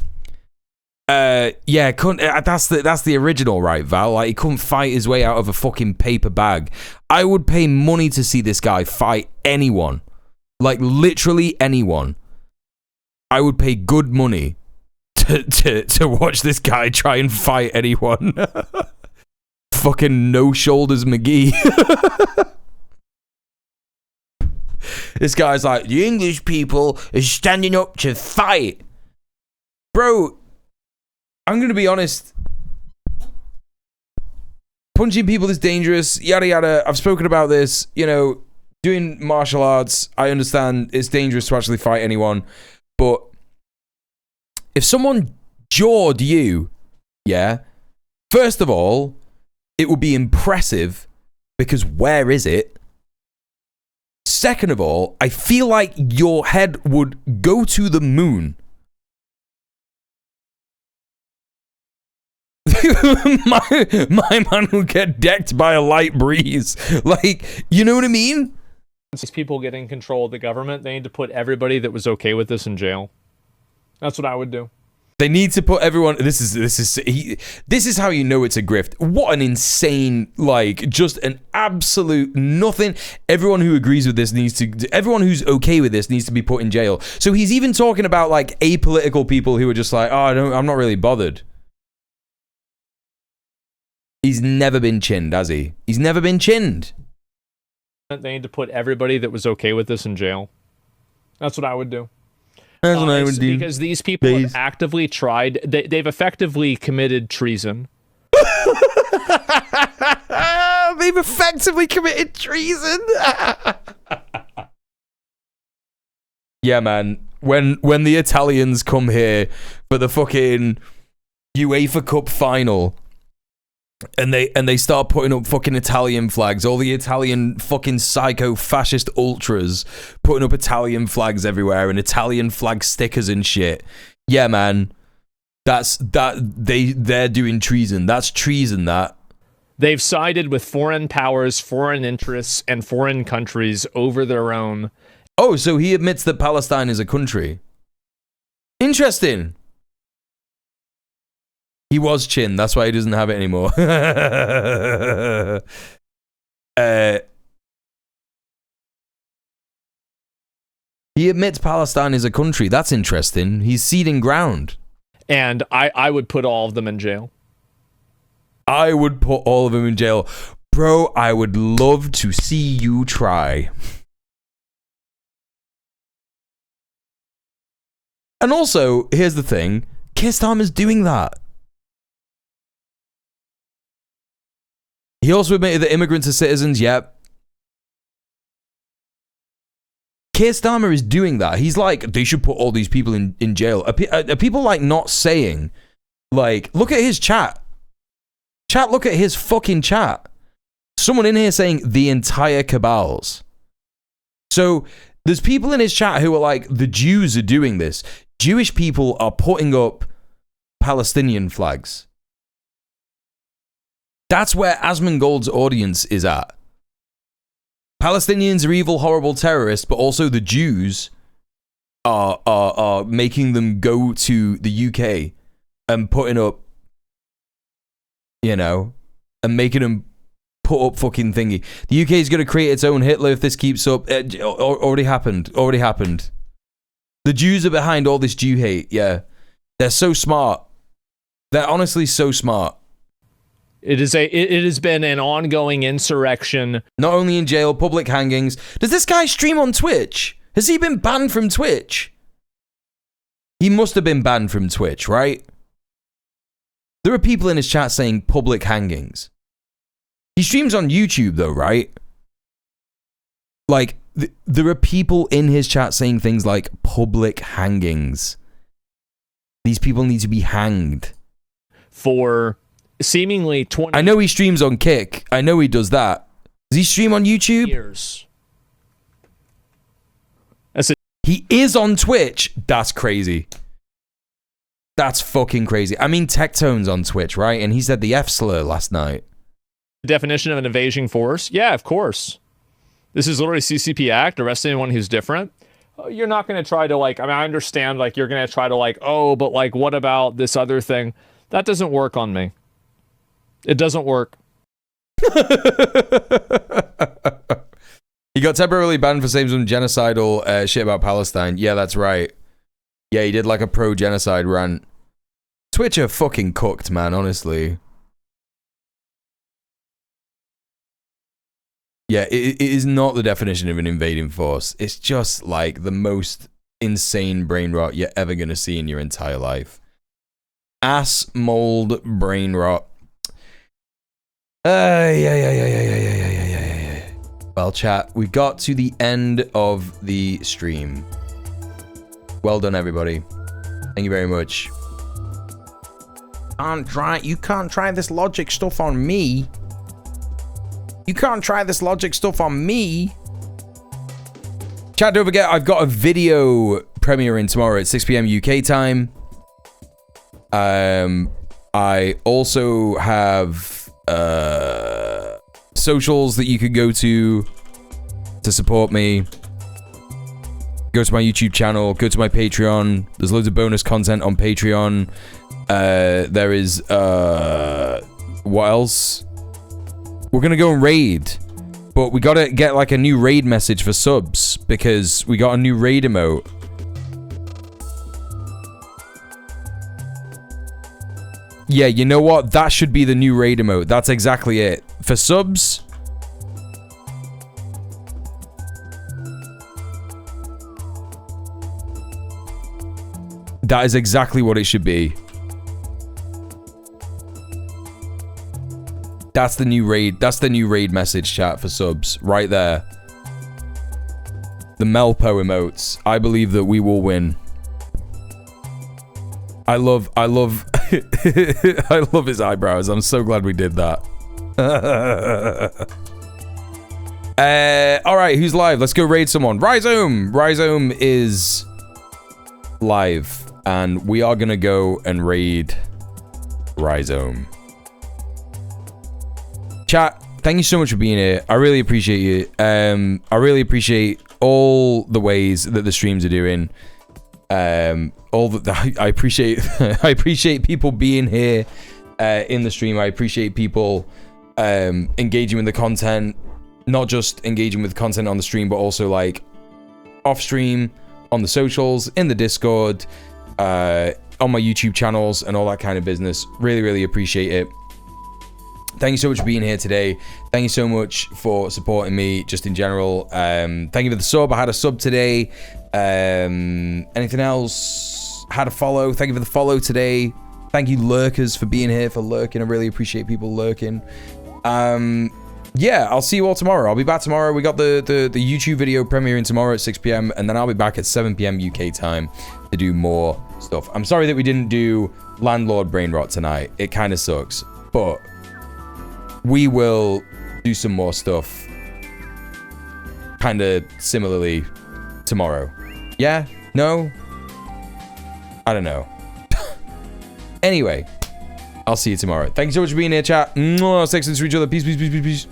Yeah, that's the original, right, Val? Like, he couldn't fight his way out of a fucking paper bag. I would pay money to see this guy fight anyone. Like, literally anyone. I would pay good money to watch this guy try and fight anyone. Fucking No Shoulders McGee. This guy's like, the English people are standing up to fight. Bro, I'm going to be honest. Punching people is dangerous, yada yada. I've spoken about this. You know, doing martial arts, I understand it's dangerous to actually fight anyone. But if someone jawed you, yeah, first of all, it would be impressive because where is it? Second of all, I feel like your head would go to the moon. my man will get decked by a light breeze. Like, you know what I mean? These people getting control of the government, they need to put everybody that was okay with this in jail. That's what I would do. They need to put everyone. This is how you know it's a grift. What an insane, like, just an absolute nothing. Everyone who agrees with this needs to. Everyone who's okay with this needs to be put in jail. So he's even talking about like apolitical people who are just like, oh, I'm not really bothered. He's never been chinned, has he? He's never been chinned. They need to put everybody that was okay with this in jail. That's what I would do. That's what I would do. Because these people have actively tried, they've effectively committed treason. They've effectively committed treason. Yeah, man. When the Italians come here for the fucking UEFA Cup final, and they start putting up fucking Italian flags, all the Italian fucking psycho fascist ultras putting up Italian flags everywhere and Italian flag stickers and shit. Yeah, man. They're doing treason. That's treason, that. They've sided with foreign powers, foreign interests, and foreign countries over their own. Oh, so he admits that Palestine is a country. Interesting. He was Chin. That's why he doesn't have it anymore. He admits Palestine is a country. That's interesting. He's ceding ground. And I would put all of them in jail. I would put all of them in jail. Bro, I would love to see you try. And also, here's the thing. Keir Starmer's doing that. He also admitted that immigrants are citizens. Yep. Keir Starmer is doing that. He's like, they should put all these people in jail. Are people like not saying, like, look at his chat. Chat, look at his fucking chat. Someone in here saying the entire cabals. So there's people in his chat who are like, the Jews are doing this. Jewish people are putting up Palestinian flags. That's where Asmongold's audience is at. Palestinians are evil, horrible terrorists, but also the Jews are making them go to the UK and putting up, you know, and making them put up fucking thingy. The UK is going to create its own Hitler if this keeps up. It already happened. Already happened. The Jews are behind all this Jew hate. Yeah. They're so smart. They're honestly so smart. It has been an ongoing insurrection. Not only in jail, public hangings. Does this guy stream on Twitch? Has he been banned from Twitch? He must have been banned from Twitch, right? There are people in his chat saying public hangings. He streams on YouTube though, right? Like, there are people in his chat saying things like public hangings. These people need to be hanged. For seemingly 20 I know he streams on Kick. I know he does that. Does he stream on YouTube? years. He is on Twitch. That's crazy. That's fucking crazy. I mean, Tectone's on Twitch, right? And he said the F slur last night. Definition of an invading force? Yeah, of course. This is literally CCP Act, arrest anyone who's different. You're not going to try to like, I mean, I understand like you're going to try to like, oh, but like what about this other thing? That doesn't work on me. It doesn't work. He got temporarily banned for saying some genocidal shit about Palestine. Yeah, that's right. Yeah, he did like a pro-genocide rant. Twitch are fucking cooked, man, honestly. Yeah, it is not the definition of an invading force. It's just like the most insane brain rot you're ever going to see in your entire life. Ass mold brain rot. Yeah. Well, chat, we got to the end of the stream. Well done, everybody. Thank you very much. You can't try this logic stuff on me. You can't try this logic stuff on me. Chat, don't forget, I've got a video premiering tomorrow at 6 p.m. UK time. I also have socials that you could go to support me. Go to my YouTube channel, go to my Patreon. There's loads of bonus content on Patreon. There is what else? We're gonna go and raid, but we gotta get like a new raid message for subs because we got a new raid emote. Yeah, you know what? That should be the new raid emote. That's exactly it. For subs, that is exactly what it should be. That's the new raid. That's the new raid message, chat, for subs. Right there. The Melpo emotes. I believe that we will win. I love I love his eyebrows. I'm so glad we did that. Alright, who's live? Let's go raid someone. Rhizome! Rhizome is live. And we are gonna go and raid Rhizome. Chat, thank you so much for being here. I really appreciate you. I really appreciate all the ways that the streams are doing. I appreciate I appreciate people being here in the stream. I appreciate people engaging with the content, not just engaging with content on the stream, but also like off stream, on the socials, in the Discord, on my YouTube channels and all that kind of business. Really appreciate it. Thank you so much for being here today. Thank you so much for supporting me just in general. Thank you for the sub. I had a sub today. Anything else? Had a follow. Thank you for the follow today. Thank you lurkers for being here, for lurking. I really appreciate people lurking. Yeah, I'll see you all tomorrow. I'll be back tomorrow. We got the YouTube video premiering tomorrow at 6 p.m. and then I'll be back at 7 p.m. UK time to do more stuff. I'm sorry that we didn't do Landlord Brain Rot tonight. It kind of sucks, but we will do some more stuff kind of similarly tomorrow. Yeah? No? I don't know. Anyway, I'll see you tomorrow. Thank you so much for being here, chat. Stay safe to each other. Peace.